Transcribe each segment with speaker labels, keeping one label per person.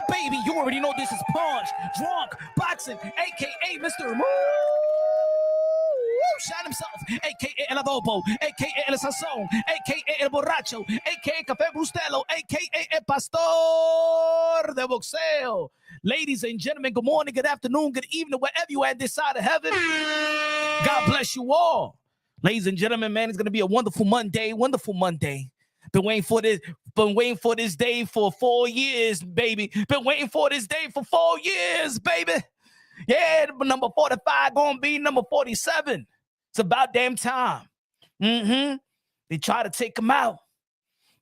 Speaker 1: baby. You already know this is Punch, Drunk, Boxing, a.k.a. Mr. Moo. Shot himself, a.k.a. El Adobo, a.k.a. El Sazón, a.k.a. El Borracho, a.k.a. Café Bustelo, a.k.a. El Pastor de Boxeo. Ladies and gentlemen, good morning, good afternoon, good evening, wherever you are at this side of heaven. God bless you all. Ladies and gentlemen, man, it's going to be a wonderful Monday, Been waiting for this day for 4 years, baby. Been waiting for this day for 4 years, baby. Yeah, number 45 going to be number 47. It's about damn time. They try to take him out.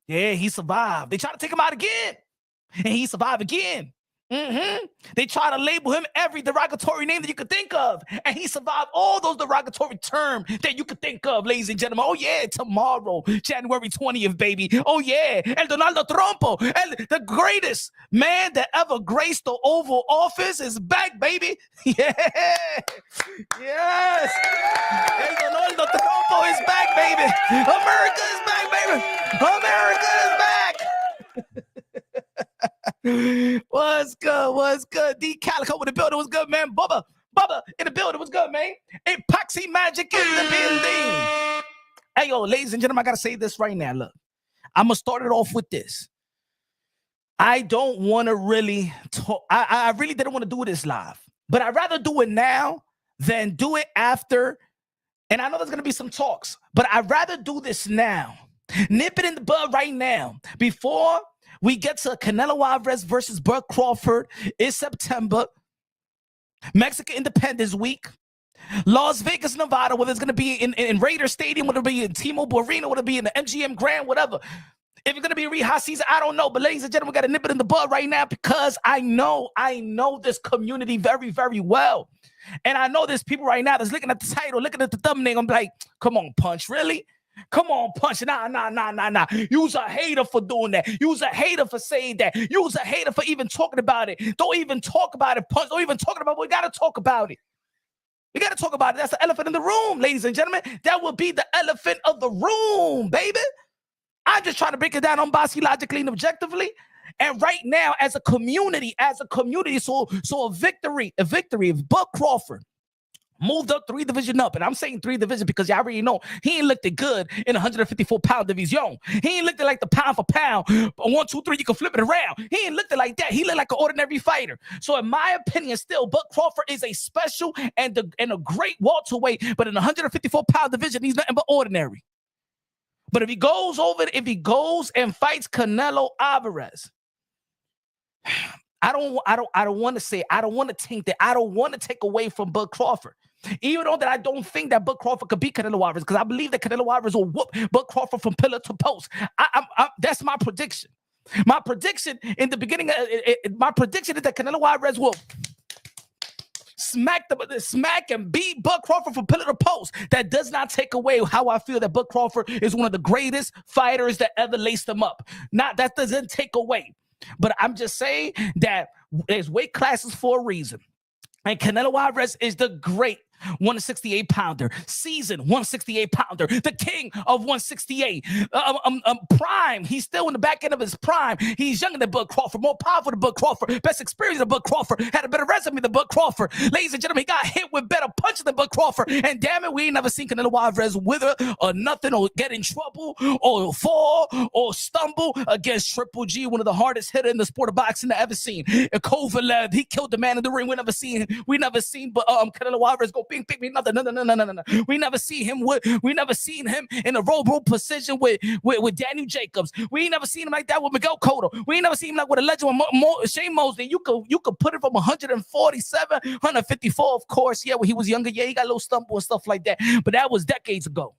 Speaker 1: Yeah, he survived. They try to take him out again. And he survived again. They try to label him every derogatory name that you could think of. And he survived all those derogatory terms that you could think of, ladies and gentlemen. Oh, yeah, tomorrow, January 20th, baby. Oh, yeah, El Donaldo Trumpo, the greatest man that ever graced the Oval Office is back, baby. Yeah. Yes. El Donaldo Trumpo is back, baby. America is back, baby. America is back. What's good? D Calico in the building. What's good, man? Bubba in the building. What's good, man? Epoxy Magic in the building. Hey, yo, ladies and gentlemen, I gotta say this right now. Look, I'm gonna start it off with this. I don't want to really talk. I really didn't want to do this live, but I'd rather do it now than do it after. And I know there's gonna be some talks, but I'd rather do this now. Nip it in the bud right now before we get to Canelo Alvarez versus Bud Crawford in September. Mexican Independence Week. Las Vegas, Nevada, whether it's going to be in Raider Stadium, whether it be in T-Mobile Arena, whether it be in the MGM Grand, whatever. If it's going to be a rehab season, I don't know. But ladies and gentlemen, we got to nip it in the bud right now because I know this community very, very well. And I know there's people right now that's looking at the title, looking at the thumbnail. I'm like, come on, Punch, really? Come on, Punch. Nah. You's a hater for doing that. You's a hater for saying that. You's a hater for even talking about it. Don't even talk about it, Punch. Don't even talk about it. We got to talk about it. We got to talk about it. That's the elephant in the room, ladies and gentlemen. That will be the elephant of the room, baby. I'm just trying to break it down unbiasedly, logically, and objectively. And right now, as a community, so a victory of Bud Crawford moved up 3 divisions up. And I'm saying 3 divisions because you already know he ain't looked it good in 154-pound division. He ain't looked it like the pound for pound. 1, 2, 3, you can flip it around. He ain't looked it like that. He looked like an ordinary fighter. So in my opinion, still, Bud Crawford is a special and a great welterweight. But in the 154-pound division, he's nothing but ordinary. But if he goes and fights Canelo Alvarez, I don't want to say, I don't want to taint it. I don't want to take away from Bud Crawford. Even though that I don't think that Bud Crawford could beat Canelo Alvarez, because I believe that Canelo Alvarez will whoop Bud Crawford from pillar to post. That's my prediction. My prediction in the beginning, my prediction is that Canelo Alvarez will smack and beat Bud Crawford from pillar to post. That does not take away how I feel that Bud Crawford is one of the greatest fighters that ever laced him up. That doesn't take away. But I'm just saying that there's weight classes for a reason. And Canelo Alvarez is the great 168-pounder, seasoned 168-pounder, the king of 168. Prime, he's still in the back end of his prime. He's younger than Bud Crawford, more powerful than Bud Crawford, best experience than Bud Crawford, had a better resume than Bud Crawford. Ladies and gentlemen, he got hit with better punches than Bud Crawford. And damn it, we ain't never seen Canelo Alvarez wither or nothing or get in trouble or fall or stumble against Triple G, one of the hardest hitters in the sport of boxing I've ever seen. Kovalev, he killed the man in the ring. We never seen Canelo Alvarez go bing. No. We never seen him in a robo position with Daniel Jacobs. We ain't never seen him like that with Miguel Cotto. We ain't never seen him like with a legend with Shane Mosley. You could put it from 147, 154, of course. Yeah, when he was younger, yeah, he got a little stumble and stuff like that. But that was decades ago.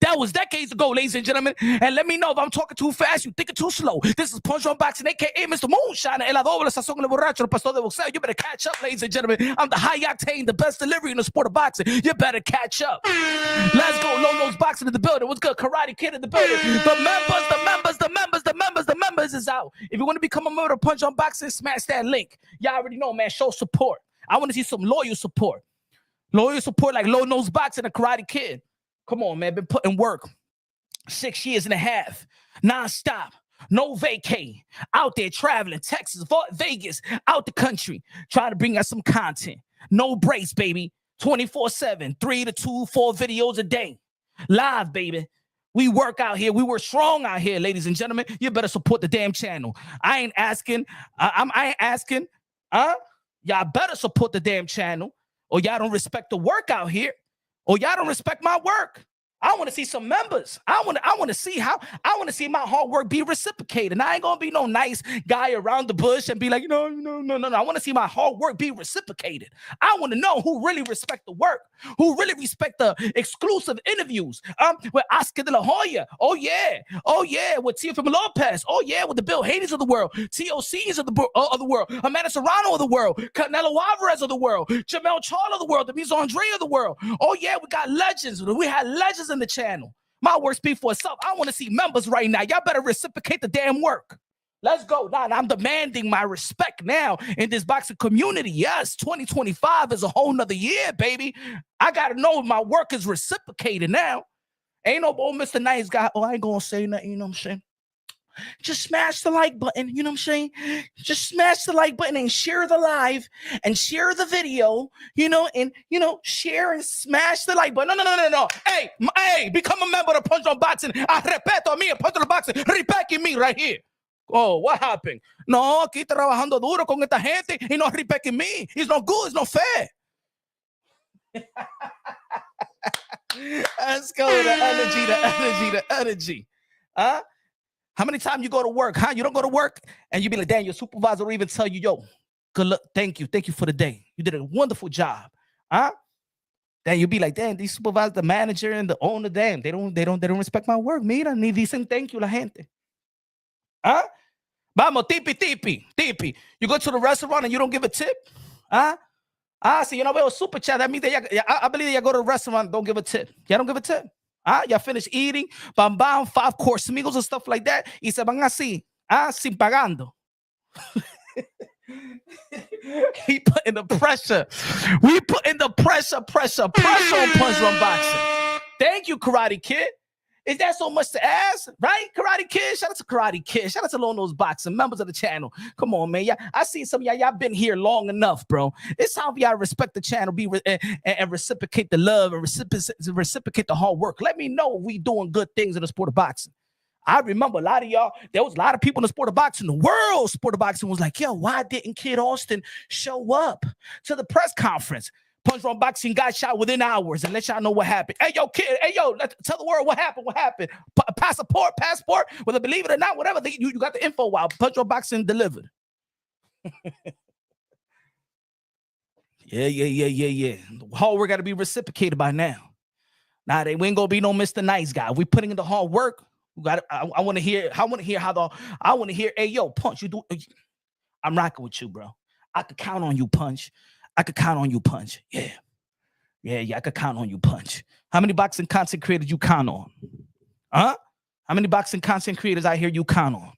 Speaker 1: Ladies and gentlemen. And let me know if I'm talking too fast, you thinking too slow. This is Punch on Boxing, a.k.a. Mr. Moonshine, El Adobo, El Sazón, El Borracho, El Pastor de Boxeo. You better catch up, ladies and gentlemen. I'm the high octane, the best delivery in the sport of boxing. You better catch up. Let's go. Low Nose Boxing in the building. What's good? Karate Kid in the building. The members is out. If you want to become a member of Punch on Boxing, smash that link. Y'all already know, man. Show support. I want to see some loyal support. Loyal support like Low Nose Boxing and Karate Kid. Come on, man. Been putting work 6 years and a half, non-stop. No vacay. Out there traveling, Texas, Vegas, out the country, trying to bring us some content. No breaks, baby. 24/7, 3 to 2, 4 videos a day. Live, baby. We work out here. We work strong out here, ladies and gentlemen. You better support the damn channel. I ain't asking. I ain't asking. Y'all better support the damn channel, or y'all don't respect the work out here, or y'all don't respect my work. I want to see some members. I want to see my hard work be reciprocated. And I ain't gonna be no nice guy around the bush and be like, no. I want to see my hard work be reciprocated. I want to know who really respect the work, who really respect the exclusive interviews. With Oscar de la Hoya. Oh yeah, with Teofimo Lopez. Oh yeah, with the Bill Haney's of the world, TOC's of the world, Amanda Serrano of the world, Canelo Alvarez of the world, Jamel Charlo of the world, the Miz Andre of the world. Oh yeah, we got legends. We had legends in the channel. My work speaks for itself. I want to see members right now. Y'all better reciprocate the damn work. Let's go. Now I'm demanding my respect now in this boxing community. Yes, 2025 is a whole nother year, baby. I got to know if my work is reciprocated now. Ain't no old Mr. Nice Guy. Oh, I ain't going to say nothing, you know what I'm saying? Just smash the like button, you know what I'm saying? Just smash the like button and share the live and share the video, share and smash the like button. No. Hey, become a member of Punch on Boxing. I respeto a mí, Punch on Boxing, respecting me right here. Oh, what happened? No, aquí trabajando duro con esta gente y no respecting me. It's not good, it's not fair. Let's go, the energy. Huh? How many times you go to work, huh? You don't go to work and you be like, damn, your supervisor will even tell you, yo, good luck, thank you for the day. You did a wonderful job. Huh? Then you be like, damn, these supervisors, the manager and the owner, damn, they don't respect my work. Mira, ni dicen thank you la gente. Huh? Vamos, tipi. You go to the restaurant and you don't give a tip? Huh? So you know, veo super chat. That means that I believe y'all go to the restaurant and don't give a tip. Y'all don't give a tip. Y'all finish eating, bam, 5-course meals and stuff like that. Y se van así, sin pagando. He putting the pressure. We putting the pressure on Punch Run Boxing. Thank you, Karate Kid. Is that so much to ask? Right? Karate Kid? Shout out to Karate Kid. Shout out to Lone Nose Boxing, members of the channel. Come on, man. I see some of y'all been here long enough, bro. It's time for y'all to respect the channel, and reciprocate the love and reciprocate the hard work. Let me know if we doing good things in the sport of boxing. I remember a lot of y'all, there was a lot of people in the sport of boxing. The world sport of boxing was like, yo, why didn't Kid Austin show up to the press conference? Punch Run Boxing got shot within hours and let y'all know what happened. Hey, yo, kid. Hey, yo, tell the world what happened. Passport, whether believe it or not, whatever. You got the info out. Punch Run Boxing delivered. Yeah. The hard work got to be reciprocated by now. Nah, we ain't gonna be no Mr. Nice Guy. We putting in the hard work. We got. I want to hear. Hey, yo, Punch. You do. I'm rocking with you, bro. I could count on you, Punch. I could count on you, Punch. Yeah. I could count on you, Punch. How many boxing content creators you count on? Huh? How many boxing content creators I hear you count on?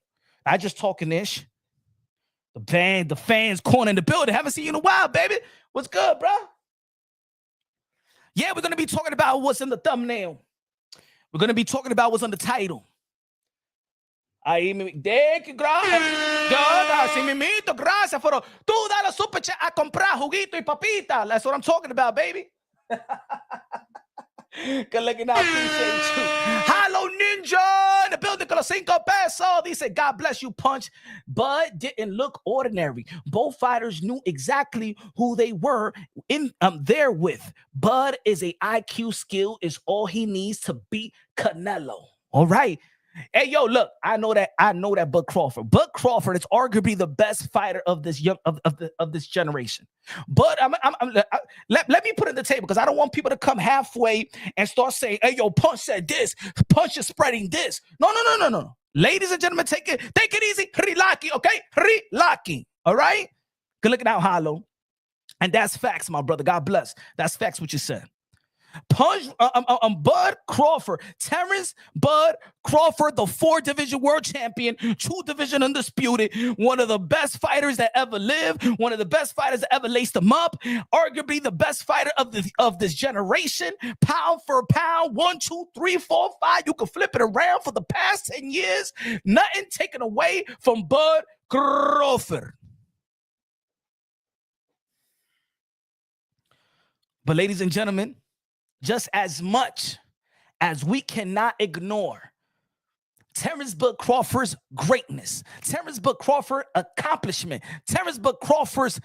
Speaker 1: I just talking ish. The fans corner in the building. Haven't seen you in a while, baby. What's good, bro? Yeah, we're going to be talking about what's in the thumbnail. We're going to be talking about what's on the title. Gracias, pero tú dale super chat a comprar juguito y papita. That's what I'm talking about, baby. Good looking out, appreciate you. Hello, Ninja in the building con los 5 pesos. They said, God bless you, Punch. Bud didn't look ordinary. Both fighters knew exactly who they were there with. Bud is a IQ skill is all he needs to beat Canelo. All right. Hey, yo, look, I know that Bud Crawford. Bud Crawford is arguably the best fighter of this of this generation. But let me put it on the table because I don't want people to come halfway and start saying, hey, yo, Punch said this. Punch is spreading this. No. Ladies and gentlemen, take it easy. Rilaki, okay? Rilaki, all right? Good looking out, Hollow. And that's facts, my brother. God bless. That's facts what you said. Bud Crawford, Terrence Bud Crawford, the 4-division world champion, 2-division undisputed, one of the best fighters that ever lived, one of the best fighters that ever laced them up, arguably the best fighter of this generation, pound for pound, 1, 2, 3, 4, 5. You can flip it around for the past 10 years. Nothing taken away from Bud Crawford. But ladies and gentlemen, just as much as we cannot ignore Terrence Bud Crawford's greatness, Terrence Bud Crawford's accomplishment, Terrence Bud Crawford's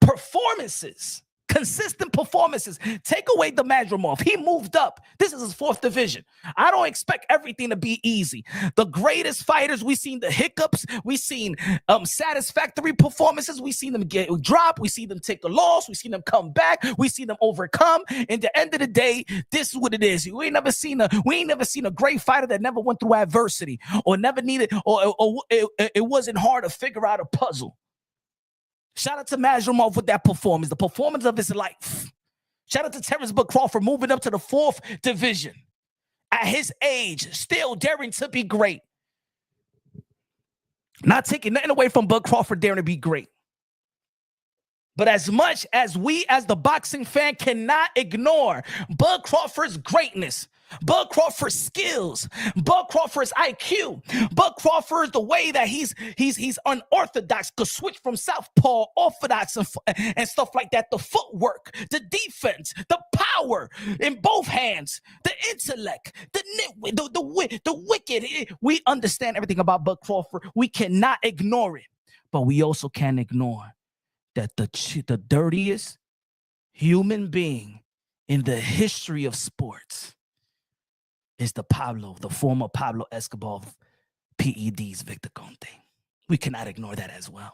Speaker 1: performances, consistent performances. Take away the Madrimov. He moved up. This is his 4th division. I don't expect everything to be easy. The greatest fighters, we've seen the hiccups. We've seen satisfactory performances. We've seen them get dropped. We see them take a loss. We see them come back. We see them overcome. And at the end of the day, this is what it is. We ain't never seen a great fighter that never went through adversity or never needed, or it wasn't hard to figure out a puzzle. Shout out to Madrimov with that performance, the performance of his life. Shout out to Terrence Bud Crawford moving up to the 4th division. At his age, still daring to be great. Not taking nothing away from Bud Crawford daring to be great. But as much as we as the boxing fan cannot ignore Bud Crawford's greatness, Bud Crawford's skills, Bud Crawford's IQ, Bud Crawford's the way that he's unorthodox, could switch from southpaw, orthodox, and stuff like that. The footwork, the defense, the power in both hands, the intellect, the wicked. We understand everything about Bud Crawford. We cannot ignore it, but we also can't ignore that the dirtiest human being in the history of sports is the former Pablo Escobar of PED's Victor Conte. We cannot ignore that as well.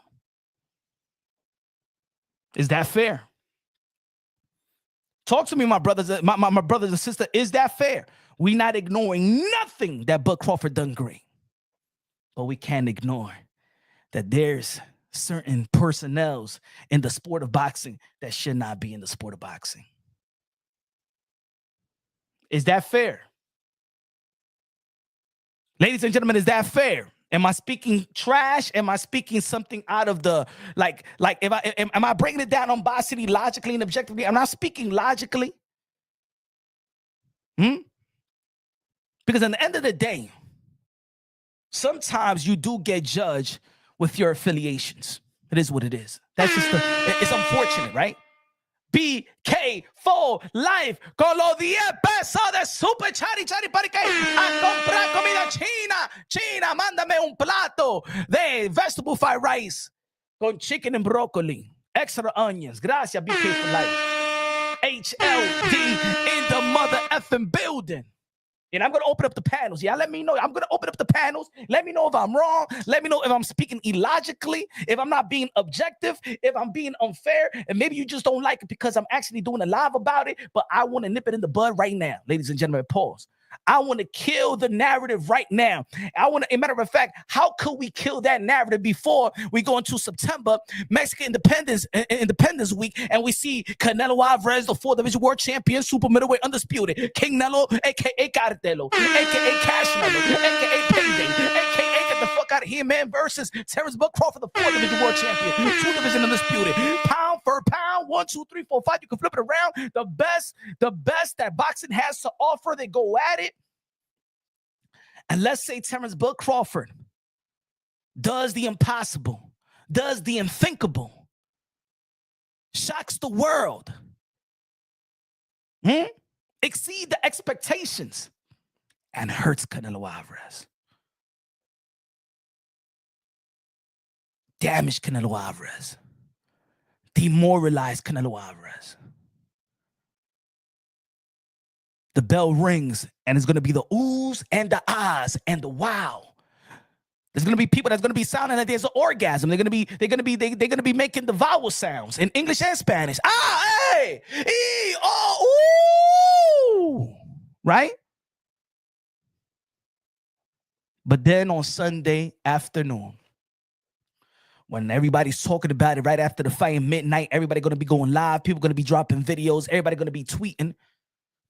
Speaker 1: Is that fair? Talk to me, my brothers, my brothers and sisters. Is that fair? We not ignoring nothing that Bud Crawford done great. But we can't ignore that there's certain personnels in the sport of boxing that should not be in the sport of boxing. Is that fair? Ladies and gentlemen, is that fair? Am I speaking trash? Am I speaking something out of the, like am I bringing it down on boxing logically and objectively? I'm not speaking logically. Because at the end of the day, sometimes you do get judged with your affiliations. It is what it is. That's just it's unfortunate, right? BK for life. Con los 10 pesos de Super Chari Chari para que a comprar comida china. China, mándame un plato de vegetable fried rice con chicken and broccoli. Extra onions. Gracias, BK for life. HLD in the mother effing building. And I'm going to open up the panels. Yeah, let me know. I'm going to open up the panels. Let me know if I'm wrong. Let me know if I'm speaking illogically, if I'm not being objective, if I'm being unfair. And maybe you just don't like it because I'm actually doing a live about it. But I want to nip it in the bud right now. Ladies and gentlemen, pause. I want to kill the narrative right now. I want to, a matter of fact, how could we kill that narrative before we go into September, Mexican Independence Week, and we see Canelo Alvarez, the 4th-division world champion, super middleweight undisputed, King Nelo, a.k.a. Cartelo, a.k.a. Cash Nelo, a.k.a. Payday, a.k.a. Get the fuck out of here, man, versus Terrence Bud Crawford, the 4th-division world champion, 2-division undisputed, pound for pound, 1, 2, 3, 4, 5. You can flip it around. The best that boxing has to offer, they go at it. And let's say Terrence Bud Crawford does the impossible, does the unthinkable, shocks the world, exceed the expectations, and hurts Canelo Alvarez. Damage Canelo Alvarez. Demoralize Canelo Alvarez. The bell rings, and it's going to be the oohs and the ahs and the wow. There's going to be people that's going to be sounding like there's an orgasm. They're going to be making the vowel sounds in English and Spanish. Ah, hey, ee, oh, ooh, right? But then on Sunday afternoon, when everybody's talking about it right after the fight at midnight, everybody going to be going live. People going to be dropping videos. Everybody going to be tweeting.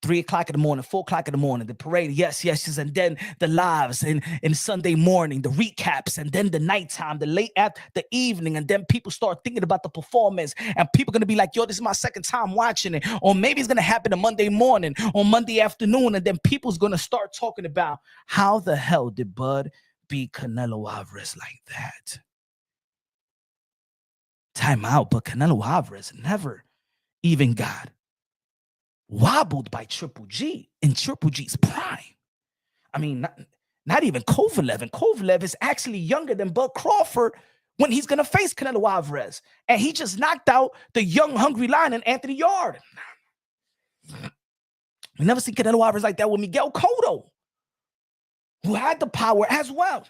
Speaker 1: 3 o'clock in the morning, 4 o'clock in the morning, the parade, yes, and then the lives and Sunday morning, the recaps, and then the nighttime, the late after the evening, and then people start thinking about the performance, and people are gonna be like, yo, this is my second time watching it, or maybe it's gonna happen on Monday morning, on Monday afternoon, and then people's gonna start talking about how the hell did Bud beat Canelo Alvarez like that? Time out, but Canelo Alvarez never even got wobbled by Triple G in Triple G's prime. I mean, not even Kovalev. And Kovalev is actually younger than Bud Crawford when he's going to face Canelo Alvarez. And he just knocked out the young, hungry lion, Anthony Yarde. We never seen Canelo Alvarez like that with Miguel Cotto, who had the power as well.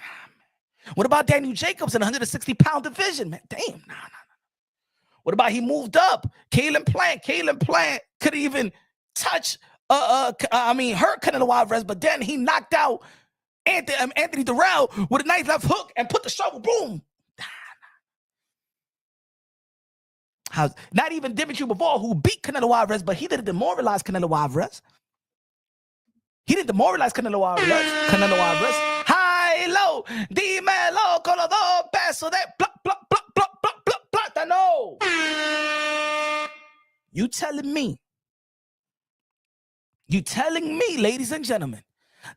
Speaker 1: What about Daniel Jacobs in the 160-pound division? Man, damn, nah. What about he moved up? Caleb Plant could even touch, hurt Canelo Alvarez, but then he knocked out Anthony Durrell with a nice left hook and put the shovel, boom. Not even Dimitri Bivol, who beat Canelo Alvarez, but he didn't demoralize Canelo Alvarez. Canelo Alvarez. High, low, dímelo con los dos pesos de plop, plop, plop, plop, plop, plop, plátano. You telling me, ladies and gentlemen,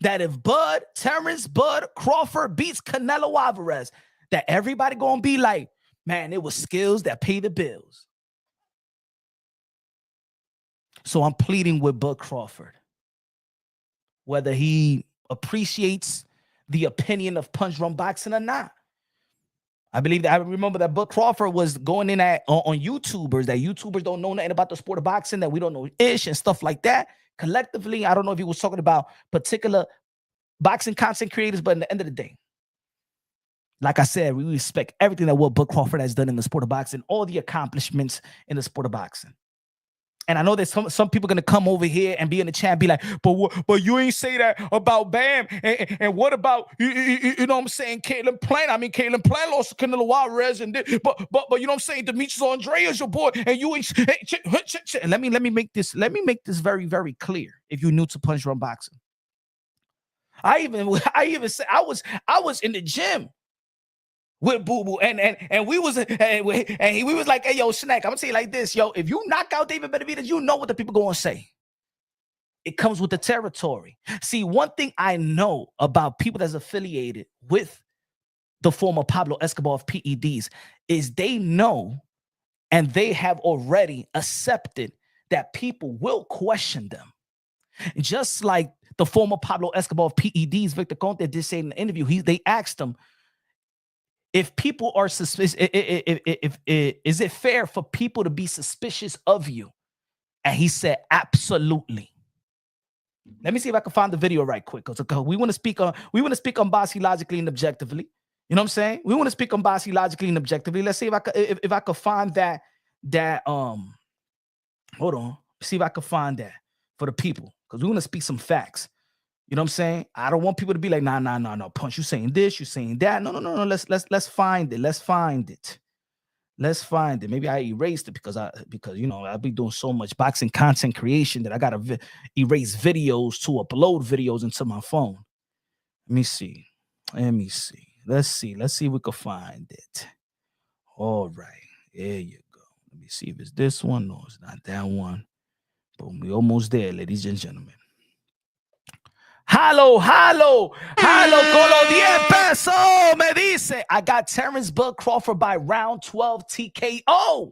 Speaker 1: that if Terrence Bud Crawford beats Canelo Alvarez, that everybody gonna be like, man, it was skills that pay the bills. So I'm pleading with Bud Crawford, whether he appreciates the opinion of punch run boxing or not. I remember that Bud Crawford was going in on YouTubers, that YouTubers don't know nothing about the sport of boxing, that we don't know ish and stuff like that. Collectively, I don't know if he was talking about particular boxing content creators, but at the end of the day, like I said, we respect everything that Bud Crawford has done in the sport of boxing, all the accomplishments in the sport of boxing. And I know there's some people going to come over here and be in the chat and be like, but you ain't say that about Bam. And what about, you know what I'm saying, Caleb Plant? I mean, Caleb Plant lost to Canelo Alvarez. But you know what I'm saying, Demetrius Andrade is your boy. And you ain't. And let me make this very, very clear if you're new to punch run boxing. I even said I was in the gym with Boo Boo, and we was like, hey, yo, Snack, I'm gonna say it like this, yo, if you knock out David Benavidez, you know what the people gonna say. It comes with the territory. See, one thing I know about people that's affiliated with the former Pablo Escobar of PEDs is they know and they have already accepted that people will question them. Just like the former Pablo Escobar of PEDs, Victor Conte did say in the interview, they asked him, if people are suspicious, is it fair for people to be suspicious of you? And he said, absolutely. Let me see if I can find the video right quick, because we want to speak on boxing logically and objectively. You know what I'm saying? We want to speak on boxing logically and objectively. Let's see if I could find that hold on. See if I can find that for the people, because we want to speak some facts. You know what I'm saying? I don't want people to be like, no, Punch, you saying this, you saying that. No. Let's find it. Let's find it. Maybe I erased it because you know, I'll be doing so much boxing content creation that I gotta erase videos to upload videos into my phone. Let me see. Let's see if we can find it. All right, there you go. Let me see if it's this one. No, it's not that one. But we're almost there, ladies and gentlemen. Halo, con los 10 pesos, me dice. I got Terrence Bud Crawford by round 12 TKO. Wow.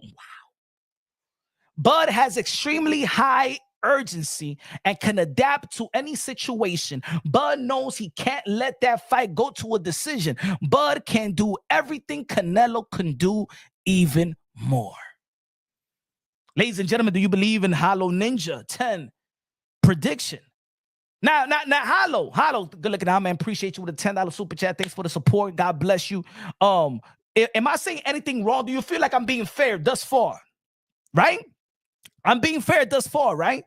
Speaker 1: Bud has extremely high urgency and can adapt to any situation. Bud knows he can't let that fight go to a decision. Bud can do everything Canelo can do, even more. Ladies and gentlemen, do you believe in Halo Ninja 10 prediction? Now, Hollow, good looking out, man. Appreciate you with a $10 super chat. Thanks for the support. God bless you. Am I saying anything wrong? Do you feel like I'm being fair thus far? Right? I'm being fair thus far, right?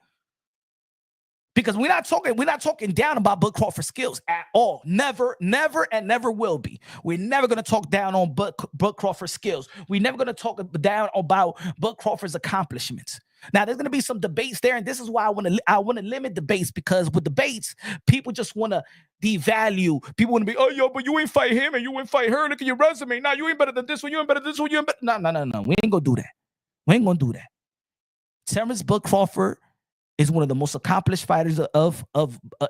Speaker 1: Because we're not talking down about Bud Crawford's skills at all. Never, and never will be. We're never going to talk down on Bud Crawford's skills. We're never going to talk down about Bud Crawford's accomplishments. Now, there's gonna be some debates there, and this is why I want to limit debates, because with debates, people just want to devalue. People want to be, oh, yo, but you ain't fight him and you ain't fight her. Look at your resume. Now you ain't better than this one. You ain't better than this one. You ain't better. No. We ain't gonna do that. We ain't gonna do that. Terrence Bud Crawford is one of the most accomplished fighters of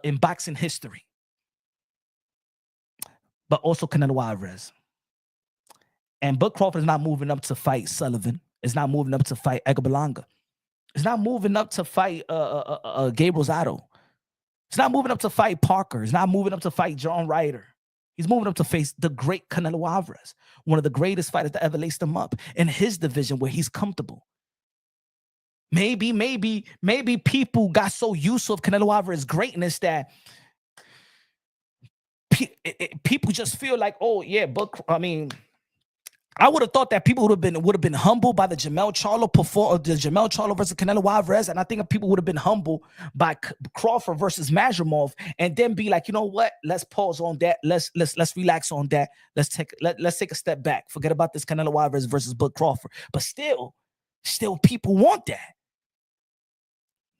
Speaker 1: in boxing history, but also Canelo Alvarez. And Bud Crawford is not moving up to fight Sullivan. It's not moving up to fight Edgar Berlanga. It's not moving up to fight Gabe Rosado. It's not moving up to fight Parker. It's not moving up to fight John Ryder. He's moving up to face the great Canelo Alvarez, one of the greatest fighters to ever lace him up in his division where he's comfortable. Maybe people got so used to Canelo Alvarez's greatness that people just feel like, oh yeah, but I mean, I would have thought that people would have been humbled by the Jermell Charlo versus Canelo Alvarez, and I think people would have been humbled by Crawford versus Majramov, and then be like, you know what? Let's pause on that. Let's relax on that. Let's take a step back. Forget about this Canelo Alvarez versus Bud Crawford. But still people want that.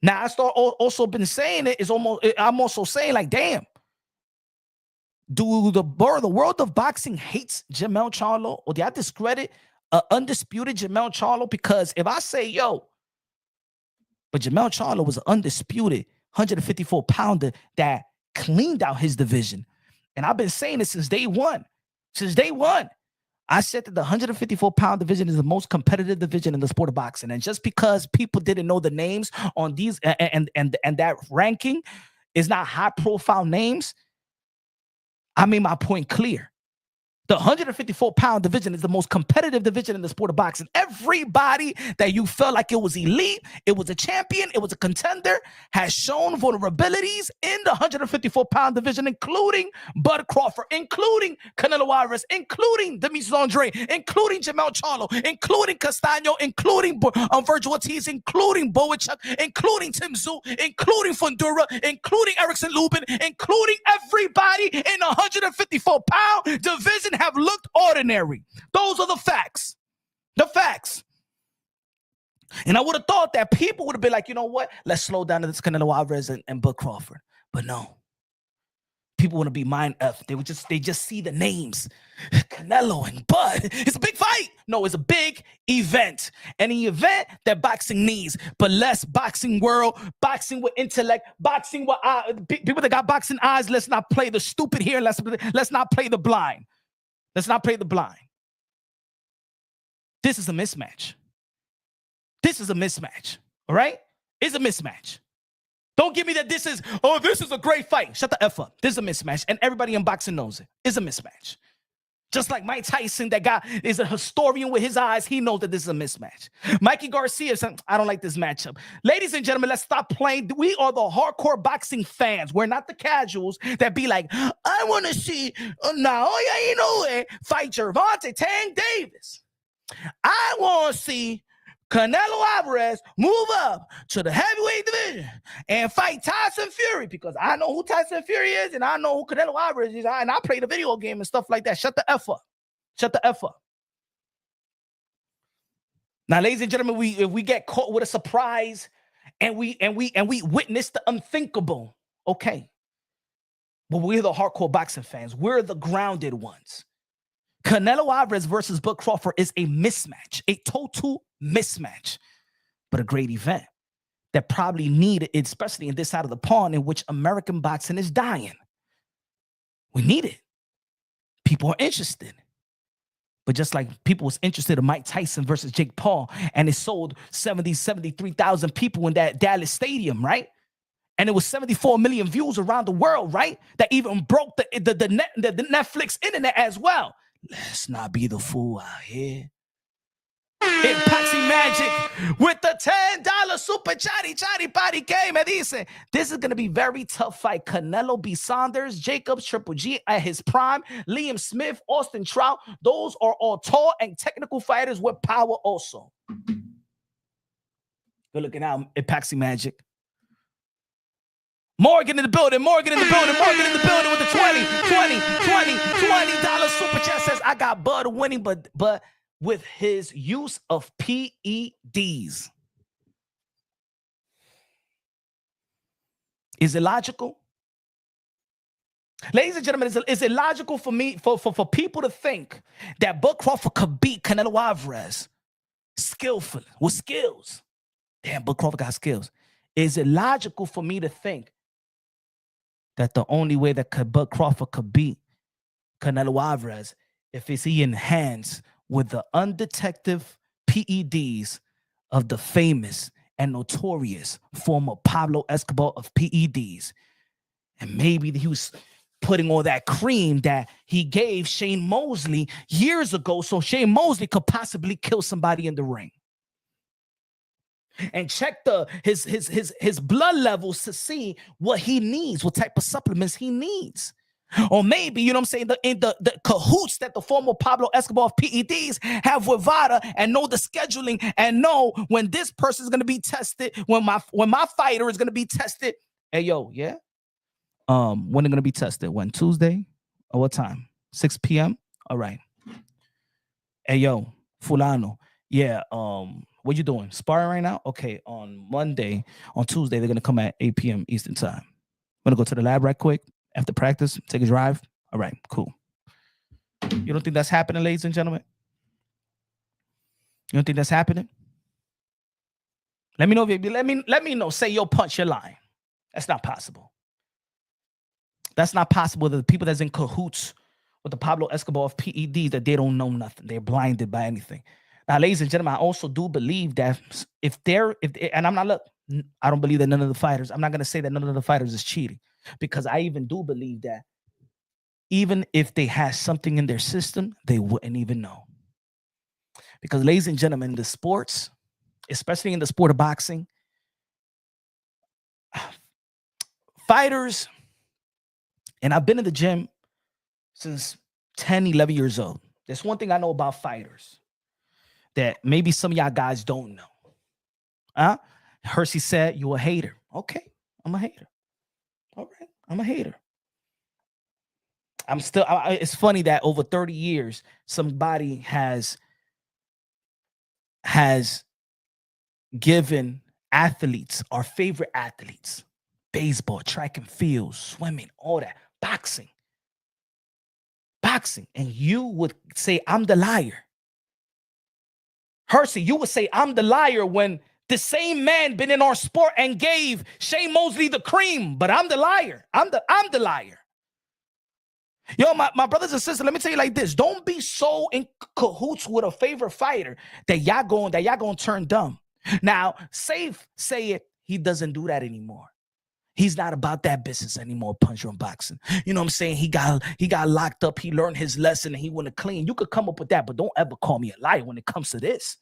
Speaker 1: Now I start also been saying it is almost. I'm also saying like, damn. Do the world of boxing hates Jermell Charlo, or do I discredit undisputed Jermell Charlo? Because if I say, yo, but Jermell Charlo was an undisputed 154-pounder that cleaned out his division. And I've been saying it since day one. Since day one, I said that the 154-pound division is the most competitive division in the sport of boxing. And just because people didn't know the names on these and that ranking is not high-profile names, I made my point clear. The 154-pound division is the most competitive division in the sport of boxing. Everybody that you felt like it was elite, it was a champion, it was a contender, has shown vulnerabilities in the 154-pound division, including Bud Crawford, including Canelo Alvarez, including Demetrius Andre, including Jermell Charlo, including Castaño, including Virgil Ortiz, including Bowichuk, including Tim Tszyu, including Fundura, including Erickson Lubin, including everybody in the 154-pound division have looked ordinary. Those are the facts. The facts. And I would have thought that people would have been like, you know what? Let's slow down to this Canelo Alvarez and Bud Crawford. But no. People want to be mind F. They just see the names. Canelo and Bud. It's a big fight. No, it's a big event. Any event that boxing needs. But less boxing world, boxing with intellect, boxing with people that got boxing eyes. Let's not play the stupid here. Let's not play the blind. Let's not play the blind. This is a mismatch. This is a mismatch. All right? It's a mismatch. Don't give me that this is a great fight. Shut the F up. This is a mismatch. And everybody in boxing knows it. It's a mismatch. Just like Mike Tyson, that guy is a historian with his eyes. He knows that this is a mismatch. Mikey Garcia said, I don't like this matchup. Ladies and gentlemen, let's stop playing. We are the hardcore boxing fans. We're not the casuals that be like, I want to see, fight Gervonta Tank Davis. I want to see Canelo Alvarez move up to the heavyweight division and fight Tyson Fury, because I know who Tyson Fury is and I know who Canelo Alvarez is, and I play the video game and stuff like that. Shut the F up. Shut the F up. Now, ladies and gentlemen, if we get caught with a surprise and we witness the unthinkable, okay. But we're the hardcore boxing fans. We're the grounded ones. Canelo Alvarez versus Bud Crawford is a mismatch, a total mismatch, but a great event that probably needed, especially in this side of the pond in which American boxing is dying. We need it. People are interested. But just like people was interested in Mike Tyson versus Jake Paul, and it sold 73,000 people in that Dallas stadium, right? And it was 74 million views around the world, right? That even broke the Netflix internet as well. Let's not be the fool out here. Epoxy Magic with the $10 super chatty body game. And he said, this is going to be very tough fight. Canelo B. Saunders, Jacobs, Triple G at his prime, Liam Smith, Austin Trout. Those are all tall and technical fighters with power also. Good looking out, Epoxy Magic. Morgan in the building with the $20 super chat says, I got Bud winning, but with his use of PEDs. Is it logical? Ladies and gentlemen, is it logical for me, for people to think that Bud Crawford could beat Canelo Alvarez skillfully, with skills? Damn, Bud Crawford got skills. Is it logical for me to think that the only way that Bud Crawford could beat Canelo Alvarez if he enhanced with the undetected PEDs of the famous and notorious former Pablo Escobar of PEDs? And maybe he was putting all that cream that he gave Shane Mosley years ago so Shane Mosley could possibly kill somebody in the ring. And check his blood levels to see what he needs, what type of supplements he needs. Or maybe, you know what I'm saying, the cahoots that the former Pablo Escobar of PEDs have with VADA, and know the scheduling and know when this person is going to be tested, when my fighter is going to be tested. Hey, yo, yeah? When they're going to be tested? When? Tuesday? Or what time? 6 p.m.? All right. Hey, yo, fulano. Yeah, what you doing? Sparring right now? Okay, on Tuesday, they're going to come at 8 p.m. Eastern time. I'm going to go to the lab right quick after practice, take a drive. All right, cool. You don't think that's happening, ladies and gentlemen? You don't think that's happening? Let me know if you, let me know. Say, yo, punch your line. That's not possible. That's not possible. The people that's in cahoots with the Pablo Escobar of PEDs, that they don't know nothing. They're blinded by anything. Now, ladies and gentlemen, I also do believe that and I'm not, look, I don't believe that none of the fighters, I'm not going to say that none of the fighters is cheating, because I even do believe that even if they had something in their system, they wouldn't even know. Because, ladies and gentlemen, the sports, especially in the sport of boxing, fighters, and I've been in the gym since 10, 11 years old. There's one thing I know about fighters that maybe some of y'all guys don't know. Hersey said, you a hater. Okay, I'm a hater. All right, I'm a hater. I'm still, it's funny that over 30 years, somebody has given athletes, our favorite athletes, baseball, track and field, swimming, all that, boxing, and you would say, I'm the liar. Hersey, you would say, I'm the liar, when the same man been in our sport and gave Shane Mosley the cream, but I'm the liar. I'm the liar. Yo, my brothers and sisters, let me tell you like this. Don't be so in cahoots with a favorite fighter that y'all going to turn dumb. Now, say it, he doesn't do that anymore. He's not about that business anymore, puncher and boxing. You know what I'm saying? He got locked up. He learned his lesson and he went to clean. You could come up with that, but don't ever call me a liar when it comes to this.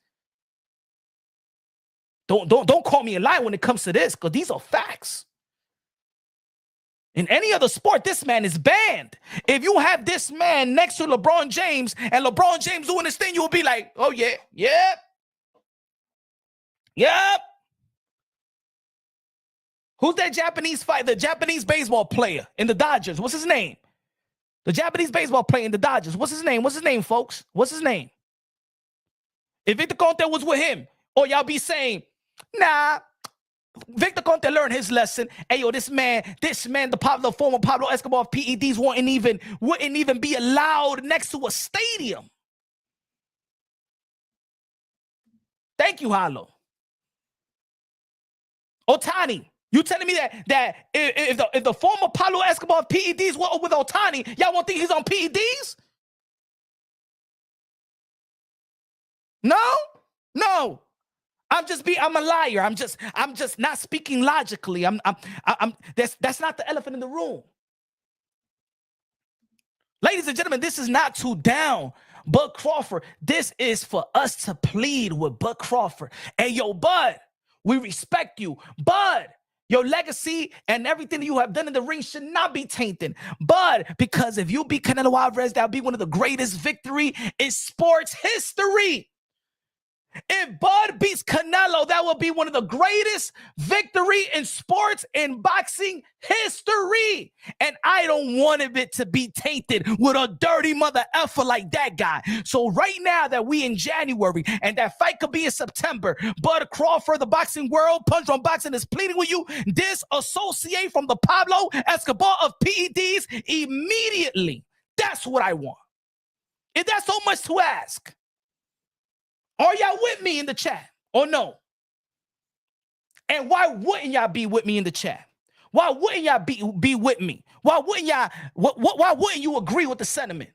Speaker 1: Don't call me a liar when it comes to this, because these are facts. In any other sport, this man is banned. If you have this man next to LeBron James and LeBron James doing this thing, you will be like, oh yeah, yep. Who's that Japanese fighter, the Japanese baseball player in the Dodgers? What's his name? The Japanese baseball player in the Dodgers. What's his name? What's his name, folks? What's his name? If Victor Conte was with him, or y'all be saying, nah, Victor Conte learned his lesson. Hey, yo, this man, the former Pablo Escobar of PEDs wouldn't even be allowed next to a stadium. Thank you, Hollow. Otani, you telling me that if the former Pablo Escobar of PEDs were with Otani, y'all won't think he's on PEDs? No. I'm a liar. I'm just not speaking logically. That's not the elephant in the room. Ladies and gentlemen, this is not to down Bud Crawford. This is for us to plead with Bud Crawford. Hey, yo, Bud, we respect you. Bud, your legacy and everything that you have done in the ring should not be tainted. Bud, because if you beat Canelo Alvarez, that'll be one of the greatest victory in sports history. If Bud beats Canelo, that will be one of the greatest victory in sports in boxing history. And I don't want it to be tainted with a dirty mother effer like that guy. So right now that we in January and that fight could be in September, Bud Crawford, the boxing world, Punch on Boxing is pleading with you, disassociate from the Pablo Escobar of PEDs immediately. That's what I want. Is that so much to ask? Are y'all with me in the chat or no? And why wouldn't y'all be with me in the chat? Why wouldn't y'all be with me? Why wouldn't y'all? Why wouldn't you agree with the sentiment?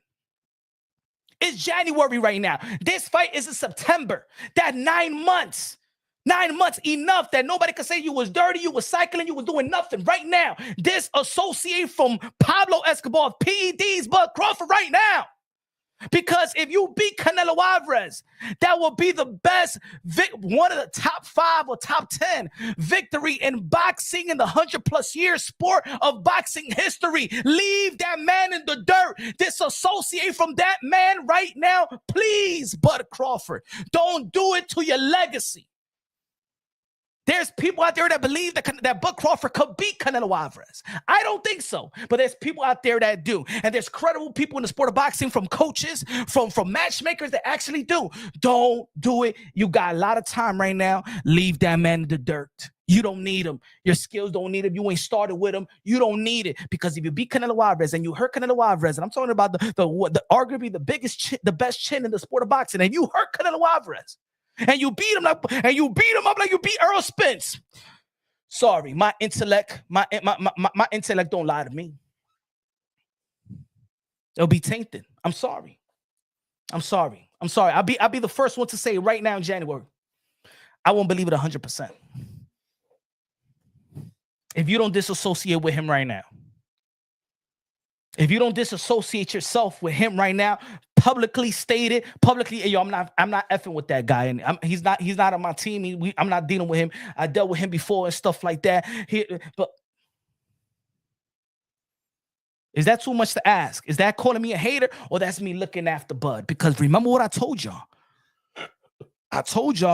Speaker 1: It's January right now. This fight is in September. That 9 months. 9 months enough that nobody could say you was dirty, you was cycling, you was doing nothing. Right now, disassociate from Pablo Escobar, PEDs, Bud Crawford right now. Because if you beat Canelo Alvarez, that will be the best, one of the top 5 or top 10 victory in boxing in the 100+ year sport of boxing history. Leave that man in the dirt. Disassociate from that man right now, please, Bud Crawford. Don't do it to your legacy. There's people out there that believe that Bud Crawford could beat Canelo Alvarez. I don't think so, but there's people out there that do. And there's credible people in the sport of boxing, from coaches, from matchmakers that actually do. Don't do it. You got a lot of time right now. Leave that man in the dirt. You don't need him. Your skills don't need him. You ain't started with him. You don't need it. Because if you beat Canelo Alvarez and you hurt Canelo Alvarez, and I'm talking about the arguably the biggest, the best chin in the sport of boxing, and you hurt Canelo Alvarez, and you beat him up, and you beat him up like you beat Earl Spence. Sorry, my intellect don't lie to me. It'll be tainted. I'm sorry. I'll be the first one to say right now in January, I won't believe it 100%. If you don't disassociate with him right now, if you don't disassociate yourself with him right now, publicly stated, yo, I'm not effing with that guy, and he's not on my team. I'm not dealing with him. I dealt with him before and stuff like that. But is that too much to ask? Is that calling me a hater, or that's me looking after Bud? Because remember what I told y'all.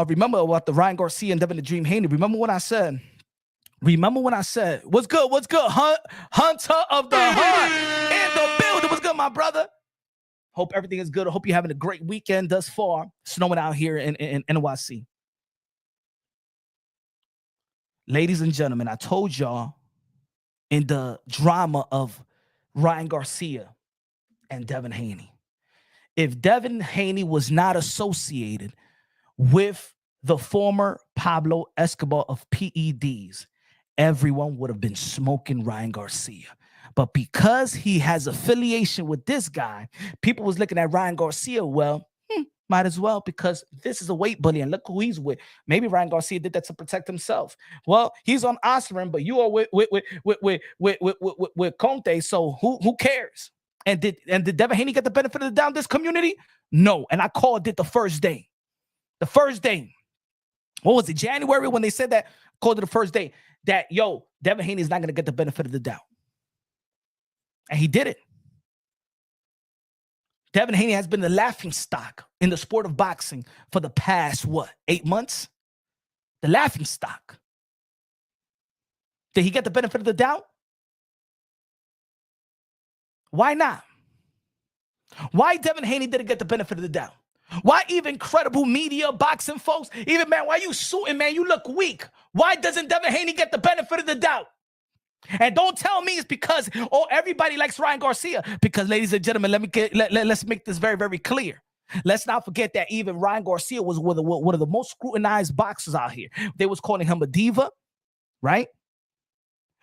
Speaker 1: Remember about the Ryan Garcia and Devin the Dream Haney. Remember what I said. What's good? Hunter of the Heart in the building. What's good, my brother? Hope everything is good. I hope you're having a great weekend thus far. Snowing out here in NYC. Ladies and gentlemen, I told y'all in the drama of Ryan Garcia and Devin Haney, if Devin Haney was not associated with the former Pablo Escobar of PEDs, everyone would have been smoking Ryan Garcia. But because he has affiliation with this guy, people was looking at Ryan Garcia, well, might as well, because this is a weight bully, and look who he's with. Maybe Ryan Garcia did that to protect himself. Well, he's on aspirin, but you are with Conte, so who cares? And did Devin Haney get the benefit of the doubt in this community? No, and I called it the first day. What was it, January, when they said that? Called it the first day that, yo, Devin Haney is not going to get the benefit of the doubt. And he did it. Devin Haney has been the laughing stock in the sport of boxing for the past, 8 months? The laughing stock. Did he get the benefit of the doubt? Why not? Why Devin Haney didn't get the benefit of the doubt? Why even credible media, boxing folks, even, man, why you suiting, man? You look weak. Why doesn't Devin Haney get the benefit of the doubt? And don't tell me it's because, everybody likes Ryan Garcia. Because, ladies and gentlemen, let's make this very, very clear. Let's not forget that even Ryan Garcia was one of the most scrutinized boxers out here. They was calling him a diva, right?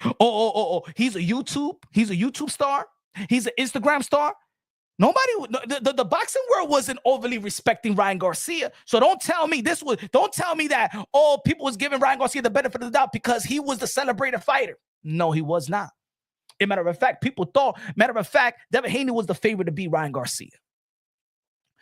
Speaker 1: He's a YouTube star. He's an Instagram star. Nobody, the boxing world wasn't overly respecting Ryan Garcia. So don't tell me that, people was giving Ryan Garcia the benefit of the doubt because he was the celebrated fighter. No, he was not. As a matter of fact, Devin Haney was the favorite to beat Ryan Garcia.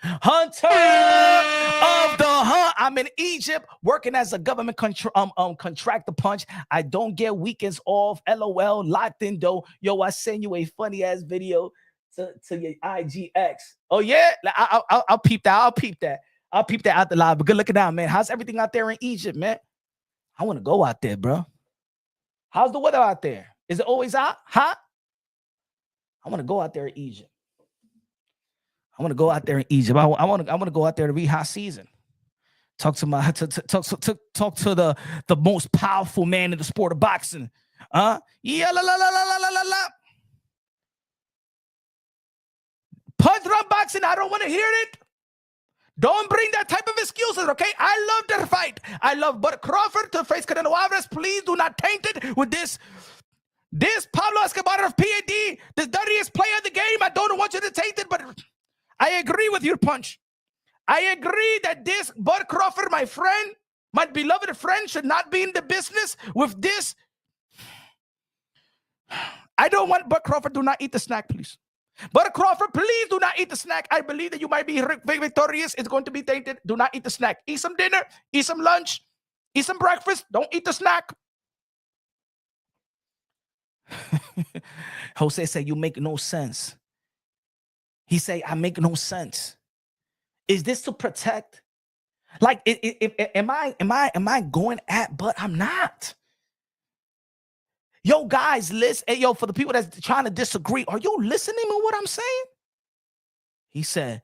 Speaker 1: Hunter of the Hunt. I'm in Egypt working as a government contractor punch. I don't get weekends off. LOL, locked in though. Yo, I send you a funny ass video to your IGX. Oh yeah, I'll peep that. I'll peep that out the live. But good looking out, man. How's everything out there in Egypt, man? I want to go out there, bro. How's the weather out there? Is it always hot? I want to go out there in Egypt. I want to go out there in Egypt. I want to go out there to be hot season. Talk to the most powerful man in the sport of boxing. Yeah, punch drop boxing. I don't want to hear it. Don't bring that type of excuses, okay? I love that fight. I love but Crawford to face Canelo Alvarez. Please do not taint it with this Pablo Escobar of PAD, the dirtiest player of the game. I don't want you to taint it, but I agree with your punch. I agree that this Bud Crawford, my friend, my beloved friend, should not be in the business with this. I don't want Bud Crawford. Do not eat the snack, please. Bud Crawford, please do not eat the snack. I believe that you might be victorious. It's going to be tainted. Do not eat the snack. Eat some dinner. Eat some lunch. Eat some breakfast. Don't eat the snack. Jose said, you make no sense. He said, I make no sense. Is this to protect? Like, am I going at, but I'm not. Yo, guys, listen. Hey, yo, for the people that's trying to disagree, are you listening to what I'm saying? He said,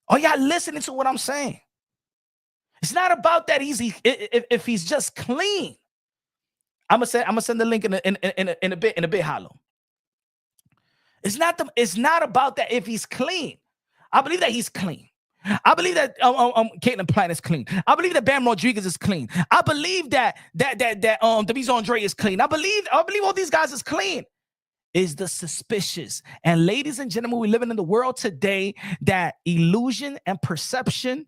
Speaker 1: are y'all listening to what I'm saying? It's not about that easy. If he's just clean, I'm gonna send the link in a bit, Hollow. It's not about that if he's clean. I believe that he's clean. I believe that Caitlin Plant is clean. I believe that Bam Rodriguez is clean. I believe that Demise Andre is clean. I believe all these guys is clean. Is the suspicious. And ladies and gentlemen, we living in the world today that illusion and perception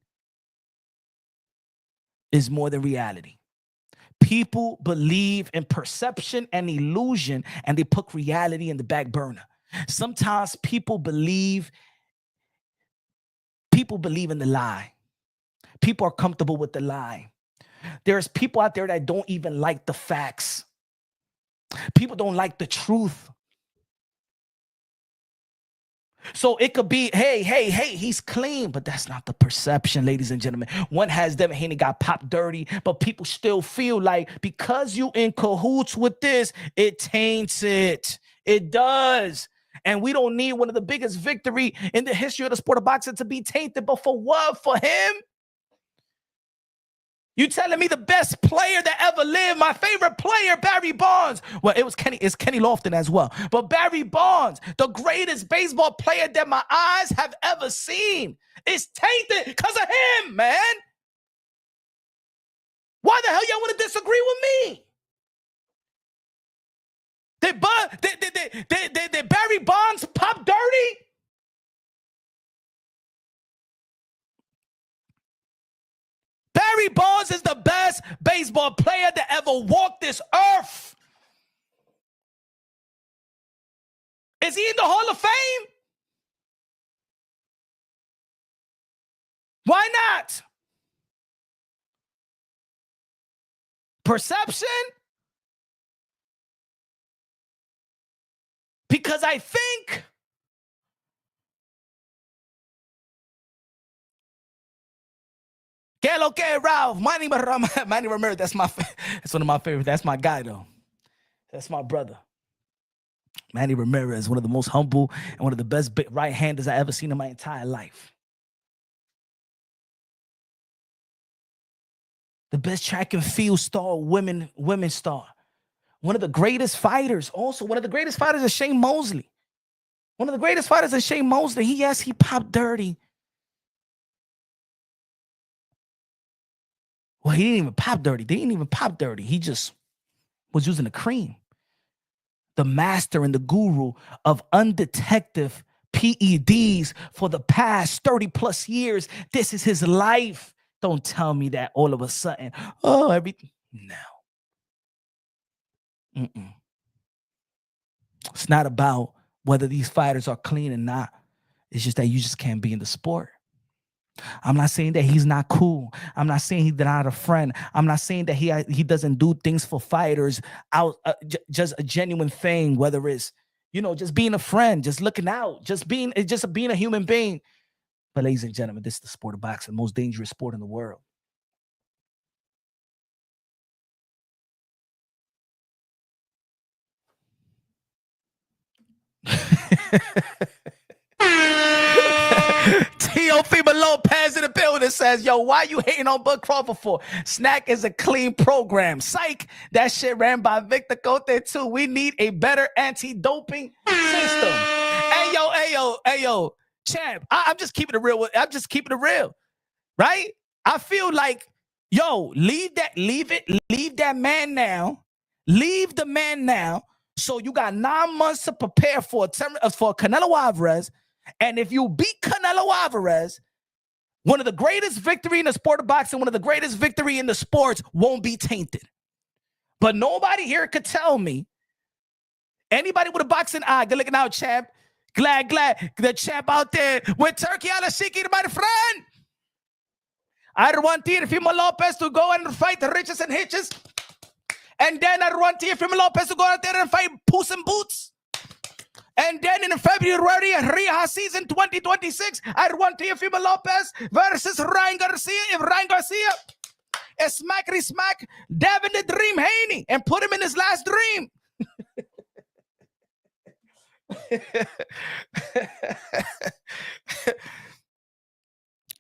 Speaker 1: is more than reality. People believe in perception and illusion, and they put reality in the back burner. Sometimes people believe in the lie. People are comfortable with the lie. There's people out there that don't even like the facts. People don't like the truth. So it could be, hey, he's clean, but that's not the perception, ladies and gentlemen. One has Devin Haney got popped dirty, but people still feel like because you in cahoots with this, it taints it. It does. And we don't need one of the biggest victory in the history of the sport of boxing to be tainted. But for what? For him? You telling me the best player that ever lived, my favorite player, Barry Bonds. Well, it's Kenny Lofton as well. But Barry Bonds, the greatest baseball player that my eyes have ever seen, is tainted because of him, man. Why the hell y'all want to disagree with me? Did Barry Bonds pop dirty? Barry Bonds is the best baseball player that ever walked this earth. Is he in the Hall of Fame? Why not? Perception? Because I think que lo que, Ralph? Manny Ramirez, that's one of my favorites. That's my guy, though. That's my brother. Manny Ramirez, one of the most humble and one of the best right-handers I ever seen in my entire life. The best track and field star, women star. One of the greatest fighters, also. One of the greatest fighters is Shane Mosley. One of the greatest fighters is Shane Mosley. He popped dirty. Well, he didn't even pop dirty. They didn't even pop dirty. He just was using the cream. The master and the guru of undetected PEDs for the past 30 plus years. This is his life. Don't tell me that all of a sudden, everything. No. It's not about whether these fighters are clean or not. It's just that you just can't be in the sport. I'm not saying that he's not cool. I'm not saying he's not a friend. I'm not saying that he doesn't do things for fighters out, just a genuine thing, whether it's, just being a friend, just looking out, just being a human being. But ladies and gentlemen, this is the sport of boxing, the most dangerous sport in the world. Teofimo Lopez in the building says, yo, why you hating on Bud Crawford for? Snack is a clean program. Psych, that shit ran by Victor Conte too. We need a better anti-doping system. Hey yo, champ, I'm just keeping it real. I'm just keeping it real, right? I feel like, yo, leave that man now. Leave the man now. So you got 9 months to prepare for Canelo Alvarez. And if you beat Canelo Alvarez, one of the greatest victory in the sport of boxing, one of the greatest victory in the sports won't be tainted. But nobody here could tell me, anybody with a boxing eye, good looking out, champ. Glad the champ out there with Turkey Al-Ashiki, my friend. I want Teofimo Lopez to go and fight Richardson Hitchens. And then I want Teofimo Lopez to go out there and fight Puss in Boots. And then in February, Rio season 2026, I want Teofimo Lopez versus Ryan Garcia. If Ryan Garcia is smack Devin the Dream Haney and put him in his last dream.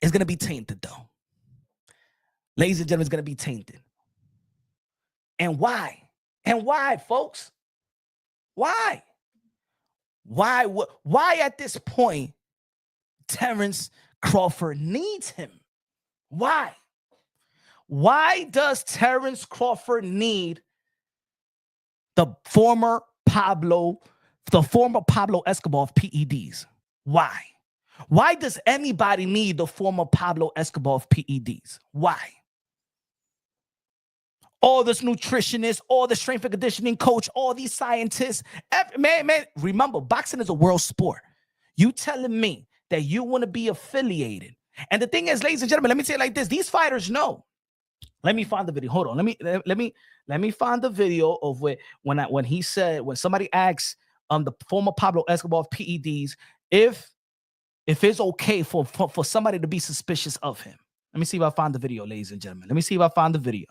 Speaker 1: It's going to be tainted, though. Ladies and gentlemen, it's going to be tainted. And why? And why, folks? Why? Why at this point Terence Crawford needs him? Why? Why does Terence Crawford need the former Pablo Escobar of PEDs? Why? Why does anybody need the former Pablo Escobar of PEDs? Why? All this nutritionist, all the strength and conditioning coach, all these scientists. Man, remember, boxing is a world sport. You telling me that you want to be affiliated. And the thing is, ladies and gentlemen, let me say it like this. These fighters know. Let me find the video. Hold on. Let me find the video of when somebody asks the former Pablo Escobar of PEDs if it's okay for somebody to be suspicious of him. Let me see if I find the video, ladies and gentlemen. Let me see if I find the video.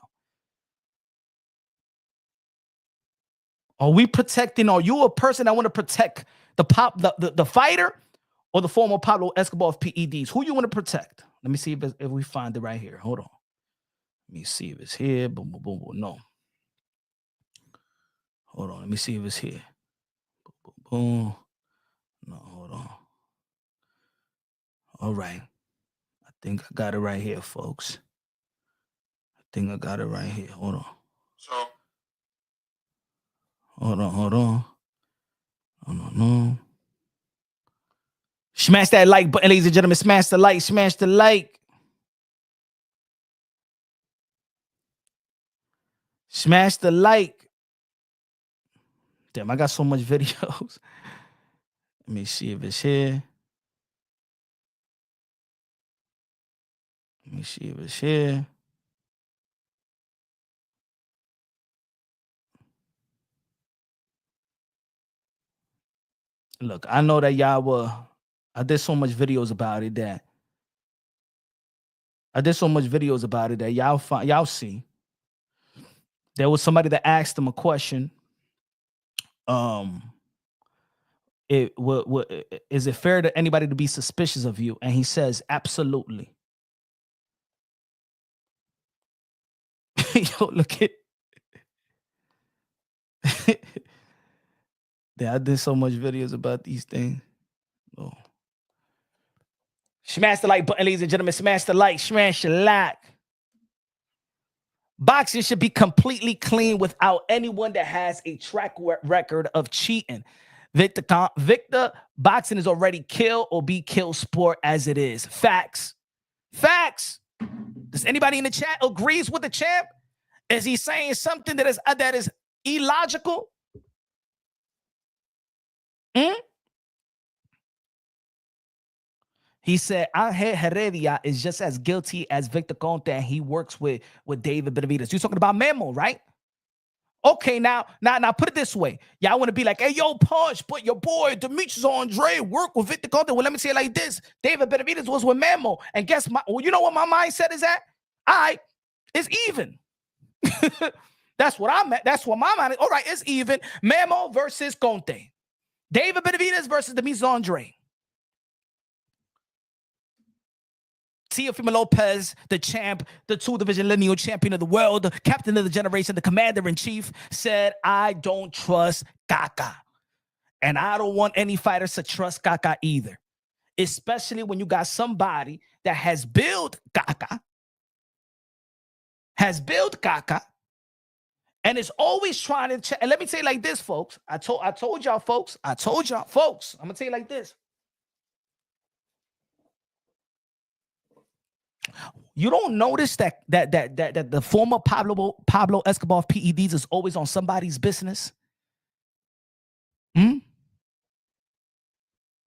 Speaker 1: Are we protecting? Are you a person that want to protect the fighter or the former Pablo Escobar of PEDs? Who you want to protect? Let me see if we find it right here. Hold on. Let me see if it's here. Boom, boom, boom, boom. No. Hold on. Let me see if it's here. Boom, boom, boom. No, hold on. All right. I think I got it right here, folks. I think I got it right here. Hold on. So. Hold on. No. Smash that like button, ladies and gentlemen. Smash the like. Smash the like. Smash the like. Damn, I got so much videos. Let me see if it's here. Let me see if it's here. Look, I know that I did so much videos about it that y'all see. There was somebody that asked him a question. Is it fair to anybody to be suspicious of you? And he says, absolutely. Yo, look at. Yeah, I did so much videos about these things. Oh. Smash the like button, ladies and gentlemen. Smash the like. Smash the like. Boxing should be completely clean without anyone that has a track record of cheating. Victor, boxing is already kill or be kill sport as it is. Facts. Does anybody in the chat agrees with the champ? Is he saying something that is illogical? He said Angel Heredia is just as guilty as Victor Conte, and he works with David Benavidez. You're talking about Memo, right? Okay, now put it this way. Y'all want to be like, hey, yo, Punch, but your boy Demetrius Andre work with Victor Conte. Well, let me say it like this. David Benavidez was with Memo. And guess you know what my mindset is at? All right, it's even. That's what I'm at. That's what my mind is. All right, it's even. Memo versus Conte. David Benavidez versus Demetrius Andre. Teofimo Lopez, the champ, the 2-division lineal champion of the world, the captain of the generation, the commander-in-chief, said, I don't trust Kaka. And I don't want any fighters to trust Kaka either. Especially when you got somebody that has built Kaka, and is always trying to and let me tell you like this, folks. I told y'all, folks. I'm gonna tell you like this. You don't notice that the former Pablo Escobar of PEDs is always on somebody's business? Y'all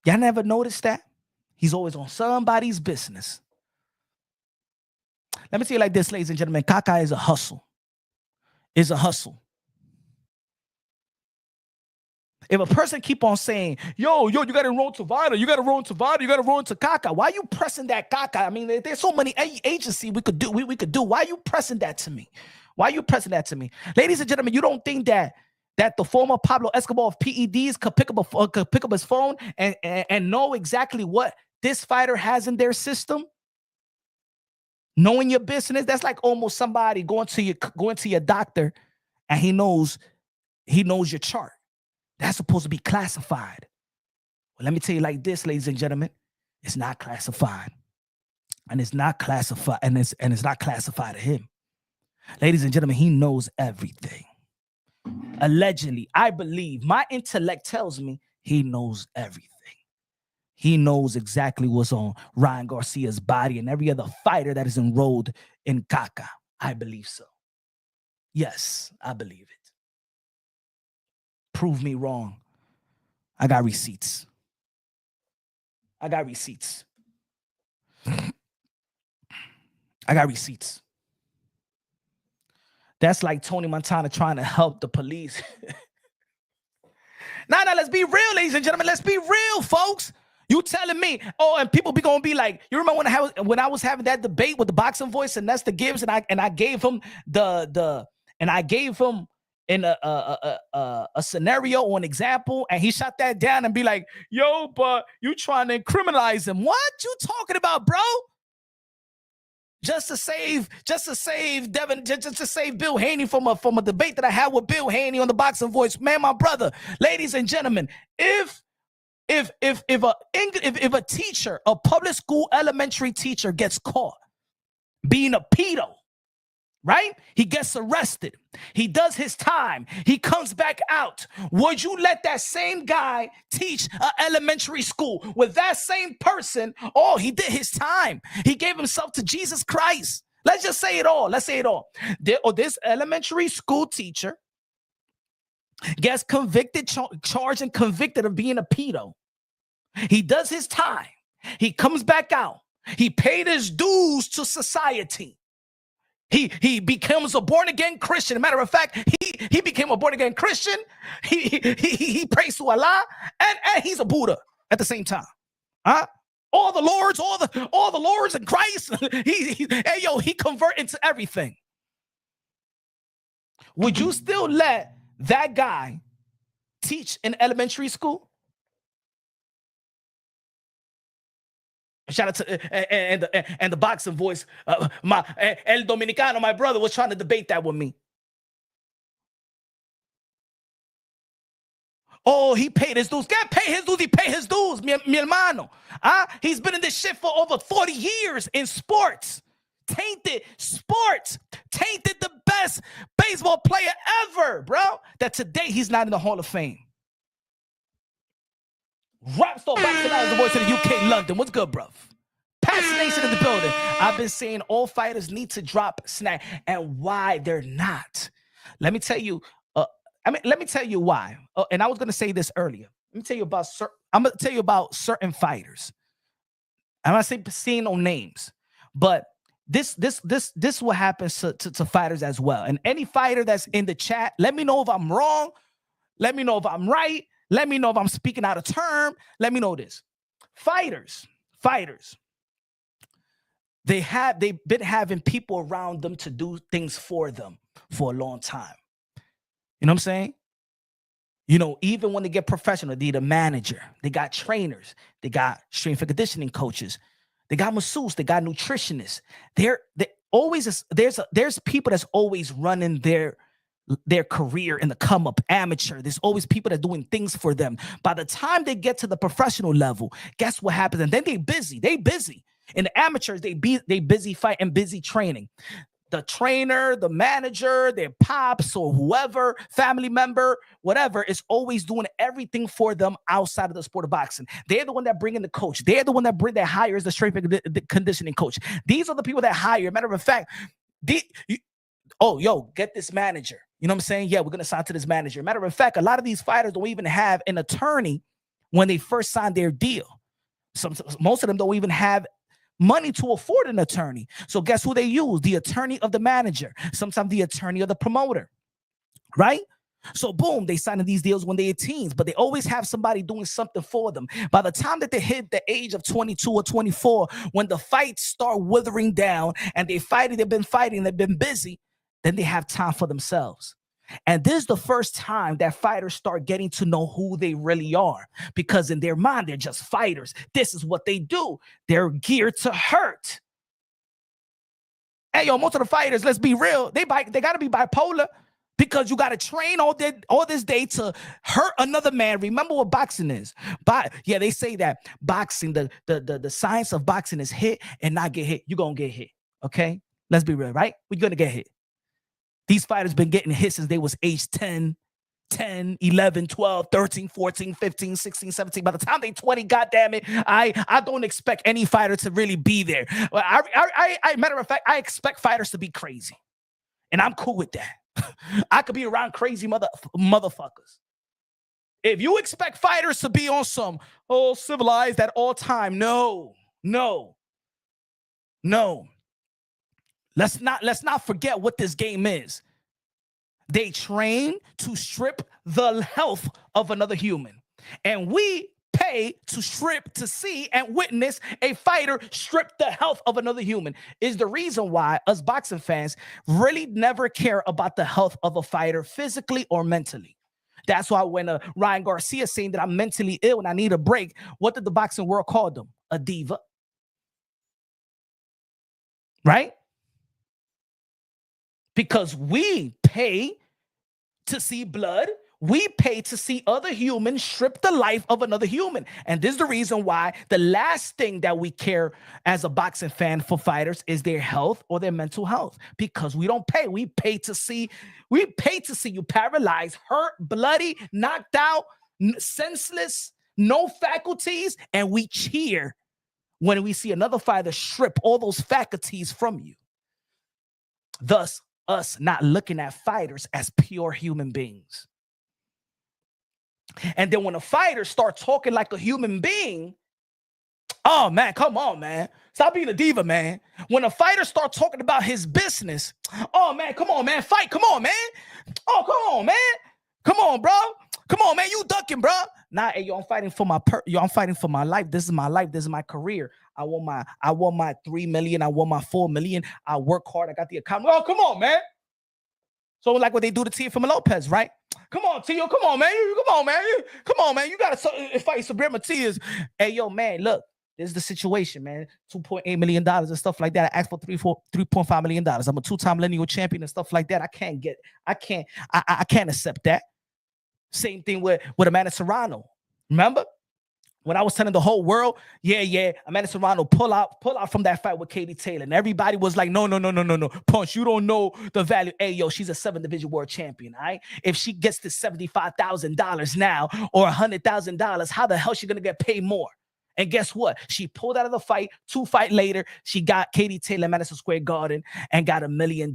Speaker 1: never noticed that? He's always on somebody's business. Let me say it like this, ladies and gentlemen. Kaka is a hustle. If a person keep on saying, yo, you got to roll to Vada, you got to roll to Vada, you got to roll to Kaka, why are you pressing that Kaka? I mean, there's so many agencies we could do. Why are you pressing that to me? Ladies and gentlemen, you don't think that the former Pablo Escobar of PEDs could pick up his phone and know exactly what this fighter has in their system? Knowing your business, that's like almost somebody going to your doctor and he knows your chart. That's supposed to be classified. Well, let me tell you like this, ladies and gentlemen, it's not classified. And it's not classified, and it's not classified to him. Ladies and gentlemen, he knows everything. Allegedly, I believe, my intellect tells me he knows everything. He knows exactly what's on Ryan Garcia's body and every other fighter that is enrolled in Kaka. I believe so. Yes, I believe it. Prove me wrong. I got receipts. That's like Tony Montana trying to help the police. Now, let's be real, ladies and gentlemen. Let's be real, folks. You telling me, and people be gonna be like, you remember when I was having that debate with the boxing voice and Nestor Gibbs, and I gave him in a scenario or an example, and he shot that down and be like, yo, but you trying to criminalize him. What you talking about, bro? Just to save Devin, just to save Bill Haney from a debate that I had with Bill Haney on the boxing voice. Man, my brother, ladies and gentlemen, if a teacher, a public school elementary teacher gets caught being a pedo, right? He gets arrested. He does his time. He comes back out. Would you let that same guy teach an elementary school with that same person? Oh, he did his time. He gave himself to Jesus Christ. Let's just say it all. This elementary school teacher gets convicted, charged and convicted of being a pedo. He does his time. He comes back out. He paid his dues to society. He becomes a born-again Christian. As a matter of fact, he became a born-again Christian. He prays to Allah, and he's a Buddha at the same time. All the lords in Christ. He convert into everything. Would you still let that guy teach in elementary school? Shout out to and the boxing voice, my El Dominicano, my brother, was trying to debate that with me. Oh, he paid his dues. Can't pay his dues. He paid his dues, mi hermano. He's been in this shit for over 40 years in sports. Tainted sports. Tainted the best baseball player ever, bro. That today he's not in the Hall of Fame. Rapstar Boxing Out is the voice of the UK, London. What's good, bruv? Passion Nation in the building. I've been saying all fighters need to drop snack, and why they're not. Let me tell you. Let me tell you why. And I was going to say this earlier. I'm going to tell you about certain fighters. I'm not saying no names, but this what happens to fighters as well. And any fighter that's in the chat, let me know if I'm wrong. Let me know if I'm right. Let me know if I'm speaking out of term. Let me know this. Fighters, they've been having people around them to do things for them for a long time. You know what I'm saying? You know, even when they get professional, they need a manager. They got trainers. They got strength and conditioning coaches. They got masseuses. They got nutritionists. There's people that's always running their career in the come up amateur. There's always people that are doing things for them. By the time they get to the professional level, guess what happens? And then they busy. In the amateurs, they busy fighting, busy training. The trainer, the manager, their pops or whoever, family member, whatever, is always doing everything for them outside of the sport of boxing. They're the one that bring in the coach. They're the one that hires the strength and conditioning coach. These are the people that hire. Matter of fact, get this manager. You know what I'm saying? Yeah, we're going to sign to this manager. Matter of fact, a lot of these fighters don't even have an attorney when they first sign their deal. Most of them don't even have money to afford an attorney. So guess who they use? The attorney of the manager, sometimes the attorney of the promoter, right? So boom, they sign these deals when they're teens, but they always have somebody doing something for them. By the time that they hit the age of 22 or 24, when the fights start withering down and they've been busy, then they have time for themselves. And this is the first time that fighters start getting to know who they really are, because in their mind, they're just fighters. This is what they do. They're geared to hurt. Hey, most of the fighters, let's be real, they got to be bipolar, because you got to train all this day to hurt another man. Remember what boxing is. They say that boxing, the science of boxing is hit and not get hit. You're going to get hit, okay? Let's be real, right? We're going to get hit. These fighters been getting hit since they was age 10, 11, 12, 13, 14, 15, 16, 17. By the time they 20, goddamn it, I don't expect any fighter to really be there. Matter of fact, I expect fighters to be crazy. And I'm cool with that. I could be around crazy motherfuckers. If you expect fighters to be on some civilized at all time, no. Let's not forget what this game is. They train to strip the health of another human. And we pay to see and witness a fighter strip the health of another human. Is the reason why us boxing fans really never care about the health of a fighter physically or mentally. That's why when Ryan Garcia saying that I'm mentally ill and I need a break, what did the boxing world call them? A diva. Right? Because we pay to see blood. We pay to see other humans strip the life of another human. And this is the reason why the last thing that we care as a boxing fan for fighters is their health or their mental health. Because we don't pay. We pay to see you paralyzed, hurt, bloody, knocked out, senseless, no faculties, and we cheer when we see another fighter strip all those faculties from you. Thus, us not looking at fighters as pure human beings. And then when a fighter starts talking like a human being, oh man, come on, man. Stop being a diva, man. When a fighter starts talking about his business, oh man, come on, man. Fight, come on, man. Oh, come on, man. Come on, bro. Come on, man. You ducking, bro. Nah, hey, I'm fighting for I'm fighting for my life. This is my life. This is my career. I want my 3 million. I want my 4 million. I work hard. I got the account. Oh, come on, man. So like what they do to Teofimo Lopez, right? Come on, Tio. Come on, man. Come on, man. Come on, man. You got to fight Sabir Matias. Hey, yo, man, look. This is the situation, man. $2.8 million and stuff like that. I asked for $3.5 million. I'm a 2-time lineal champion and stuff like that. I can't accept that. Same thing with Amanda Serrano. Remember? When I was telling the whole world, Amanda Serrano pull out from that fight with Katie Taylor. And everybody was like, no. Punch, you don't know the value. Hey, yo, she's a 7-division world champion, all right? If she gets to $75,000 now or $100,000, how the hell is she going to get paid more? And guess what? She pulled out of the fight. 2 fights later, she got Katie Taylor, Madison Square Garden, and got $1 million.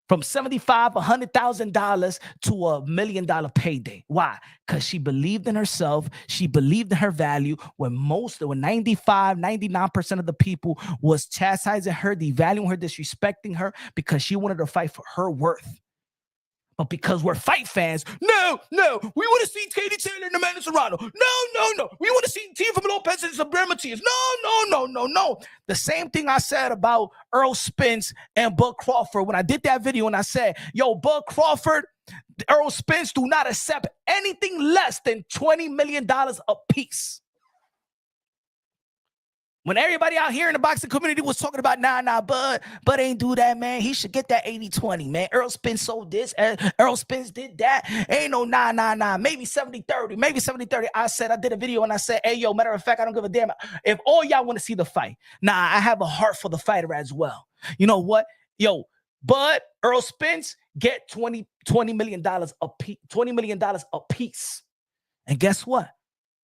Speaker 1: from $75,000, $100,000 to $1 million payday. Why? Because she believed in herself. She believed in her value. When 95, 99% of the people was chastising her, devaluing her, disrespecting her, because she wanted to fight for her worth. But because we're fight fans, no, we want to see Katie Taylor and Amanda Serrano. No. We want to see Teofimo Lopez and Sabrina Matias. No. The same thing I said about Errol Spence and Bud Crawford when I did that video, and I said, yo, Bud Crawford, Errol Spence do not accept anything less than $20 million a piece. When everybody out here in the boxing community was talking about, Bud ain't do that, man. He should get that 80-20, man. Errol Spence sold this. Errol Spence did that. Ain't no maybe 70-30, maybe 70-30. I did a video and I said, hey, yo, matter of fact, I don't give a damn if all y'all want to see the fight. I have a heart for the fighter as well. You know what? Yo, Bud, Errol Spence, get $20 million a piece. $20 million a piece. And guess what?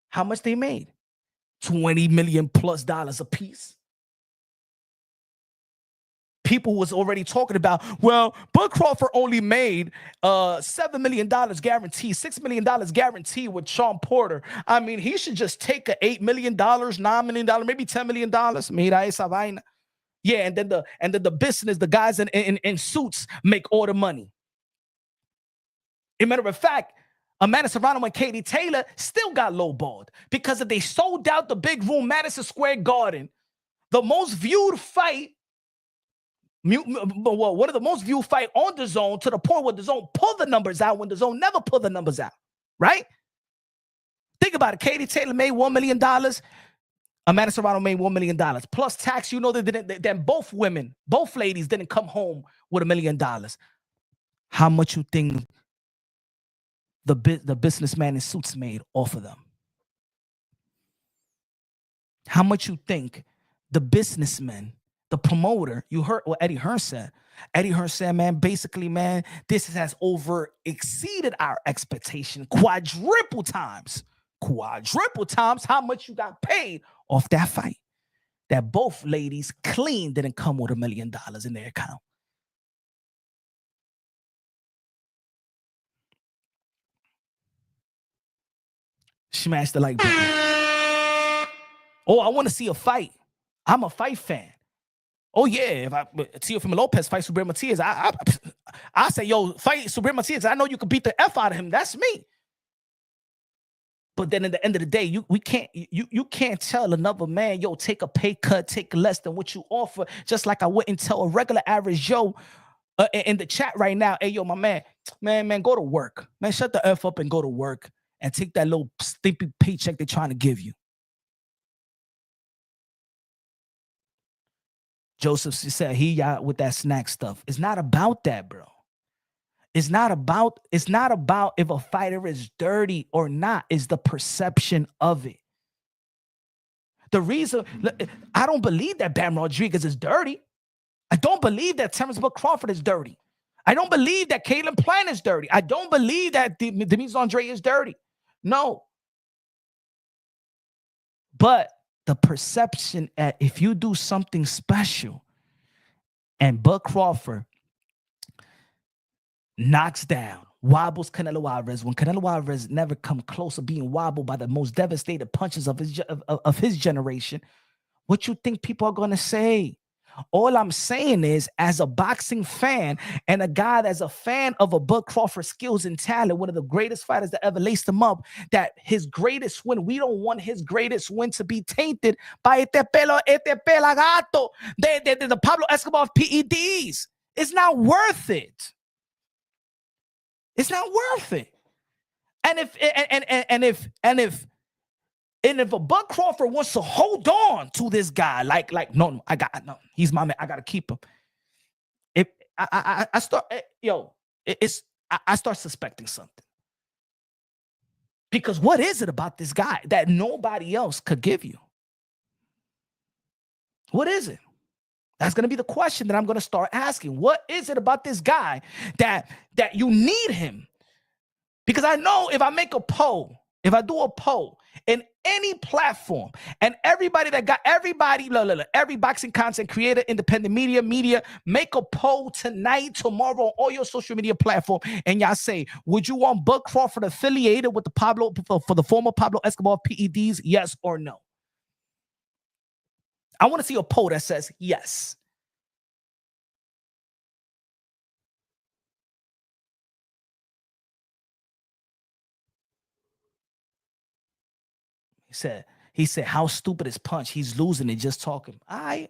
Speaker 1: How much they made? $20 million plus a piece. People was already talking about, well, Bud Crawford only made $7 million guaranteed, $6 million guaranteed with Sean Porter. I mean, he should just take $8 million, $9 million, maybe $10 million. Mira esa vaina. Yeah, and then the business, the guys in suits make all the money. As a matter of fact, Amanda Serrano and Katie Taylor still got lowballed because if they sold out the big room, Madison Square Garden, the most viewed fight, one of the most viewed fight on DAZN, to the point where DAZN pull the numbers out when DAZN never pull the numbers out, right? Think about it. Katie Taylor made $1 million. Amanda Serrano made $1 million. Plus tax, then both ladies didn't come home with $1 million. How much you think the businessman in suits made off of them? How much you think the businessman, the promoter, you heard what Eddie Hearn said. Eddie Hearn said, man, basically, man, this has exceeded our expectation quadruple times how much you got paid off that fight. That both ladies clean didn't come with $1 million in their account. Smash the like button. Oh, I want to see a fight. I'm a fight fan. Oh yeah, if Teofimo Lopez fights Sabrina Matias, I say, yo, fight Sabrina Matias. I know you can beat the F out of him. That's me. But then at the end of the day, you can't tell another man, yo, take a pay cut, take less than what you offer. Just like I wouldn't tell a regular average Joe in the chat right now, hey, yo, my man, go to work. Man, shut the F up and go to work and take that little stimpy paycheck they're trying to give you. Joseph said he got with that snack stuff. It's not about that, bro. It's not about if a fighter is dirty or not. It's the perception of it. The reason I don't believe that Bam Rodriguez is dirty. I don't believe that Terrence Bud Crawford is dirty. I don't believe that Caleb Plant is dirty. I don't believe that Demetrius Andre is dirty. No. But the perception at if you do something special and Bud Crawford knocks down, wobbles Canelo Alvarez, when Canelo Alvarez never come close to being wobbled by the most devastating punches of his generation, what you think people are going to say? All I'm saying is, as a boxing fan and a guy that's a fan of a Bud Crawford skills and talent, one of the greatest fighters that ever laced him up, that his greatest win, we don't want his greatest win to be tainted by este pelagato de Pablo Escobar PEDs. It's not worth it. It's not worth it. And if a Bud Crawford wants to hold on to this guy, no, he's my man. I gotta keep him. I start suspecting something. Because what is it about this guy that nobody else could give you? What is it? That's going to be the question that I'm going to start asking. What is it about this guy that you need him? Because I know if I make a poll If I do a poll in any platform, and everybody, look, every boxing content creator, independent media, make a poll tonight, tomorrow, on all your social media platform, and y'all say, would you want Bud Crawford affiliated with the Pablo for the former Pablo Escobar PEDs? Yes or no? I want to see a poll that says yes. He said, how stupid is Punch? He's losing it just talking. All right.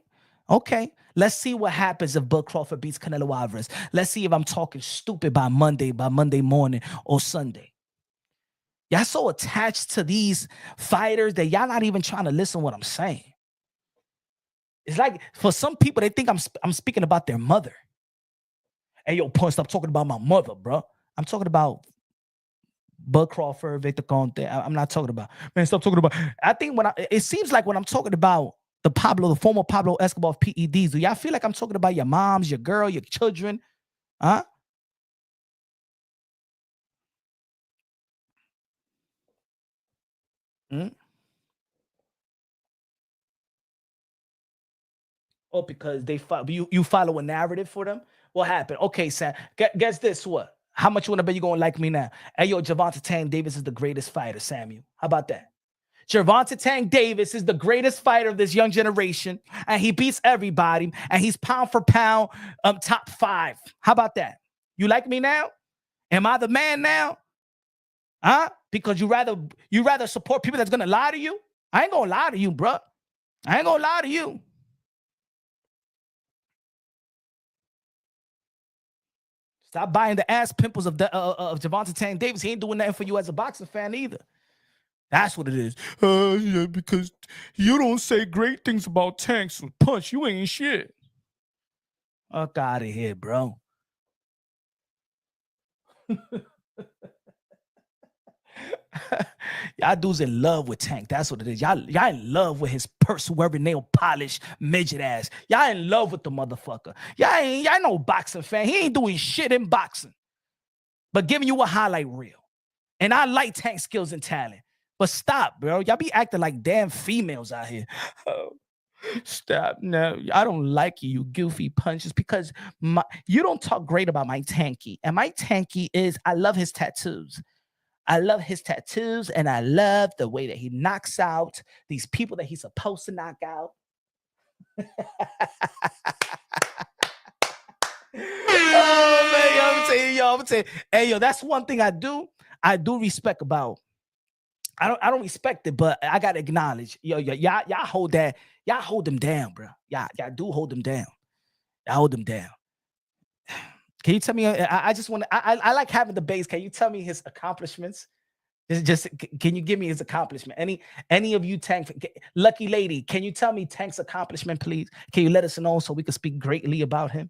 Speaker 1: Okay. Let's see what happens if Bud Crawford beats Canelo Alvarez. Let's see if I'm talking stupid by Monday morning or Sunday. Y'all so attached to these fighters that y'all not even trying to listen to what I'm saying. It's like for some people, they think I'm speaking about their mother. Hey, yo, Punch, stop talking about my mother, bro. I'm talking about Bud Crawford, Victor Conte. I'm not talking about, man, stop talking about. I think it seems like when I'm talking about the former Pablo Escobar of PEDs, do y'all feel like I'm talking about your moms, your girl, your children? Huh? Mm? Oh, because you follow a narrative for them? What happened? Okay, Sam, guess this, what? How much you want to bet you going to like me now? Hey, yo, Gervonta Tank Davis is the greatest fighter, Samuel. How about that? Gervonta Tank Davis is the greatest fighter of this young generation, and he beats everybody, and he's pound for pound top 5. How about that? You like me now? Am I the man now? Huh? Because you rather support people that's gonna lie to you? I ain't gonna lie to you, bro. I ain't gonna lie to you. Stop buying the ass pimples of Gervonta Tank Davis. He ain't doing nothing for you as a boxing fan either. That's what it is. Yeah, because you don't say great things about Tanks with Punch. You ain't shit. Fuck out of here, bro. Y'all dudes in love with Tank. That's what it is. Y'all in love with his wearing nail polish midget ass. Y'all in love with the motherfucker. Y'all no boxing fan. He ain't doing shit in boxing, but giving you a highlight reel. And I like Tank's skills and talent. But stop, bro. Y'all be acting like damn females out here. Oh, stop. No, I don't like you goofy punches, because you don't talk great about my Tanky. And my Tanky is, I love his tattoos. I love his tattoos, and I love the way that he knocks out these people that he's supposed to knock out. Oh man, yo, I'm saying, hey, yo, that's one thing I do respect about. I don't respect it, but I gotta acknowledge, y'all hold that, y'all hold them down, bro. Y'all do hold them down. Y'all hold them down. Can you tell me? I just want to. I like having the base. Can you tell me his accomplishments? Just can you give me his accomplishment? Any of you Tank lucky lady, can you tell me Tank's accomplishment, please? Can you let us know so we can speak greatly about him?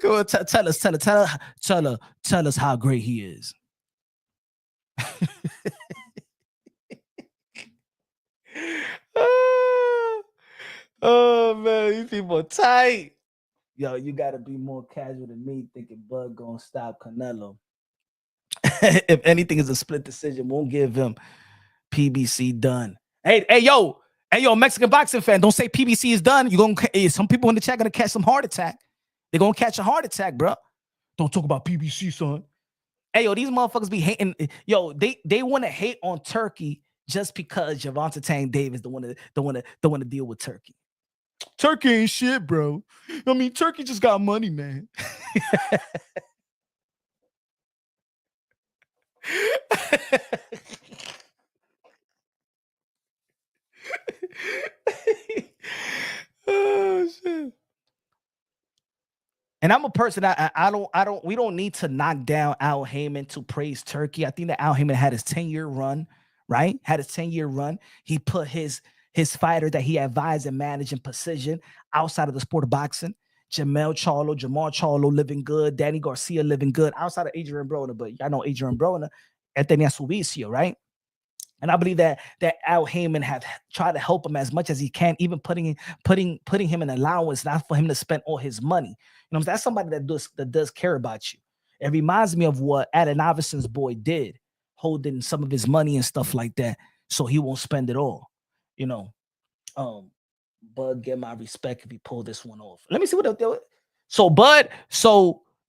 Speaker 1: Come on, tell us how great he is. Oh man, these people are tight. Yo, you gotta be more casual than me thinking Bud gonna stop Canelo. If anything is a split decision, won't give him PBC done. Hey, yo, Mexican boxing fan, don't say PBC is done. You gonna some people in the chat gonna catch some heart attack. They're gonna catch a heart attack, bro. Don't talk about PBC, son. Hey, yo, these motherfuckers be hating. Yo, they want to hate on Turkey just because Gervonta Tank Davis don't want to deal with Turkey. Turkey ain't shit, bro. I mean, Turkey just got money, man. Oh shit. And I'm a person we don't need to knock down Al Heyman to praise Turkey. I think that Al Heyman had his 10-year run, right? Had his 10-year run. He put his fighter that he advised and managed in position outside of the sport of boxing. Jamal Charlo living good. Danny Garcia living good outside of Adrian Broner. But I know Adrian Broner, Anthony Subicio, right? And I believe that Al Heyman have tried to help him as much as he can, even putting him in allowance, not for him to spend all his money. You know, that's somebody that does care about you. It reminds me of what Allen Iverson's boy did, holding some of his money and stuff like that, so he won't spend it all. You know, Bud, get my respect if he pull this one off. Let me see what they'll do. So Bud,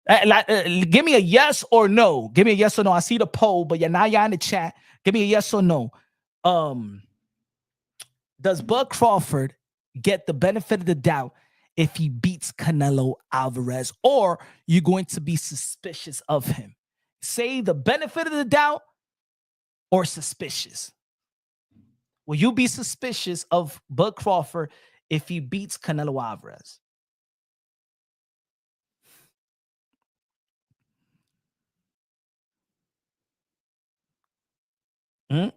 Speaker 1: give me a yes or no. Give me a yes or no. I see the poll, but now you're in the chat. Give me a yes or no. Does Bud Crawford get the benefit of the doubt if he beats Canelo Alvarez, or you're going to be suspicious of him? Say the benefit of the doubt or suspicious. Will you be suspicious of Bud Crawford if he beats Canelo Alvarez? Hmm?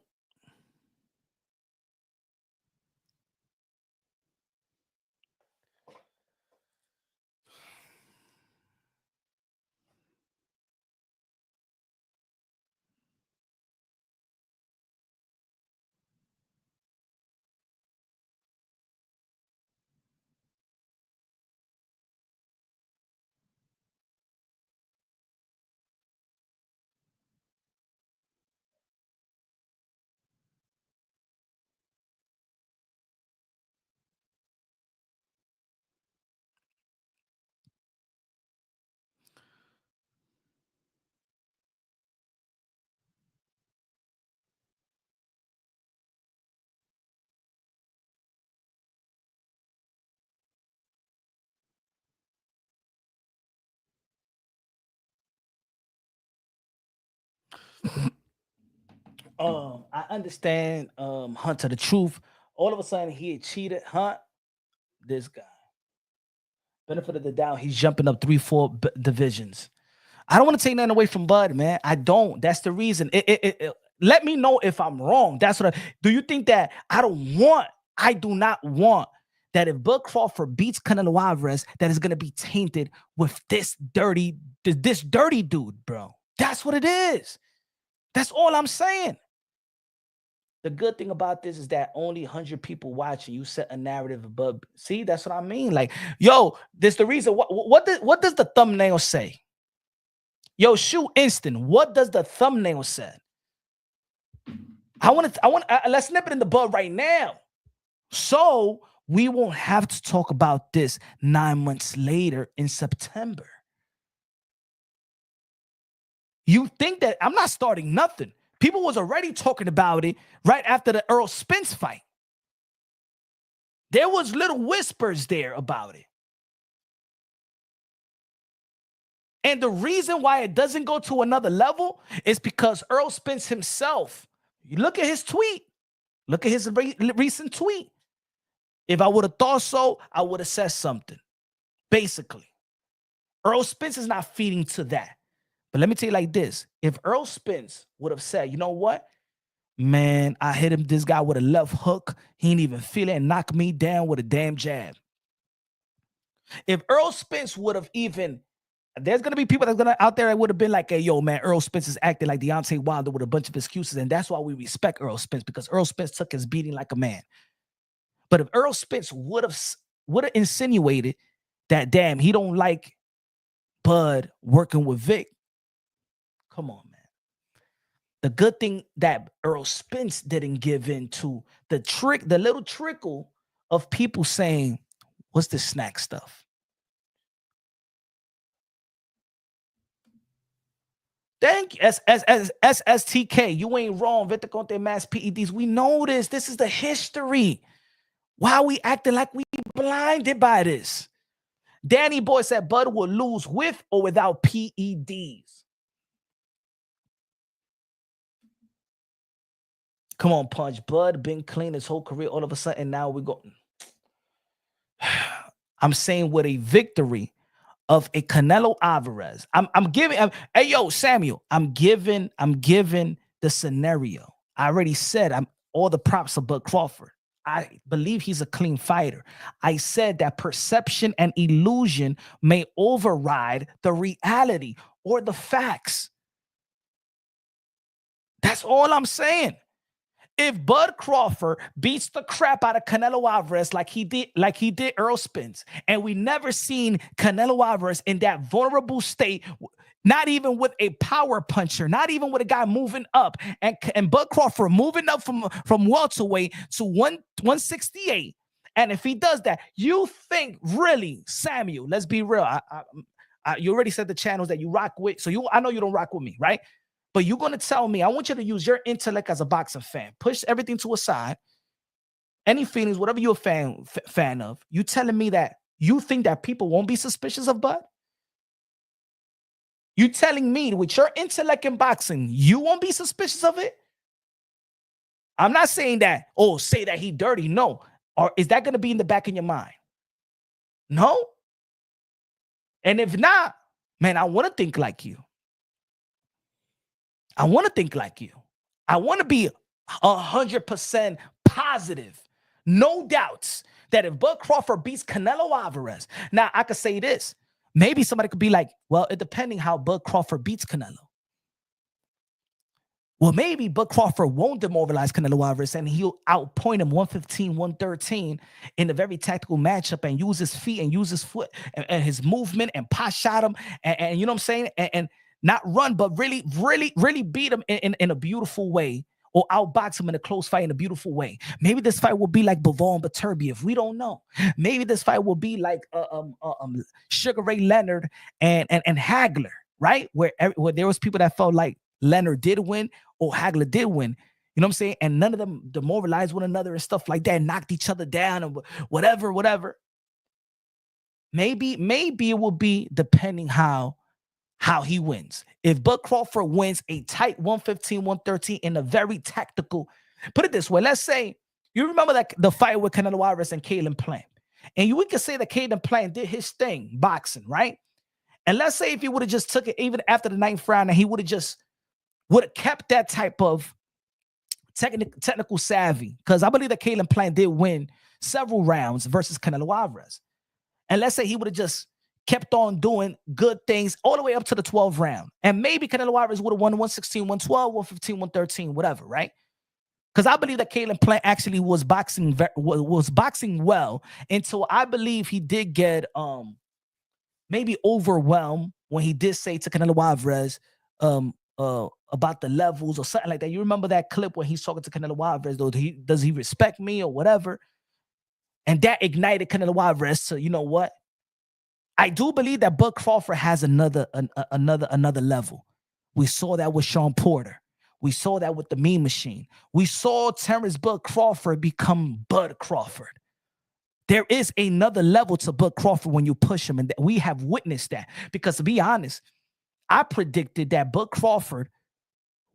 Speaker 1: I understand, Hunter, the truth. All of a sudden, he had cheated. This guy. Benefit of the doubt, he's jumping up 3-4 divisions. I don't want to take nothing away from Bud, man. I don't. That's the reason. Let me know if I'm wrong. That's what do you think that I do not want that if Bud Crawford beats Canelo Alvarez, that is going to be tainted with this dirty dude, bro. That's what it is. That's all I'm saying. The good thing about this is that only 100 people watching. You set a narrative above. See, that's what I mean. Like, yo, this the reason. What does the thumbnail say? Yo, shoot instant. What does the thumbnail say? Let's snip it in the bud right now. So we won't have to talk about this 9 months later in September. You think that I'm not starting nothing. People was already talking about it right after the Errol Spence fight. There was little whispers there about it. And the reason why it doesn't go to another level is because Errol Spence himself, you look at his tweet, look at his recent tweet. If I would have thought so, I would have said something. Basically, Errol Spence is not feeding to that. But let me tell you like this. If Errol Spence would have said, you know what? Man, I hit him, this guy with a left hook. He ain't even feel it and knocked me down with a damn jab. If Errol Spence would have even, there's going to be people that's going to out there that would have been like, hey, yo, man, Errol Spence is acting like Deontay Wilder with a bunch of excuses. And that's why we respect Errol Spence, because Errol Spence took his beating like a man. But if Errol Spence would have insinuated that, damn, he don't like Bud working with Vic, come on, man. The good thing that Errol Spence didn't give in to the little trickle of people saying, what's this snack stuff? Thank you. SSTK, you ain't wrong. Victor Conte mass PEDs. We know this. This is the history. Why are we acting like we blinded by this? Danny Boy said Bud will lose with or without PEDs. Come on, Punch. Bud been clean his whole career. All of a sudden, now we go. I'm saying with a victory of a Canelo Alvarez. Hey, yo, Samuel, I'm giving the scenario. I already said all the props of Bud Crawford. I believe he's a clean fighter. I said that perception and illusion may override the reality or the facts. That's all I'm saying. if Bud Crawford beats the crap out of Canelo Alvarez like he did Earl Spence, and we never seen Canelo Alvarez in that vulnerable state, not even with a power puncher, not even with a guy moving up, and Bud Crawford moving up from welterweight to 168. And if he does that, you think really, Samuel, let's be real. You already said the channels that you rock with. So I know you don't rock with me, right? But you're going to tell me, I want you to use your intellect as a boxing fan. Push everything to a side. Any feelings, whatever you're a fan of, you telling me that you think that people won't be suspicious of Bud? You telling me with your intellect in boxing, you won't be suspicious of it? I'm not saying that, say that he dirty. No. Or is that going to be in the back of your mind? No. And if not, man, I want to think like you. I want to think like you. I want to be 100% positive. No doubts that if Bud Crawford beats Canelo Alvarez, now I could say this. Maybe somebody could be like, well, it depending how Bud Crawford beats Canelo. Well, maybe Bud Crawford won't demoralize Canelo Alvarez and he'll outpoint him 115, 113 in a very tactical matchup and use his feet and use his foot and his movement and pot shot him and you know what I'm saying? And not run, but really, really, really beat him in a beautiful way or outbox him in a close fight in a beautiful way. Maybe this fight will be like Bivol and Beterbiev. We don't know. Maybe this fight will be like Sugar Ray Leonard and Hagler, right? Where there was people that felt like Leonard did win or Hagler did win. You know what I'm saying? And none of them demoralized one another and stuff like that, knocked each other down and whatever. Maybe it will be depending how he wins. If Bud Crawford wins a tight 115, 113 in a very tactical, put it this way, let's say, you remember that the fight with Canelo Alvarez and Caleb Plant. And we could say that Caleb Plant did his thing, boxing, right? And let's say if he would have just took it even after the 9th round and he would have kept that type of technical savvy, because I believe that Caleb Plant did win several rounds versus Canelo Alvarez. And let's say he would have just kept on doing good things all the way up to the 12th round. And maybe Canelo Alvarez would have won 116, 112, 115, 113, whatever, right? Because I believe that Caleb Plant actually was boxing well until I believe he did get maybe overwhelmed when he did say to Canelo Alvarez about the levels or something like that. You remember that clip when he's talking to Canelo Alvarez, though, does he respect me or whatever? And that ignited Canelo Alvarez to, you know what? I do believe that Bud Crawford has another level. We saw that with Sean Porter. We saw that with the Mean Machine. We saw Terrence Bud Crawford become Bud Crawford. There is another level to Bud Crawford when you push him, and we have witnessed that. Because to be honest, I predicted that Bud Crawford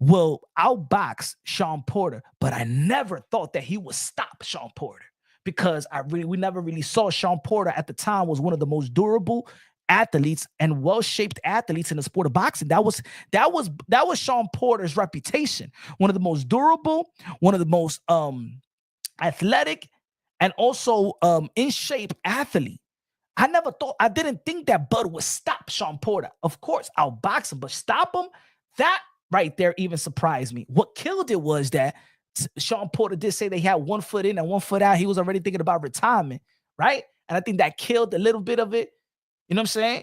Speaker 1: will outbox Sean Porter, but I never thought that he would stop Sean Porter, because we never really saw Sean Porter at the time was one of the most durable athletes and well-shaped athletes in the sport of boxing. That was Sean Porter's reputation. One of the most durable, one of the most athletic, and also in shape athlete. I didn't think that Bud would stop Sean Porter. Of course, outbox him, but stop him, that right there even surprised me. What killed it was that Sean Porter did say they had 1 foot in and 1 foot out. He was already thinking about retirement, right? And I think that killed a little bit of it. You know what I'm saying?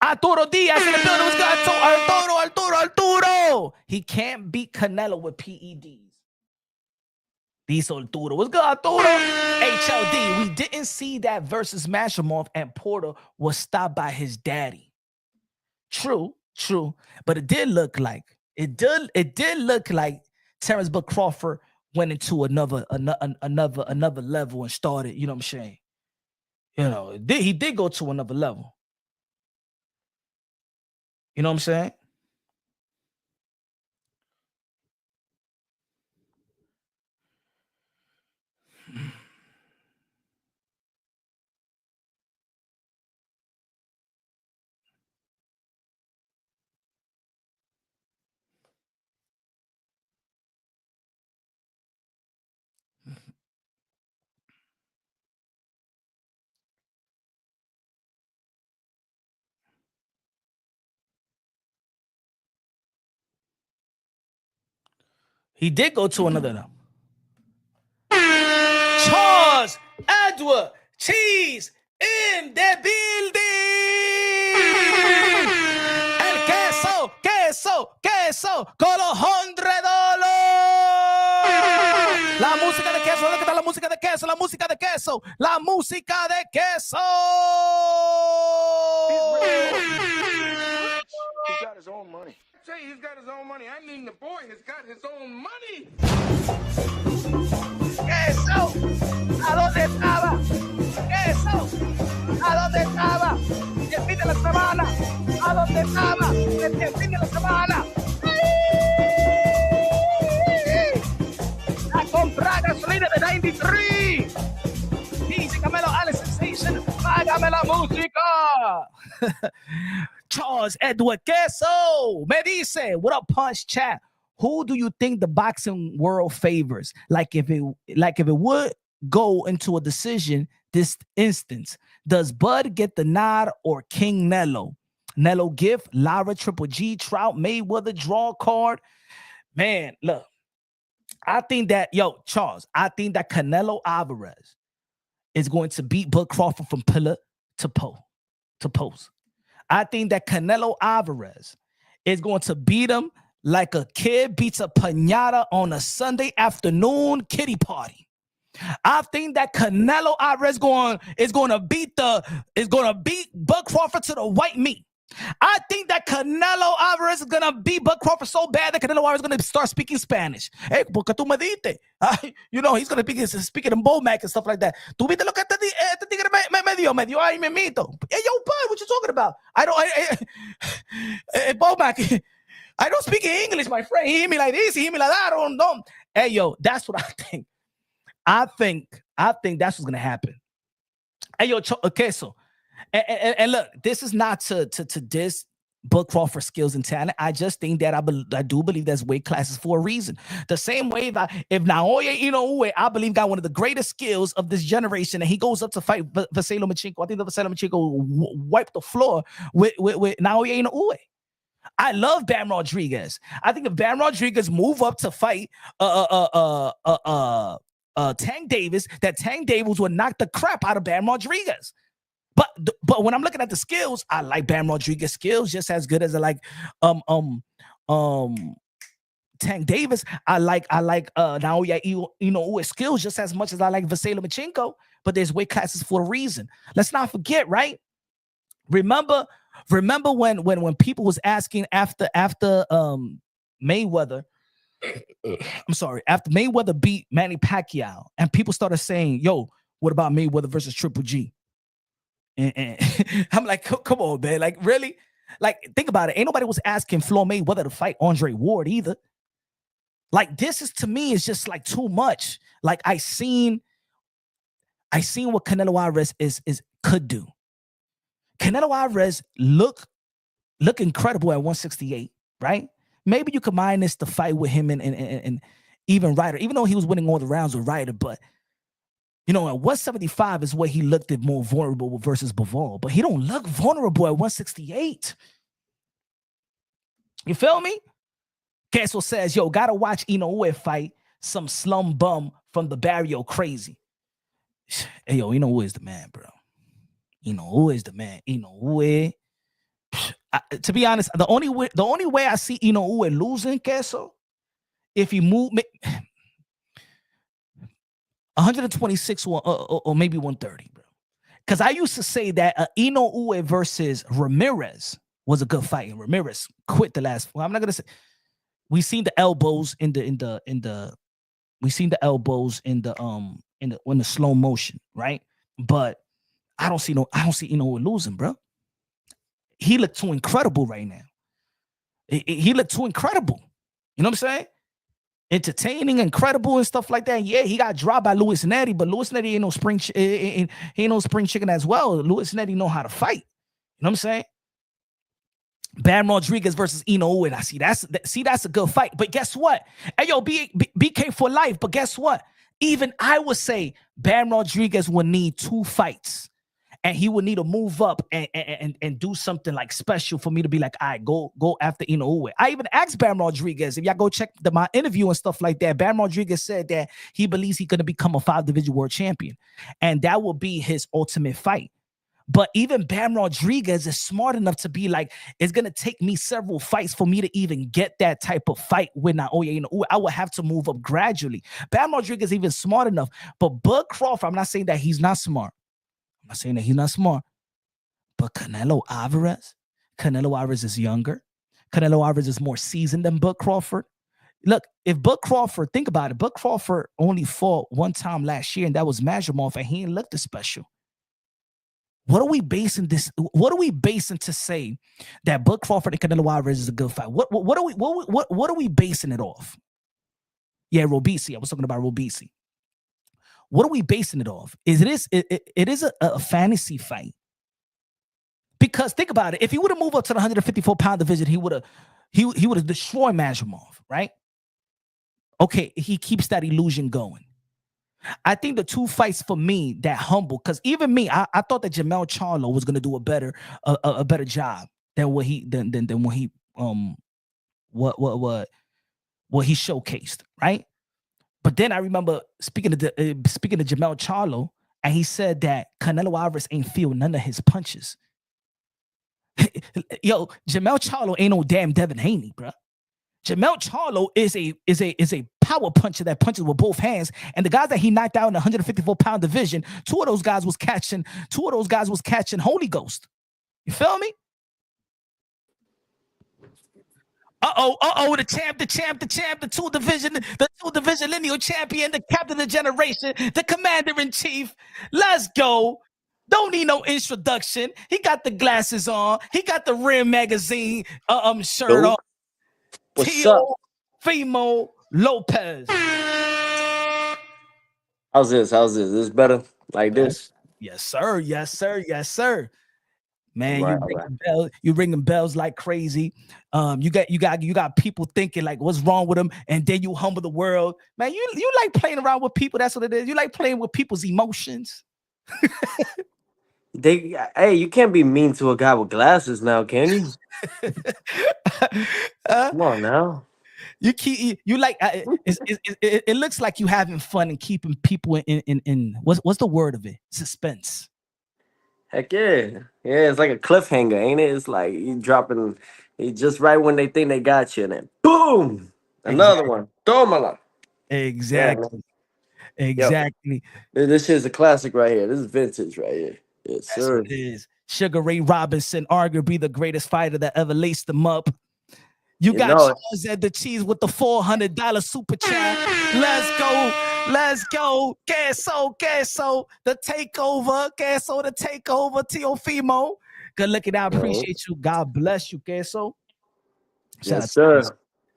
Speaker 1: Arturo Diaz in the building was good. Arturo. He can't beat Canelo with PEDs. Dice Arturo. What's good, Arturo? HLD. We didn't see that versus Mashamov, and Porter was stopped by his daddy. True. But it did look like Terrence Bud Crawford went into another level and started, you know what I'm saying? You know, he did go to another level. You know what I'm saying? He did go to another now. Charles Edward Cheese in the building. El queso con los $100. La música de queso, ¿dónde está la música de queso? La música de queso.
Speaker 2: He's got his own money. Say he's got his own money. I mean, the boy has got his own money.
Speaker 1: Queso, ¿a dónde estaba? Queso, ¿a dónde estaba? El fin de la semana, ¿a dónde estaba? El fin de la semana. A comprar gasolina de 93. Dice Canelo, Alex Sensation, págame la música. Charles Edward Queso me dice, what up, Punch Chat? Who do you think the boxing world favors? Like if it would go into a decision this instance, does Bud get the nod or King Nello? Nello gift, Lara, Triple G, Trout, Mayweather, draw card. Man, look, I think that, Charles, I think that Canelo Alvarez is going to beat Bud Crawford from pillar to post. I think that Canelo Alvarez is going to beat him like a kid beats a piñata on a Sunday afternoon kiddie party. I think that Canelo Alvarez is going to beat Bud Crawford to the white meat. I think that Canelo Alvarez is going to beat Bud Crawford so bad that Canelo Alvarez is going to start speaking Spanish. Hey, porque tú me diste. He's going to be speaking in Bomac and stuff like that. Tú viste lo que te tigre me dio ahí me mito. Hey, yo, Bud, what you talking about? Bomac, I don't speak English, my friend. He hear me like this, he hear me like that. I don't know. Hey, yo, that's what I think. I think that's what's going to happen. Hey, yo, Queso. And look, this is not to diss Bud Crawford's skills and talent. I just think that I do believe there's weight classes for a reason. The same way that if Naoya Inoue, I believe, got one of the greatest skills of this generation, and he goes up to fight Vasily Lomachenko. I think that Vasily Lomachenko wiped the floor with Naoya Inoue. I love Bam Rodriguez. I think if Bam Rodriguez move up to fight Tank Davis, that Tank Davis would knock the crap out of Bam Rodriguez. But when I'm looking at the skills, I like Bam Rodriguez's skills just as good as I like Tank Davis. I like Naoya Inoue's skills just as much as I like Vasily Lomachenko. But there's weight classes for a reason. Let's not forget, right? Remember when people was asking after Mayweather. I'm sorry, after Mayweather beat Manny Pacquiao, and people started saying, "Yo, what about Mayweather versus Triple G?" And I'm like, come on, man. Like, really? Like, think about it. Ain't nobody was asking Floyd Mayweather to fight Andre Ward either. Like, this is, to me, is just like too much. Like, I seen what Canelo Alvarez could do. Canelo Alvarez look incredible at 168, right? Maybe you could minus the fight with him and even Ryder, even though he was winning all the rounds with Ryder, but at 175 is where he looked at more vulnerable versus Bivol, but he don't look vulnerable at 168. You feel me? Castle says, yo, gotta watch Inoue fight some slum bum from the barrio crazy. Hey, yo, Inoue is the man, bro. Inoue is the man. Inoue. To be honest, the only way I see Inoue losing, Castle, if he move 126 or maybe 130, bro. Because I used to say that Inoue versus Ramirez was a good fight, and Ramirez quit the last. Well, I'm not gonna say. We seen the elbows in the slow motion, right? But I don't see Inoue losing, bro. He looked too incredible right now. He looked too incredible. You know what I'm saying? Entertaining, incredible, and stuff like that. Yeah, he got dropped by Luis Nery, but Luis Nery ain't no spring chicken as well. Luis Nery know how to fight. You know what I'm saying? Bam Rodriguez versus Inoue, and I see that's a good fight. But guess what? Hey, yo, BK for life. But guess what? Even I would say Bam Rodriguez will need 2 fights and he would need to move up and do something like special for me to be like, all right, go after Inoue. I even asked Bam Rodriguez, if y'all go check my interview and stuff like that, Bam Rodriguez said that he believes he's going to become a 5-division world champion, and that will be his ultimate fight. But even Bam Rodriguez is smart enough to be like, it's going to take me several fights for me to even get that type of fight with Naoya Inoue. I will have to move up gradually. Bam Rodriguez is even smart enough. But Bud Crawford, I'm not saying that he's not smart. I'm not saying that he's not smart. But Canelo Alvarez is younger. Canelo Alvarez is more seasoned than Bud Crawford. Look, if Bud Crawford, think about it, Bud Crawford only fought one time last year, and that was Majumov, and he ain't looked as special. What are we basing this? What are we basing to say that Bud Crawford and Canelo Alvarez is a good fight? What are we basing it off? Yeah, Robeisy. I was talking about Robeisy. What are we basing it off? It is a fantasy fight. Because think about it. If he would have moved up to the 154-pound division, he would have destroyed Majumov, right? Okay, he keeps that illusion going. I think the two fights for me that humble, because even me, I thought that Jermell Charlo was gonna do a better job than what he showcased, right? But then I remember speaking to Jermell Charlo, and he said that Canelo Alvarez ain't feel none of his punches. Yo, Jermell Charlo ain't no damn Devin Haney, bro. Jermell Charlo is a power puncher that punches with both hands. And the guys that he knocked out in the 154-pound division, two of those guys was catching Holy Ghost. You feel me? The two-division lineal champion, the captain of the generation, the commander-in-chief. Let's go. Don't need no introduction. He got the glasses on. He got the Rim magazine shirt on.
Speaker 3: What's up?
Speaker 1: Teofimo Lopez.
Speaker 3: How's this? This better? Like this?
Speaker 1: Yes, sir. Yes, sir. Yes, sir. Man,
Speaker 3: Right,
Speaker 1: you ringing bells like crazy. You got people thinking like, what's wrong with them? And then you humble the world. Man, you like playing around with people. That's what it is. You like playing with people's emotions.
Speaker 3: Hey, you can't be mean to a guy with glasses now, can you? Come on now.
Speaker 1: You like it looks like you having fun and keeping people in what's the word of it? Suspense.
Speaker 3: Heck yeah. Yeah, it's like a cliffhanger, ain't it? It's like you dropping just right when they think they got you, and then boom, another one. Tómala.
Speaker 1: Exactly.
Speaker 3: Yeah,
Speaker 1: exactly.
Speaker 3: Yo, this is a classic right here. This is vintage right here. Yes,
Speaker 1: That's
Speaker 3: sir.
Speaker 1: what it is. Sugar Ray Robinson, arguably the greatest fighter that ever laced them up. You got Charles at the cheese with the $400 super chat. Let's go. Queso. The takeover. Teofimo. Good looking out. Appreciate you. God bless you, Queso.
Speaker 3: Yes, sir.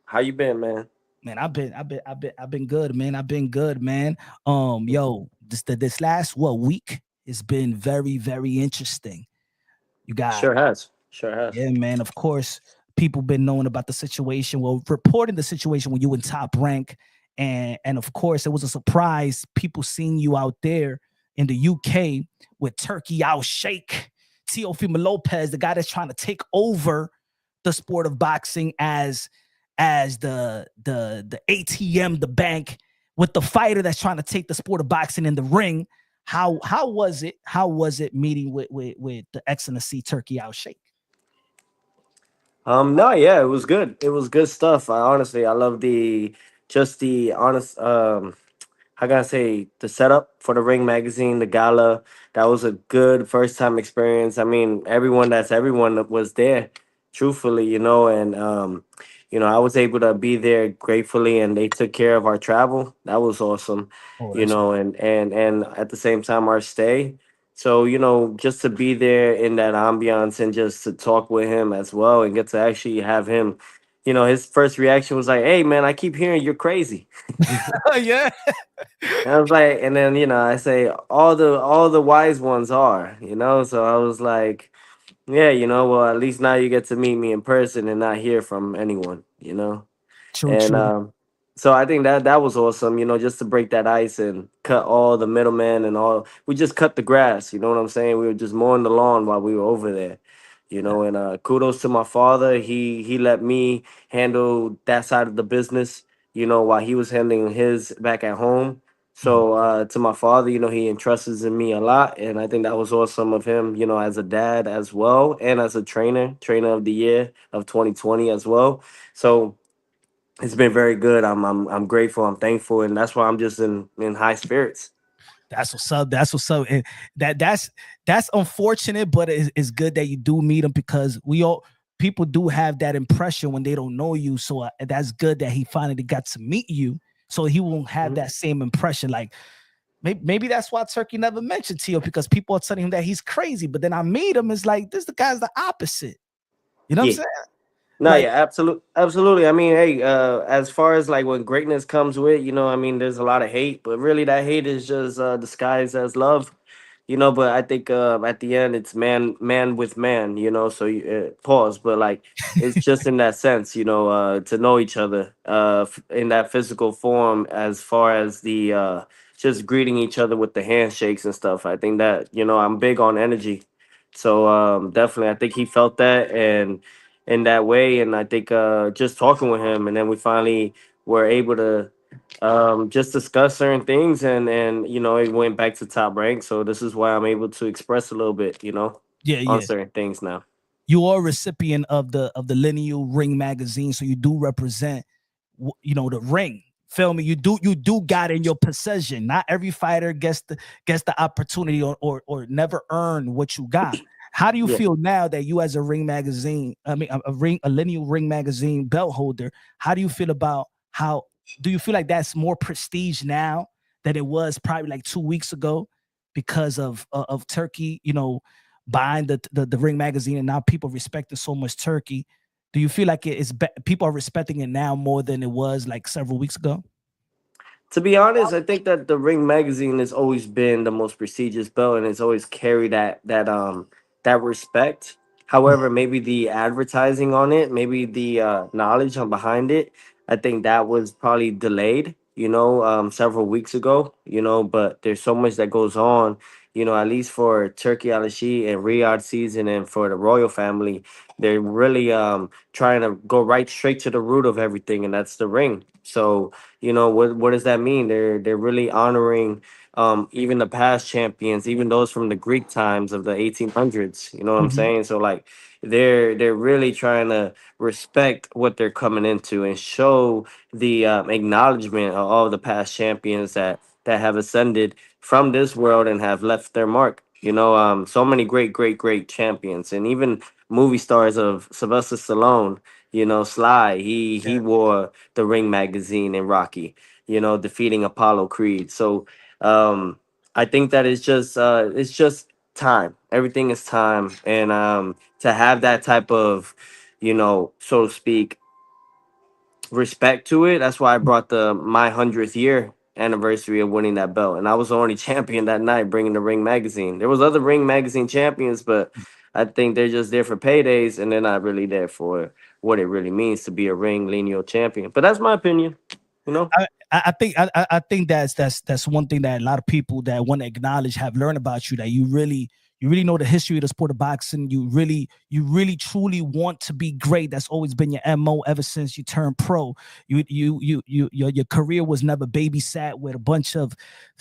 Speaker 3: How you been, man?
Speaker 1: Man, I've been good, man. I've been good, man. Yo, this last week has been very, very interesting. You got
Speaker 3: sure has.
Speaker 1: Yeah, man. Of course, people been knowing about the situation. Well, reporting the situation when you in Top Rank, and of course, it was a surprise. People seeing you out there in the UK with Turkey Al Sheikh, Teofimo Lopez, the guy that's trying to take over the sport of boxing as the ATM, the bank, with the fighter that's trying to take the sport of boxing in the ring. How was it? How was it meeting with the Excellency Turkey Al Sheikh?
Speaker 3: No, yeah, it was good. It was good stuff. I love the honest how can I say, the setup for the Ring magazine, the gala. That was a good first time experience. I mean, everyone that was there, truthfully, and I was able to be there gratefully, and they took care of our travel. That was awesome. And at the same time our stay. So, just to be there in that ambiance and just to talk with him as well and get to actually have him, his first reaction was like, "Hey man, I keep hearing you're crazy."
Speaker 1: Yeah.
Speaker 3: And I was like, and then I say all the wise ones are, So I was like, yeah, well, at least now you get to meet me in person and not hear from anyone,
Speaker 1: True,
Speaker 3: And
Speaker 1: true.
Speaker 3: So I think that that was awesome, just to break that ice and cut all the middlemen and all. We just cut the grass, you know what I'm saying? We were just mowing the lawn while we were over there, And kudos to my father. He let me handle that side of the business, while he was handling his back at home.
Speaker 1: Mhm.
Speaker 3: So to my father, he entrusts in me a lot, and I think that was awesome of him, as a dad as well, and as a trainer of the year of 2020 as well. So it's been very good. I'm grateful. I'm thankful, and that's why I'm just in high spirits.
Speaker 1: That's what's up. That's what's up. And that's unfortunate, but it's good that you do meet him because we all people do have that impression when they don't know you. So that's good that he finally got to meet you, so he won't have
Speaker 3: Mhm.
Speaker 1: that same impression. Like maybe that's why Turkey never mentioned Tio because people are telling him that he's crazy. But then I meet him, it's like this the guy's the opposite. You know what I'm
Speaker 3: Yeah.
Speaker 1: saying?
Speaker 3: No,
Speaker 1: Like
Speaker 3: yeah, absolutely. I mean, hey, as far as like what greatness comes with, I mean, there's a lot of hate, but really that hate is just disguised as love. But I think at the end it's man with man, so pause, but like it's just in that sense, to know each other in that physical form, as far as the just greeting each other with the handshakes and stuff. I think that, I'm big on energy, so definitely I think he felt that, and in that way, and I think just talking with him, and then we finally were able to just discuss certain things, and it went back to top rank. So this is why I'm able to express a little bit,
Speaker 1: yeah,
Speaker 3: on
Speaker 1: yeah.
Speaker 3: certain things now.
Speaker 1: You are a recipient of the Lineal Ring magazine, so you do represent, the ring. Feel me? You do got in your possession. Not every fighter gets the opportunity or never earn what you got. How do you
Speaker 3: Yeah.
Speaker 1: feel now that you as a ring magazine, I mean a Lineal Ring magazine belt holder? How do you feel about how do you feel like that's more prestige now than it was probably like 2 weeks ago because of Turkey, buying the Ring magazine, and now people respect it so much. Turkey, do you feel like people are respecting it now more than it was like several weeks ago?
Speaker 3: To be honest, I think that the Ring magazine has always been the most prestigious belt, and it's always carried that respect. However, maybe the advertising on it, maybe the knowledge on behind it, I think that was probably delayed, several weeks ago, but there's so much that goes on, at least for Turkey Al and Riyadh season, and for the royal family, they're really trying to go right straight to the root of everything, and that's the ring. So what does that mean? They're really honoring even the past champions, even those from the Greek times of the 1800s. You know what I'm
Speaker 1: Mhm.
Speaker 3: saying? So like they're really trying to respect what they're coming into and show the acknowledgement of all the past champions that have ascended from this world and have left their mark. So many great champions, and even movie stars of Sylvester Stallone. Sly. He wore the Ring magazine in Rocky, defeating Apollo Creed. So I think that it's just time. Everything is time, and to have that type of, so to speak, respect to it. That's why I brought the my 100th year anniversary of winning that belt, and I was the only champion that night, bringing the Ring magazine. There was other Ring magazine champions, but I think they're just there for paydays, and they're not really there for what it really means to be a Ring lineal champion. But that's my opinion, you know.
Speaker 1: I think that's one thing that a lot of people that want to acknowledge have learned about you, that you really know the history of the sport of boxing. You really truly want to be great. That's always been your MO ever since you turned pro. Your career was never babysat with a bunch of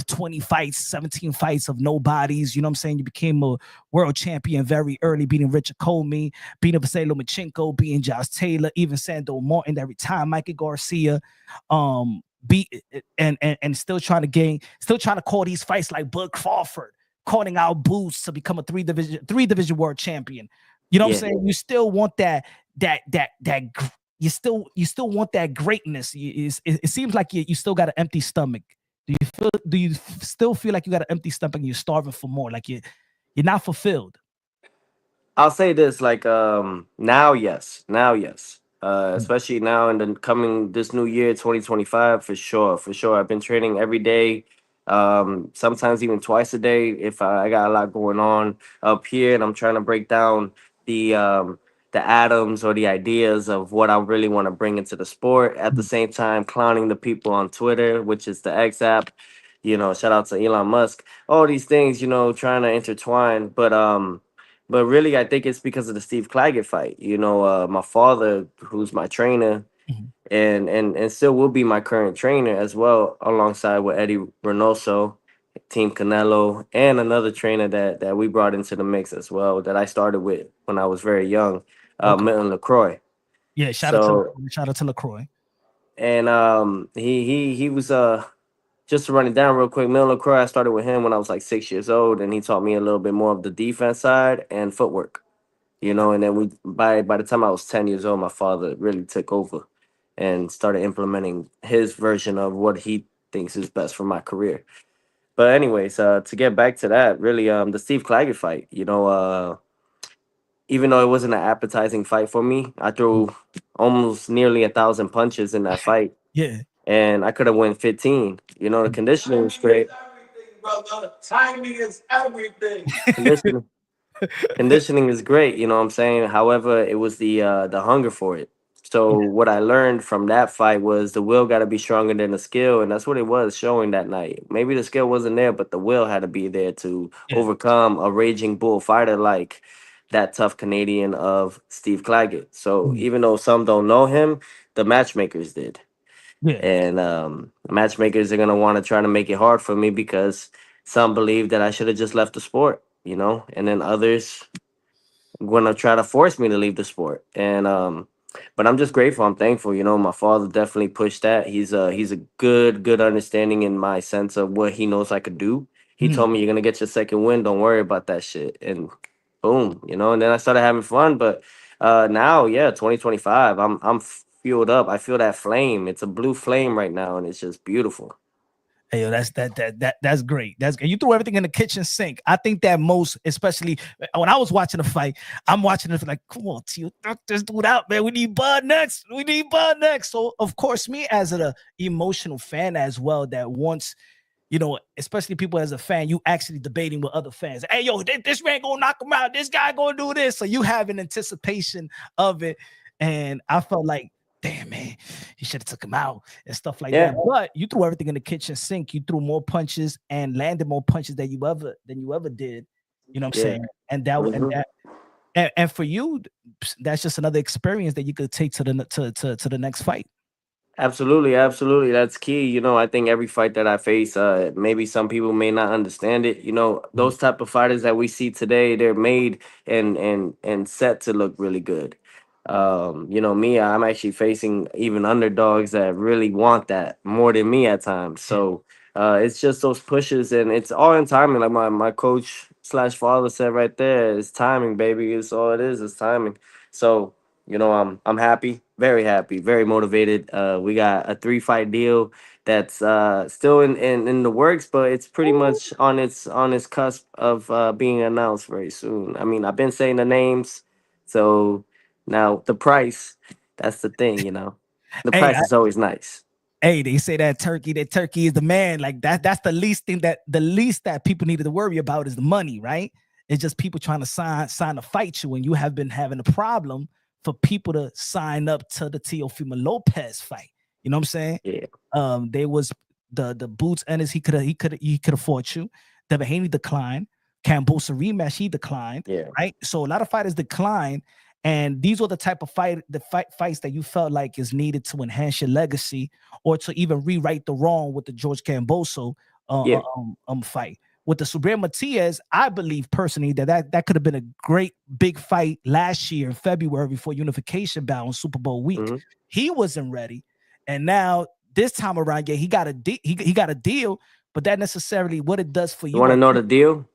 Speaker 1: 20 fights, 17 fights of nobodies. You know what I'm saying? You became a world champion very early, beating Richard Comey, beating Vasily Lomachenko, beating Josh Taylor, even Sando Martin that retired, Mikey Garcia. Beat and still trying to call these fights like Bud Crawford, calling out Boots to become a three division world champion. You know what I'm
Speaker 3: Yeah.
Speaker 1: saying? You still want that you still want that greatness. It seems like you still got an empty stomach. Do you still feel like you got an empty stomach and you're starving for more? Like you're not fulfilled.
Speaker 3: I'll say this, like now, yes, now, yes,
Speaker 1: Mm.
Speaker 3: especially now in the coming this new year, 2025, for sure, for sure. I've been training every day, sometimes even twice a day if I got a lot going on up here, and I'm trying to break down the the atoms or the ideas of what I really want to bring into the sport. At the
Speaker 1: Mm.
Speaker 3: same time, clowning the people on Twitter, which is the X app. Shout out to Elon Musk. All these things, trying to intertwine. But really, I think it's because of the Steve Claggett fight. My father, who's my trainer,
Speaker 1: Mhm.
Speaker 3: and still will be my current trainer as well, alongside with Eddie Reynoso, Team Canelo, and another trainer that we brought into the mix as well, that I started with when I was very young,
Speaker 1: Okay.
Speaker 3: Milton LaCroix.
Speaker 1: Yeah.
Speaker 3: So,
Speaker 1: Shout out to Lacroix.
Speaker 3: and he was just to run it down real quick. Milton LaCroix, I started with him when I was like 6 years old, and he taught me a little bit more of the defense side and footwork. And then we by the time I was 10 years old, my father really took over and started implementing his version of what he thinks is best for my career. But anyways, to get back to that, really, the Steve Claggett fight, even though it wasn't an appetizing fight for me, I threw almost nearly 1,000 punches in that fight,
Speaker 1: Yeah.
Speaker 3: and I could have won 15. The conditioning was great.
Speaker 2: Everything, brother. Timing is everything.
Speaker 3: Conditioning conditioning is great, you know what I'm saying? However, it was the hunger for it. So what I learned from that fight was the will got to be stronger than the skill, and that's what it was showing that night. Maybe the skill wasn't there, but the will had to be there to
Speaker 1: Yeah.
Speaker 3: overcome a raging bull fighter like that tough Canadian of Steve Claggett. So
Speaker 1: Mm.
Speaker 3: even though some don't know him, the matchmakers did.
Speaker 1: Yeah.
Speaker 3: And matchmakers are gonna want to try to make it hard for me because some believe that I should have just left the sport, and then others gonna try to force me to leave the sport. And but I'm just grateful. I'm thankful. My father definitely pushed that. He's a good understanding in my sense of what he knows I could do. He
Speaker 1: Mm.
Speaker 3: told me you're gonna get your second win. Don't worry about that shit. And boom, and then I started having fun. But now, yeah, 2025, I'm fueled up. I feel that flame. It's a blue flame right now, and it's just beautiful.
Speaker 1: Hey, yo, that's great. That's great. You threw everything in the kitchen sink. I think that most, especially when I was watching the fight, I'm watching it like, come on, Tio, knock this dude out, man. We need Bud next. We need Bud next. So, of course, me as an emotional fan as well, that wants, especially people as a fan, you actually debating with other fans. Hey, yo, this man gonna knock him out. This guy gonna do this. So you have an anticipation of it, and I felt like, damn man, he should have took him out and stuff like that.
Speaker 3: Yeah,
Speaker 1: But you threw everything in the kitchen sink. You threw more punches and landed more punches than you ever did. You know what I'm
Speaker 3: yeah.
Speaker 1: saying? And that and
Speaker 3: Mhm.
Speaker 1: that and for you, that's just another experience that you could take to the next fight.
Speaker 3: Absolutely, absolutely. That's key. I think every fight that I face, maybe some people may not understand it.
Speaker 1: Mhm.
Speaker 3: Those type of fighters that we see today, they're made and set to look really good. Me, I'm actually facing even underdogs that really want that more than me at times.
Speaker 1: Yeah.
Speaker 3: So it's just those pushes, and it's all in timing. Like my coach slash father said right there, it's timing, baby. It's all it is. It's timing. So I'm happy, very happy, very motivated. We got a 3 fight deal that's still in the works, but it's pretty much on its cusp of being announced very soon. I mean, I've been saying the names, so now the price. That's the thing. The
Speaker 1: Hey,
Speaker 3: price is always nice.
Speaker 1: hey, they say that turkey is the man. Like that's the least that people needed to worry about is the money, right? It's just people trying to sign to fight you, and you have been having a problem for people to sign up to the Teofimo Lopez fight. You know what I'm saying?
Speaker 3: Yeah,
Speaker 1: There was the boots and his he could have fought you. Devin Haney declined. Cambosa rematch, he declined,
Speaker 3: yeah.
Speaker 1: right? So a lot of fighters declined, and these were the type of fights that you felt like is needed to enhance your legacy or to even rewrite the wrong with the George Camboso
Speaker 3: Yeah.
Speaker 1: fight. With the Subriel Matias, I believe personally that could have been a great big fight last year in February before unification bout on Super Bowl week.
Speaker 3: Hmm.
Speaker 1: He wasn't ready, and now this time around, yeah, he got a deal, but that necessarily what it does for
Speaker 3: You
Speaker 1: you.
Speaker 3: want
Speaker 1: I
Speaker 3: to know
Speaker 1: think.
Speaker 3: the deal?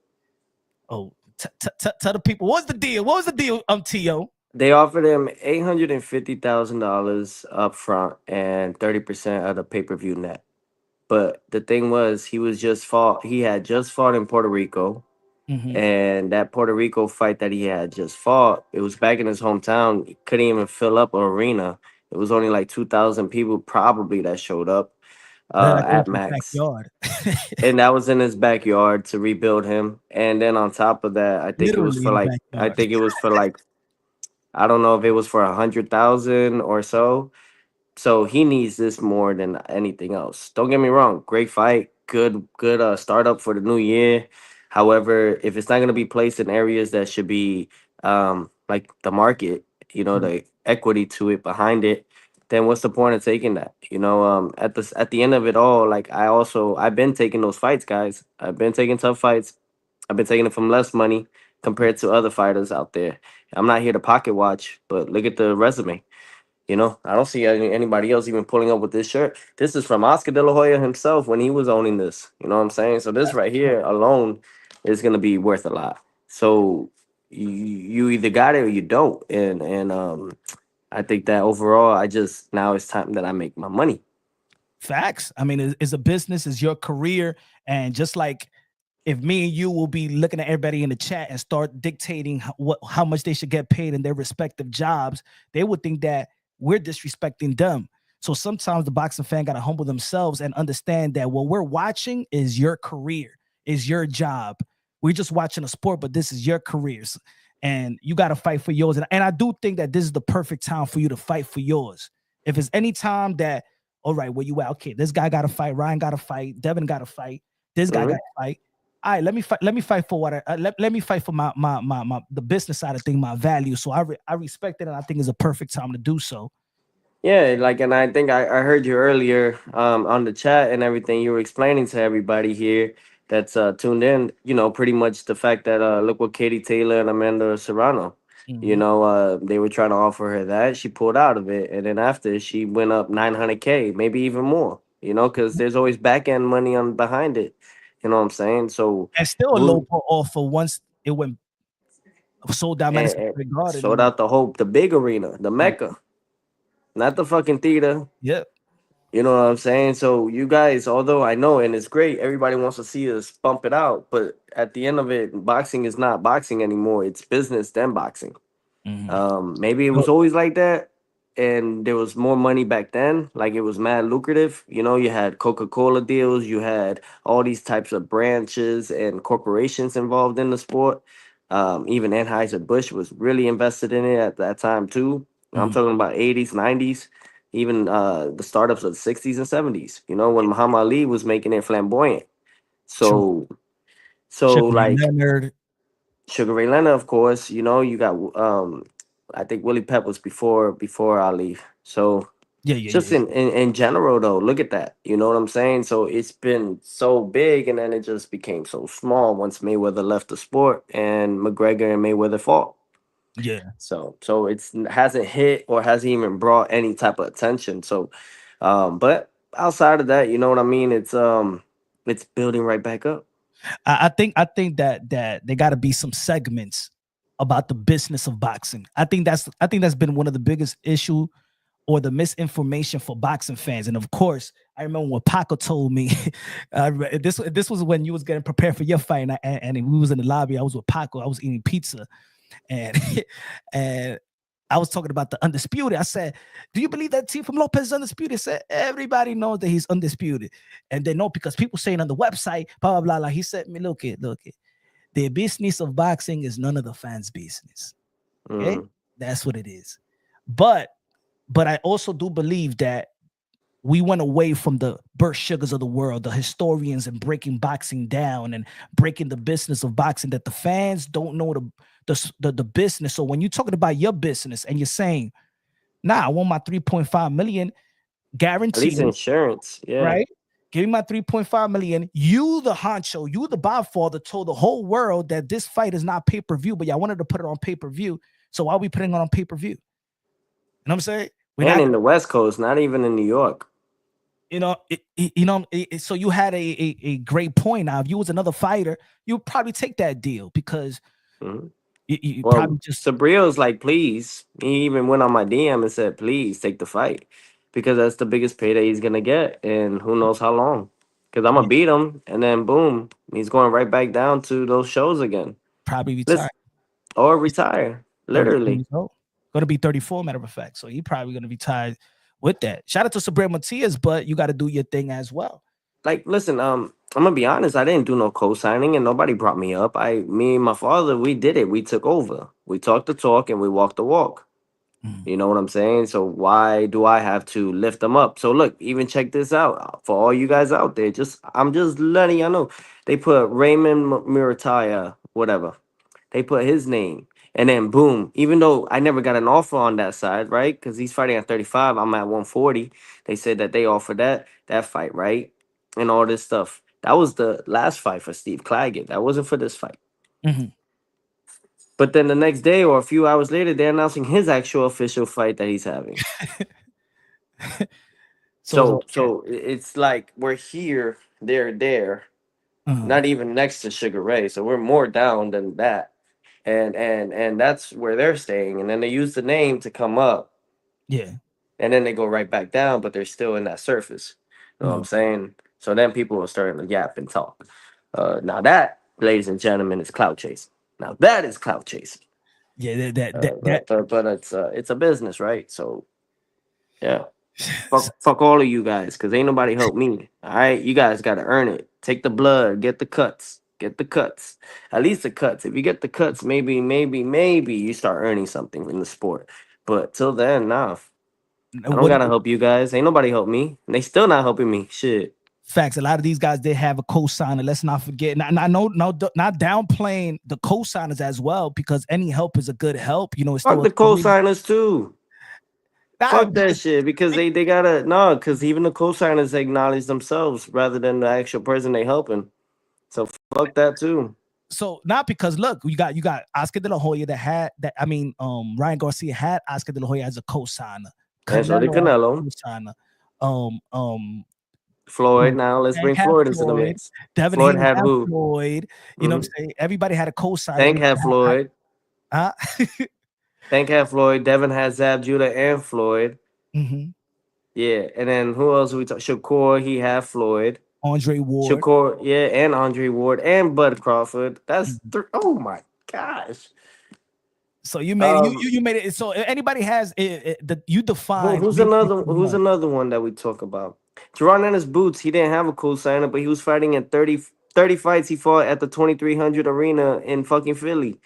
Speaker 1: Oh, tell the people what's the deal? What was the deal? To
Speaker 3: They offered him $850,000 up front and 30% of the pay-per-view net. But the thing was, he had just fought in Puerto Rico,
Speaker 1: hmm
Speaker 3: and that Puerto Rico fight that he had just fought, it was back in his hometown. He couldn't even fill up an arena. It was only like 2,000 people probably that showed up
Speaker 1: Like it was
Speaker 3: at
Speaker 1: his
Speaker 3: max.
Speaker 1: backyard,
Speaker 3: And that was in his backyard to rebuild him. And then on top of that,
Speaker 1: literally in the backyard.
Speaker 3: I think it was for like I don't know if it was for 100,000 or so. So he needs this more than anything else. Don't get me wrong, great fight, good startup for the new year. However, if it's not going to be placed in areas that should be like the market,
Speaker 1: Mhm.
Speaker 3: the equity to it behind it, then what's the point of taking that? At the end of it all, like I've been taking those fights, guys. I've been taking tough fights. I've been taking it from less money compared to other fighters out there. I'm not here to pocket watch, but look at the resume. I don't see anybody else even pulling up with this shirt. This is from Oscar De La Hoya himself when he was owning this. You know what I'm saying? So this right here alone is gonna be worth a lot. So you either got it or you don't. And I think that overall, I just now it's time that I make my money.
Speaker 1: Facts. I mean, it's a business, it's your career, and just like if me and you will be looking at everybody in the chat and start dictating how much they should get paid in their respective jobs, they would think that we're disrespecting them. So sometimes the boxing fan got to humble themselves and understand that what we're watching is your career, is your job. We're just watching a sport, but this is your careers, and you got to fight for yours. And I do think that this is the perfect time for you to fight for yours. If it's any time that, all right, where you at? Okay, this guy got to fight. Ryan got to fight. Devin got to fight. This guy got
Speaker 3: Hmm.
Speaker 1: to fight. All right, let me fight. Let me fight for what let me fight for my the business side of things, my value. So I respect it, and I think it's a perfect time to do so.
Speaker 3: Yeah, like, and I think I heard you earlier on the chat and everything. You were explaining to everybody here that's tuned in, pretty much the fact that look what Katie Taylor and Amanda Serrano,
Speaker 1: Mhm.
Speaker 3: they were trying to offer her that. She pulled out of it. And then after she went up 900K, maybe even more, because there's always back end money on behind it. You know what I'm saying? So,
Speaker 1: And still a low
Speaker 3: who
Speaker 1: ball offer once it went sold out Madison
Speaker 3: and
Speaker 1: Square Garden.
Speaker 3: sold out the big arena, the Mecca, not the fucking theater.
Speaker 1: Yep.
Speaker 3: You know what I'm saying? So you guys, although I know and it's great, everybody wants to see us bump it out, but at the end of it, boxing is not boxing anymore. It's business than boxing.
Speaker 1: Mhm.
Speaker 3: Maybe it was always like that, and there was more money back then. Like it was mad lucrative. You had Coca-Cola deals, you had all these types of branches and corporations involved in the sport. Even Anheuser-Busch was really invested in it at that time too. I'm
Speaker 1: Mhm.
Speaker 3: talking about 80s, 90s, even the startups of the 60s and 70s. When Muhammad Ali was making it flamboyant.
Speaker 1: True.
Speaker 3: So, so
Speaker 1: Sugar Ray
Speaker 3: like
Speaker 1: Leonard.
Speaker 3: Sugar Ray Leonard, of course. You got I think Willie Pep was before Ali. So
Speaker 1: Yeah, yeah,
Speaker 3: just
Speaker 1: yeah.
Speaker 3: in general though, look at that. You know what I'm saying? So it's been so big and then it just became so small once Mayweather left the sport and McGregor and Mayweather fought.
Speaker 1: Yeah.
Speaker 3: So it's hasn't hit or hasn't even brought any type of attention. So but outside of that, you know what I mean? It's building right back up.
Speaker 1: I think that there got to be some segments about the business of boxing. I think that's been one of the biggest issue or the misinformation for boxing fans. And of course, I remember when Paco told me this was when you was getting prepared for your fight, and we was in the lobby. I was with Paco. I was eating pizza, and and I was talking about the undisputed. I said, "Do you believe that Teofimo Lopez is undisputed?" He said, "Everybody knows that he's undisputed, and they know because people saying on the website, blah blah blah." Like he said, "Me look it. The business of boxing is none of the fans' business. Okay,
Speaker 3: Mm.
Speaker 1: that's what it is." But I also do believe that we went away from the Burt Sugars of the world, the historians, and breaking boxing down and breaking the business of boxing. That the fans don't know the business. So when you're talking about your business and you're saying, "Nah, I want my 3.5 million
Speaker 3: At least
Speaker 1: guaranteed,"
Speaker 3: insurance, yeah.
Speaker 1: right? Give me my 3.5 million. You, the honcho, you, the Godfather, told the whole world that this fight is not pay per view, but y'all wanted to put it on pay per view. So why are we putting it on pay per view? You know what I'm saying? We're
Speaker 3: And
Speaker 1: not
Speaker 3: in the West Coast, not even in New York.
Speaker 1: so you had a great point. Now, if you was another fighter, you would probably take that deal because
Speaker 3: Mhm.
Speaker 1: you
Speaker 3: Well,
Speaker 1: probably just
Speaker 3: Sabrio's like, please. He even went on my DM and said, please take the fight because that's the biggest payday he's gonna get, and who knows how long. Because I'm gonna
Speaker 1: yeah,
Speaker 3: beat him, and then boom, he's going right back down to those shows again.
Speaker 1: probably retire.
Speaker 3: Listen, or
Speaker 1: He's
Speaker 3: retire,
Speaker 1: 33
Speaker 3: literally.
Speaker 1: years old. Going to be 34, matter of fact. So he probably going to be tied with that. Shout out to Sabrina Matias, but you got to do your thing as well.
Speaker 3: Like, listen, I'm gonna be honest. I didn't do no co-signing, and nobody brought me up. Me and my father, we did it. We took over. We talked the talk, and we walked the walk.
Speaker 1: Mm,
Speaker 3: You know what I'm saying? So why do I have to lift them up? So look, even check this out for all you guys out there. I'm just letting y'all know. They put Raymond Murataya, whatever. They put his name, and then boom. Even though I never got an offer on that side, right? Because he's fighting at 35. I'm at 140. They said that they offered that fight, right? And all this stuff. That was the last fight for Steve Claggett. That wasn't for this fight.
Speaker 1: mhm.
Speaker 3: But then the next day or a few hours later, they're announcing his actual official fight that he's having.
Speaker 1: So it's all yeah.
Speaker 3: It's like we're here, they're there,
Speaker 1: Uh-huh.
Speaker 3: not even next to Sugar Ray. So we're more down than that. And that's where they're staying. And then they use the name to come up,
Speaker 1: Yeah.
Speaker 3: and then they go right back down, but they're still in that surface. You know what I'm
Speaker 1: Mhm.
Speaker 3: saying? So then people are starting to yap and talk. Now that, ladies and gentlemen, is clout chasing. Now that is clout chasing.
Speaker 1: Yeah, that
Speaker 3: But it's a business, right? So yeah.
Speaker 1: s-
Speaker 3: Fuck all of you guys, cause ain't nobody help me. All right, you guys gotta earn it. Take the blood, get the cuts, get the cuts. At least the cuts. If you get the cuts, maybe you start earning something in the sport. But till then, nah. I don't
Speaker 1: what
Speaker 3: gotta help you guys. Ain't nobody help me. And they still not helping me. Shit.
Speaker 1: facts. A lot of these guys did have a co-signer. Let's not forget. And I know, no, not downplaying the co-signers as well, because any help is a good help. You know, it's
Speaker 3: Fuck
Speaker 1: still a
Speaker 3: the
Speaker 1: story.
Speaker 3: co-signers too.
Speaker 1: Nah,
Speaker 3: Fuck that shit because
Speaker 1: they-
Speaker 3: they gotta no, because even the co-signers acknowledge themselves rather than the actual person they helping. So fuck that too.
Speaker 1: so not because look, you got Oscar De La Hoya that had that. I mean, Ryan Garcia had Oscar De La Hoya as a co-signer.
Speaker 3: And so did
Speaker 1: Canelo as a
Speaker 3: Canelo.
Speaker 1: co-signer. Um, um,
Speaker 3: Floyd. Now let's
Speaker 1: Tank
Speaker 3: bring
Speaker 1: had
Speaker 3: Floyd into the
Speaker 1: Floyd.
Speaker 3: mix.
Speaker 1: Devin
Speaker 3: Floyd
Speaker 1: Haney
Speaker 3: had
Speaker 1: had
Speaker 3: who?
Speaker 1: Floyd. You know what
Speaker 3: Hmm.
Speaker 1: I'm saying? Everybody had a co-signer.
Speaker 3: Tank had Floyd.
Speaker 1: Huh?
Speaker 3: Tank had Floyd. Devin had Zab Judah and Floyd.
Speaker 1: Mhm.
Speaker 3: Yeah, and then who else we talk? Shakur. He had Floyd.
Speaker 1: Andre Ward.
Speaker 3: Shakur. Yeah, and Andre Ward and Bud Crawford. That's
Speaker 1: Mhm.
Speaker 3: three. Oh my gosh.
Speaker 1: So you made it. You,
Speaker 3: Um,
Speaker 1: you you made it. So anybody has you define
Speaker 3: who's
Speaker 1: making it
Speaker 3: another?
Speaker 1: too
Speaker 3: Who's
Speaker 1: much.
Speaker 3: another one that we talk about? Jerron Ennis Boots. He didn't have a co-signer, but he was fighting in 30 fights. He fought at the 2300 arena in fucking Philly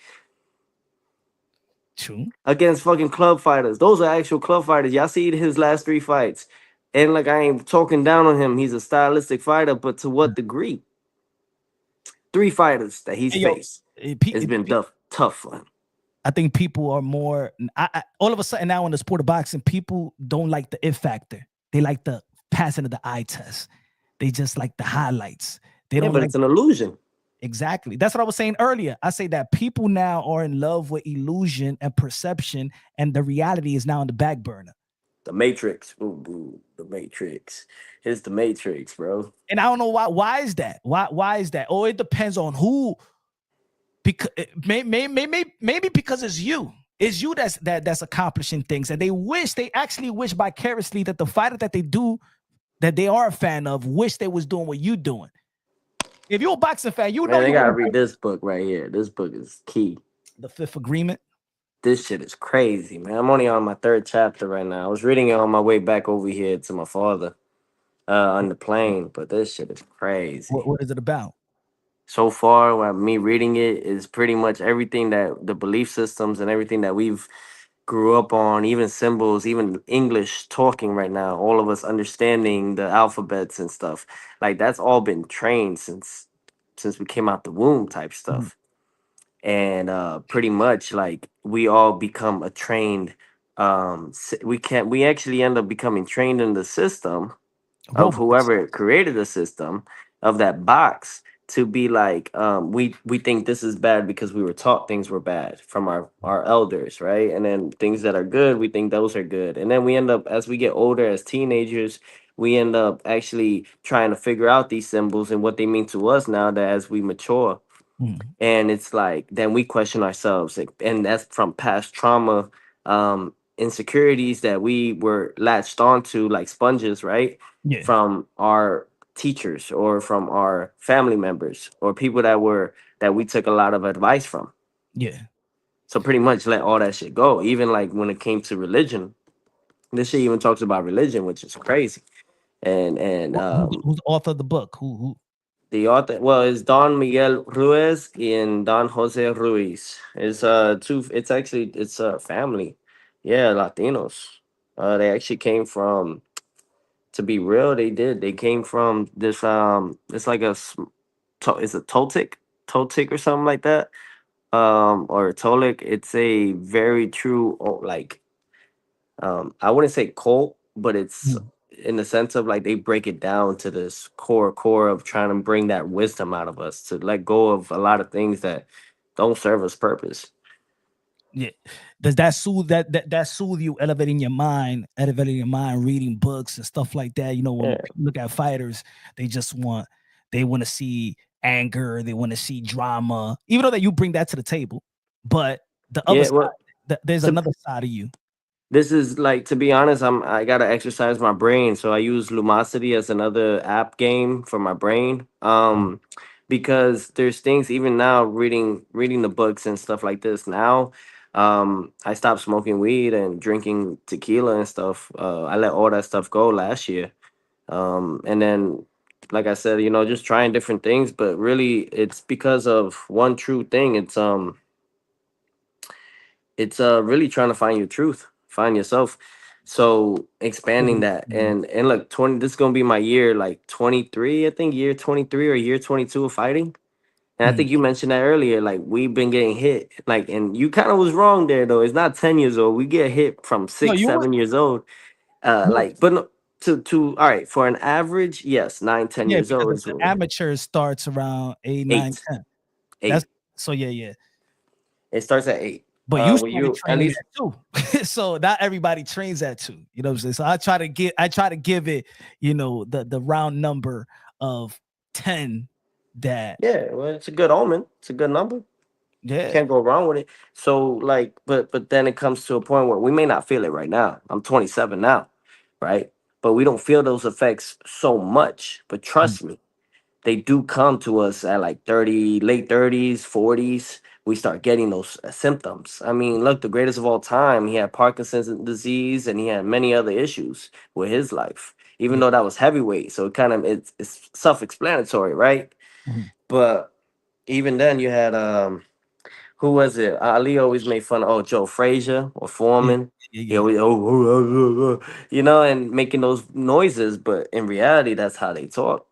Speaker 1: True.
Speaker 3: against fucking club fighters. Those are actual club fighters. Y'all see his last three fights. And like I ain't talking down on him. He's a stylistic fighter, but to what degree? Three fighters that he's
Speaker 1: Hey, yo,
Speaker 3: faced.
Speaker 1: eh, pe-
Speaker 3: It's
Speaker 1: eh,
Speaker 3: been
Speaker 1: pe-
Speaker 3: tough for him.
Speaker 1: I think people are more. All of a sudden now in the sport of boxing, people don't like the it factor. They like the passing of the eye test. They just like the highlights. They
Speaker 3: Yeah,
Speaker 1: don't
Speaker 3: but
Speaker 1: like
Speaker 3: it's an illusion.
Speaker 1: exactly. That's what I was saying earlier. I say that people now are in love with illusion and perception, and the reality is now in the back burner.
Speaker 3: The Matrix. Ooh, ooh, the Matrix. It's the Matrix, bro.
Speaker 1: And I don't know why. Why is that? Why is that? Or it depends on who. Because maybe because it's you. It's you that's accomplishing things, and they actually wish vicariously that the fighter that they do that they are a fan of wish they was doing what you doing. If you're a boxing fan, you know
Speaker 3: Man, they
Speaker 1: you
Speaker 3: gotta
Speaker 1: want
Speaker 3: read this book right here. This book is key.
Speaker 1: the Fifth Agreement.
Speaker 3: This shit is crazy, man. I'm only on my third chapter right now. I was reading it on my way back over here to my father on the plane, but this shit is crazy.
Speaker 1: What is it about?
Speaker 3: So far, me reading it is pretty much everything that the belief systems and everything that we've grew up on, even symbols, even English talking right now, all of us understanding the alphabets and stuff. Like that's all been trained since we came out the womb type
Speaker 1: Mhm.
Speaker 3: stuff. And pretty much like we all become a trained we actually end up becoming trained in the system of
Speaker 1: Robots.
Speaker 3: whoever created the system of that box to be like we think this is bad because we were taught things were bad from our elders, right? And then things that are good, we think those are good, and then we end up as we get older as teenagers, we end up actually trying to figure out these symbols and what they mean to us now that as we mature.
Speaker 1: Mhm.
Speaker 3: And it's like then we question ourselves, like, and that's from past trauma, insecurities that we were latched onto like sponges, right?
Speaker 1: Yeah,
Speaker 3: From our teachers or from our family members or people that we took a lot of advice from.
Speaker 1: yeah.
Speaker 3: So pretty much let all that shit go. Even like when it came to religion, this shit even talks about religion, which is crazy. And
Speaker 1: Who's the author of the book? Who?
Speaker 3: The author, well, it's Don Miguel Ruiz and Don Jose Ruiz. It's two. It's actually it's a family. Yeah, Latinos. They actually came from. To be real, they did. They came from this. It's like it's a Toltec or something like that. Or Tolic. It's a very true, like, I wouldn't say cult, but it's
Speaker 1: Mm.
Speaker 3: in the sense of like they break it down to this core of trying to bring that wisdom out of us to let go of a lot of things that don't serve us purpose.
Speaker 1: Yeah. Does that that soothe you, elevating your mind, reading books and stuff like that? You know, when
Speaker 3: Yeah,
Speaker 1: people look at fighters, they just want they want to see anger, they want to see drama, even though that you bring that to the table. But the other
Speaker 3: yeah.
Speaker 1: side,
Speaker 3: Well,
Speaker 1: there's
Speaker 3: to
Speaker 1: another side of you.
Speaker 3: this is like, to be honest, I gotta exercise my brain, so I use Lumosity as another app game for my brain. Because there's things even now reading the books and stuff like this now. I stopped smoking weed and drinking tequila and stuff. I let all that stuff go last year. And then, like I said, just trying different things, but really it's because of one true thing. It's really trying to find your truth, find yourself. So expanding that, and look, 20, this is gonna be my year, like 23, I think, year 23 or year 22 of fighting. And I
Speaker 1: Mm.
Speaker 3: think you mentioned that earlier, like we've been getting hit, like, and you kind of was wrong there though. It's not 10 years old. We get hit from
Speaker 1: No,
Speaker 3: six,
Speaker 1: you were
Speaker 3: 7 years old.
Speaker 1: no,
Speaker 3: Like, but no, to all right, for an average, yes, 9, 10
Speaker 1: yeah,
Speaker 3: years
Speaker 1: because
Speaker 3: old is
Speaker 1: the amateur starts around 8, 9,
Speaker 3: eight,
Speaker 1: 10. That's
Speaker 3: eight.
Speaker 1: so yeah, yeah.
Speaker 3: It starts at 8.
Speaker 1: But you
Speaker 3: Will
Speaker 1: started
Speaker 3: you at
Speaker 1: training
Speaker 3: least?
Speaker 1: that too. So not everybody trains that too. You know what I'm saying? So I try to give it, the round number of 10 that
Speaker 3: Yeah, well, it's a good omen. It's a good number.
Speaker 1: yeah.
Speaker 3: Can't go wrong with it. So like, but then it comes to a point where we may not feel it right now. I'm 27 now, right? But we don't feel those effects so much. But
Speaker 1: Mm,
Speaker 3: trust me, they do come to us at like 30, late 30s, 40s. We start getting those symptoms. I mean, look, the greatest of all time, he had Parkinson's disease and he had many other issues with his life, even
Speaker 1: yeah.
Speaker 3: though that was heavyweight. So it's self-explanatory, right?
Speaker 1: Mhm.
Speaker 3: But even then you had who was it? Ali always made fun of, Joe Frazier or
Speaker 1: Yeah.
Speaker 3: Foreman.
Speaker 1: Yeah,
Speaker 3: He
Speaker 1: yeah.
Speaker 3: always and making those noises, but in reality, that's how they talk.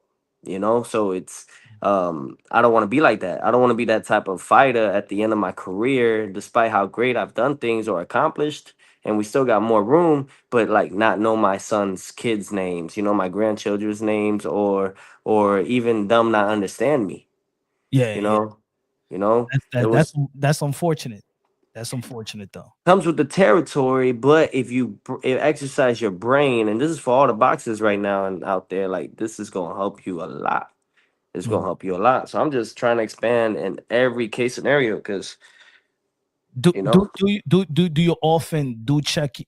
Speaker 3: So it's I don't want to be like that. I don't want to be that type of fighter at the end of my career, despite how great I've done things or accomplished, and we still got more room, but like not know my son's kids' names, my grandchildren's names, or even them not understand me.
Speaker 1: Yeah,
Speaker 3: You
Speaker 1: yeah.
Speaker 3: know, you know.
Speaker 1: That's
Speaker 3: It
Speaker 1: that,
Speaker 3: was
Speaker 1: that's unfortunate. That's unfortunate though.
Speaker 3: comes with the territory, but if you exercise your brain, and this is for all the boxers right now and out there, like this is gonna help you a lot. It's gonna
Speaker 1: Mhm.
Speaker 3: help you a lot. So I'm just trying to expand in every case scenario because
Speaker 1: Do
Speaker 3: you
Speaker 1: do
Speaker 3: know
Speaker 1: do you do you often do check your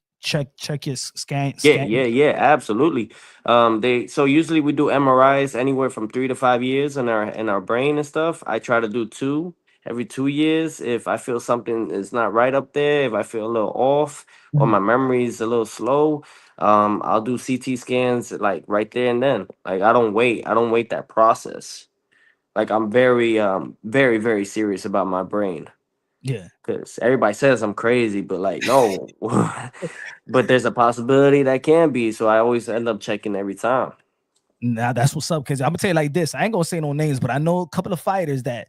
Speaker 3: Yeah,
Speaker 1: scan?
Speaker 3: yeah, yeah, absolutely. They so usually we do MRIs anywhere from 3 to 5 years in our brain and stuff. I try to do two every 2 years. If I feel something is not right up there, if I feel a little off or
Speaker 1: Mhm.
Speaker 3: my memory is a little slow, I'll do CT scans like right there and then. Like I don't wait. I don't wait that process. Like I'm very, very, very serious about my brain.
Speaker 1: Yeah.
Speaker 3: Because everybody says I'm crazy, but like, no. But there's a possibility that can be. So I always end up checking every time.
Speaker 1: Now that's what's up. Cause I'm gonna tell you like this. I ain't gonna say no names, but I know a couple of fighters that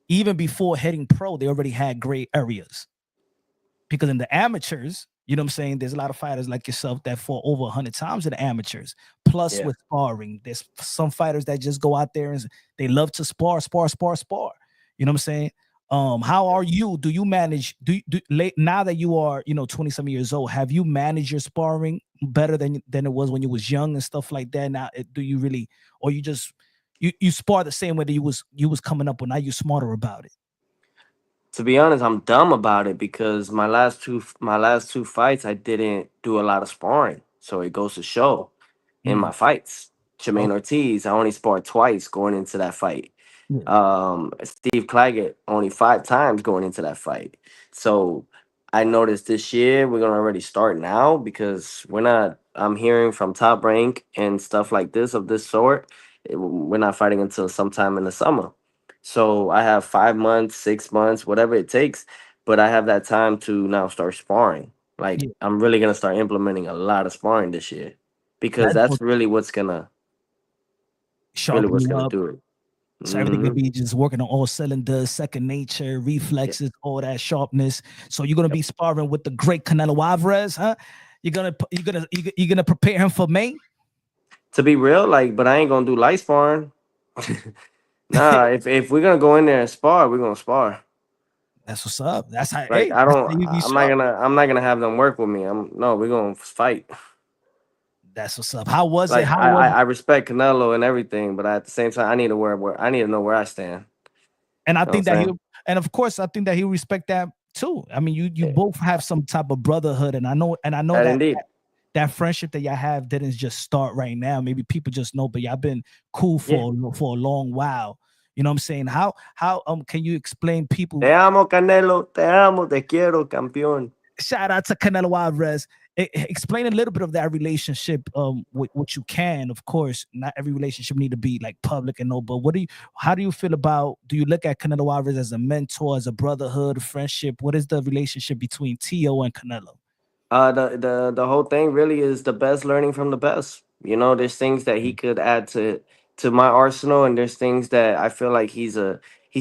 Speaker 1: even before heading pro, they already had gray areas. Because in the amateurs, you know what I'm saying, there's a lot of fighters like yourself that fought over 100 times in the amateurs. Plus
Speaker 3: Yeah.
Speaker 1: with sparring, there's some fighters that just go out there and they love to spar. You know what I'm saying? How are you? Do you manage? Now that you are 27 years old? Have you managed your sparring better than it was when you was young and stuff like that? Now, do you really, or you just you spar the same way that you was coming up, but now you're smarter about it?
Speaker 3: To be honest, I'm dumb about it because my last two fights I didn't do a lot of sparring. So it goes to show in
Speaker 1: Mm.
Speaker 3: my fights. Jermaine
Speaker 1: Okay.
Speaker 3: Ortiz, I only sparred twice going into that fight.
Speaker 1: Yeah.
Speaker 3: Steve Claggett only 5 times going into that fight. So I noticed this year we're gonna already start now because we're not. I'm hearing from Top Rank and stuff like this of this sort, we're not fighting until sometime in the summer. So I have 5 months, 6 months, whatever it takes, but I have that time to now start sparring. Like
Speaker 1: Yeah,
Speaker 3: I'm really gonna start implementing a lot of sparring this year because
Speaker 1: that's
Speaker 3: that's
Speaker 1: what
Speaker 3: really what's gonna
Speaker 1: sharpen you up.
Speaker 3: do it.
Speaker 1: So everything can
Speaker 3: Hmm.
Speaker 1: be just working on all cylinders, second nature,
Speaker 3: Yeah.
Speaker 1: reflexes, all that sharpness. So you're gonna
Speaker 3: Yep.
Speaker 1: be sparring with the great Canelo Alvarez, huh? You're gonna prepare him for May.
Speaker 3: To be real, like, but I ain't gonna do light sparring. Nah, if we're gonna go in there and spar, we're gonna spar.
Speaker 1: That's what's up. That's how.
Speaker 3: Like
Speaker 1: Hey, that's how you be sharp.
Speaker 3: I'm not gonna have them work with me. No, we're gonna fight.
Speaker 1: That's what's up. How was it?
Speaker 3: Like
Speaker 1: How was it?
Speaker 3: I respect Canelo and everything, but at the same time, I need to where I need to know where I stand.
Speaker 1: And I
Speaker 3: You know what I'm
Speaker 1: think that he,
Speaker 3: saying?
Speaker 1: and of course, I think that he respect that too. I mean, you
Speaker 3: Yeah,
Speaker 1: both have some type of brotherhood, and I know
Speaker 3: that
Speaker 1: that
Speaker 3: indeed.
Speaker 1: that friendship that y'all have didn't just start right now. Maybe people just know, but y'all been cool
Speaker 3: Yeah.
Speaker 1: for a long while. You know what I'm saying? How can you explain people?
Speaker 3: Te amo, Canelo. Te amo. Te quiero, campeón.
Speaker 1: Shout out to Canelo Alvarez. Explain a little bit of that relationship. With what you can, of course. Not every relationship need to be like public and no. But how do you feel about? Do you look at Canelo Alvarez as a mentor, as a brotherhood, friendship? What is the relationship between Tio and Canelo?
Speaker 3: The whole thing really is the best learning from the best. You know, there's things that he could add to my arsenal, and there's things that I feel like he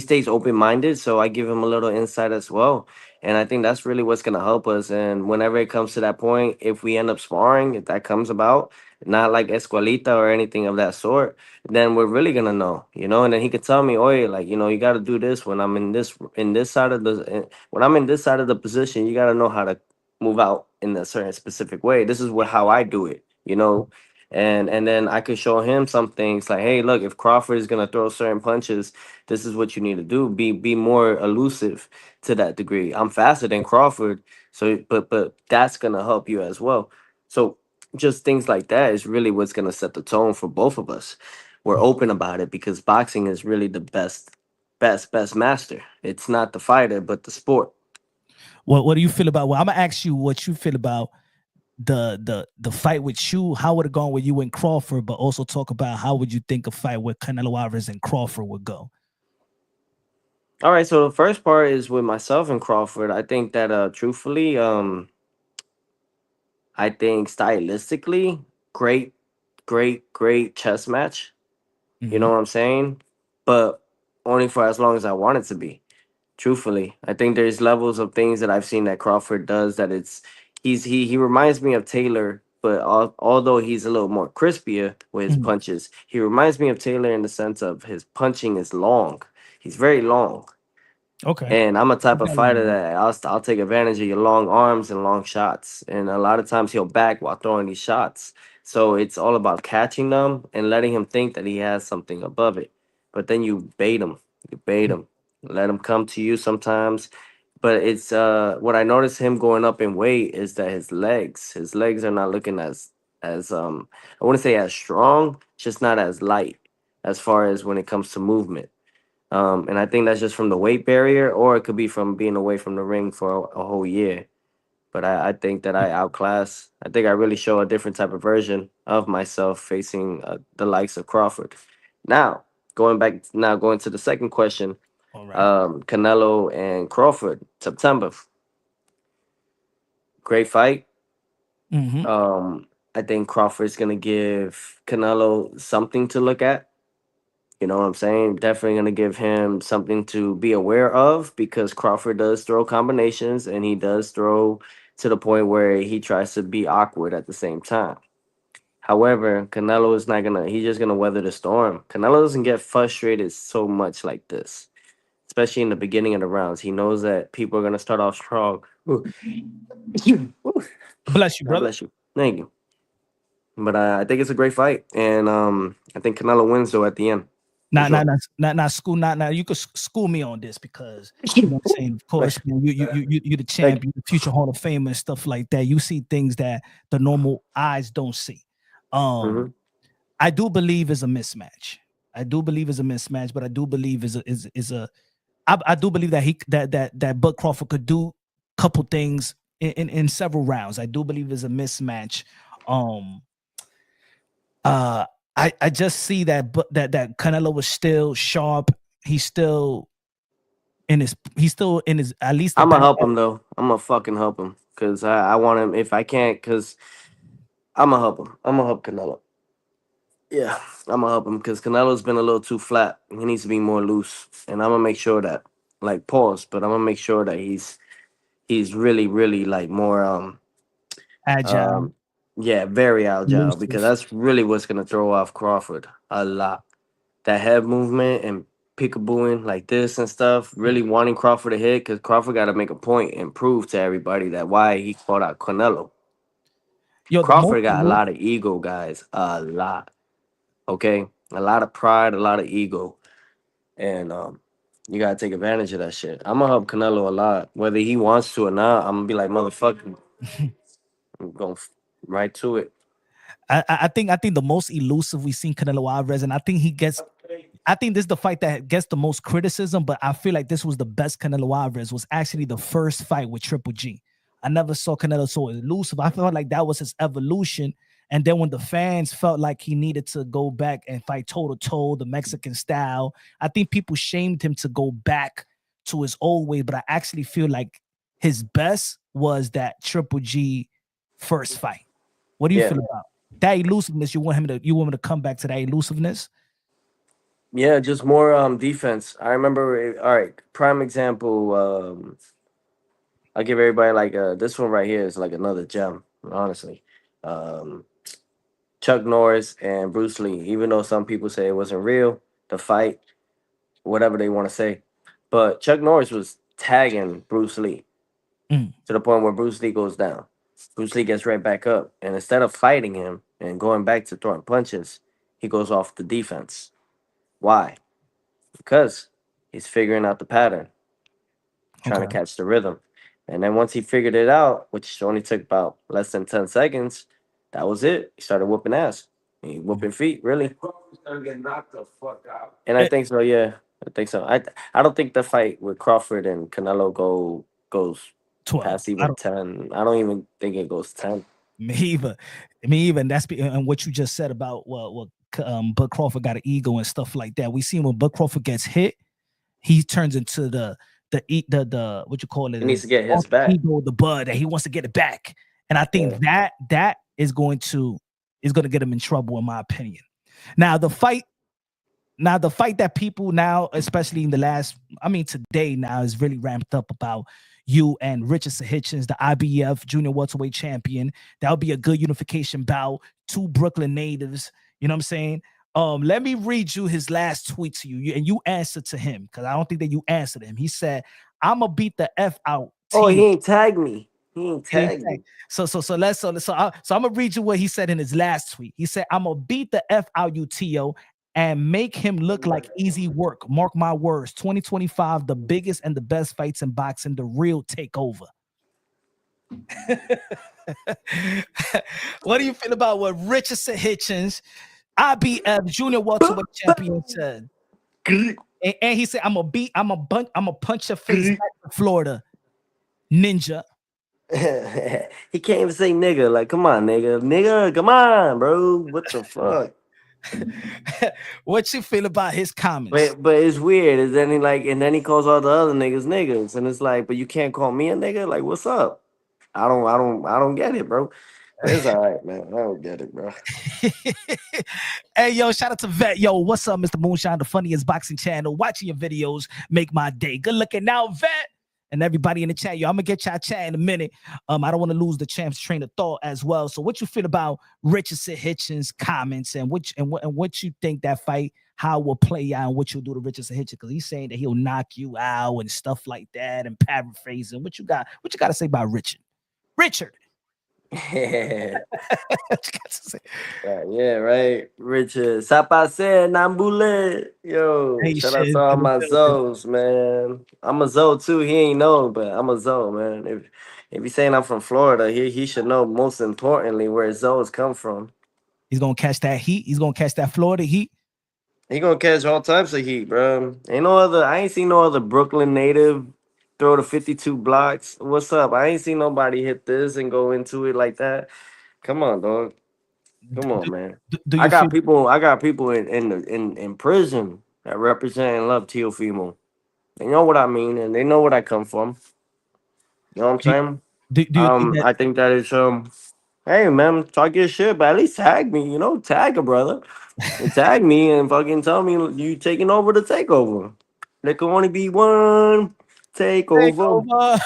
Speaker 3: stays open minded. So I give him a little insight as well, and I think that's really what's gonna help us. And whenever it comes to that point, if we end up sparring, if that comes about, not like escuelita or anything of that sort, then we're really gonna know. You know, and then he could tell me, oh, yeah, like you got to do this when I'm in this side of the when I'm in this side of the position. You got to know how to move out in a certain specific way. This is what how I do it, you know. And then I could show him some things like, hey, look, if Crawford is gonna throw certain punches, this is what you need to do. Be more elusive to that degree. I'm faster than Crawford, so but that's gonna help you as well. So just things like that is really what's gonna set the tone for both of us. We're open about it because boxing is really the best master. It's not the fighter, but the sport.
Speaker 1: What do you feel about? Well, I'm gonna ask you what you feel about the fight with you. How would it gone with you and Crawford? But also talk about how would you think a fight with Canelo Alvarez and Crawford would go?
Speaker 3: All right, so the first part is with myself and Crawford. I think that truthfully, I think stylistically, great chess match. You know
Speaker 1: Mhm.
Speaker 3: what I'm saying? But only for as long as I want it to be. Truthfully, I think there's levels of things that I've seen that Crawford does that he reminds me of Taylor, but although he's a little more crispier with his
Speaker 1: Mhm.
Speaker 3: punches, he reminds me of Taylor in the sense of his punching is long. He's very long.
Speaker 1: Okay.
Speaker 3: And I'm a type of fighter
Speaker 1: Mhm.
Speaker 3: that I'll take advantage of your long arms and long shots. And a lot of times he'll back while throwing these shots. So it's all about catching them and letting him think that he has something above it. But then you bait him. You bait him. Let him come to you sometimes. But it's what I noticed him going up in weight is that his legs are not looking as I wouldn't say as strong, just not as light as far as when it comes to movement. And I think that's just from the weight barrier, or it could be from being away from the ring for a whole year. But I think that I think I really show a different type of version of myself facing the likes of Crawford. Now, going to the second question,
Speaker 1: All right.
Speaker 3: Canelo and Crawford, September. Great fight.
Speaker 1: Mm-hmm.
Speaker 3: Um, I think Crawford's going to give Canelo something to look at. You know what I'm saying? Definitely going to give him something to be aware of because Crawford does throw combinations and he does throw to the point where he tries to be awkward at the same time. However, Canelo is not going to, he's just going to weather the storm. Canelo doesn't get frustrated so much like this, especially in the beginning of the rounds. He knows that people are going to start off strong. Ooh. Ooh.
Speaker 1: Bless you,
Speaker 3: God
Speaker 1: brother.
Speaker 3: bless you. Thank you. But I think it's a great fight. And I think Canelo wins, though, at the end, for
Speaker 1: Not,
Speaker 3: sure.
Speaker 1: not, not, not school. Not. You could school me on this because you know what I'm saying. Of course,
Speaker 3: Bless
Speaker 1: man, you're the
Speaker 3: Thank
Speaker 1: champ, you're the future Hall of Famer and stuff like that. You see things that the normal eyes don't see.
Speaker 3: you.
Speaker 1: Um, I do believe is a mismatch. I do believe is a mismatch, but I do believe is a. I do believe that that Bud Crawford could do a couple things in several rounds. I do believe is a mismatch. Um, I just see that, but that Canelo was still sharp. He's still he's still in his, at least the
Speaker 3: I'm gonna
Speaker 1: back.
Speaker 3: help him though. I'm gonna fucking help him because I want him if I can't. Because I'm gonna help him. I'm gonna help Canelo. Yeah, I'm gonna help him because Canelo's been a little too flat. He needs to be more loose, and I'm gonna make sure that, like, pause. But I'm gonna make sure that he's really, really like more
Speaker 1: Agile,
Speaker 3: um yeah, very agile because
Speaker 1: elusive.
Speaker 3: that's really what's gonna throw off Crawford a lot. That head movement and peekabooing like this and stuff, really wanting Crawford to hit because Crawford got to make a point and prove to everybody that why he called out Canelo.
Speaker 1: Yo, the most
Speaker 3: Crawford got a lot of ego, guys, a lot. Okay, a lot of pride, a lot of ego, and you gotta take advantage of that shit. I'm gonna help Canelo a lot, whether he wants to or not. I'm gonna be like, motherfucker, I'm going right to it.
Speaker 1: I think the most elusive we've seen Canelo Alvarez, and I think he gets. I think this is the fight that gets the most criticism, but I feel like this was the best Canelo Alvarez. Was actually the first fight with Triple G. I never saw Canelo so elusive. I felt like that was his evolution. And then when the fans felt like he needed to go back and fight toe to toe, the Mexican style, I think people shamed him to go back to his old way. But I actually feel like his best was that Triple G first fight. What do you
Speaker 3: Yeah,
Speaker 1: feel about that elusiveness? You want him to come back to that elusiveness?
Speaker 3: yeah, just more defense. I remember. All right, prime example. I'll give everybody like this one right here is like another gem, honestly. Um, Chuck Norris and Bruce Lee. Even though some people say it wasn't real, the fight, whatever they want to say, but Chuck Norris was tagging Bruce Lee
Speaker 1: Mm,
Speaker 3: to the point where Bruce Lee goes down. Bruce Lee gets right back up, and instead of fighting him and going back to throwing punches, he goes off the defense. Why? Because he's figuring out the pattern, trying to
Speaker 1: okay.
Speaker 3: catch the rhythm. And then once he figured it out, which only took about less than 10 seconds, that was it. He started whooping ass. He whooping feet, really. And I
Speaker 1: Eh,
Speaker 3: think so, yeah. I think so. I don't think the fight with Crawford and Canelo goes
Speaker 1: 12.
Speaker 3: past
Speaker 1: I
Speaker 3: even
Speaker 1: don't
Speaker 3: 10. I don't even think it goes 10.
Speaker 1: me either. Me either. And and what you just said about what Bud Crawford got an ego and stuff like that. We see when Bud Crawford gets hit, he turns into the what you call it,
Speaker 3: He needs to
Speaker 1: his
Speaker 3: get his
Speaker 1: alter
Speaker 3: back.
Speaker 1: ego, the Bud, that he wants to get it back. And I think
Speaker 3: Yeah.
Speaker 1: that is going to get him in trouble, in my opinion. Now the fight Now, the fight that people now, especially in the last, I mean, today now, is really ramped up about you and Richardson Hitchens, the IBF junior welterweight champion. That would be a good unification bout. Two Brooklyn natives. You know what I'm saying? Let me read you his last tweet to you, and you answer to him because I don't think that you answered him. He said, "I'm gonna beat the f out
Speaker 3: Oh, he
Speaker 1: Tio."
Speaker 3: ain't tagged me. He ain't
Speaker 1: He didn't
Speaker 3: tagged
Speaker 1: say.
Speaker 3: me.
Speaker 1: So I'm gonna read you what he said in his last tweet. He said, "I'm gonna beat the f out you, Tio, and make him look like easy work. Mark my words. 2025, the biggest and the best fights in boxing, the real takeover." What do you feel about what Richardson Hitchens, IBF junior welterweight champion, said? And he said, I'm gonna punch your face back to Florida, ninja."
Speaker 3: He can't even say nigga. Like, come on, nigga. Nigga, come on, bro. What the fuck?
Speaker 1: What you feel about his comments?
Speaker 3: But it's weird. Is then he like, and then he calls all the other niggas niggas, and it's like, but you can't call me a nigga. Like, what's up? I don't get it, bro. But it's all right, man. I don't get it, bro.
Speaker 1: Hey, yo, shout out to Vet. Yo, what's up, Mr. Moonshine, the funniest boxing channel? Watching your videos make my day. Good looking out, Vet. And everybody in the chat, yo, I'm gonna get y'all chat in a minute. I don't want to lose the champ's train of thought as well. So, what you feel about Richardson Hitchens' comments, and what you think that fight, how will play out, and what you'll do to Richardson Hitchens? Because he's saying that he'll knock you out and stuff like that, and paraphrasing. What you got to say about Richard? Richard. What you got to say?
Speaker 3: Yeah, right. Richard. Sapase Nambule. Yo,
Speaker 1: Hey,
Speaker 3: shout out
Speaker 1: shit,
Speaker 3: to all
Speaker 1: in the
Speaker 3: my
Speaker 1: building.
Speaker 3: Zoes, man. I'm a Zoe too. He ain't know, but I'm a Zoe, man. If he's saying I'm from Florida, he should know most importantly where Zoes come from.
Speaker 1: He's gonna catch that heat. He's gonna catch that Florida heat.
Speaker 3: He gonna catch all types of heat, bro. Ain't no other. I ain't seen no other Brooklyn native throw the 52 blocks. What's up? I ain't seen nobody hit this and go into it like that. Come on, dog. Come on, man.
Speaker 1: Do
Speaker 3: I
Speaker 1: you feel
Speaker 3: got people. I got people in prison that represent and love Teofimo. They know what I mean, and they know what I come from. You know what I'm
Speaker 1: do,
Speaker 3: saying?
Speaker 1: do you think that
Speaker 3: I think that it's Hey, man, talk your shit, but at least tag me. Tag a brother and tag me and fucking tell me you taking over the takeover. There can only be one
Speaker 1: take
Speaker 3: takeover.
Speaker 1: over?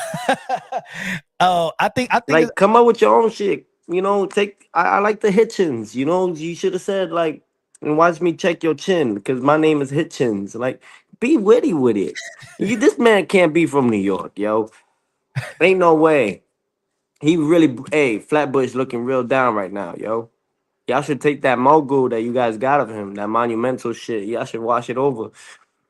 Speaker 1: Oh, I think it's,
Speaker 3: Like, come up with your own shit. I like the Hitchens. You should have said like, and watch me check your chin because my name is Hitchens. Like, be witty with it. This man can't be from New York, yo. Ain't no way. He really, hey, Flatbush looking real down right now, yo. Y'all should take that mogul that you guys got of him, that monumental shit. Y'all should wash it over.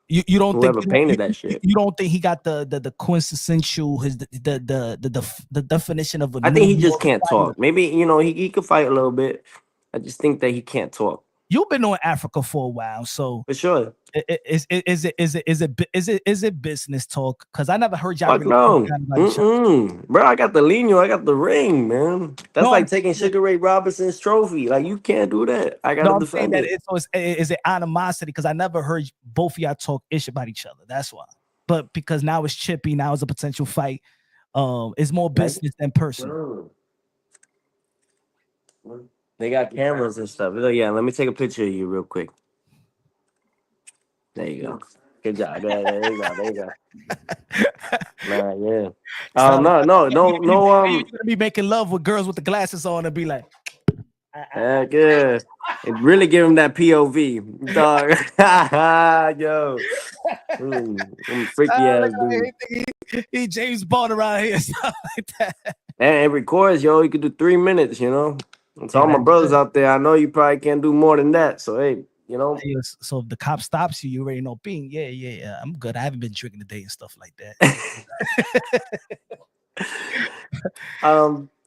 Speaker 1: you don't think
Speaker 3: Whoever painted that shit.
Speaker 1: you don't think he got the quintessential his the definition of a
Speaker 3: I think
Speaker 1: New
Speaker 3: he just
Speaker 1: York
Speaker 3: can't
Speaker 1: fighter.
Speaker 3: talk. Maybe, he could fight a little bit. I just think that he can't talk.
Speaker 1: You've been on Africa for a while, so
Speaker 3: For sure.
Speaker 1: is it business talk? Because I never heard y'all
Speaker 3: Fuck
Speaker 1: really talk
Speaker 3: no.
Speaker 1: down about each other.
Speaker 3: Mm-mm. Bro, I got the Lino. I got the ring, man. That's
Speaker 1: No,
Speaker 3: like taking Sugar Ray Robinson's trophy. Like, you can't do that. I got to
Speaker 1: I'm saying
Speaker 3: defend
Speaker 1: that
Speaker 3: it.
Speaker 1: is it animosity because I never heard both of y'all talk ish about each other. That's why. But because now it's chippy, now it's a potential fight. It's more
Speaker 3: Like,
Speaker 1: business than personal.
Speaker 3: mm. They got cameras and stuff. Yeah, let me take a picture of you real quick. There you go. Good job. There you go. There you go. Nah, yeah.
Speaker 1: So
Speaker 3: No, no, no, no.
Speaker 1: you're gonna be making love with girls with the glasses on and be like,
Speaker 3: Heck yeah. And really give him that POV, dog. Yo, I'm a freaky
Speaker 1: look
Speaker 3: ass
Speaker 1: at
Speaker 3: dude.
Speaker 1: he James Bond around here, stuff like that.
Speaker 3: And it records, yo. You could do 3 minutes, And to
Speaker 1: Yeah,
Speaker 3: all my
Speaker 1: that's
Speaker 3: brothers
Speaker 1: good.
Speaker 3: out there, I know you probably can't do more than that. So hey,
Speaker 1: Yes, so if the cop stops you, you already know being, yeah, I'm good. I haven't been drinking today and stuff like that.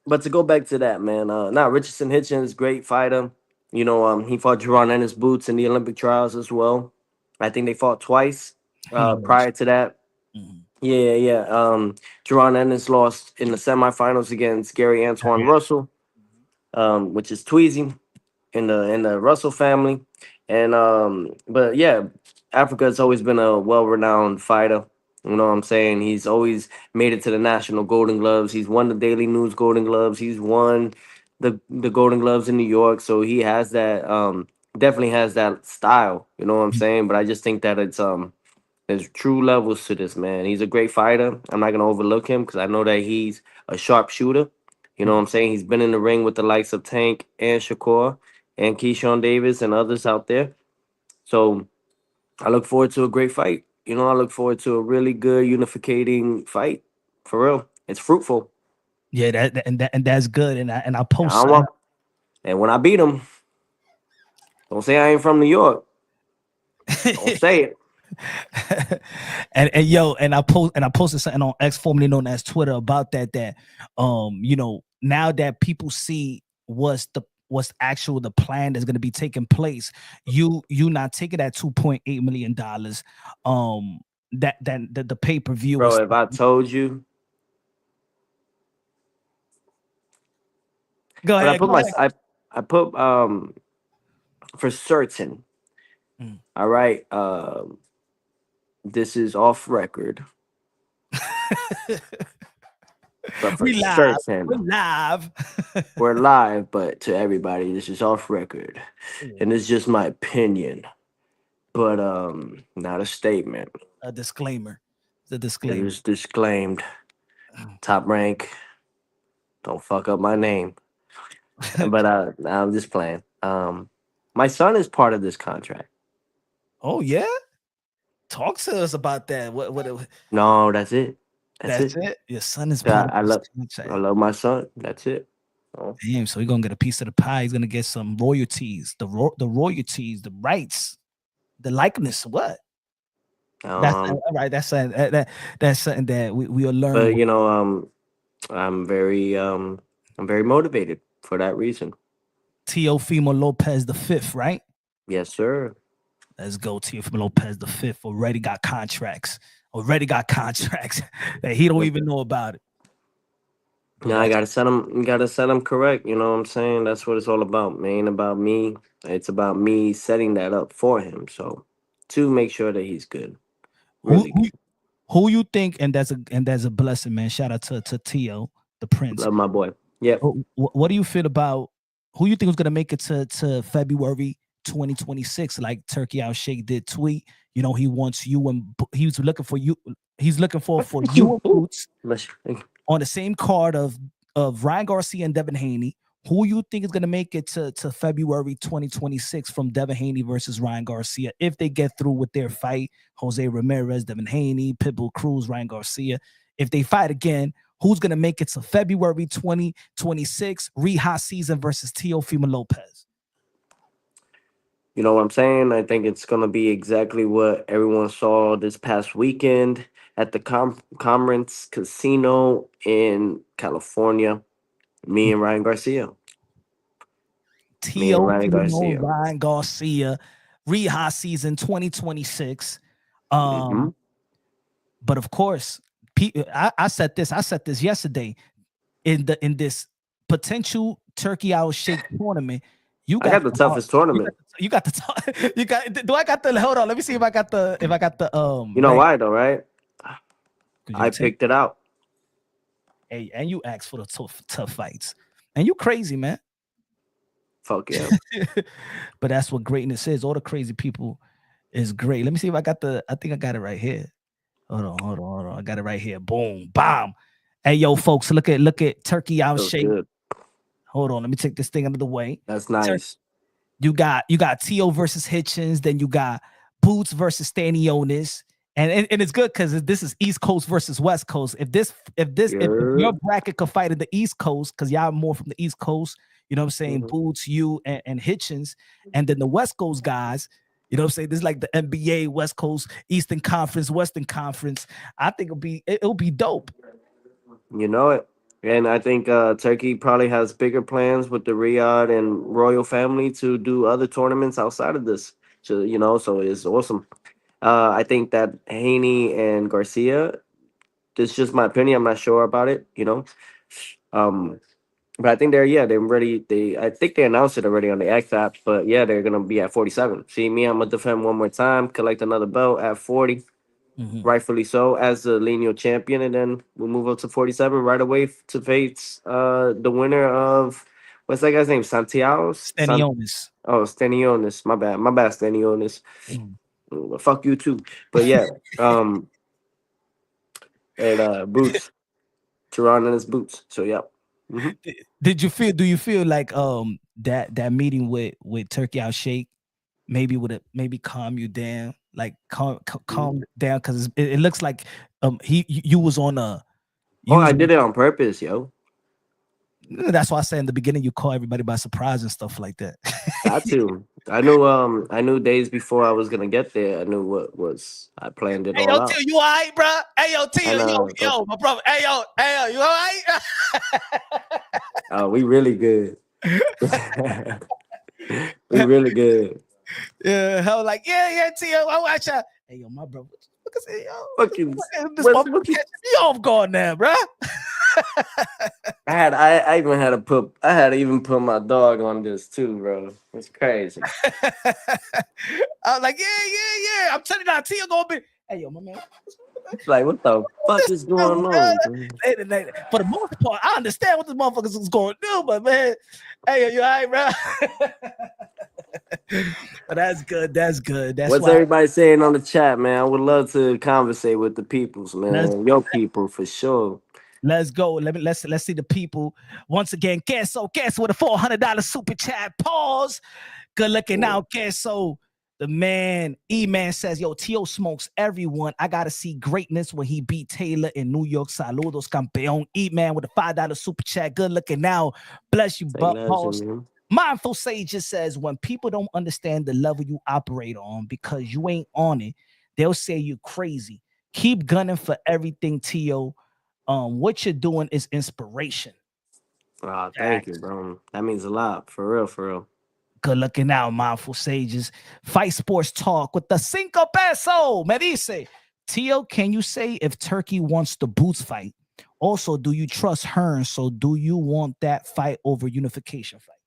Speaker 3: But to go back to that, man, Richardson Hitchens, great fighter. He fought Jerron Ennis Boots in the Olympic trials as well. I think they fought twice
Speaker 1: He
Speaker 3: prior
Speaker 1: lost.
Speaker 3: to that.
Speaker 1: Mhm.
Speaker 3: Yeah, yeah. Jerron Ennis lost in the semifinals against Gary Antoine Russell, which is Tweezy in the Russell family. And but yeah, Africa has always been a well-renowned fighter. You know what I'm saying? He's always made it to the National Golden Gloves. He's won the Daily News Golden Gloves. He's won the Golden Gloves in New York. So he has that definitely has that style. You know what I'm saying? But I just think that there's true levels to this man. He's a great fighter. I'm not gonna overlook him because I know that he's a sharp shooter. You know what I'm saying? He's been in the ring with the likes of Tank and Shakur and Keyshawn Davis and others out there. So I look forward to a great fight. I look forward to a really good unificating fight. For real. It's fruitful.
Speaker 1: Yeah, and that's good. And I
Speaker 3: I
Speaker 1: post
Speaker 3: don't
Speaker 1: something.
Speaker 3: want, and when I beat him, don't say I ain't from New York. Don't say it.
Speaker 1: and yo, and I posted something on X, formerly known as Twitter, about that now that people see what's actual the plan that's going to be taking place, you not taking that $2.8 million, that the pay-per-view
Speaker 3: Bro,
Speaker 1: was.
Speaker 3: if I told you,
Speaker 1: Go
Speaker 3: but I
Speaker 1: ahead,
Speaker 3: put
Speaker 1: go
Speaker 3: my
Speaker 1: ahead.
Speaker 3: I put for certain.
Speaker 1: Mm.
Speaker 3: All right. This is off record, but for
Speaker 1: We live, we
Speaker 3: certain,
Speaker 1: live.
Speaker 3: we're live. But to everybody, this is off record,
Speaker 1: Yeah,
Speaker 3: and it's just my opinion, but not a statement.
Speaker 1: a disclaimer. The
Speaker 3: It
Speaker 1: disclaimer.
Speaker 3: was disclaimed. Top rank. Don't fuck up my name. But I'm just playing. My son is part of this contract.
Speaker 1: Oh yeah, talk to us about that.
Speaker 3: No, that's it. That's
Speaker 1: That's
Speaker 3: it.
Speaker 1: it. Your son is
Speaker 3: I,
Speaker 1: part of
Speaker 3: I
Speaker 1: this
Speaker 3: love I
Speaker 1: contract.
Speaker 3: love my son. That's it. Oh,
Speaker 1: Damn, so he's gonna get a piece of the pie. He's gonna get some royalties, the royalties, the rights, the likeness. What? That's
Speaker 3: um,
Speaker 1: all right. That's something that we'll learn
Speaker 3: but
Speaker 1: with.
Speaker 3: I'm very I'm very motivated for that reason.
Speaker 1: Teofimo Lopez the fifth, right?
Speaker 3: Yes, sir.
Speaker 1: Let's go. Teofimo Lopez the fifth already got contracts. Already got contracts that he don't
Speaker 3: With
Speaker 1: even know about it.
Speaker 3: Now I gotta set him. You gotta set him correct. You know what I'm saying? That's what it's all about, man. About me. It's about me setting that up for him. So to make sure that he's good,
Speaker 1: Who
Speaker 3: really
Speaker 1: who
Speaker 3: good.
Speaker 1: who you think? And that's a blessing, man. Shout out to Tio, the Prince.
Speaker 3: Love my boy. Yep.
Speaker 1: What do you feel about who you think is going to make it to February 2026? Like Turkey Out Shake did tweet, you know, he wants you and he's looking for you. He's looking for
Speaker 3: Thank
Speaker 1: you
Speaker 3: you.
Speaker 1: and
Speaker 3: Ooh.
Speaker 1: Boots
Speaker 3: Bless you. Thank you.
Speaker 1: on the same card of Ryan Garcia and Devin Haney. Who you think is going to make it to February 2026 from Devin Haney versus Ryan Garcia if they get through with their fight? Jose Ramirez, Devin Haney, Pitbull Cruz, Ryan Garcia. If they fight again, who's going to make it to February 2026 Reha season versus Teofimo Lopez?
Speaker 3: You know what I'm saying? I think it's gonna be exactly what everyone saw this past weekend at the Commerce Casino in California. Me and Ryan Garcia. Me and Ryan
Speaker 1: Teofimo
Speaker 3: Garcia.
Speaker 1: Ryan Garcia Reha season 2026.
Speaker 3: Mm-hmm.
Speaker 1: But of course, I said this yesterday in this potential Turkey Out Shake tournament. You
Speaker 3: I
Speaker 1: got
Speaker 3: got the
Speaker 1: the hard,
Speaker 3: toughest tournament.
Speaker 1: you got the you got. Do I got the? Hold on, let me see if I got the
Speaker 3: You know
Speaker 1: right.
Speaker 3: why though, right?
Speaker 1: Because you
Speaker 3: I
Speaker 1: take
Speaker 3: picked it out.
Speaker 1: and you ask for the tough fights, and you crazy man.
Speaker 3: Fuck yeah.
Speaker 1: But that's what greatness is. All the crazy people is great. Let me see if I got the. I think I got it right here. Hold on. I got it right here. Boom, bomb. Hey, yo, folks, look at Turkey Out
Speaker 3: Feels
Speaker 1: Shake.
Speaker 3: good.
Speaker 1: Hold on, let me take this thing out of the way.
Speaker 3: That's nice.
Speaker 1: You got Tio versus Hitchens, then you got Boots versus Stanionis. And it's good because this is East Coast versus West Coast. If your
Speaker 3: Yeah.
Speaker 1: bracket could fight in the East Coast, because y'all more from the East Coast, you know what I'm saying?
Speaker 3: Mhm.
Speaker 1: Boots, you and Hitchens, and then the West Coast guys, you know what I'm saying? This is like the NBA, West Coast, Eastern Conference, Western Conference. I think it'll be dope.
Speaker 3: You know it. And I think Turkey probably has bigger plans with the Riyadh and royal family to do other tournaments outside of this. So, you know, so it's awesome. I think that Haney and Garcia, this is just my opinion. I'm not sure about it, you know. Um, but I think they're ready. I think they announced it already on the X app, but yeah, they're gonna be at 47. See me, I'm gonna defend one more time, collect another belt at 40,
Speaker 1: Mhm.
Speaker 3: rightfully so, as the lineal champion, and then we'll move up to 47 right away to face the winner of what's that guy's name? Santiago?
Speaker 1: Stanionis.
Speaker 3: Oh, Stanionis. My bad, Stanionis.
Speaker 1: Mm.
Speaker 3: Well, fuck you too. But yeah, and Boots, Tehran and his boots. So yeah. Hmm.
Speaker 1: Did you feel? Do you feel like that meeting with Turkey Out Shake maybe would have maybe calm you down, like calm down because it looks like you was on a
Speaker 3: Oh,
Speaker 1: you was
Speaker 3: I
Speaker 1: on,
Speaker 3: did it on purpose, yo.
Speaker 1: that's why I said in the beginning you call everybody by surprise and stuff like that.
Speaker 3: Got to. I knew days before I was gonna get there. I knew what was I planned it
Speaker 1: Hey
Speaker 3: all
Speaker 1: yo, Tio,
Speaker 3: out.
Speaker 1: you all right, bro? Hey yo, Tio,
Speaker 3: And
Speaker 1: my brother. Hey yo, you all right?
Speaker 3: we really good. We really good.
Speaker 1: Yeah, hell like yeah, Tio. I watch out. Hey yo, my brother. Look at
Speaker 3: Fucking
Speaker 1: this motherfucker
Speaker 3: what's
Speaker 1: catching me off guard now, bro.
Speaker 3: I even had to put I had to even put my dog on this too, bro. It's crazy.
Speaker 1: I was like, yeah. I'm telling you now, Tio gonna be. Hey yo, my man.
Speaker 3: It's like what the fuck
Speaker 1: This
Speaker 3: is
Speaker 1: dude,
Speaker 3: going
Speaker 1: man.
Speaker 3: on, bro?
Speaker 1: For the most part, I understand what this motherfuckers is going to do, but man, hey, you all right, bro? But that's good. That's good. That's
Speaker 3: What's
Speaker 1: why.
Speaker 3: everybody saying on the chat, man? I would love to conversate with the peoples,
Speaker 1: Let's
Speaker 3: man. Your people for sure.
Speaker 1: let's go. Let's see the people once again. Queso with a $400 super chat. Pause. Good looking
Speaker 3: Yeah.
Speaker 1: out, Queso. The man, E-Man says, yo, Tio smokes everyone. I got to see greatness when he beat Taylor in New York. Saludos, campeón. E-Man with a $5 super chat. Good looking now. Bless you,
Speaker 3: Say
Speaker 1: Pause.
Speaker 3: legend, man.
Speaker 1: Mindful Sage just says, when people don't understand the level you operate on because you ain't on it, they'll say you're crazy. Keep gunning for everything, Tio. What you're doing is inspiration.
Speaker 3: Thank you, bro. That means a lot. For real, for real.
Speaker 1: Good looking out, mindful sages. Fight Sports Talk with the Cinco Peso. Me dice, Tio, can you say if Turkey wants the Boots fight Also, do you trust Hearn? So do you want that fight over unification fights?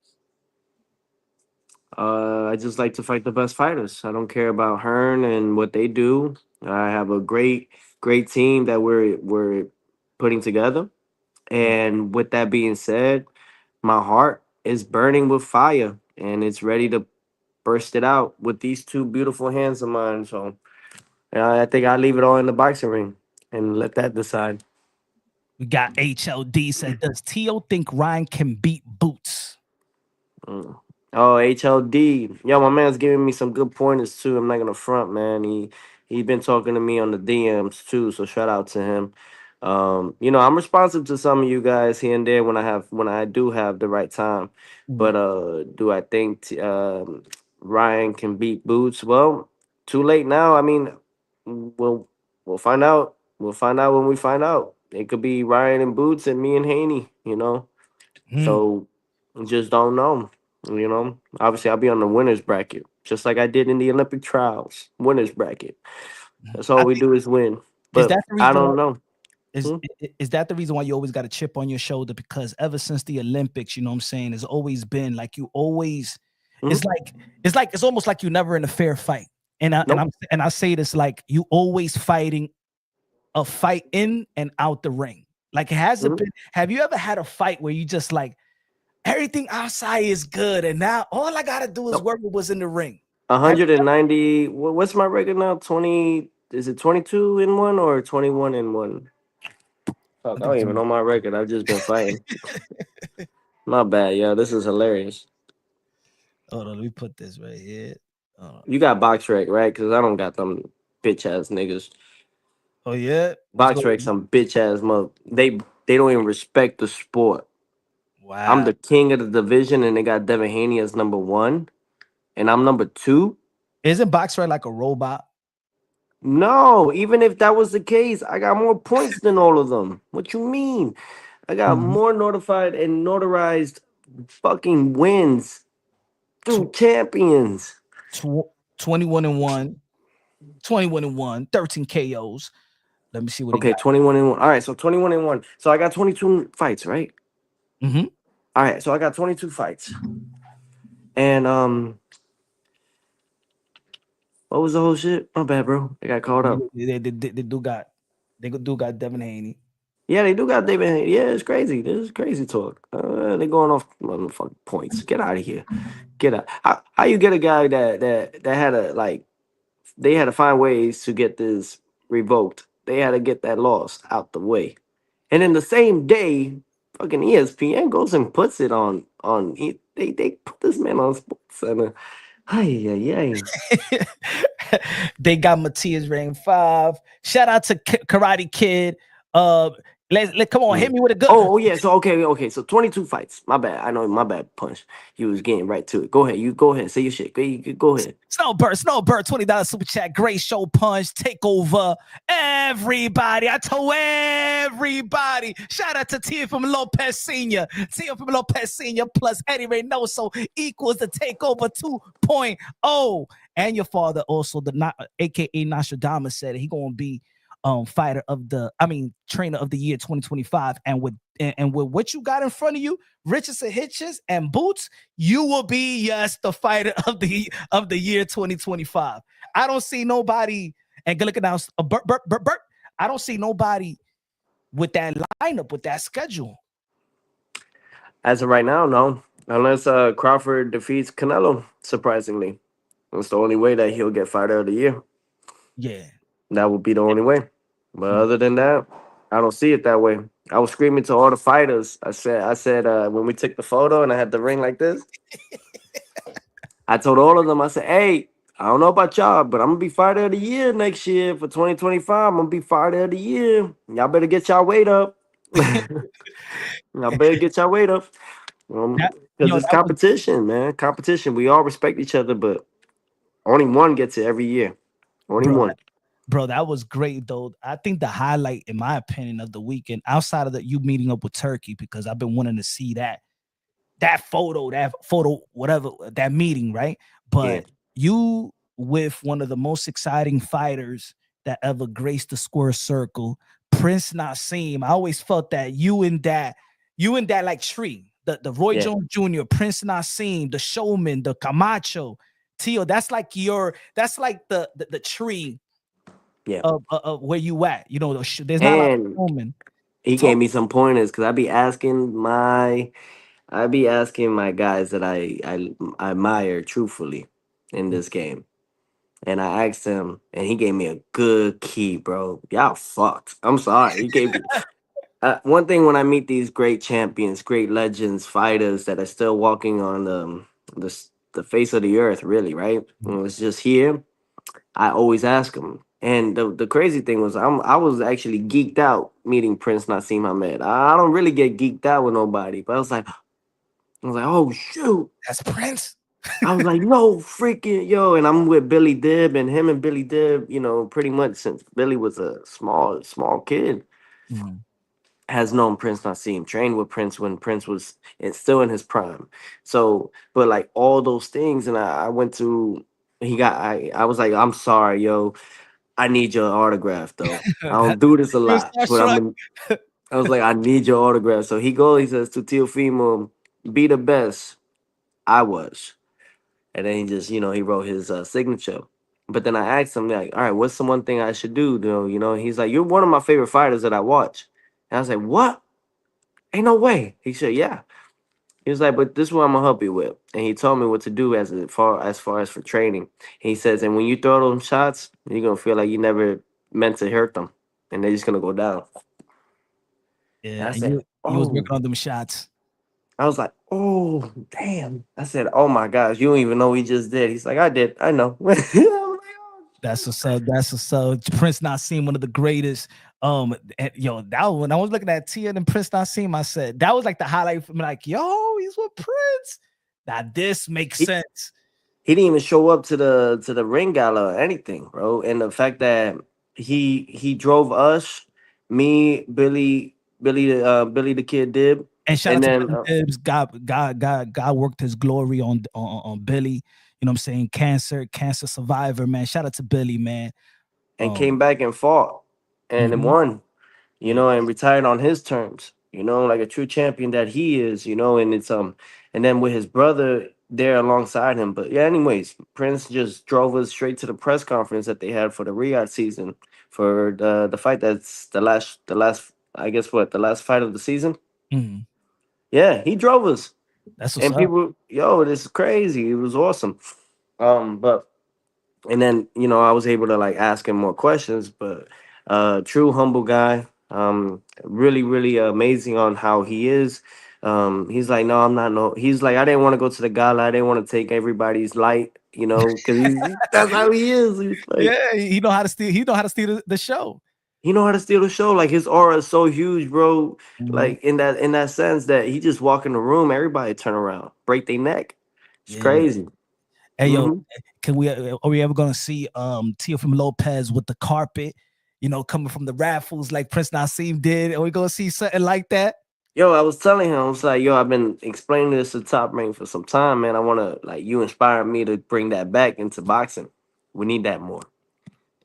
Speaker 3: I just like to fight the best fighters. I don't care about Hearn and what they do. I have a great team that we're putting together. And with that being said, my heart is burning with fire and it's ready to burst it out with these two beautiful hands of mine. So I think I'll leave it all in the boxing ring and let that decide.
Speaker 1: We got HLD said, does Tio think Ryan can beat Boots?
Speaker 3: Mm. Oh, HLD. Yo, my man's giving me some good pointers too. I'm not gonna front, man. He been talking to me on the DMs too, so shout out to him. I'm responsive to some of you guys here and there when I do have the right time. But do I think Ryan can beat Boots? Well, too late now. I mean, we'll find out. We'll find out when we find out. It could be Ryan and Boots and me and Haney. So just don't know. Obviously I'll be on the winners bracket, just like I did in the Olympic trials. Winners bracket. That's all
Speaker 1: I
Speaker 3: we
Speaker 1: think
Speaker 3: do is win.
Speaker 1: is
Speaker 3: But
Speaker 1: that the
Speaker 3: I
Speaker 1: reason why
Speaker 3: don't know.
Speaker 1: is
Speaker 3: Hmm?
Speaker 1: is that the reason why you always got a chip on your shoulder? Because ever since the Olympics, you know what I'm saying, it's always been like you always
Speaker 3: Hmm?
Speaker 1: it's almost like you're never in a fair fight.
Speaker 3: Nope.
Speaker 1: And I say this like you always fighting a fight in and out the ring. Like it hasn't
Speaker 3: Hmm?
Speaker 1: been. Have you ever had a fight where you just like everything outside is good, and now all I gotta do is
Speaker 3: Nope.
Speaker 1: work what was in the ring? Have
Speaker 3: 190. What's my record now? 20. Is it 22 in one or 21 in one? Fuck, I don't even know my record. I've just been fighting. My bad, yeah. This is hilarious.
Speaker 1: Hold on, let me put this right here.
Speaker 3: You got box rec, right? Because I don't got them bitch ass niggas.
Speaker 1: Oh yeah, what's
Speaker 3: Box
Speaker 1: going
Speaker 3: rec,
Speaker 1: on?
Speaker 3: some bitch ass mother. They don't even respect the sport. I'm
Speaker 1: Wow,
Speaker 3: the king of the division, and they got Devin Haney as number one, and I'm number two.
Speaker 1: isn't Boxer like a robot?
Speaker 3: No, even if that was the case, I got more points than all of them. What you mean? I got
Speaker 1: Mhm.
Speaker 3: more notified and notarized fucking wins through
Speaker 1: Tw-
Speaker 3: champions.
Speaker 1: 21 and 1, 21 and 1, 13 KOs. Let me see what he
Speaker 3: Okay,
Speaker 1: got.
Speaker 3: 21 and one. All right, so 21 and one. So I got 22 fights, right?
Speaker 1: Mm-hmm.
Speaker 3: All right, so I got 22 fights. And what was the whole shit? My bad, bro. I got caught up.
Speaker 1: They do got Devin Haney.
Speaker 3: Yeah, they do got David. Yeah, it's crazy. This is crazy talk. They going off motherfucking points. Get out of here. Get out. How you get a guy that had to like they had to find ways to get this revoked. They had to get that loss out the way. And then the same day, fucking ESPN goes and puts it they put this man on Sports Center. Ay, ay, ay.
Speaker 1: They got Matias Rain 5. Shout out to Karate Kid. Let come on, hit
Speaker 3: Mm.
Speaker 1: me with a good.
Speaker 3: Oh yeah, so okay. So 22 fights. My bad. I know my bad punch. You was getting right to it. Go ahead. You go ahead. Say your shit. Go ahead.
Speaker 1: Snowbird, $20 super chat. Great show, punch, take over. Everybody, I told everybody. Shout out to Teofimo Lopez Sr. Teofimo Lopez Sr. plus Eddie Reynoso equals the takeover 2.0. And your father also, aka Nostradamus, said he gonna be trainer of the year 2025. And with what you got in front of you, Richardson Hitchens and Boots, you will be, yes, the fighter of the year 2025. I don't see nobody, and good looking out, Burt. I don't see nobody with that lineup, with that schedule.
Speaker 3: As of right now, no. Unless Crawford defeats Canelo, surprisingly. That's the only way that he'll get fighter of the year.
Speaker 1: Yeah.
Speaker 3: That would be the only way. But other than that, I don't see it that way. I was screaming to all the fighters. I said, when we took the photo and I had the ring like this, I told all of them, I said, hey, I don't know about y'all, but I'm gonna be fighter of the year next year for 2025. I'm gonna be fighter of the year. Y'all better get y'all weight up. Y'all better get y'all weight up.
Speaker 1: That,
Speaker 3: Because it's
Speaker 1: that was,
Speaker 3: competition, man. Competition. We all respect each other, but only one gets it every year. Only
Speaker 1: bro.
Speaker 3: one.
Speaker 1: Bro, that was great though. I think the highlight, in my opinion, of the weekend, outside of you meeting up with Turkey, because I've been wanting to see that photo, whatever, that meeting, right?
Speaker 3: Yeah.
Speaker 1: But you with one of the most exciting fighters that ever graced the square circle, Prince Naseem. I always felt that you in that like tree. The Roy
Speaker 3: Yeah,
Speaker 1: Jones Jr., Prince Naseem, the Showman, the Camacho, Tio. That's like the tree
Speaker 3: yeah.
Speaker 1: of where you at. You know, there's not a lot of
Speaker 3: And
Speaker 1: showmen.
Speaker 3: he gave
Speaker 1: Talk.
Speaker 3: me some pointers because I be asking my guys that I admire truthfully in this game. And I asked him, and he gave me a good key, bro. Y'all fucked. I'm sorry. He gave me one thing when I meet these great champions, great legends, fighters that are still walking on the face of the earth, really, right? And it's just here. I always ask them. And the crazy thing was, I was actually geeked out meeting Prince Naseem Hamed. I don't really get geeked out with nobody, but I was like, oh shoot.
Speaker 1: That's Prince.
Speaker 3: I was like, no freaking yo, and I'm with Billy Dibb, and him and Billy Dibb, pretty much since Billy was a small kid,
Speaker 1: Mhm.
Speaker 3: has known Prince Nassim, trained with Prince when Prince was still in his prime. So, but like all those things, and I went to, I was like, I'm sorry, yo, I need your autograph though. I
Speaker 1: That
Speaker 3: don't do this a
Speaker 1: he was
Speaker 3: lot, but
Speaker 1: starstruck.
Speaker 3: I was like, I need your autograph. So he says to Teofimo, be the best. I was. And then he just, he wrote his signature. But then I asked him, like, all right, what's the one thing I should do? He's like, you're one of my favorite fighters that I watch. And I was like, what? Ain't no way. He said, yeah. He was like, but this is what I'm gonna help you with. And he told me what to do as far as for training. He says, and when you throw those shots, you're gonna feel like you never meant to hurt them. And they're just gonna go down. And
Speaker 1: Yeah,
Speaker 3: I
Speaker 1: and
Speaker 3: said,
Speaker 1: you was
Speaker 3: oh.
Speaker 1: working on them shots.
Speaker 3: I was like, oh, damn. I said, oh my gosh, you don't even know what he just did. He's like, I did. I know. I'm like, oh,
Speaker 1: That's what's up. That's what's up. Prince Nassim, one of the greatest. Yo, that when I was looking at Tia and Prince Nassim, I said that was like the highlight for me. Like, yo, he's with Prince. Now this makes
Speaker 3: shit.
Speaker 1: sense.
Speaker 3: He didn't even show up to the ring gala or anything, bro. And the fact that he drove us, me, Billy the Kid Dib,
Speaker 1: And shout
Speaker 3: and
Speaker 1: out to
Speaker 3: then
Speaker 1: Billy Gibbs. God worked his glory on Billy. You know what I'm saying? Cancer survivor, man. Shout out to Billy, man.
Speaker 3: and came back and fought and then
Speaker 1: Mhm.
Speaker 3: won,
Speaker 1: Yeah.
Speaker 3: and retired on his terms, like a true champion that he is, and it's and then with his brother there alongside him. But yeah, anyways, Prince just drove us straight to the press conference that they had for the Riyadh season for the fight that's the last I guess what the last fight of the season.
Speaker 1: Mhm.
Speaker 3: Yeah, he drove us.
Speaker 1: That's what's
Speaker 3: And
Speaker 1: up.
Speaker 3: people, yo, this is crazy. It was awesome. But and then I was able to like ask him more questions, but true humble guy, really really amazing on how he is. He's like, no, I'm not, no, he's like, I didn't want to go to the gala, I didn't want to take everybody's light, because that's how he is. He's like,
Speaker 1: Yeah, he know how to steal. He know how to steal the show.
Speaker 3: he know how to steal the show. Like his aura is so huge, bro.
Speaker 1: Mhm.
Speaker 3: Like in that sense that he just walk in the room, everybody turn around, break their neck. It's
Speaker 1: Yeah.
Speaker 3: crazy.
Speaker 1: Hey yo,
Speaker 3: Hmm.
Speaker 1: can we are we ever gonna see Teofimo Lopez with the carpet? You know, coming from the raffles like Prince Nassim did. Are we gonna see something like that?
Speaker 3: Yo, I was telling him, I was like, yo, I've been explaining this to Top Rank for some time, man. I want to, like, you inspired me to bring that back into boxing. We need that more.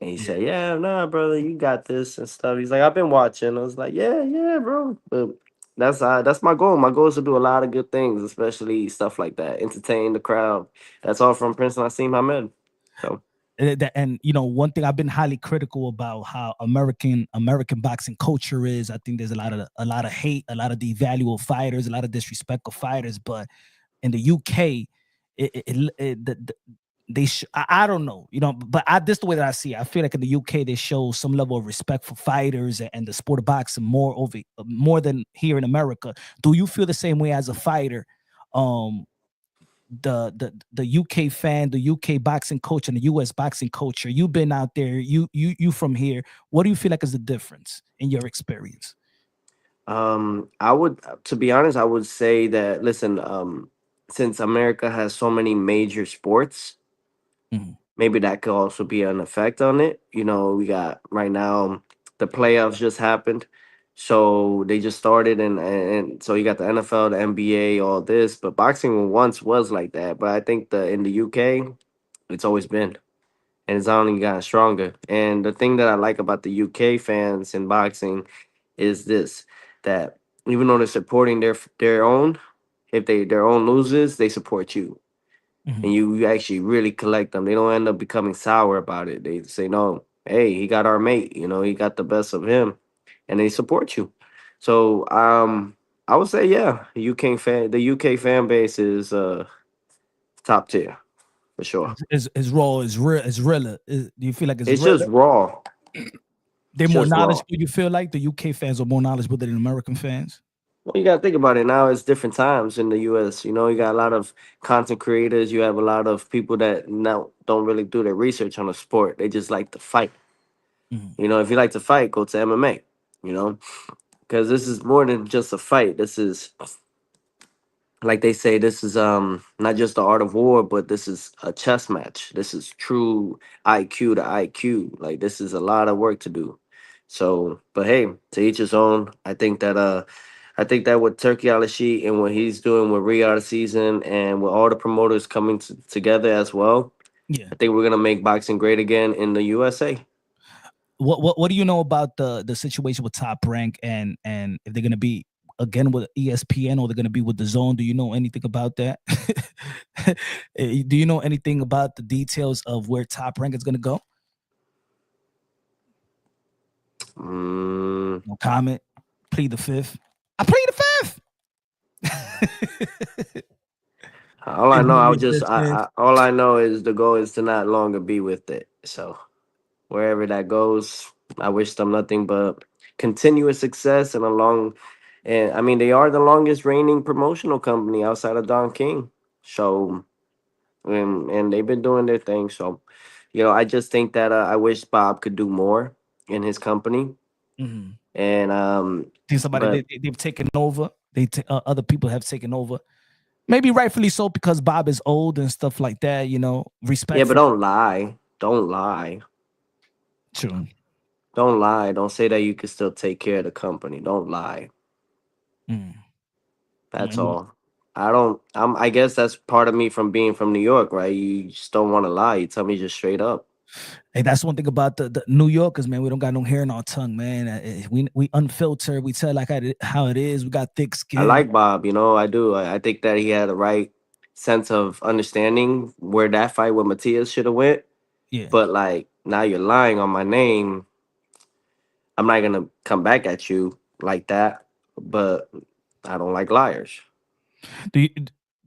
Speaker 3: And he
Speaker 1: Yeah.
Speaker 3: said, yeah, nah, brother, you got this and stuff. He's like, I've been watching. I was like, yeah, yeah, bro. But that's my goal. My goal is to do a lot of good things, especially stuff like that, entertain the crowd. That's all from Prince Naseem Hamed. So,
Speaker 1: And you know, one thing I've been highly critical about how American boxing culture is. I think there's a lot of hate, a lot of devalue of fighters, a lot of disrespect of fighters. But in the UK, I don't know, you know, but this the way that I see it. I feel like in the UK they show some level of respect for fighters and the sport of boxing more than here in America. Do you feel the same way as a fighter? Um, the UK fan, the UK boxing coach, and the US boxing culture. You've been out there. You from here. What do you feel like is the difference in your experience?
Speaker 3: to be honest, I would say that, listen, since America has so many major sports,
Speaker 1: Mhm.
Speaker 3: maybe that could also be an effect on it. We got right now the playoffs just happened. So they just started, and so you got the NFL, the NBA, all this, but boxing once was like that. But I think the in the UK, it's always been. and it's only gotten stronger. And the thing that I like about the UK fans in boxing is this: that even though they're supporting their own, if their own loses, they support you, and
Speaker 1: Mhm.
Speaker 3: you actually really collect them. They don't end up becoming sour about it. They say, no, hey, he got our mate. He got the best of him, and they support you. So I would say, yeah, the UK fan base is top tier for sure.
Speaker 1: Is raw, is real, is realer. Do you feel like it's
Speaker 3: It's
Speaker 1: realer?
Speaker 3: just raw.
Speaker 1: They're
Speaker 3: It's
Speaker 1: more
Speaker 3: just raw.
Speaker 1: knowledgeable. You feel like the UK fans are more knowledgeable than American fans?
Speaker 3: Well, you gotta think about it now. It's different times in the US. You got a lot of content creators. You have a lot of people that now don't really do their research on the sport. They just like to fight.
Speaker 1: Mhm.
Speaker 3: If you like to fight, go to MMA. You know, because this is more than just a fight. This is, like they say, this is not just the art of war, but this is a chess match. This is true IQ to IQ. Like, this is a lot of work to do. So, but hey, to each his own. I think that with Turkey Al-Sheikh and what he's doing with Riyadh season and with all the promoters coming together as well,
Speaker 1: Yeah.
Speaker 3: I think we're gonna make boxing great again in the USA.
Speaker 1: What do you know about the situation with Top Rank and if they're gonna be again with ESPN or they're gonna be with the Zone? Do you know anything about that? Do you know anything about the details of where Top Rank is gonna go?
Speaker 3: Mm,
Speaker 1: No comment. Plead the fifth. I plead the fifth.
Speaker 3: all I
Speaker 1: It's
Speaker 3: know,
Speaker 1: none of your business.
Speaker 3: all I know is the goal is to not longer be with it. So wherever that goes, I wish them nothing but continuous success and a long. And I mean, they are the longest reigning promotional company outside of Don King. So, and they've been doing their thing. So, I just think that I wish Bob could do more in his company.
Speaker 1: Mhm.
Speaker 3: And
Speaker 1: Think somebody
Speaker 3: but
Speaker 1: they've taken over. Other people have taken over. Maybe rightfully so because Bob is old and stuff like that.
Speaker 3: yeah, but
Speaker 1: Respectful.
Speaker 3: don't lie. Don't lie.
Speaker 1: True.
Speaker 3: Don't lie. Don't say that you can still take care of the company. Don't lie.
Speaker 1: Mm.
Speaker 3: That's
Speaker 1: Mm.
Speaker 3: all. I guess that's part of me from being from New York, right? You just don't want to lie. You tell me just straight up.
Speaker 1: Hey, that's one thing about the New Yorkers, man. We don't got no hair in our tongue, man. We unfiltered. We tell like how it is. We got thick
Speaker 3: I
Speaker 1: skin.
Speaker 3: like Bob, I do. I think that he had the right sense of understanding where that fight with Matias should have went.
Speaker 1: Yeah.
Speaker 3: But like now you're lying on my name. I'm not gonna come back at you like that. But I don't like liars.
Speaker 1: Do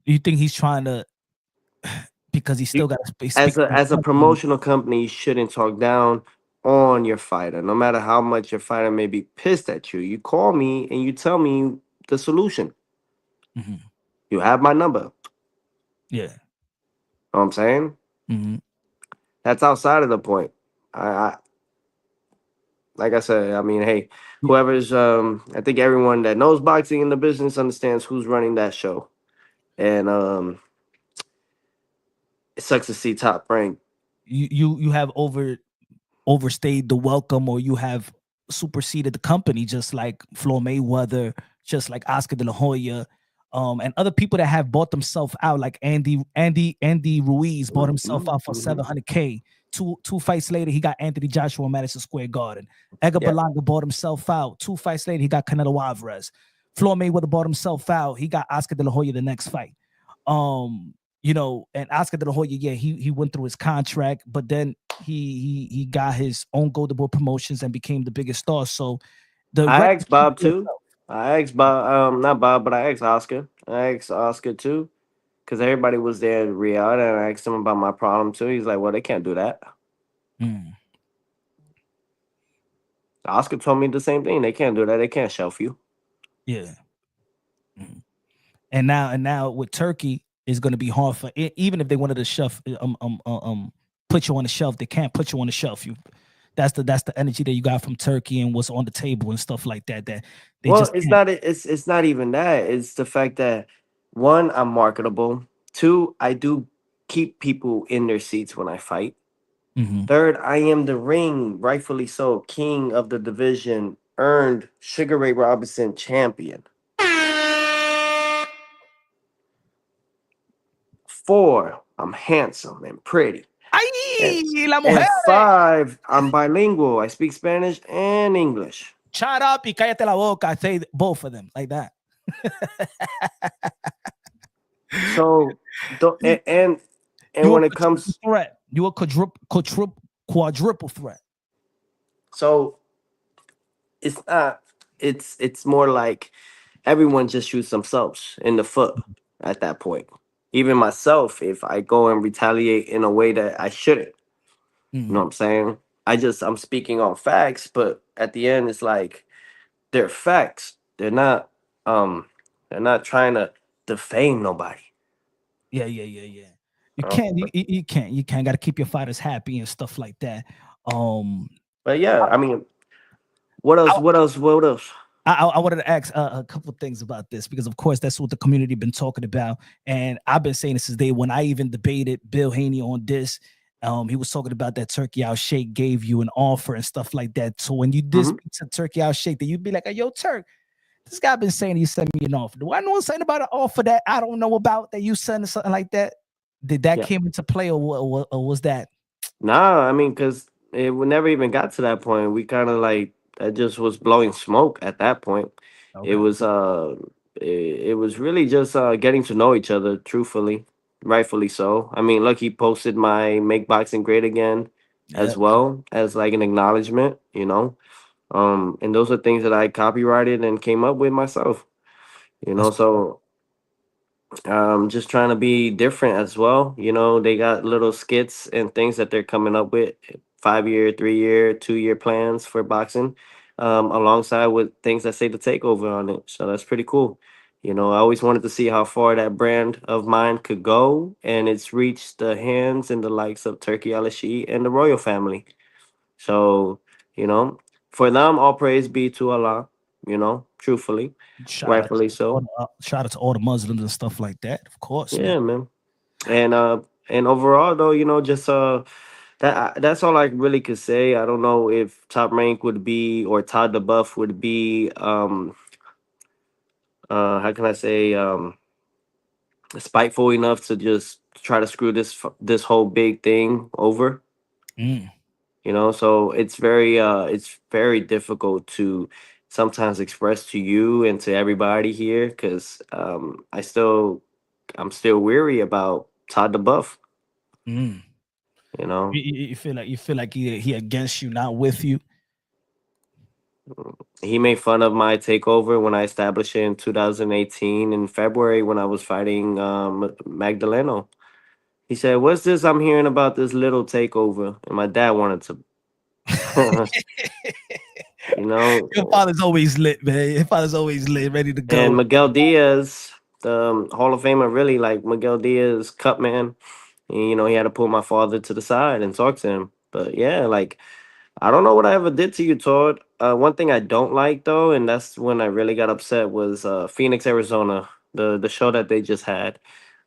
Speaker 1: you think he's trying to because he
Speaker 3: You
Speaker 1: still got to
Speaker 3: as
Speaker 1: speak
Speaker 3: a
Speaker 1: for his
Speaker 3: as a
Speaker 1: company?
Speaker 3: promotional company, you shouldn't talk down on your fighter, no matter how much your fighter may be pissed at you. You call me and you tell me the solution.
Speaker 1: Mhm.
Speaker 3: You have my number. Know
Speaker 1: Yeah.
Speaker 3: what I'm saying?
Speaker 1: Mhm.
Speaker 3: That's outside of the point. I like I said, I mean, hey, whoever's I think everyone that knows boxing in the business understands who's running that show. And it sucks to see Top Rank.
Speaker 1: You have overstayed the welcome or you have superseded the company, just like Floyd Mayweather, just like Oscar De La Hoya, and other people that have bought themselves out, like Andy Ruiz bought himself out for
Speaker 3: Mhm.
Speaker 1: 700K. Two fights later, he got Anthony Joshua in Madison Square Garden. Edgar
Speaker 3: Yeah.
Speaker 1: Berlanga bought himself out. 2 fights later, he got Canelo Alvarez. Floyd Mayweather bought himself out. He got Oscar De La Hoya the next fight. And Oscar De La Hoya, yeah, he went through his contract, but then he got his own Golden Boy promotions and became the biggest star. So the
Speaker 3: I
Speaker 1: record
Speaker 3: asked
Speaker 1: speaks
Speaker 3: Bob
Speaker 1: for
Speaker 3: too.
Speaker 1: itself.
Speaker 3: I asked Bob, not Bob, but I asked Oscar. I asked Oscar too, because everybody was there in Riyadh, and I asked him about my problem too. He's like, "Well, they can't do that."
Speaker 1: Mm,
Speaker 3: Oscar told me the same thing. They can't do that. They can't shelf you.
Speaker 1: yeah. Mm. And now with Turkey, it's going to be hard for even if they wanted to put you on the shelf, they can't put you on the shelf. That's the energy that you got from Turkey and what's on the table and stuff like that. That they
Speaker 3: Well,
Speaker 1: just
Speaker 3: it's
Speaker 1: can't.
Speaker 3: not. It's not even that. It's the fact that one, I'm marketable. Two, I do keep people in their seats when I fight.
Speaker 1: Mhm.
Speaker 3: Third, I am the ring, rightfully so, king of the division, earned Sugar Ray Robinson champion. Four, I'm handsome and pretty. And,
Speaker 1: ¡Ay! ¡La
Speaker 3: and
Speaker 1: mujer!
Speaker 3: 5, I'm bilingual. I speak Spanish and English.
Speaker 1: Shut up y cállate la boca. I say both of them like that.
Speaker 3: So,
Speaker 1: You,
Speaker 3: and
Speaker 1: you a
Speaker 3: when it
Speaker 1: quadruple
Speaker 3: comes,
Speaker 1: threat. You a quadruple threat.
Speaker 3: so it's not. It's more like everyone just shoots themselves in the foot at that point. Even myself, if I go and retaliate in a way that I shouldn't, you know
Speaker 1: Mm.
Speaker 3: what I'm saying? I'm speaking on facts, but at the end, it's like they're facts. Um, they're not trying to defame nobody.
Speaker 1: Yeah, yeah, yeah, yeah. You
Speaker 3: You know?
Speaker 1: can't, you can't. Got to keep your fighters happy and stuff like that. Um,
Speaker 3: But yeah, I mean, what
Speaker 1: I,
Speaker 3: else? What else? What else?
Speaker 1: I wanted to ask a couple things about this because, of course, that's what the community been talking about, and I've been saying this since day when I even debated Bill Haney on this. He was talking about that Turkey Al Sheikh gave you an offer and stuff like that. So when you did
Speaker 3: Hmm.
Speaker 1: speak to Turkey Al Sheikh, then you'd be like, "Hey, yo, Turk, this guy been saying he sent me an offer. Do I know something about an offer that I don't know about that you sent or something like that? Did that
Speaker 3: Yeah.
Speaker 1: came into play or was that
Speaker 3: Nah, I mean, because we never even got to that point. We kind of like that just was blowing smoke at that point. It
Speaker 1: okay?
Speaker 3: was it was really just getting to know each other, truthfully, rightfully so. I mean, look, he posted my "Make Boxing Great Again"
Speaker 1: Yeah,
Speaker 3: as well as like an acknowledgement, you know. And those are things that I copyrighted and came up with myself, you know.
Speaker 1: that's what's up.
Speaker 3: So just trying to be different as well. You know, they got little skits and things that they're coming up with, 5 year, 3 year, 2 year plans for boxing, alongside with things that say the takeover on it. So that's pretty cool. You know, I always wanted to see how far that brand of mine could go, and it's reached the hands and the likes of Turkey Al and the royal family. So, you know, for them, all praise be to Allah, you know, truthfully,
Speaker 1: Shout out
Speaker 3: rightfully
Speaker 1: to all
Speaker 3: so.
Speaker 1: the, shout out to all the Muslims and stuff like that. Of course, man.
Speaker 3: Yeah, man. And overall though, you know, just that's all I really could say. I don't know if Top Rank would be, or Todd the Buff would be, how can I say, spiteful enough to just try to screw this whole big thing over,
Speaker 1: Mm.
Speaker 3: you know. So it's very difficult to sometimes express to you and to everybody here, because I'm still weary about Todd the Buff,
Speaker 1: Mm.
Speaker 3: you know.
Speaker 1: You feel like he against you, not with you.
Speaker 3: He made fun of my takeover when I established it in 2018 in February when I was fighting Magdaleno. He said, "What's this I'm hearing about this little takeover?" And my dad wanted to, you
Speaker 1: Your
Speaker 3: know.
Speaker 1: father's always lit, man. Your father's always lit, ready to
Speaker 3: And
Speaker 1: go.
Speaker 3: Miguel Diaz, the Hall of Famer, really like Miguel Diaz, cut man. And, you know, he had to pull my father to the side and talk to him. But yeah, like I don't know what I ever did to you, Todd. One thing I don't like though, and that's when I really got upset, was Phoenix, Arizona, the show that they just had,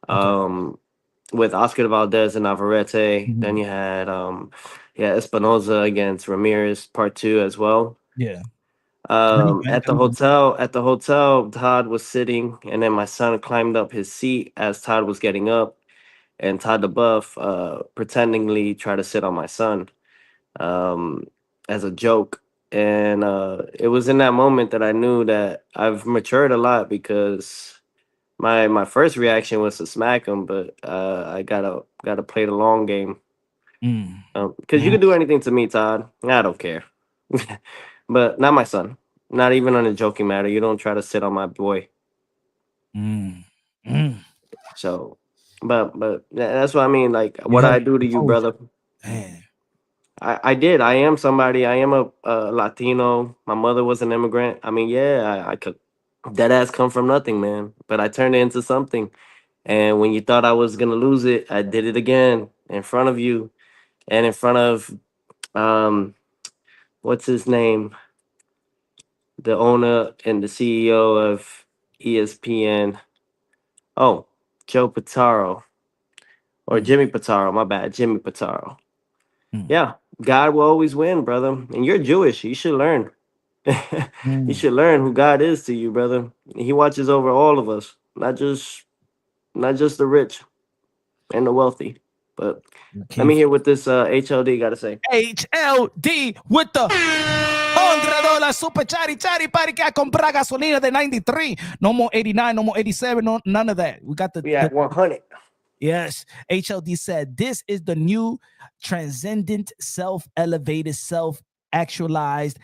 Speaker 1: Okay.
Speaker 3: um, with Oscar Valdez and Navarrete. Then
Speaker 1: Mhm.
Speaker 3: you had yeah, Espinoza against Ramirez, part two as well.
Speaker 1: Yeah. Main event.
Speaker 3: At the hotel, Todd was sitting, and then my son climbed up his seat as Todd was getting up, and Todd the Buff, pretendingly tried to sit on my son, um, as a joke. And it was in that moment that I knew that I've matured a lot, because my first reaction was to smack him, but I gotta play the long game.
Speaker 1: Mm.
Speaker 3: Because you
Speaker 1: Mm.
Speaker 3: can do anything to me, Todd. I don't care, but not my son. Not even on a joking matter. You don't try to sit on my boy.
Speaker 1: Mm. Mm.
Speaker 3: So, but that's what I mean. Like
Speaker 1: You
Speaker 3: what
Speaker 1: held
Speaker 3: I
Speaker 1: your
Speaker 3: do to you,
Speaker 1: composure.
Speaker 3: brother.
Speaker 1: Man.
Speaker 3: I did. I am somebody. I am a Latino. My mother was an immigrant. I mean, yeah, I could that ass come from nothing, man. But I turned it into something. And when you thought I was gonna lose it, I did it again in front of you, and in front of um, what's his name, the owner and the CEO of ESPN. Oh, Joe Pitaro, or
Speaker 1: Mm.
Speaker 3: Jimmy Pitaro. My bad, Jimmy Pitaro.
Speaker 1: Mm.
Speaker 3: Yeah, God will always win, brother. And you're Jewish. You should learn. You
Speaker 1: Mm.
Speaker 3: should learn who God is to you, brother. He watches over all of us, not just the rich and the wealthy. But
Speaker 1: You
Speaker 3: let
Speaker 1: can't
Speaker 3: me hear what this HLD got to say.
Speaker 1: HLD with the $100 super chatty chatty party que a comprar gasolina de 93. No more 89, no more 87, no, none of that. We got
Speaker 3: We at 100.
Speaker 1: yes. HLD said this is the new transcendent, self-elevated, self-actualized,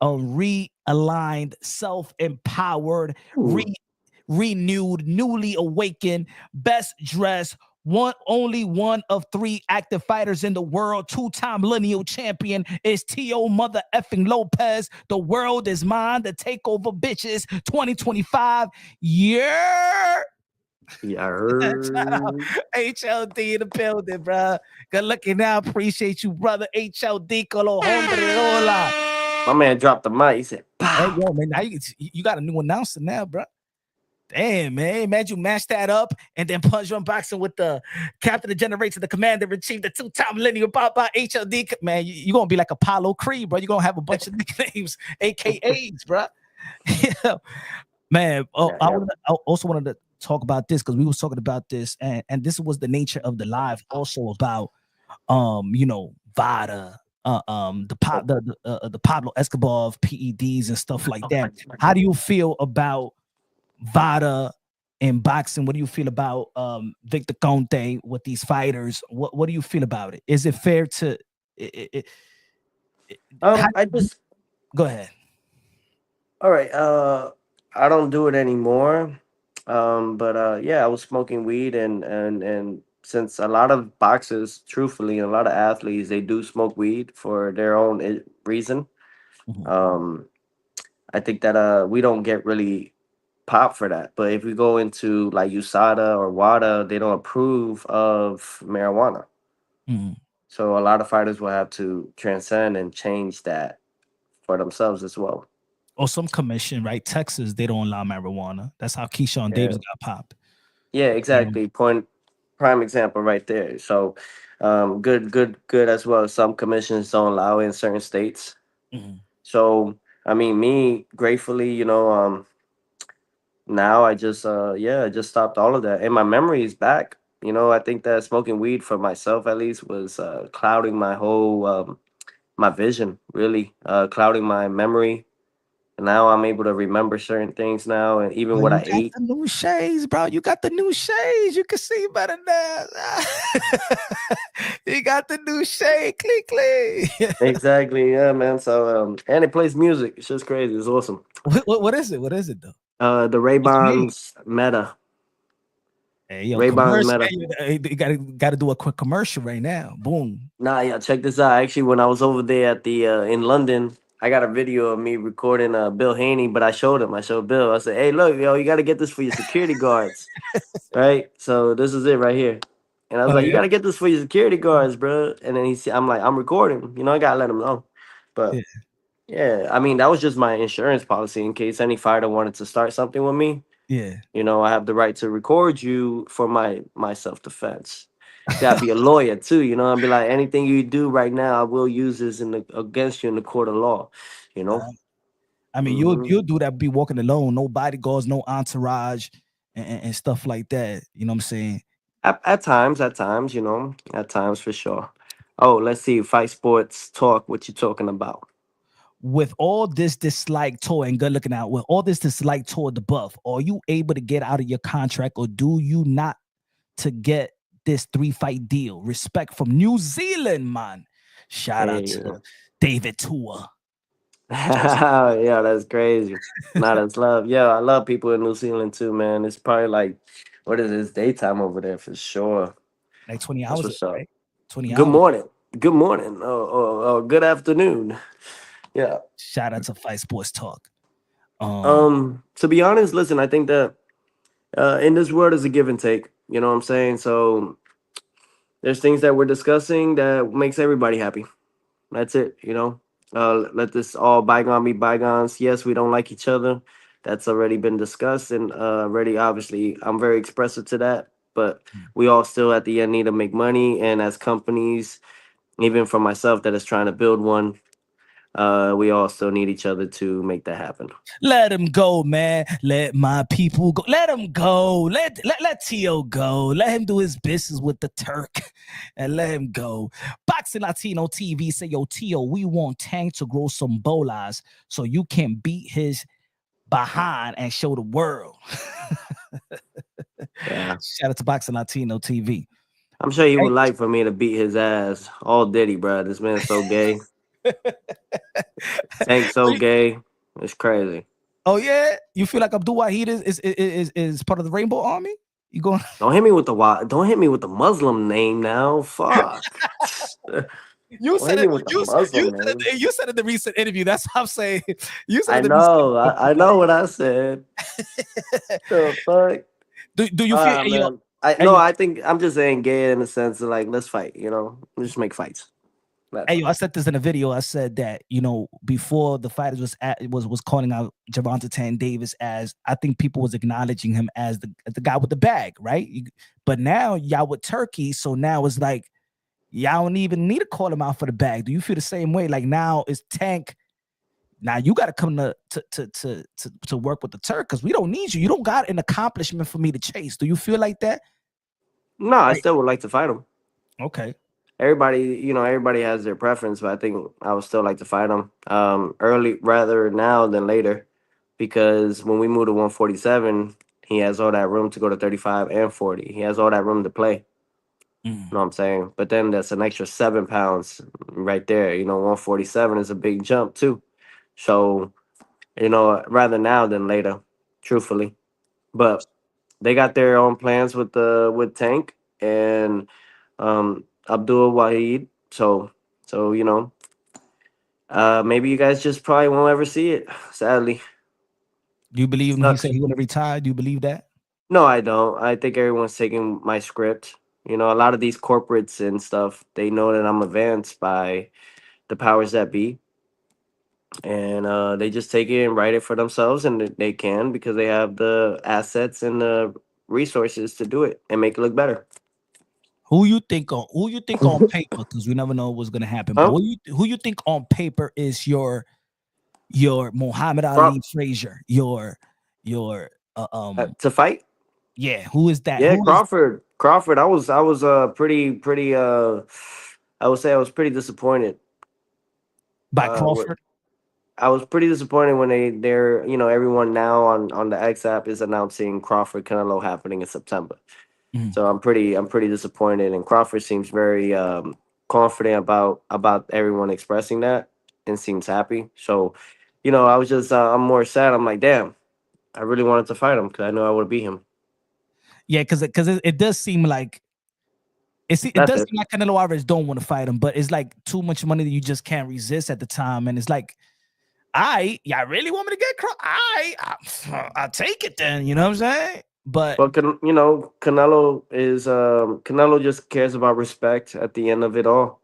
Speaker 1: realigned, self-empowered, renewed, newly awakened, best dressed, only one of three active fighters in the world, two-time lineal champion is Tio mother effing Lopez. The world is mine. The takeover bitches 2025. Yeah.
Speaker 3: Yeah.
Speaker 1: Shout out HLD in the building, bro. Good looking now. Appreciate you, brother. HLD Colo $100.
Speaker 3: My man dropped the mic. He said,
Speaker 1: Hey,
Speaker 3: "Pow."
Speaker 1: yo, man, now you got a new announcer now, bro. Damn, man. Imagine you mash that up and then punch your unboxing with the captain of generation, the commander in chief, the two-time linear Papa HLD. Man, you going to be like Apollo Creed, bro. You're going to have a bunch of nicknames, AKAs, bro. Yeah. Man,
Speaker 3: Yeah, yeah.
Speaker 1: I also wanted to talk about this because we was talking about this, and this was the nature of the live also about Vada, the Pablo Escobar of PEDs and stuff like that. How do you feel about Vada in boxing? What do you feel about Victor Conte with these fighters? What do you feel about it? Is it fair to how,
Speaker 3: I just
Speaker 1: go ahead?
Speaker 3: all right. I don't do it anymore. But yeah, I was smoking weed, and since a lot of boxers, truthfully, and a lot of athletes, they do smoke weed for their own reason.
Speaker 1: Mhm.
Speaker 3: Um, I think that we don't get really pop for that. But if we go into like USADA or WADA, they don't approve of marijuana.
Speaker 1: Mhm.
Speaker 3: So a lot of fighters will have to transcend and change that for themselves as well.
Speaker 1: Or some commission, right? Texas, they don't allow marijuana. That's how Keyshawn
Speaker 3: Yeah.
Speaker 1: Davis got popped.
Speaker 3: Yeah,
Speaker 1: Um,
Speaker 3: exactly. Prime example right there. So good as well. Some commissions don't allow it in certain states.
Speaker 1: mhm,
Speaker 3: So I mean me gratefully, now I just yeah, I just stopped all of that. And my memory is back. I think that smoking weed for myself at least was clouding my whole my vision, really, clouding my memory. And now I'm able to remember certain things now, and even
Speaker 1: oh,
Speaker 3: what
Speaker 1: you
Speaker 3: I
Speaker 1: got
Speaker 3: ate.
Speaker 1: the new shades, bro. You got the new shades. You can see better now. You got the new shade. Click, click.
Speaker 3: Exactly, yeah, man. So and it plays music. It's just crazy. It's awesome.
Speaker 1: What is it? What is it though?
Speaker 3: The
Speaker 1: What's the name?
Speaker 3: Ray-Bans Meta.
Speaker 1: Hey, yo,
Speaker 3: Ray-Bans
Speaker 1: commercial.
Speaker 3: Meta.
Speaker 1: Hey, you gotta do a quick commercial right now. Boom.
Speaker 3: Nah, yeah, check this out. Actually, when I was over there at the in London, I got a video of me recording Bill Haney, but I showed him. I showed Bill. I said, "Hey, look, yo, you got to get this for your security guards, right?" So this is it right here. And I was
Speaker 1: Oh
Speaker 3: like, "You
Speaker 1: yeah.
Speaker 3: got to get this for your security guards, bro." And then I'm like, "I'm recording. I gotta let him know." But
Speaker 1: Yeah.
Speaker 3: yeah, I mean, that was just my insurance policy in case any fighter wanted to start something with me.
Speaker 1: Yeah.
Speaker 3: I have the right to record you for my self defense. Gotta be a lawyer too, and be like, anything you do right now, I will use this against you in the court of law. You know.
Speaker 1: I mean,
Speaker 3: hmm
Speaker 1: you'll do that. Be walking alone, no bodyguards, no entourage, and stuff like that. You know what I'm saying?
Speaker 3: at times for sure. Oh, let's see, fight sports talk. What you talking about?
Speaker 1: With all this dislike toward and good looking out, with all this dislike toward the buff, are you able to get out of your contract, or do you not to get this 3-fight deal? Respect from New Zealand, man. Shout out
Speaker 3: Hey,
Speaker 1: to David Tua.
Speaker 3: yeah, that's crazy. Nah, that's love. Yeah, I love people in New Zealand too, man. It's probably like, what is this, daytime over there for sure.
Speaker 1: Like 20
Speaker 3: That's
Speaker 1: hours ago,
Speaker 3: what's up.
Speaker 1: right? 20
Speaker 3: Good
Speaker 1: hours.
Speaker 3: morning. Good morning. Oh, good afternoon. Yeah.
Speaker 1: Shout out to Fight Sports Talk.
Speaker 3: To be honest, listen, I think that in this world is a give and take. You know what I'm saying? So there's things that we're discussing that makes everybody happy. That's it. Let this all bygone be bygones. Yes, we don't like each other. That's already been discussed, and already obviously I'm very expressive to that. But we all still at the end need to make money, and as companies, even for myself that is trying to build one, we all still need each other to make that happen.
Speaker 1: Let him go, man. Let my people go. Let him go. Let Tio go. Let him do his business with the Turk and let him go. Boxing Latino TV say, yo, Tio, we want Tank to grow some bolas so you can beat his behind and show the world.
Speaker 3: Yeah.
Speaker 1: Shout out to Boxing Latino TV.
Speaker 3: I'm sure he
Speaker 1: Hey,
Speaker 3: would like for me to beat his ass all Diddy, bro. This man's so gay. Tank so gay. It's crazy.
Speaker 1: oh yeah, you feel like Abdul Wahid is part of the Rainbow Army? You going?
Speaker 3: Don't hit me with the don't hit me with the Muslim name now. Fuck.
Speaker 1: You
Speaker 3: Don't hit
Speaker 1: said
Speaker 3: me
Speaker 1: it.
Speaker 3: with the Muslim name.
Speaker 1: You said it in the recent interview. That's what I'm saying. You said
Speaker 3: I
Speaker 1: it in the recent
Speaker 3: know. I know what I said.
Speaker 1: interview.
Speaker 3: The fuck.
Speaker 1: Do you feel? Hey, yo,
Speaker 3: Man. I
Speaker 1: hey,
Speaker 3: no.
Speaker 1: yo,
Speaker 3: I think I'm just saying gay in the sense of like, let's fight. You know, let's just make fights. That's
Speaker 1: hey, yo,
Speaker 3: all.
Speaker 1: I said this in a video. I said that before the fighters was calling out Gervonta Tan Davis as I think people was acknowledging him as the guy with the bag, right? But now y'all with Turkey, so now it's like y'all don't even need to call him out for the bag. Do you feel the same way? Like now it's Tank. Now you got to come to work with the Turk because we don't need you. You don't got an accomplishment for me to chase. Do you feel like that?
Speaker 3: No, I
Speaker 1: Right.
Speaker 3: still would like to fight him.
Speaker 1: Okay.
Speaker 3: Everybody, everybody has their preference, but I think I would still like to fight him early, rather now than later, because when we move to 147, he has all that room to go to 35 and 40. He has all that room to play. You know what I'm saying? But then that's an extra 7 pounds right there. 147 is a big jump too. So, rather now than later, truthfully. But they got their own plans with Tank and Abdul Wahid. So maybe you guys just probably won't ever see it. Sadly,
Speaker 1: Do you believe when he said
Speaker 3: sucks.
Speaker 1: he want to retire? Do you believe that?
Speaker 3: No, I don't. I think everyone's taking my script. A lot of these corporates and stuff, they know that I'm advanced by the powers that be, and they just take it and write it for themselves, and they can because they have the assets and the resources to do it and make it look better.
Speaker 1: Who you think on paper? Because we never know what's gonna happen. But
Speaker 3: Huh?
Speaker 1: who you think on paper is your Muhammad
Speaker 3: Craw-
Speaker 1: Ali Frazier? Your
Speaker 3: to fight?
Speaker 1: yeah. Who is that?
Speaker 3: Yeah,
Speaker 1: Who is
Speaker 3: Crawford. Crawford. I was pretty I would say I was pretty disappointed.
Speaker 1: by
Speaker 3: With
Speaker 1: Crawford?
Speaker 3: I was pretty disappointed when they're everyone now on the X app is announcing Crawford Canelo happening in September.
Speaker 1: Mhm.
Speaker 3: So I'm pretty disappointed, and Crawford seems very confident about everyone expressing that and seems happy. So, I was just I'm more sad. I'm like, damn, I really wanted to fight him because I know I would beat him.
Speaker 1: Yeah, because it does seem like it
Speaker 3: That's
Speaker 1: does
Speaker 3: it.
Speaker 1: seem like Canelo Alvarez don't want to fight him, but it's like too much money that you just can't resist at the time, and it's like y'all really want me to get I'll take it then. You know what I'm saying? But
Speaker 3: But Canelo just cares about respect at the end of it all.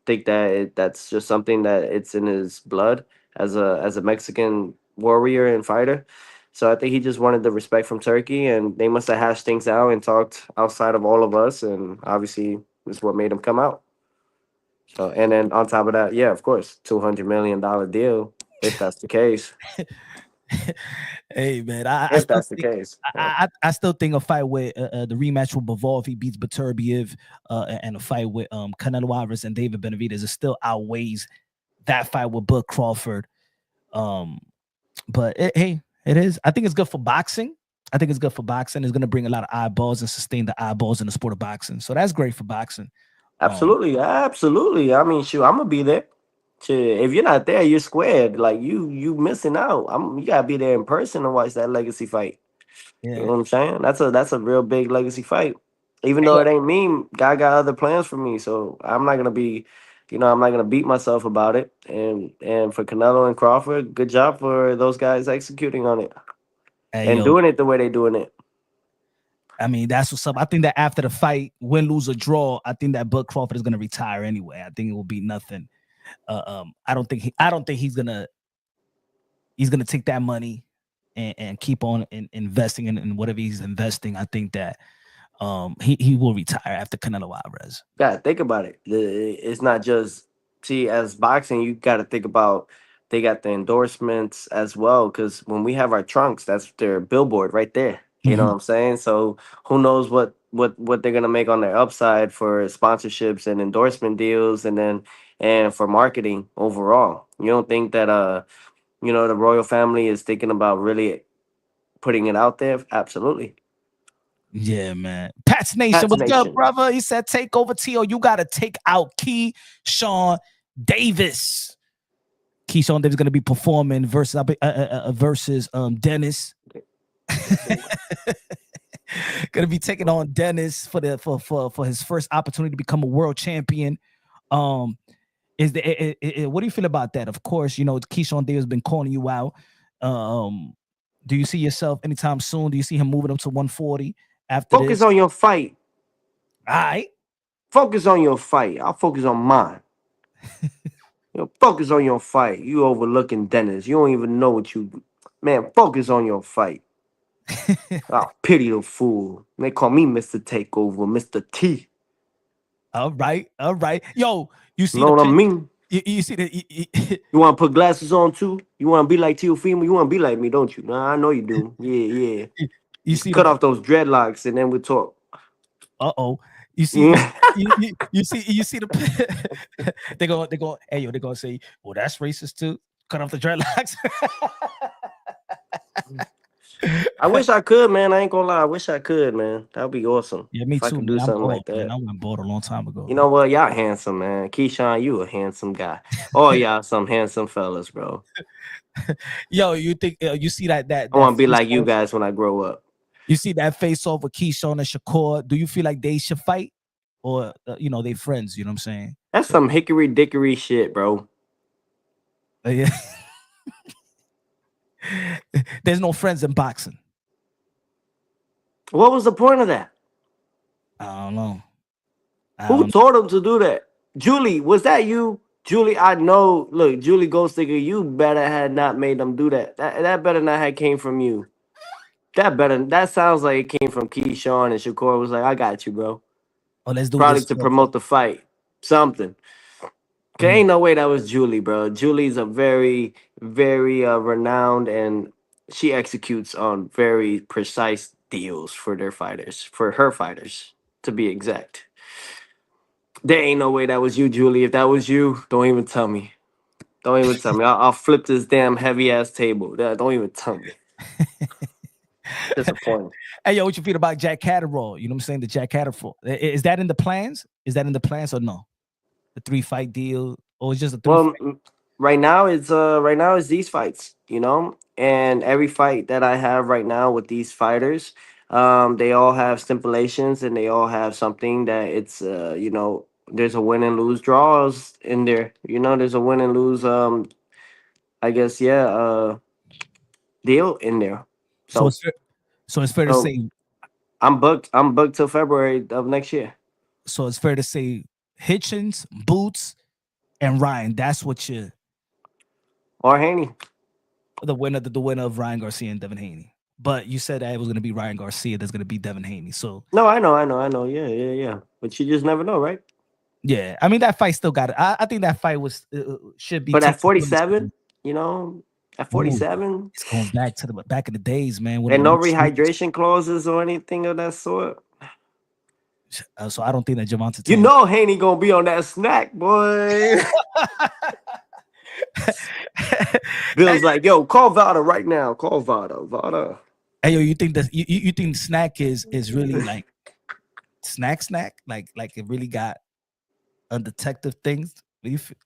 Speaker 3: Think that that's just something that it's in his blood as a Mexican warrior and fighter. So I think he just wanted the respect from Turkey, and they must have hashed things out and talked outside of all of us, and obviously this is what made him come out. So and then on top of that, yeah, of course, $200 million deal if that's the case.
Speaker 1: hey man, I
Speaker 3: If
Speaker 1: still
Speaker 3: that's the
Speaker 1: think
Speaker 3: case, yeah.
Speaker 1: I still think a fight with the rematch with Bivol if he beats Beterbiev, and a fight with Canelo Alvarez and David Benavidez, it still outweighs that fight with Bud Crawford. Um, but hey, it is. I think it's good for boxing. I think it's good for boxing. It's going to bring a lot of eyeballs and sustain the eyeballs in the sport of boxing. So that's great for boxing.
Speaker 3: Absolutely, absolutely. I mean, shoot, I'm gonna be there. Shit, if you're not there, you're squared. Like you missing out. You gotta be there in person to watch that legacy fight. You know
Speaker 1: Yeah.
Speaker 3: what I'm saying? That's a real big legacy fight. Even
Speaker 1: Hey,
Speaker 3: though
Speaker 1: yo,
Speaker 3: it ain't me, guy got other plans for me. So I'm not gonna beat myself about it. And for Canelo and Crawford, good job for those guys executing on it
Speaker 1: hey,
Speaker 3: and
Speaker 1: yo.
Speaker 3: doing it the way they doing it.
Speaker 1: I mean, that's what's up. I think that after the fight, win, lose, or draw, I think that Bud Crawford is going to retire anyway. I think it will be nothing. I don't think he's gonna take that money and keep on investing in whatever he's investing. I think that he will retire after Canelo Alvarez.
Speaker 3: God, think about it. It's not just see, as boxing, you got to think about they got the endorsements as well. Because when we have our trunks, that's their billboard right there. You know what I'm saying? So who knows what they're gonna make on their upside for sponsorships and endorsement deals, and for marketing overall. You don't think that the royal family is thinking about really putting it out there? Absolutely.
Speaker 1: Yeah, man. Pat's Nation
Speaker 3: Pat's
Speaker 1: was good,
Speaker 3: Nation.
Speaker 1: brother. He said, take over, T.O. You got to take out Keyshawn Davis. Keyshawn Davis going to be performing versus Dennis. Going to be taking on Dennis for his first opportunity to become a world champion. What do you feel about that? Of course, Keyshawn Davis has been calling you out. Do you see yourself anytime soon? Do you see him moving up to 140 after
Speaker 3: Focus
Speaker 1: this?
Speaker 3: on your fight.
Speaker 1: All right.
Speaker 3: Focus on your fight. I'll focus on mine. Focus on your fight. You overlooking Dennis. You don't even know what you. Man, focus on your fight. I'll pity the fool. They call me Mr. Takeover, Mr. T.
Speaker 1: All right. Yo, you see
Speaker 3: You know
Speaker 1: the
Speaker 3: what I
Speaker 1: pic?
Speaker 3: mean?
Speaker 1: You see the
Speaker 3: You want to put glasses on too? You want to be like Teofimo? You want to be like me, don't you? Nah, I know you do. Yeah.
Speaker 1: you
Speaker 3: You
Speaker 1: see
Speaker 3: cut
Speaker 1: the
Speaker 3: off those dreadlocks and then we talk.
Speaker 1: uh-oh. You see the they're gonna say, well, that's racist too. Cut off the dreadlocks.
Speaker 3: I wish I could, man. I ain't gonna lie. I wish I could, man. That would be awesome.
Speaker 1: Yeah, me
Speaker 3: If I
Speaker 1: too,
Speaker 3: could
Speaker 1: man.
Speaker 3: do
Speaker 1: I'm
Speaker 3: something
Speaker 1: bald,
Speaker 3: like
Speaker 1: man.
Speaker 3: that.
Speaker 1: I went bald a long time ago,
Speaker 3: You
Speaker 1: man.
Speaker 3: know what? Y'all handsome, man. Keyshawn, you a handsome guy. Oh, y'all some handsome fellas, bro.
Speaker 1: Yo, you think you see that
Speaker 3: I want to be
Speaker 1: face
Speaker 3: like you
Speaker 1: off?
Speaker 3: guys when I grow up.
Speaker 1: You see that face off with Keyshawn and Shakur? Do you feel like they should fight, or they friends? You know what I'm saying?
Speaker 3: That's
Speaker 1: So
Speaker 3: some hickory dickory shit, bro.
Speaker 1: yeah. There's no friends in boxing.
Speaker 3: What was the point of that?
Speaker 1: I don't know. I
Speaker 3: Who
Speaker 1: don't.
Speaker 3: told him to do that? Julie, was that you? Julie, I know. Look, Julie Ghostdigger, you better had not made them do that. That better not have came from you. That sounds like it came from Keyshawn and Shakur was like, I got you, bro.
Speaker 1: Oh, let's do
Speaker 3: Probably
Speaker 1: this.
Speaker 3: to promote the fight. Something. Cause
Speaker 1: Mm.
Speaker 3: ain't no way that was Julie, bro. Julie's a very, very renowned, and she executes on very precise deals for their fighters, for her fighters, to be exact. There ain't no way that was you, Julie. If that was you, don't even tell me. Don't even tell me. I'll flip this damn heavy ass table. Don't even tell me. Disappointing.
Speaker 1: Hey, yo, what you feel about Jack Catterall? You know what I'm saying? The Jack Catterall. Is that in the plans? Is that in the plans or no? The 3-fight deal, or it's just a 3 fight?
Speaker 3: Well, right now it's these fights, and every fight that I have right now with these fighters, they all have stipulations and they all have something that it's there's a win and lose draws in there. There's a win and lose I guess deal in there.
Speaker 1: So
Speaker 3: So
Speaker 1: it's fair, so it's fair to
Speaker 3: so
Speaker 1: say.
Speaker 3: I'm booked till February of next year.
Speaker 1: So it's fair to say Hitchens, Boots, and Ryan. That's what you
Speaker 3: Or Haney.
Speaker 1: the winner of Ryan Garcia and Devin Haney. But you said that it was going to be Ryan Garcia. That's going to be Devin Haney. So
Speaker 3: No, I know. Yeah. But you just never know, right?
Speaker 1: yeah, I mean that fight still got it. I think that fight should be
Speaker 3: But at
Speaker 1: taken.
Speaker 3: 47, at
Speaker 1: Ooh,
Speaker 3: 47,
Speaker 1: it's going back to the back in the days, man. When
Speaker 3: and no rehydration clauses or anything of that sort.
Speaker 1: so I don't think that Javante
Speaker 3: You
Speaker 1: Tank.
Speaker 3: know Haney gonna be on that snack, boy.
Speaker 1: Hey,
Speaker 3: Bill's like, yo, call Vada right now. Call Vada.
Speaker 1: hey, yo, you think that you think snack is really like snack like it really got undetective things? What do you feel?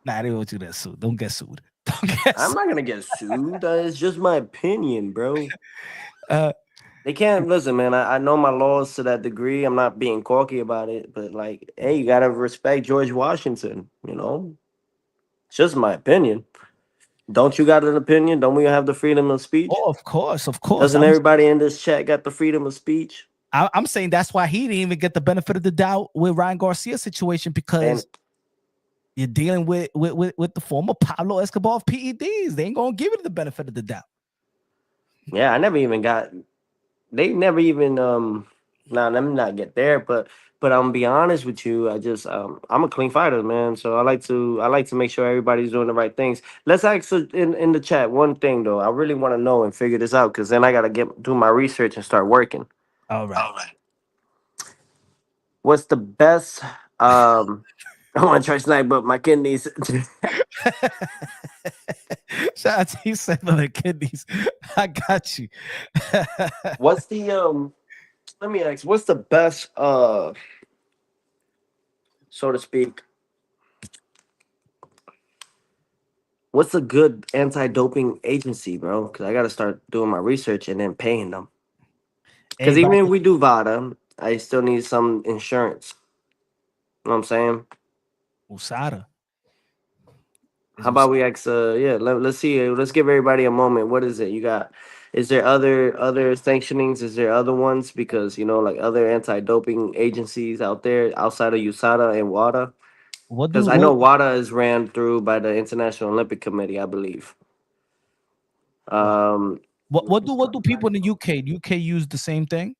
Speaker 1: Nah, I didn't want you to get sued. Don't get sued. Don't get
Speaker 3: I'm
Speaker 1: sued.
Speaker 3: not gonna get sued. It's just my opinion, bro.
Speaker 1: Uh,
Speaker 3: They can't listen, man. I know my laws to that degree. I'm not being cocky about it, but like, hey, you gotta respect George Washington. It's just my opinion. Don't you got an opinion? Don't we have the freedom of speech?
Speaker 1: oh, of course, of course.
Speaker 3: Doesn't everybody in this chat got the freedom of speech?
Speaker 1: I'm saying that's why he didn't even get the benefit of the doubt with Ryan Garcia's situation because
Speaker 3: And
Speaker 1: you're dealing with the former Pablo Escobar of PEDs. They ain't gonna give it the benefit of the doubt.
Speaker 3: yeah, I never even got. They never even Now let me not get there, but I'm gonna be honest with you. I just I'm a clean fighter, man. So I like to make sure everybody's doing the right things. Let's ask in the chat one thing though. I really want to know and figure this out because then I gotta get do my research and start working.
Speaker 1: All right.
Speaker 3: What's the best? I want to try tonight, but my kidneys.
Speaker 1: Shout out to you, Seven the kidneys. I got you.
Speaker 3: What's the Let me ask. What's the best so to speak? What's a good anti-doping agency, bro? Because I got to start doing my research and then paying them. Because even if
Speaker 1: Everybody,
Speaker 3: we do VADA, I still need some insurance. You know what I'm saying?
Speaker 1: Usada is
Speaker 3: How about
Speaker 1: Usada.
Speaker 3: we ask? Yeah, let's see. Let's give everybody a moment. What is it? You got? Is there other sanctionings? Is there other ones? Because like other anti-doping agencies out there outside of USADA and WADA.
Speaker 1: What
Speaker 3: Because
Speaker 1: do
Speaker 3: I know WADA is ran through by the International Olympic Committee, I believe.
Speaker 1: what
Speaker 3: Um,
Speaker 1: what do people in the UK? The UK use the same thing?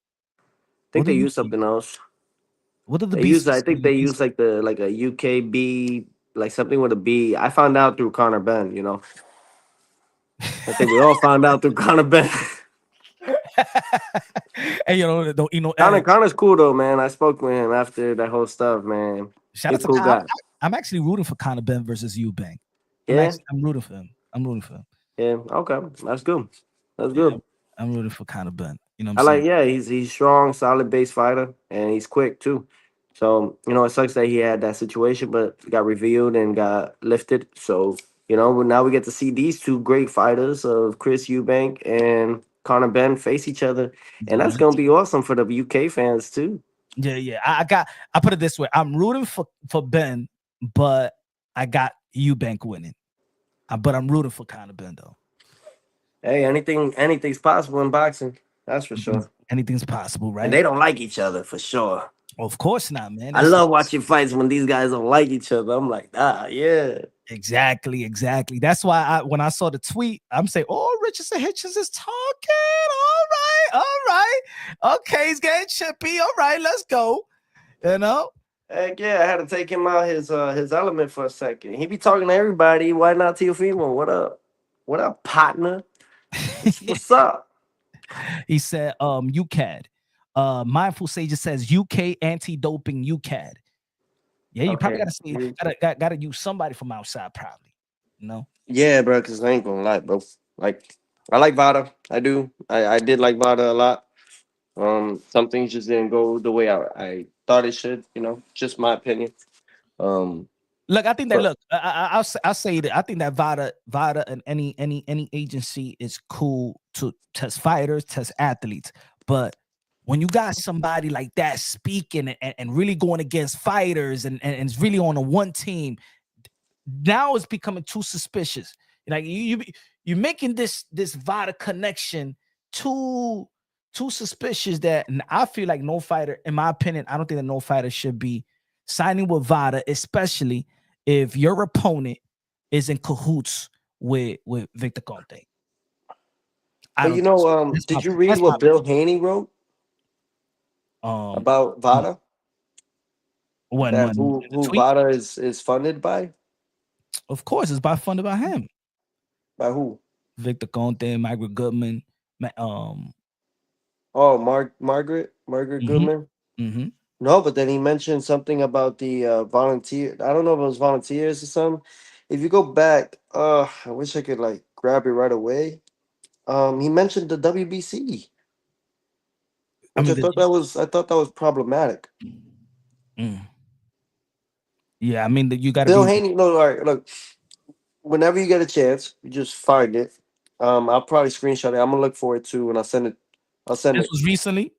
Speaker 3: I think
Speaker 1: What do
Speaker 3: they
Speaker 1: you
Speaker 3: use something else.
Speaker 1: what are the
Speaker 3: They use. I
Speaker 1: BCC?
Speaker 3: think they use like a UKB, like something with a B. I found out through Connor Ben. I think we all found out through Connor Ben.
Speaker 1: Hey, don't
Speaker 3: Connor's cool though, man. I spoke with him after that whole stuff, man.
Speaker 1: shout
Speaker 3: He's
Speaker 1: out
Speaker 3: a
Speaker 1: to
Speaker 3: cool guy.
Speaker 1: I'm actually rooting for Conor Ben versus Eubank.
Speaker 3: Yeah,
Speaker 1: I'm rooting for him. I'm rooting for him.
Speaker 3: yeah. Okay, that's good. That's
Speaker 1: Yeah,
Speaker 3: good.
Speaker 1: I'm rooting for Conor Ben. You know what I'm
Speaker 3: I like.
Speaker 1: saying?
Speaker 3: Yeah, he's strong, solid base fighter, and he's quick too. So it sucks that he had that situation, but it got revealed and got lifted. So now we get to see these two great fighters of Chris Eubank and Conor Ben face each other, and
Speaker 1: The
Speaker 3: that's gonna be awesome for the UK fans too.
Speaker 1: Yeah. I put it this way. I'm rooting for Ben, but I got Eubank winning. But I'm rooting for Conor Ben though.
Speaker 3: Hey, anything's possible in boxing. That's for sure.
Speaker 1: Anything's possible,
Speaker 3: And
Speaker 1: right?
Speaker 3: they don't like each other for sure.
Speaker 1: Of course not, man.
Speaker 3: I
Speaker 1: That's
Speaker 3: love watching fights when these guys don't like each other. I'm like, yeah.
Speaker 1: exactly. That's why when I saw the tweet, I'm saying, "Oh, Richardson Hitchens is talking. All right. Okay, he's getting chippy. All right, let's go." You know,
Speaker 3: Heck yeah, I had to take him out his element for a second. He be talking to everybody. Why not Teofimo? What up? What up, partner? What's up?
Speaker 1: he said, UCAD. Mindful Sages says UK anti-doping UCAD. Yeah, you probably
Speaker 3: Okay.
Speaker 1: gotta say gotta use somebody from outside, probably. You know,
Speaker 3: Yeah, bro, because I ain't gonna lie, bro. Like, I like Vada. I do. I did like Vada a lot. Some things just didn't go the way I thought it should, just my opinion. Um,
Speaker 1: look, I think that
Speaker 3: but
Speaker 1: look, I'll say that I think that Vada and any agency is cool to test fighters, test athletes, but when you got somebody like that speaking and really going against fighters and it's really on a one team, now it's becoming too suspicious. Like you're making this Vada connection too suspicious that I feel like no fighter, in my opinion, I don't think that no fighter should be signing with Vada, especially if your opponent is in cahoots with Victor Conte. I
Speaker 3: but
Speaker 1: don't think so.
Speaker 3: did you read
Speaker 1: That's my
Speaker 3: what Bill Haney wrote about
Speaker 1: mm,
Speaker 3: Vada? That
Speaker 1: when
Speaker 3: who
Speaker 1: the
Speaker 3: who
Speaker 1: tweet,
Speaker 3: Vada is funded by?
Speaker 1: of course, it's by funded by him,
Speaker 3: By who?
Speaker 1: Victor Conte, Michael Goodman,
Speaker 3: Oh, Margaret
Speaker 1: mm-hmm,
Speaker 3: Goodman.
Speaker 1: mm-hmm.
Speaker 3: No, but then he mentioned something about the volunteer. I don't know if it was volunteers or something. If you go back, I wish I could like grab it right away. He mentioned the WBC,
Speaker 1: I
Speaker 3: which
Speaker 1: mean,
Speaker 3: I thought that was problematic.
Speaker 1: mm, yeah, I mean that you got to
Speaker 3: Bill
Speaker 1: be.
Speaker 3: Haney, no, all right, look, whenever you get a chance, you just find it. I'll probably screenshot it. I'm gonna look for it too, and I'll send it. I'll send
Speaker 1: This
Speaker 3: it.
Speaker 1: was recently.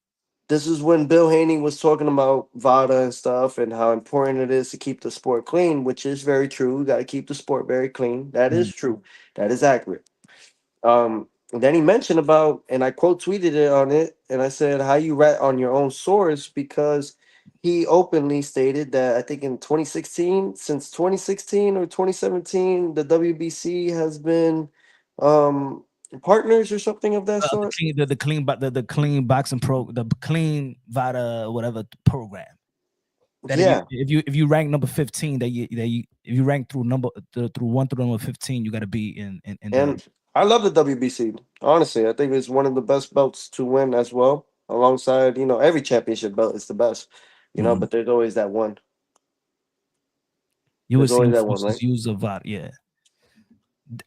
Speaker 3: This is when Bill Haney was talking about VADA and stuff and how important it is to keep the sport clean, which is very true. You got to keep the sport very clean. That
Speaker 1: Mm.
Speaker 3: is true. That is accurate. And then he mentioned about, and I quote tweeted it on it, and I said, "How you rat on your own source?" Because he openly stated that I think in 2016, since 2016 or 2017, the WBC has been partners or something of that
Speaker 1: The
Speaker 3: sort.
Speaker 1: clean, the clean boxing the clean Vada whatever program. That
Speaker 3: Yeah,
Speaker 1: if you rank number 15, if you rank through through 1 through number 15, you got to be in the.
Speaker 3: and I love the WBC. Honestly, I think it's one of the best belts to win as well. Alongside, every championship belt is the best.
Speaker 1: Mhm.
Speaker 3: But there's always that one.
Speaker 1: You
Speaker 3: There's
Speaker 1: would see
Speaker 3: always that one,
Speaker 1: enforcers
Speaker 3: right?
Speaker 1: use of Vada. Yeah,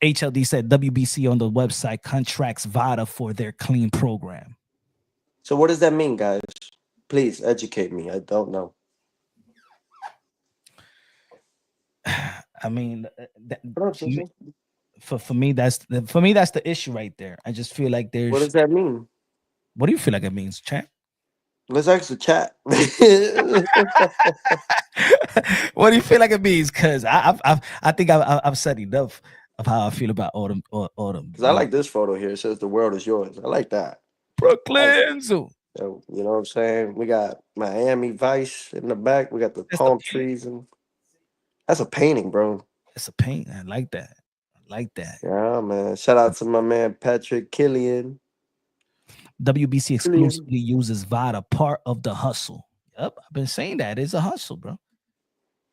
Speaker 1: HLD said WBC on the website contracts Vada for their clean program.
Speaker 3: So what does that mean, guys? Please educate me. I don't know.
Speaker 1: I mean,
Speaker 3: What up, sister?
Speaker 1: for me that's the issue right there. I just feel like
Speaker 3: What
Speaker 1: there's.
Speaker 3: does that mean?
Speaker 1: What do you feel like it means, champ?
Speaker 3: Let's ask the chat.
Speaker 1: What do you feel like it means? Because I think I've said enough of how I feel about autumn.
Speaker 3: Because I like this photo here. It says the world is yours. I like that. I like that.
Speaker 1: Brooklyn Zoo.
Speaker 3: So, you know what I'm saying? We got Miami Vice in the back. We got the
Speaker 1: That's the
Speaker 3: palm
Speaker 1: paint.
Speaker 3: trees, and that's a painting, bro.
Speaker 1: It's a paint. I like that. I like that.
Speaker 3: Yeah, man. Shout out to my man Patrick Killian.
Speaker 1: WBC
Speaker 3: Killian.
Speaker 1: exclusively uses VADA, part of the hustle. Yep, I've been saying that. It's a hustle, bro.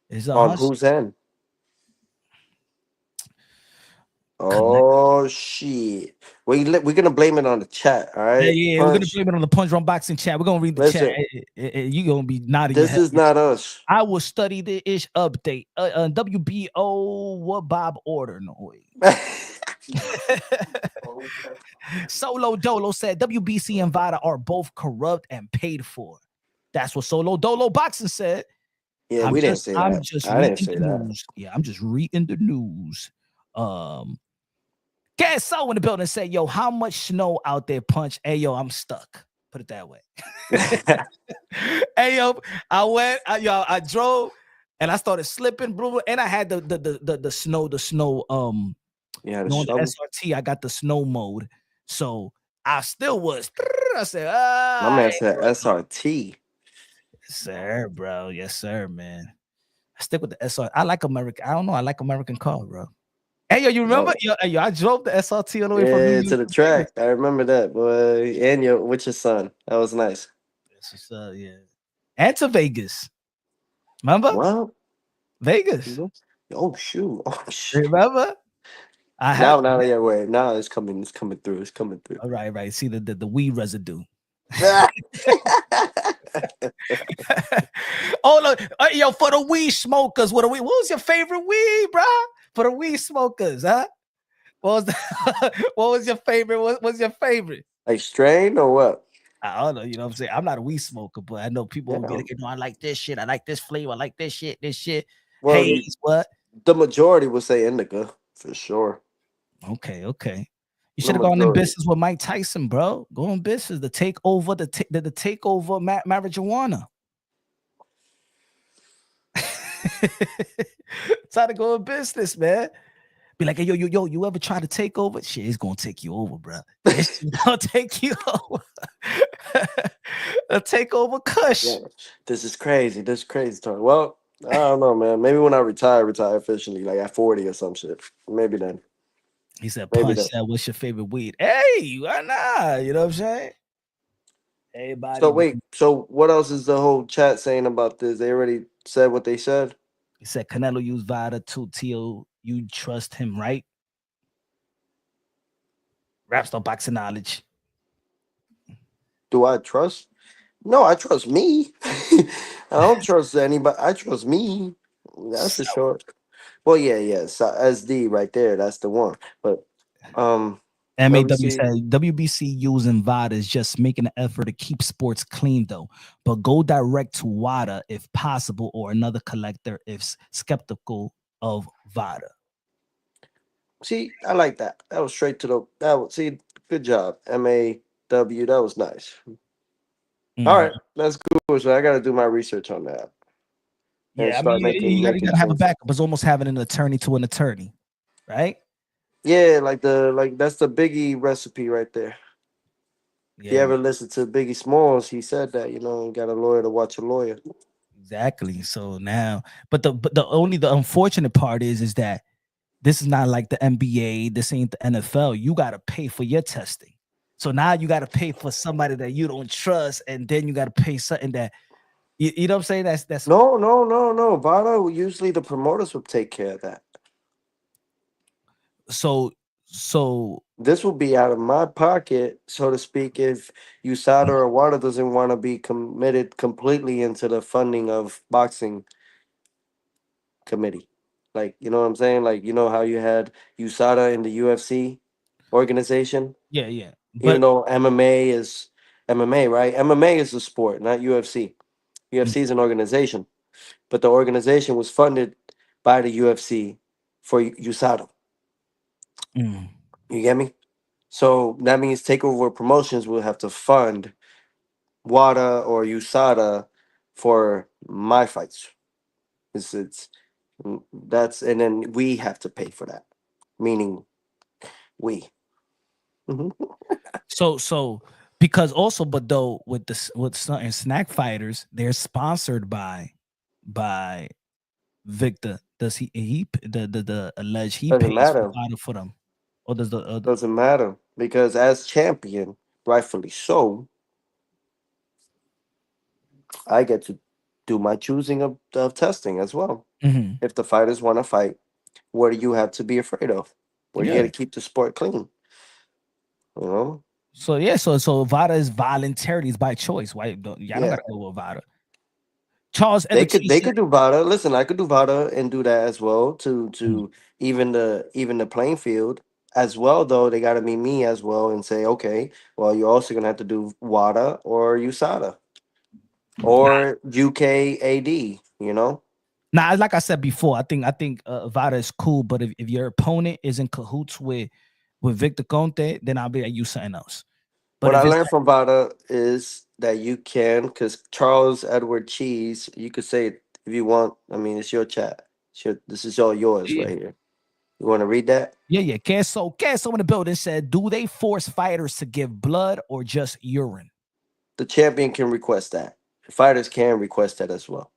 Speaker 1: It's a
Speaker 3: On
Speaker 1: hustle.
Speaker 3: whose end?
Speaker 1: Collect.
Speaker 3: Oh shit. We're gonna blame it on the chat, all
Speaker 1: Yeah,
Speaker 3: right?
Speaker 1: yeah, we're gonna
Speaker 3: Punch.
Speaker 1: blame it on the Punch Run Boxing chat. We're gonna read the chat.
Speaker 3: Listen,
Speaker 1: You gonna be nodding your
Speaker 3: this
Speaker 1: head.
Speaker 3: is not us.
Speaker 1: I will study the ish update. WBO, what Bob order noise. Solo Dolo said WBC and VADA are both corrupt and paid for. That's what Solo Dolo Boxing said.
Speaker 3: Yeah, we didn't say
Speaker 1: I'm
Speaker 3: that.
Speaker 1: just
Speaker 3: I didn't
Speaker 1: reading
Speaker 3: say
Speaker 1: the
Speaker 3: that.
Speaker 1: news. Yeah, I'm just reading the news. Gas so in the building said, yo, how much snow out there, Punch? Hey, yo, I'm stuck. Put it that way. Hey, yo, I drove and I started slipping, bro. And I had the snow,
Speaker 3: Yeah, the
Speaker 1: on the
Speaker 3: shovel.
Speaker 1: SRT, I got the snow mode. So I still was. I said,
Speaker 3: My
Speaker 1: ah,
Speaker 3: man said SRT.
Speaker 1: yes, sir, bro. Yes, sir, man. I stick with the SR. I like American. I don't know. I like American car, bro. Hey, yo, you remember?
Speaker 3: Oh.
Speaker 1: Yo, I drove the SRT all the way from New
Speaker 3: Yeah,
Speaker 1: York
Speaker 3: to the
Speaker 1: to Vegas.
Speaker 3: track. I remember that, boy. And with your son. That was nice.
Speaker 1: Yeah. And to Vegas. Remember?
Speaker 3: Well,
Speaker 1: Vegas.
Speaker 3: oh shoot. Oh shit.
Speaker 1: Remember? I had.
Speaker 3: Now, yeah, wait. Now it's coming. It's coming through. It's coming through.
Speaker 1: All right. See the weed residue. Oh look, yo, for the weed smokers, what was your favorite weed, bro? For the weed smokers, huh? What was what was your favorite? What was your favorite?
Speaker 3: Like strain or what?
Speaker 1: I don't know, you know what I'm saying? I'm not a weed smoker, but I know people will be
Speaker 3: Yeah.
Speaker 1: like, I like this shit, I like this flavor, I like this shit.
Speaker 3: Well,
Speaker 1: Haze, what?
Speaker 3: the majority would say indica for sure.
Speaker 1: Okay. You
Speaker 3: The
Speaker 1: should have gone in
Speaker 3: majority.
Speaker 1: business with Mike Tyson, bro. Go in business. The takeover, the takeover marijuana. Try to go in business, man. Be like, hey, yo, you ever try to take over? Shit, it's gonna take you over, bro. It's gonna take you over. A takeover Kush.
Speaker 3: Yeah. This is crazy. This is crazy talk. Well, I don't know, man. Maybe when I retire officially, like at 40 or some shit. Maybe then.
Speaker 1: He said,
Speaker 3: Maybe
Speaker 1: Punch
Speaker 3: then.
Speaker 1: said, what's your favorite weed? Hey, why not? You know what I'm saying? Everybody,
Speaker 3: So wait, so what else is the whole chat saying about this? They already said what they said.
Speaker 1: he said Canelo used Vada to Tio. You trust him, right? Rap star boxing knowledge.
Speaker 3: Do I trust? No, I trust me. I don't trust anybody. I trust me. That's for
Speaker 1: So,
Speaker 3: sure. Well, yeah. So SD right there. That's the one. But
Speaker 1: MAW
Speaker 3: WC.
Speaker 1: said WBC using VADA is just making an effort to keep sports clean, though. But go direct to WADA if possible, or another collector if skeptical of VADA.
Speaker 3: See, I like that. That was straight to the. That was see. Good job, MAW. That was nice. All right, that's cool. So I got to do my research on that and
Speaker 1: Yeah, I mean,
Speaker 3: start
Speaker 1: you
Speaker 3: making
Speaker 1: gotta have a
Speaker 3: changes.
Speaker 1: backup. It's almost having an attorney to an attorney, right?
Speaker 3: Yeah, like that's the Biggie recipe right there. If you
Speaker 1: Yeah, man,
Speaker 3: ever listen to Biggie Smalls, he said that you got a lawyer to watch a lawyer.
Speaker 1: exactly. So now, but the only the unfortunate part is that this is not like the NBA. This ain't the NFL. You got to pay for your testing. So now you got to pay for somebody that you don't trust, and then you got to pay something that you know what I'm saying. That's
Speaker 3: No, no, no, no. Vada, usually the promoters will take care of that.
Speaker 1: so so.
Speaker 3: This will be out of my pocket, so to speak, if USADA or WADA doesn't want to be committed completely into the funding of boxing committee. Like, you know what I'm saying? Like, you know how you had USADA in the UFC organization?
Speaker 1: Yeah, yeah.
Speaker 3: Even
Speaker 1: But
Speaker 3: though MMA is MMA, right? MMA is a sport, not UFC.
Speaker 1: mm,
Speaker 3: UFC is an organization, but the organization was funded by the UFC for USADA.
Speaker 1: mm.
Speaker 3: You get me? So that means Takeover Promotions will have to fund WADA or USADA for my fights. It's that's and then we have to pay for that, meaning we. Mhm.
Speaker 1: So because also, but though with with certain snack fighters, they're sponsored by Victor. Does he the alleged he
Speaker 3: Doesn't
Speaker 1: pays
Speaker 3: matter.
Speaker 1: for them, or does the other?
Speaker 3: Doesn't matter because as champion, rightfully so, I get to do my choosing of testing as well.
Speaker 1: Mhm.
Speaker 3: If the fighters want to fight, what do you have to be afraid of? Well, you got
Speaker 1: Yeah.
Speaker 3: to keep the sport clean. You know,
Speaker 1: So yeah, so Vada is voluntarily, it's by choice. Why y'all don't
Speaker 3: yeah.
Speaker 1: gotta go with Vada. Charles
Speaker 3: They
Speaker 1: Elatrice.
Speaker 3: could do Vada. Listen, I could do Vada and do that as well
Speaker 1: Mm.
Speaker 3: to even the playing field as well. Though they got to be me as well and say, okay, well, you're also gonna have to do WADA or USADA
Speaker 1: Nah,
Speaker 3: or UKAD. You know,
Speaker 1: nah, like I said before, I think Vada is cool, but if your opponent is in cahoots with Victor Conte, then I'll be like you something else. But
Speaker 3: what I
Speaker 1: if it's
Speaker 3: learned from Vada is that you can, because Charles Edward Cheese, you could say it if you want. I mean, it's your chat. This is all yours
Speaker 1: yeah,
Speaker 3: right here. You want to read that?
Speaker 1: yeah. Queso in the building said, do they force fighters to give blood or just urine?
Speaker 3: The champion can request that. Fighters can request that as well.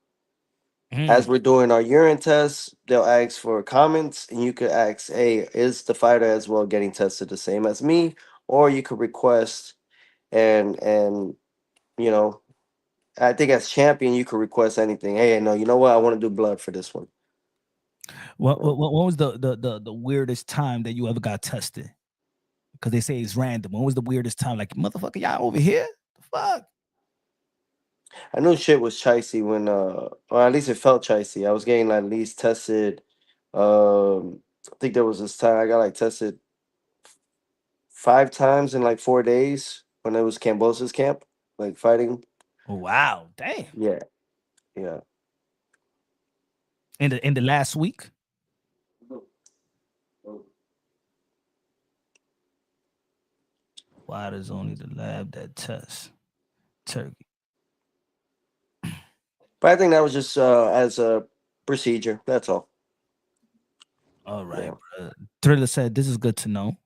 Speaker 3: As
Speaker 1: Mm.
Speaker 3: we're doing our urine tests, they'll ask for comments, and you could ask, "Hey, is the fighter as well getting tested the same as me?" Or you could request, and you know, I think as champion, you could request anything. Hey, no, you know what? I want to do blood for this one.
Speaker 1: What was the weirdest time that you ever got tested? Because they say it's random. When was the weirdest time? Like, motherfucker, y'all over here? The fuck?
Speaker 3: I knew shit was chicey when, or at least it felt chicey. I was getting at least tested. I think there was this time I got like tested 5 times in like 4 days when it was Cambosa's camp, like fighting.
Speaker 1: Oh, wow, damn.
Speaker 3: Yeah, yeah.
Speaker 1: In the last week? Why there's only the lab that tests turkey?
Speaker 3: But I think that was just as a procedure. That's all.
Speaker 1: All right,
Speaker 3: Yeah.
Speaker 1: bro. Thriller said, this is good to know.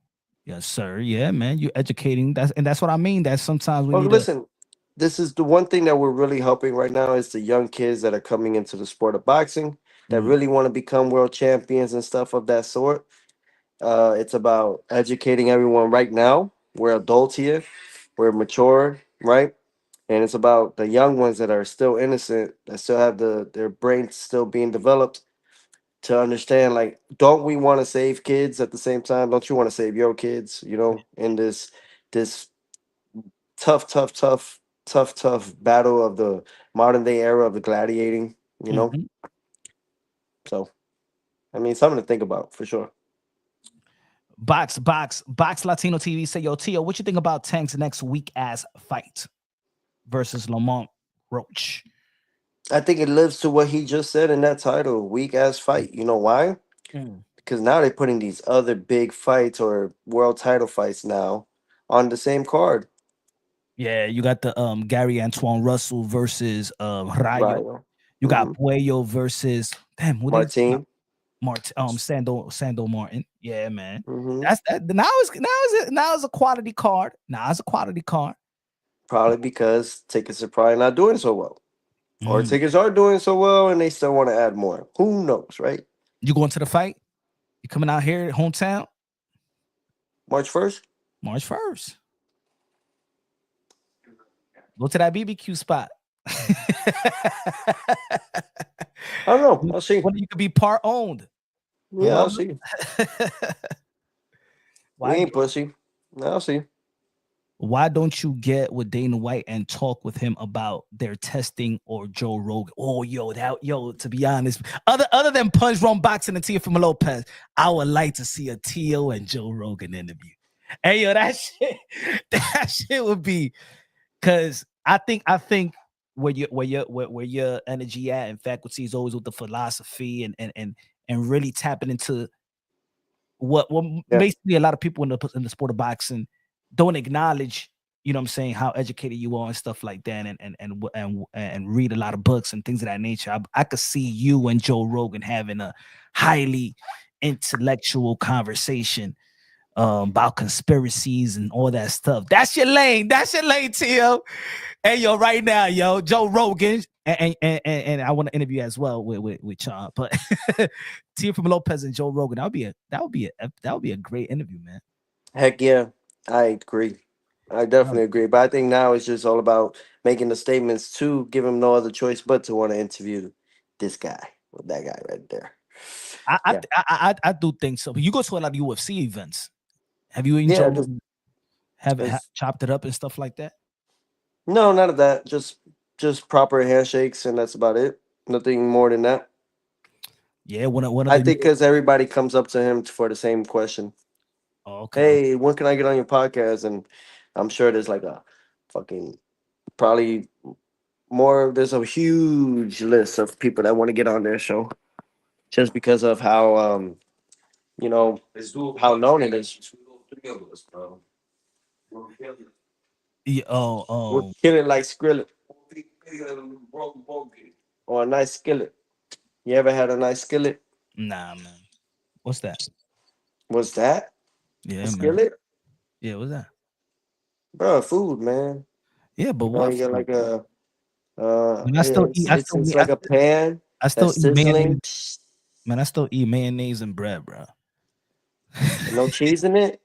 Speaker 1: Yes, sir. Yeah, man. You're educating. That's what I mean. That sometimes we
Speaker 3: Well,
Speaker 1: need to.
Speaker 3: listen, this is the one thing that we're really helping right now is the young kids that are coming into the sport of boxing that
Speaker 1: Mm,
Speaker 3: really want to become world champions and stuff of that sort. It's about educating everyone right now. We're adults here. We're mature, right? And it's about the young ones that are still innocent, that still have their brains still being developed to understand, like, don't we want to save kids at the same time? Don't you want to save your kids, in this tough battle of the modern day era of the gladiating, you know?
Speaker 1: mhm.
Speaker 3: So I mean, something to think about for sure.
Speaker 1: Box Latino TV say, yo, Tio, what you think about Tank's next week ass fight versus Lamont Roach?
Speaker 3: I think it lives to what he just said in that title, weak ass fight. You know why?
Speaker 1: Mm.
Speaker 3: Because now they're putting these other big fights or world title fights now on the same card.
Speaker 1: Yeah, you got the Gary Antoine Russell versus
Speaker 3: Right.
Speaker 1: Rayo. You got
Speaker 3: Mm-hmm.
Speaker 1: Puello versus damn, what is
Speaker 3: Martine.
Speaker 1: Sando Martin. Yeah, man.
Speaker 3: Mm-hmm.
Speaker 1: That's that. Now is a quality card. Now it's a quality card.
Speaker 3: Probably because tickets are probably not doing so well. Or
Speaker 1: Mm.
Speaker 3: tickets are doing so well and they still want to add more. Who knows, right?
Speaker 1: You going to the fight? You coming out here, hometown,
Speaker 3: March 1st?
Speaker 1: March 1st. Go to that BBQ spot.
Speaker 3: I don't know. I'll see.
Speaker 1: When you could be part owned.
Speaker 3: Yeah, I'll see. We
Speaker 1: Why?
Speaker 3: ain't pussy. I'll see.
Speaker 1: Why don't you get with Dana White and talk with him about their testing or Joe Rogan? Oh, to be honest, other than Punch Run Boxing and Teofimo Lopez, I would like to see a Tio and Joe Rogan interview. Hey, yo, that shit would be, because I think where your energy at and faculty is always with the philosophy and really tapping into what basically a lot of people in the sport of boxing don't acknowledge, you know what I'm saying, how educated you are and stuff like that, and read a lot of books and things of that nature. I could see you and Joe Rogan having a highly intellectual conversation about conspiracies and all that stuff. That's your lane, Tio. Hey, yo, right now, yo, Joe Rogan, and I want to interview as well with Chon, but Teofimo Lopez and Joe Rogan, that would be a great interview, man.
Speaker 3: Heck yeah, I agree. I definitely agree. But I think now it's just all about making the statements to give him no other choice but to want to interview this guy or that guy right there.
Speaker 1: I do think so. But you go to a lot of UFC events. Have you
Speaker 3: Yeah,
Speaker 1: enjoyed have chopped it up and stuff like that?
Speaker 3: no, none of that. Just proper handshakes, and that's about it. Nothing more than that.
Speaker 1: Yeah, one of
Speaker 3: I
Speaker 1: the
Speaker 3: think because everybody comes up to him for the same question.
Speaker 1: okay.
Speaker 3: Hey, when can I get on your podcast? And I'm sure there's like a fucking probably more. There's a huge list of people that want to get on their show just because of how you know how known it is.
Speaker 1: Yeah,
Speaker 3: We're killing like skillet or a nice skillet. You ever had a nice skillet?
Speaker 1: nah, man. What's that?
Speaker 3: What's that? A
Speaker 1: Yeah, man.
Speaker 3: skillet?
Speaker 1: Yeah, what's that?
Speaker 3: Bro, food, man.
Speaker 1: Yeah, but
Speaker 3: You know,
Speaker 1: what
Speaker 3: you get
Speaker 1: food?
Speaker 3: like a
Speaker 1: Man, I still eat.
Speaker 3: it's like a pan
Speaker 1: I still
Speaker 3: that's
Speaker 1: eat mayonnaise.
Speaker 3: sizzling
Speaker 1: Man, I still eat mayonnaise and bread, bro.
Speaker 3: and no cheese in it.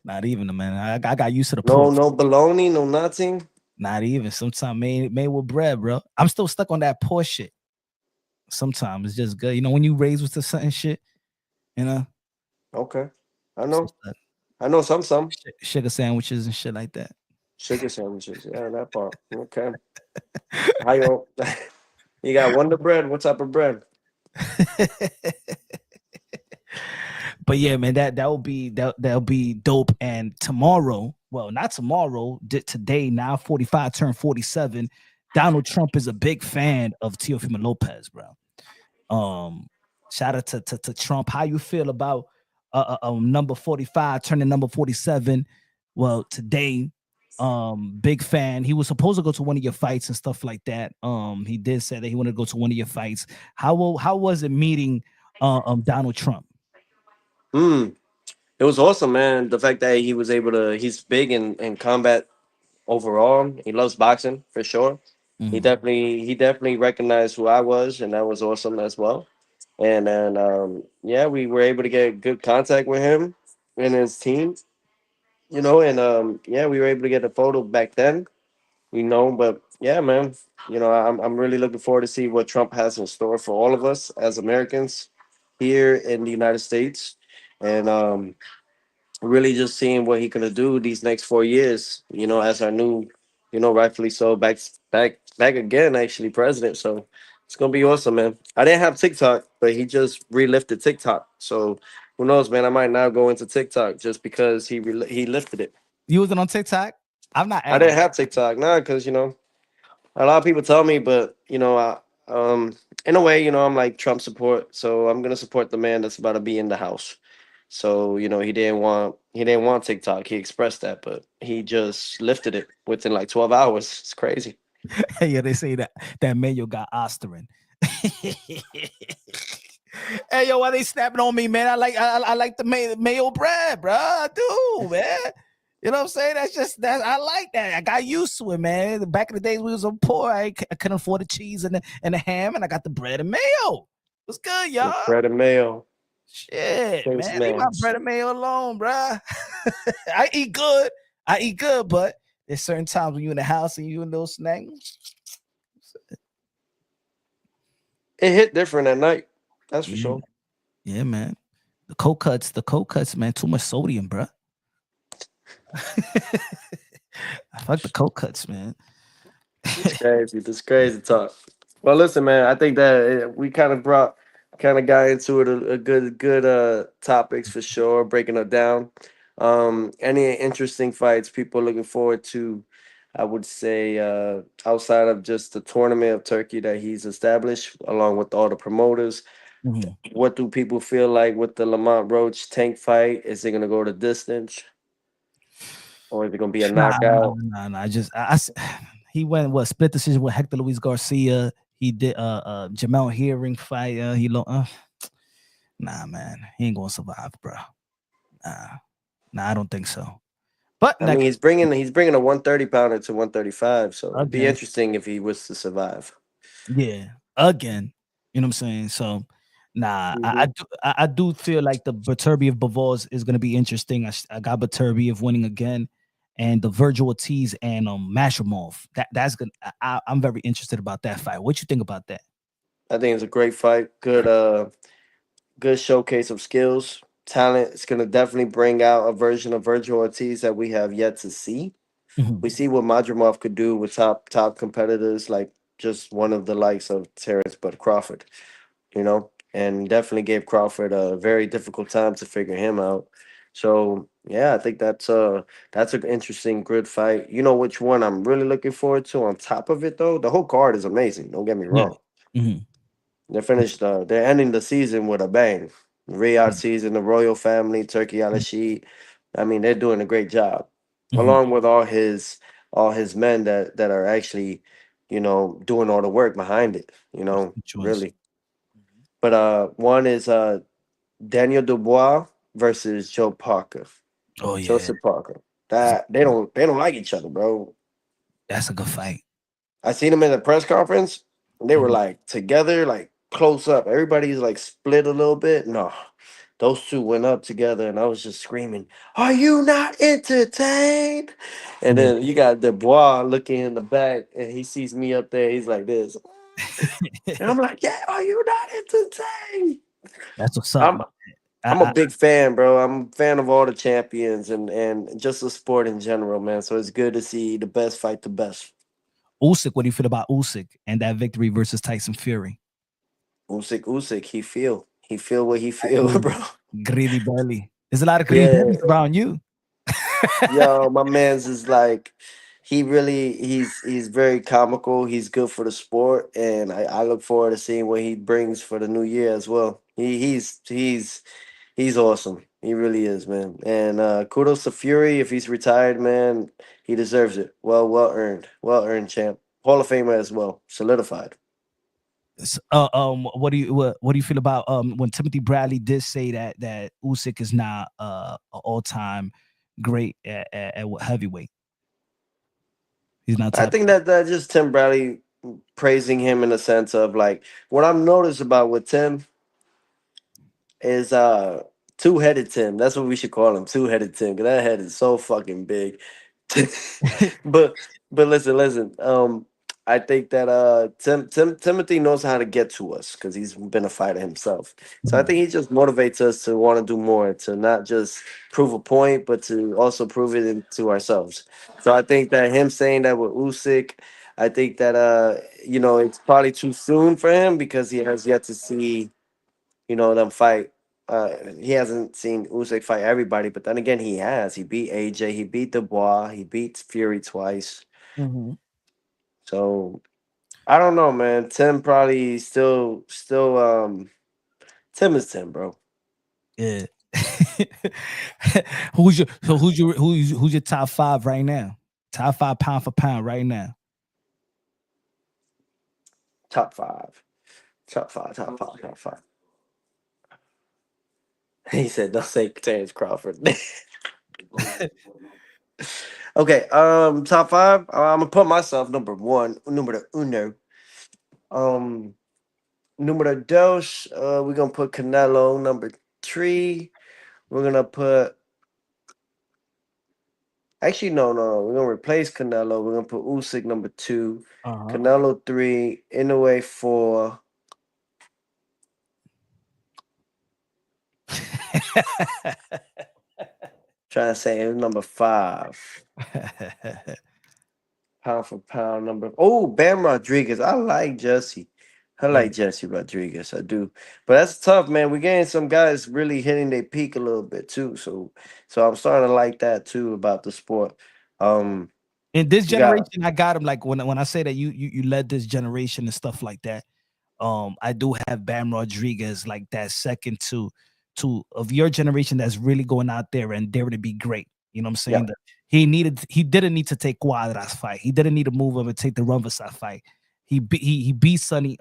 Speaker 1: Not even, man. I got used to the
Speaker 3: No,
Speaker 1: pork.
Speaker 3: no bologna, no nothing.
Speaker 1: Not even. Sometimes made with bread, bro. I'm still stuck on that pork shit. Sometimes it's just good. You know, when you raised with the certain shit, you know,
Speaker 3: Okay, I
Speaker 1: some
Speaker 3: know. I know some
Speaker 1: sugar sandwiches and shit like that.
Speaker 3: sugar sandwiches. Yeah, that part. Okay. How you? You got Wonder Bread. What type of bread?
Speaker 1: But yeah, man, that'll be dope. And tomorrow, well, not tomorrow, today, now 45, turn 47. Donald Trump is a big fan of Teofimo Lopez, bro. Shout out to Trump. How you feel about number 45 turning number 47? Well, today, big fan. He was supposed to go to one of your fights and stuff like that. He did say that he wanted to go to one of your fights. How was it meeting Donald Trump?
Speaker 3: It was awesome, man. The fact that he was able to, he's big in combat overall. He loves boxing for sure. He definitely recognized who I was, and that was awesome as well. And then yeah, we were able to get good contact with him and his team, and yeah, we were able to get a photo back then, but yeah, man, I'm really looking forward to see what Trump has in store for all of us as Americans here in the United States. And really just seeing what he gonna do these next 4 years, as our new, rightfully so, back again, actually president. So it's gonna be awesome, man. I didn't have TikTok, but he just relifted TikTok. So who knows, man? I might now go into TikTok just because he lifted it.
Speaker 1: You wasn't on TikTok? I'm not
Speaker 3: I
Speaker 1: active.
Speaker 3: didn't have TikTok, nah, because a lot of people tell me, but in a way, I'm like Trump support, so I'm gonna support the man that's about to be in the house. So he didn't want TikTok. He expressed that, but he just lifted it within like 12 hours. It's crazy.
Speaker 1: Yeah, they say that Mayo got Osterin. Hey, yo, why they snapping on me, man? I like the mayo bread, bro. I do, man. You know what I'm saying? That's just that I like that. I got used to it, man. Back in the days we was so poor, I couldn't afford the cheese and the ham, and I got the bread and mayo. What's good, y'all?
Speaker 3: Bread and mayo.
Speaker 1: Shit,
Speaker 3: Thanks,
Speaker 1: man. Leave my
Speaker 3: man.
Speaker 1: bread and mayo alone, bruh. I eat good. I eat good, but there's certain times when you in the house and you in those snacks.
Speaker 3: It hit different at night. That's for
Speaker 1: Yeah,
Speaker 3: sure.
Speaker 1: yeah, man. The cold cuts, man. Too much sodium, bruh. I fuck the cold cuts, man.
Speaker 3: It's crazy. It's crazy talk. Well, listen, man. I think that we kind of got into it a good topics for sure, breaking it down. Any interesting fights people looking forward to? I would say outside of just the tournament of Turkey that he's established, along with all the promoters.
Speaker 1: Mhm.
Speaker 3: What do people feel like with the Lamont Roach Tank fight? Is it gonna go the distance, or is it gonna be a
Speaker 1: Nah,
Speaker 3: knockout?
Speaker 1: nah. He went what split decision with Hector Luis Garcia. He did Jamel Hearing fight. Nah, man. He ain't gonna survive, bro. Nah, nah, I don't think so. But
Speaker 3: I mean,
Speaker 1: next
Speaker 3: he's bringing a 130 pounder to 135, so it'd be
Speaker 1: again,
Speaker 3: interesting if he was to survive.
Speaker 1: yeah, again. You know what I'm saying? So nah,
Speaker 3: Hmm.
Speaker 1: I do feel like the Baturbiev Bavors is gonna be interesting. I got Baturbiev winning again. And the Virgil Ortiz and Mashimov. That's gonna I'm very interested about that fight. What you think about that?
Speaker 3: I think it's a great fight. Good showcase of skills, talent. It's gonna definitely bring out a version of Virgil Ortiz that we have yet to see.
Speaker 1: Mhm.
Speaker 3: We see what Madrimov could do with top competitors, like just one of the likes of Terrence Bud Crawford. And definitely gave Crawford a very difficult time to figure him out. So yeah, I think that's an interesting good fight. You know which one I'm really looking forward to on top of it though? The whole card is amazing, don't get me
Speaker 1: Yeah.
Speaker 3: wrong.
Speaker 1: Mhm.
Speaker 3: They're ending the season with a bang. Riyadh season, the royal family, Turkey Al Sheet. I mean, they're doing a great job.
Speaker 1: Mhm.
Speaker 3: Along with all his men that are actually, doing all the work behind it,
Speaker 1: Which was
Speaker 3: really. But one is Daniel Dubois versus Joe Parker.
Speaker 1: oh yeah,
Speaker 3: Joseph Parker.
Speaker 1: that's
Speaker 3: That they don't like each other, bro.
Speaker 1: that's a good fight.
Speaker 3: I seen them in the press conference. And they were
Speaker 1: Mhm.
Speaker 3: like together, like close up. Everybody's like split a little bit. No, those two went up together, and I was just screaming, "Are you not entertained?" And
Speaker 1: Yeah.
Speaker 3: then you got Dubois looking in the back, and he sees me up there. He's like this, and I'm like, "Yeah, are you not entertained?"
Speaker 1: That's what's up,
Speaker 3: I'm
Speaker 1: man.
Speaker 3: I'm a
Speaker 1: I
Speaker 3: big fan, bro. I'm a fan of all the champions and just the sport in general, man. So it's good to see the best fight the best.
Speaker 1: Usyk, what do you feel about Usyk and that victory versus Tyson Fury?
Speaker 3: Usyk, he feel what he feel,
Speaker 1: Ooh,
Speaker 3: bro.
Speaker 1: greedy belly. There's a lot of greedy
Speaker 3: Yeah,
Speaker 1: bellies around you.
Speaker 3: yo, my man's is like he's very comical. He's good for the sport, and I look forward to seeing what he brings for the new year as well. He's awesome. He really is, man. And kudos to Fury if he's retired, man. He deserves it. Well earned, champ. Hall of Famer as well, solidified.
Speaker 1: What do you feel about when Timothy Bradley did say that Usyk is not an all time great at what heavyweight? He's not
Speaker 3: I
Speaker 1: top.
Speaker 3: think that just Tim Bradley praising him in the sense of like what I've noticed about with Tim is two-headed Tim. That's what we should call him, two-headed Tim, because that head is so fucking big. but listen. I think that Timothy knows how to get to us because he's been a fighter himself. So I
Speaker 1: Mhm.
Speaker 3: think he just motivates us to want to do more, to not just prove a point, but to also prove it to ourselves. So I think that him saying that with Usyk, I think that it's probably too soon for him because he has yet to see them fight. He hasn't seen Usyk fight everybody, but then again, he has. He beat AJ, he beat Dubois, he beat Fury twice.
Speaker 1: Mhm.
Speaker 3: So I don't know, man. Tim probably still Tim is Tim, bro.
Speaker 1: Yeah. Who's your top five right now? Top five pound for pound right now.
Speaker 3: Top five, top five. He said, "Don't say Terrence Crawford." Okay, top five. I'm gonna put myself number one, numero uno. Um, Numero dos. We're gonna put Canelo number 3, we're gonna put. Actually, no. We're gonna replace Canelo. We're gonna put Usyk number 2,
Speaker 1: Uh-huh.
Speaker 3: Canelo 3, Inoue 4. Trying to say number 5. Pound for pound number. Oh, Bam Rodriguez. I like Jesse. I
Speaker 1: Yeah.
Speaker 3: like Jesse Rodriguez. I do. But that's tough, man. We're getting some guys really hitting their peak a little bit too. So I'm starting to like that too about the sport. Um,
Speaker 1: In this
Speaker 3: you got
Speaker 1: generation, I got him. Like when I say that you led this generation and stuff like that. I do have Bam Rodriguez like that second to of your generation that's really going out there and daring to be great. You know what I'm
Speaker 3: yeah,
Speaker 1: saying? That he didn't need to take Cuadra's fight. He didn't need to move over and take the Rumvasa fight. He beat
Speaker 3: Sonny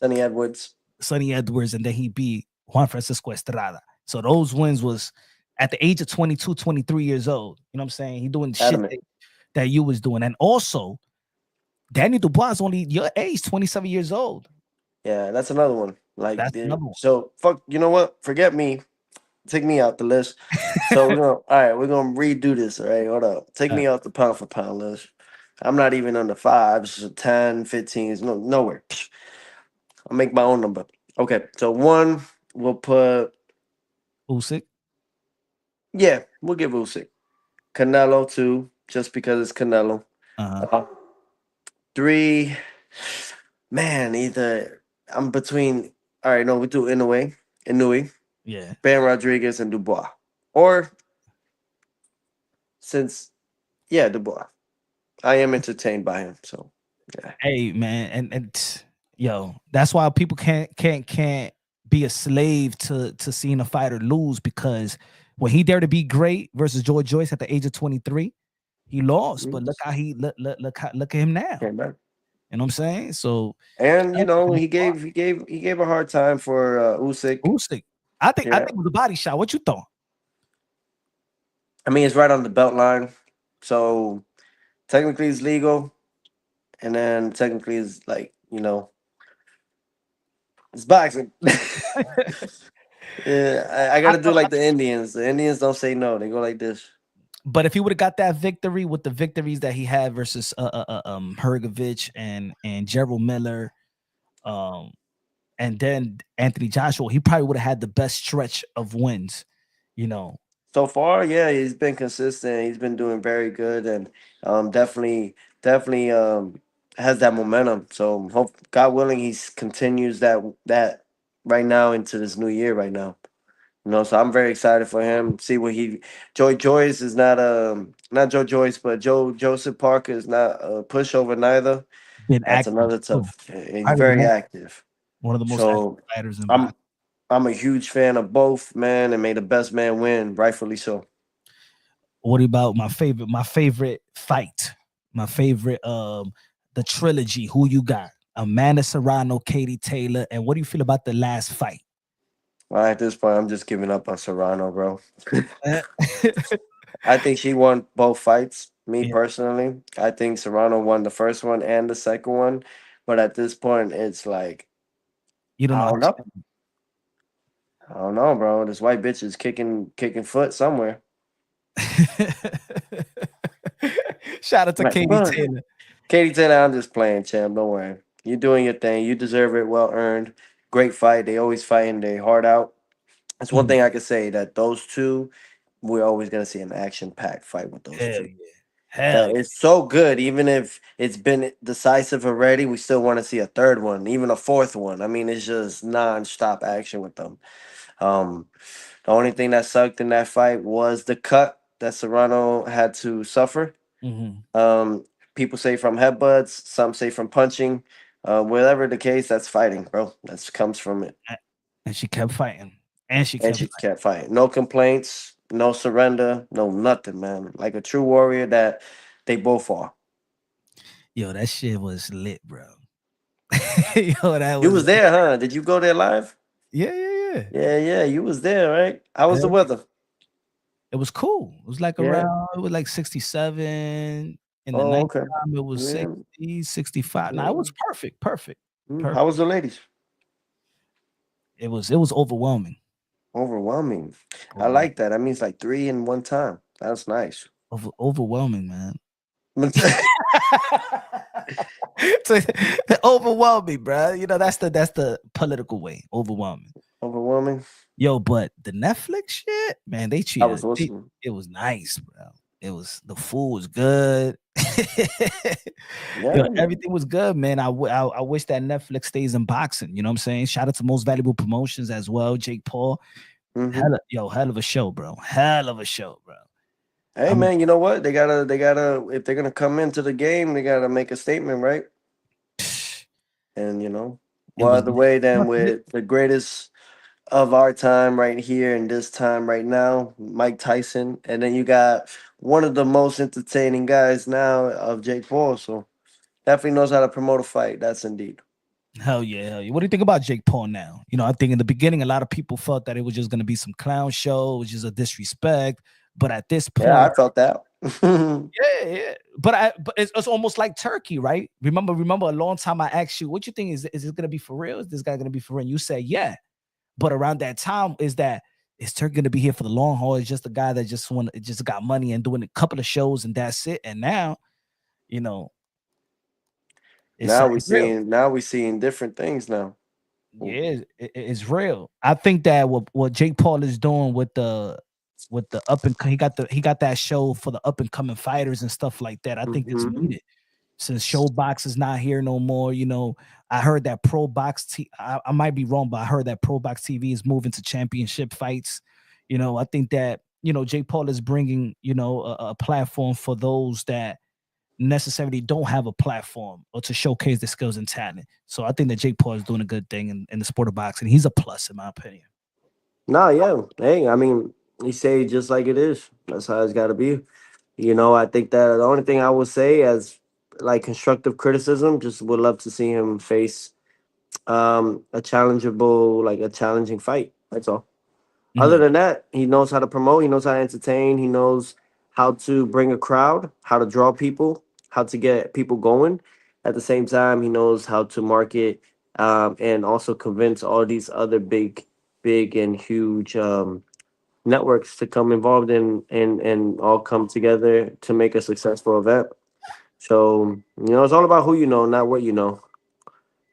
Speaker 3: Edwards.
Speaker 1: Sonny Edwards, and then he beat Juan Francisco Estrada. So those wins was at the age of 22, 23 years old. You know what I'm saying? He doing shit
Speaker 3: Adamant.
Speaker 1: that you was doing. And also, Daniel Dubois is only your age, 27 years old.
Speaker 3: Yeah, that's another one. Like
Speaker 1: That's another one.
Speaker 3: so fuck, you know what? Forget me. Take me out the list. So we're gonna redo this, all right? Hold up. Take
Speaker 1: Uh,
Speaker 3: me off the pound for pound list. I'm not even on the 5s, 10, 15s, no nowhere. I'll make my own number. Okay, so 1, we'll put
Speaker 1: Usyk.
Speaker 3: yeah, we'll give Usyk. Canelo 2, just because it's Canelo.
Speaker 1: Uh-huh.
Speaker 3: Uh, 3, man, either I'm between all right, no, we do Inouye,
Speaker 1: Yeah.
Speaker 3: Ben Rodriguez and Dubois. Or since yeah, Dubois. I am entertained by him, so yeah.
Speaker 1: Hey man, and yo, that's why people can't be a slave to seeing a fighter lose, because when he dared to be great versus George Joyce at the age of 23, he lost. But look how he look at him now.
Speaker 3: Came back.
Speaker 1: You know what I'm saying? So
Speaker 3: And
Speaker 1: that's
Speaker 3: he gave a hard time for Usyk.
Speaker 1: Usyk. I think
Speaker 3: Yeah.
Speaker 1: it was a body shot. What you thought?
Speaker 3: I mean, it's right on the belt line. So technically it's legal. And then technically it's like, it's boxing. Yeah, I
Speaker 1: I
Speaker 3: gotta do
Speaker 1: thought,
Speaker 3: like the Indians. The Indians don't say no. They go like this.
Speaker 1: but if he would have got that victory with the victories that he had versus Hergovich and Gerald Miller, um, and then Anthony Joshua, he probably would have had the best stretch of wins. You know,
Speaker 3: So far, yeah, he's been consistent. He's been doing very good, and definitely has that momentum. So, hope God willing, he continues that right now into this new year. Right now, so I'm very excited for him. See what Joy Joyce is not Joe Joyce, but Joseph Parker is not a pushover neither.
Speaker 1: been
Speaker 3: That's
Speaker 1: active
Speaker 3: another
Speaker 1: too.
Speaker 3: tough. He's
Speaker 1: Probably
Speaker 3: very active.
Speaker 1: one of the most active
Speaker 3: So
Speaker 1: fighters in
Speaker 3: I'm
Speaker 1: boxing.
Speaker 3: I'm a huge fan of both, man, and may the best man win, rightfully so.
Speaker 1: What about my favorite fight? My favorite the trilogy. Who you got? Amanda Serrano, Katie Taylor, and what do you feel about the last fight?
Speaker 3: Well, at this point, I'm just giving up on Serrano, bro.
Speaker 1: Eh?
Speaker 3: I think she won both fights. Me
Speaker 1: Yeah,
Speaker 3: personally, I think Serrano won the first one and the second one. But at this point, it's like
Speaker 1: you don't
Speaker 3: I
Speaker 1: know.
Speaker 3: don't know. I don't know, bro. This white bitch is kicking foot somewhere.
Speaker 1: Shout out to
Speaker 3: Right,
Speaker 1: Katie
Speaker 3: bro.
Speaker 1: Taylor.
Speaker 3: Katie Taylor, I'm just playing, champ. Don't worry. You're doing your thing. You deserve it. Well earned. Great fight. They always fighting their heart out. That's one
Speaker 1: Mhm.
Speaker 3: thing I can say that those two, we're always gonna see an action packed fight with those
Speaker 1: Hell
Speaker 3: two.
Speaker 1: yeah. Hell yeah.
Speaker 3: It's so good. Even if it's been decisive already, we still want to see a third one, even a fourth one. I mean, it's just non-stop action with them. Um, the only thing that sucked in that fight was the cut that Serrano had to suffer.
Speaker 1: Mhm.
Speaker 3: Um, People say from headbutts, some say from punching. Whatever the case, that's fighting, bro. That comes from it.
Speaker 1: And she kept fighting. And she
Speaker 3: And
Speaker 1: kept
Speaker 3: she can't fight. No complaints, no surrender, no nothing, man. Like a true warrior that they both are.
Speaker 1: Yo, that shit was lit, bro. Yo, that
Speaker 3: You
Speaker 1: was
Speaker 3: was there, huh? Did you go there live?
Speaker 1: yeah, yeah, yeah.
Speaker 3: Yeah, you was there, right? How was the
Speaker 1: Hell,
Speaker 3: weather?
Speaker 1: it was cool. It was like
Speaker 3: Yeah.
Speaker 1: around, it was like 67. In the
Speaker 3: Oh, okay.
Speaker 1: nighttime, it was
Speaker 3: Yeah.
Speaker 1: 60, 65. Now it
Speaker 3: Yeah.
Speaker 1: was perfect, perfect,
Speaker 3: How
Speaker 1: perfect.
Speaker 3: was the ladies?
Speaker 1: It was overwhelming.
Speaker 3: Overwhelming. I
Speaker 1: Over,
Speaker 3: like that. That means like three in one time. That's nice.
Speaker 1: overwhelming, man. So, overwhelming, bro. You know that's the political way. Overwhelming.
Speaker 3: Overwhelming.
Speaker 1: Yo, but the Netflix shit, man, they
Speaker 3: I
Speaker 1: cheated.
Speaker 3: was listening.
Speaker 1: It was nice, bro. It was the food was good. Yo,
Speaker 3: Yeah, man.
Speaker 1: everything was good, man. I wish that Netflix stays in boxing. You know what I'm saying? Shout out to Most Valuable Promotions as well, Jake Paul.
Speaker 3: Hmm.
Speaker 1: Hell of a show, bro. Hell of a show, bro.
Speaker 3: Hey,
Speaker 1: I'm
Speaker 3: man. You know what? They gotta. If they're gonna come into the game, they gotta make a statement, right? And
Speaker 1: it
Speaker 3: what
Speaker 1: was
Speaker 3: other way than with the greatest of our time right here and this time right now, Mike Tyson, and then you got one of the most entertaining guys now of Jake Paul. So definitely knows how to promote a fight. That's indeed.
Speaker 1: hell yeah, hell yeah. What do you think about Jake Paul now? You know, I think in the beginning, a lot of people felt that it was just going to be some clown show, which is a disrespect. But at this
Speaker 3: Yeah,
Speaker 1: point,
Speaker 3: I felt that.
Speaker 1: yeah. But it's almost like Turkey, right? Remember a long time I asked you, what you think is it going to be for real? Is this guy going to be for real? And you say, yeah. But around that time, is Turkey going to be here for the long haul? It's just a guy that just got money and doing a couple of shows and that's it. And now, you know, it's
Speaker 3: Now we
Speaker 1: something real.
Speaker 3: seeing now we seeing different things now.
Speaker 1: Yeah, it's real. I think that what Jake Paul is doing with the up and he got that show for the up and coming fighters and stuff like that. I think it's
Speaker 3: Hmm.
Speaker 1: needed since Showbox is not here no more. You know, I heard that I might be wrong, but I heard that Pro Box TV is moving to championship fights. You know, I think that Jake Paul is bringing a platform for those that necessarily don't have a platform or to showcase their skills and talent. So I think that Jake Paul is doing a good thing in the sport of boxing. He's a plus in my opinion.
Speaker 3: No, yeah. Hey, I mean, he say it just like it is. That's how it's got to be. I think that the only thing I would say as like constructive criticism, just would love to see him face a challenging fight. That's all. Other
Speaker 1: Mhm.
Speaker 3: than that, he knows how to promote, he knows how to entertain, he knows how to bring a crowd, how to draw people, how to get people going. At the same time, he knows how to market, and also convince all these other big and huge networks to come involved and all come together to make a successful event. So, it's all about who you know, not what you know.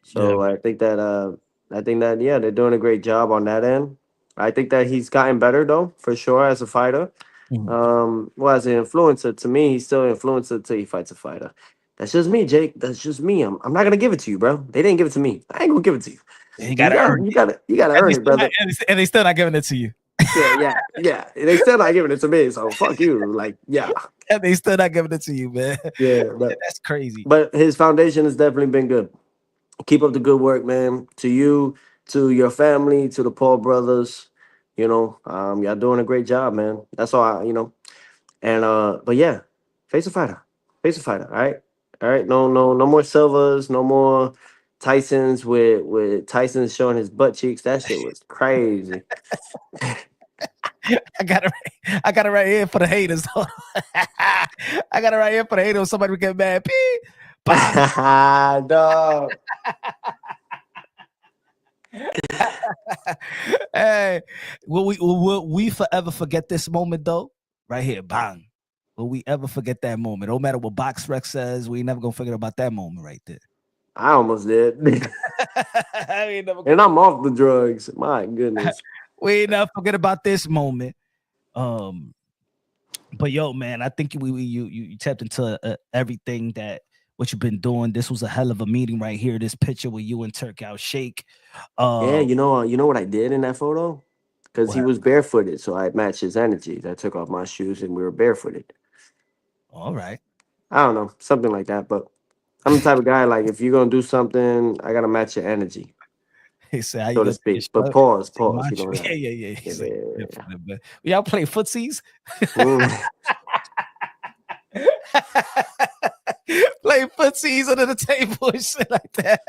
Speaker 1: Yeah.
Speaker 3: So I think that yeah, they're doing a great job on that end. I think that he's gotten better though, for sure, as a fighter.
Speaker 1: Mhm.
Speaker 3: Well, as an influencer, to me, he's still an influencer until he fights a fighter. That's just me, Jake. That's just me. I'm not gonna give it to you, bro. They didn't give it to me. I ain't gonna give it to you.
Speaker 1: He
Speaker 3: You
Speaker 1: got to
Speaker 3: gotta,
Speaker 1: earn
Speaker 3: you
Speaker 1: it,
Speaker 3: gotta, you gotta earn it, brother.
Speaker 1: and they still not giving it to you.
Speaker 3: Yeah, yeah, yeah. They still not giving it to me, so fuck you. Like, yeah,
Speaker 1: And they still not giving it to you, man.
Speaker 3: yeah. But
Speaker 1: That's crazy.
Speaker 3: but his foundation has definitely been good. Keep up the good work, man. To you, to your family, to the Paul brothers. Y'all doing a great job, man. That's all And but yeah, face a fighter. Face a fighter. All right. All right. No more Silvas, no more Tysons with Tyson showing his butt cheeks. That shit was crazy.
Speaker 1: I got it right here for the haters. I got it right here for the haters. Somebody would get mad. Beep. Bang.
Speaker 3: Dog.
Speaker 1: Hey, will we forever forget this moment though? Right here, bang. Will we ever forget that moment? No matter what Box Rex says, we ain't never gonna forget about that moment right there.
Speaker 3: I almost did.
Speaker 1: I ain't never
Speaker 3: And
Speaker 1: gonna,
Speaker 3: I'm off the drugs. My goodness.
Speaker 1: we ain't never forget about this moment. Um, but yo, man, I think you tapped into everything that what you've been doing. This was a hell of a meeting right here. This picture with you and Turk out Shake.
Speaker 3: Yeah,
Speaker 1: Uh,
Speaker 3: you know what I did in that photo? Because he
Speaker 1: well,
Speaker 3: was barefooted, so I matched his energy. I took off my shoes and we were barefooted.
Speaker 1: all right.
Speaker 3: I don't know, something like that. But I'm the type of guy like if you're gonna do something, I gotta match your energy,
Speaker 1: He said, "How you
Speaker 3: so to
Speaker 1: gonna take
Speaker 3: speak.
Speaker 1: your
Speaker 3: But
Speaker 1: shirt?
Speaker 3: pause,
Speaker 1: Take
Speaker 3: pause.
Speaker 1: my
Speaker 3: You
Speaker 1: shoe."
Speaker 3: know
Speaker 1: Yeah,
Speaker 3: that.
Speaker 1: yeah, yeah. He's like,
Speaker 3: Yeah.
Speaker 1: different, but y'all play footsies.
Speaker 3: Mm.
Speaker 1: Play footsies under the table and shit like that.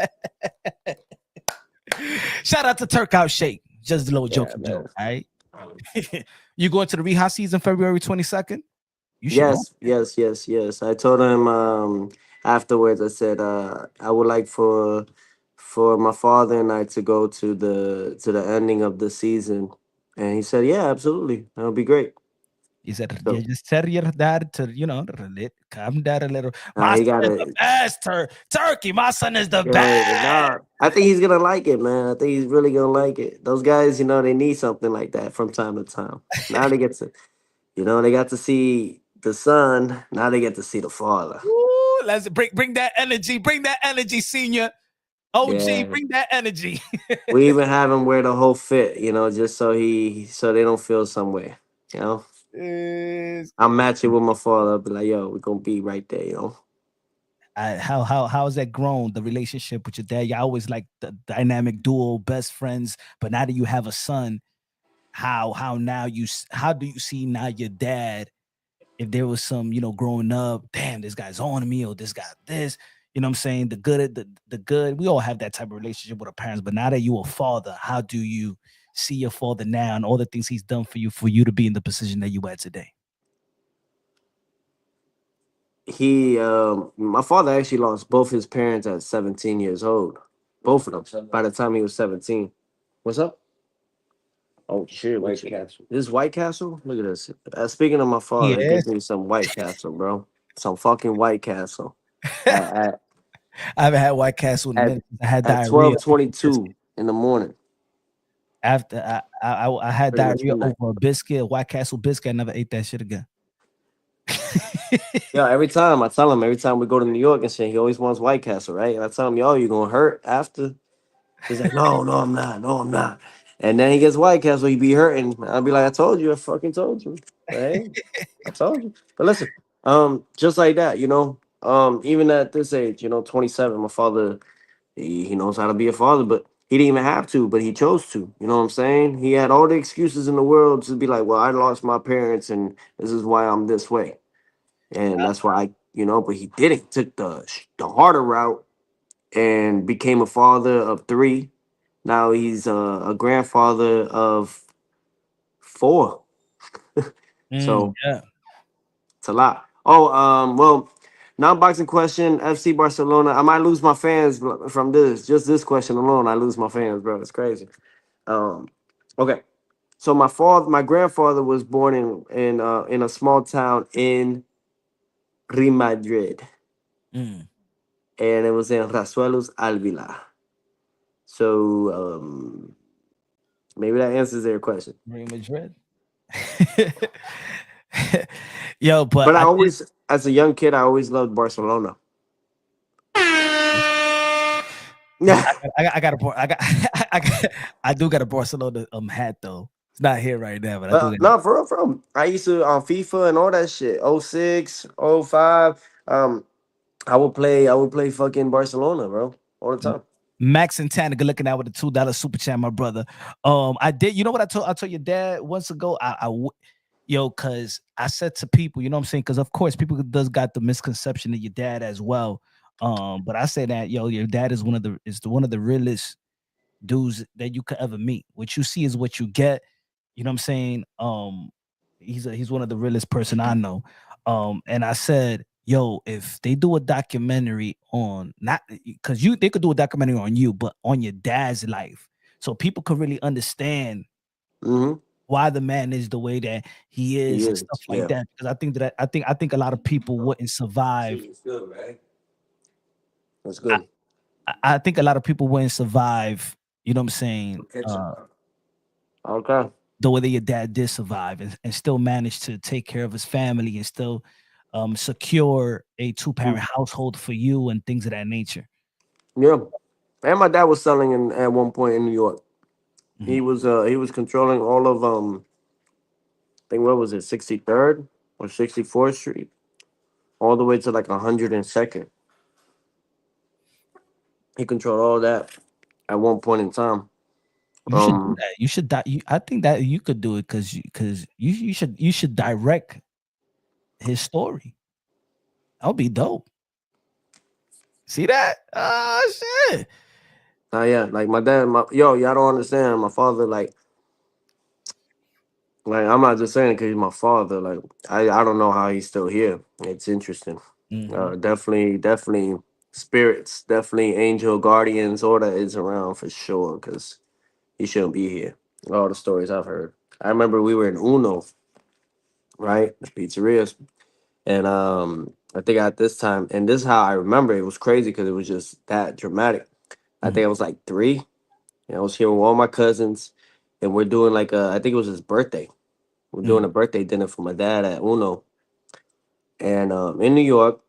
Speaker 1: Shout out to Turk Out Shake. Just a little
Speaker 3: Yeah,
Speaker 1: jokey
Speaker 3: man.
Speaker 1: joke. All right. You going to the Reha season February 22nd? You should go.
Speaker 3: Yes, yes, yes, yes. I told him afterwards. I said I would like for my father and I to go to the ending of the season And he said, "Yeah, absolutely, that'll be great."
Speaker 1: He said, "You
Speaker 3: So
Speaker 1: just tell your dad to, calm down a little. My
Speaker 3: he
Speaker 1: son
Speaker 3: got
Speaker 1: is the
Speaker 3: to.
Speaker 1: best, Turkey. My son is the
Speaker 3: Yeah,
Speaker 1: best."
Speaker 3: nah, I think he's gonna like it, man. I think he's really gonna like it. Those guys, they need something like that from time to time. Now they get to, they got to see the son. Now they get to see the father.
Speaker 1: Woo, let's bring that energy. Bring that energy, senior. OG,
Speaker 3: Yeah,
Speaker 1: bring that energy.
Speaker 3: we even have him wear the whole fit, just so they don't feel some way. You know,
Speaker 1: It's
Speaker 3: I'll
Speaker 1: crazy.
Speaker 3: match it with my father. I'll be like, yo, we're gonna be right there.
Speaker 1: How has that grown? The relationship with your dad? You always like the dynamic duo, best friends. But now that you have a son, how do you see now your dad? If there was some, growing up, damn, this guy's on me, or this guy this, you know what I'm saying? The good. We all have that type of relationship with our parents. But now that you're a father, how do you see your father now and all the things he's done for you to be in the position that you at today?
Speaker 3: My father actually lost both his parents at 17 years old. Both of them. By the time he was 17. What's up? Oh shit! White Castle. This is White Castle. Look at this. Speaking of my father, he
Speaker 1: Yes.
Speaker 3: gives me some White Castle, bro. Some fucking White Castle. At at,
Speaker 1: I haven't had White Castle in a
Speaker 3: at,
Speaker 1: minute. I had
Speaker 3: at
Speaker 1: diarrhea over a
Speaker 3: 12:22
Speaker 1: biscuit.
Speaker 3: in the morning.
Speaker 1: After I had
Speaker 3: Pretty much
Speaker 1: diarrhea
Speaker 3: midnight.
Speaker 1: over a biscuit, a White Castle biscuit. I never ate that shit again.
Speaker 3: Yeah, every time I tell him, every time we go to New York and shit, he always wants White Castle, right? And I tell him, yo, you gonna hurt after? He's like, no, no, I'm not. No, I'm not. And then he gets White Castle, he be hurting. I'll be like, I told you, I fucking told you. Hey, I told you. But listen, just like that, even at this age, 27, my father, he knows how to be a father, but he didn't even have to, but he chose to. You know what I'm saying? He had all the excuses in the world to be like, well, I lost my parents and this is why I'm this way. And that's why but he didn't. Took the harder route and became a father of three. Now he's a grandfather of four. So
Speaker 1: Yeah.
Speaker 3: it's a lot. Oh, well, non-boxing question. FC Barcelona. I might lose my fans from this. Just this question alone, I lose my fans, bro. It's crazy. Um, okay. So my grandfather was born in a small town in Madrid,
Speaker 1: Mm.
Speaker 3: and it was in Rasuelos Alvila. So maybe that answers their question.
Speaker 1: Real Madrid. Yo, but
Speaker 3: But I
Speaker 1: I did.
Speaker 3: always, as a young kid, I always loved Barcelona.
Speaker 1: Yeah,
Speaker 3: Yeah,
Speaker 1: I got a I got I do got a Barcelona hat though. It's not here right now, but I do got it.
Speaker 3: no, for real. I used to on FIFA and all that shit. 06, 05. I would play fucking Barcelona, bro, all the time.
Speaker 1: Max Santana, good looking out with a $2 super chat, my brother. I did. You know what I told your dad once ago. Cause I said to people, you know what I'm saying? Because of course, people does got the misconception of your dad as well. But I say that your dad is one of the realest dudes that you could ever meet. What you see is what you get. You know what I'm saying? He's one of the realest person I know. And I said, yo, if they do a documentary on not because they could do a documentary on you, but on your dad's life, so people could really understand
Speaker 3: Mm-hmm.
Speaker 1: why the man is the way that he
Speaker 3: He
Speaker 1: is and
Speaker 3: is,
Speaker 1: stuff like
Speaker 3: yeah.
Speaker 1: that. Because I think a lot of people wouldn't survive.
Speaker 3: It's good, right? That's
Speaker 1: I,
Speaker 3: good.
Speaker 1: I think a lot of people wouldn't survive. You know what I'm saying?
Speaker 3: Okay.
Speaker 1: The way that your dad did survive and still managed to take care of his family and still secure a two-parent
Speaker 3: Mm,
Speaker 1: household for you and things of that nature.
Speaker 3: yeah. And my dad was selling at one point in New York. He
Speaker 1: Mhm.
Speaker 3: was controlling all of I think what was it, 63rd or 64th Street, all the way to like 102nd. He controlled all that at one point in time.
Speaker 1: You should do
Speaker 3: Um,
Speaker 1: that. You should. I think that you could do it because you should direct his story. That would be dope. See that? Oh shit.
Speaker 3: yeah, like my dad, y'all don't understand. My father, like I'm not just saying it because he's my father. Like I don't know how he's still here. It's interesting.
Speaker 1: Hmm.
Speaker 3: Definitely spirits, definitely angel guardians, all that is around for sure. Because he shouldn't be here. All the stories I've heard. I remember we were in Uno, right? The pizzerias. And I think at this time, and this is how I remember it was crazy because it was just that dramatic. I
Speaker 1: Mhm.
Speaker 3: think I was like 3, and I was here with all my cousins, and we're doing like I think it was his birthday. We're doing a
Speaker 1: Mm.
Speaker 3: birthday dinner for my dad at Uno, and in New York,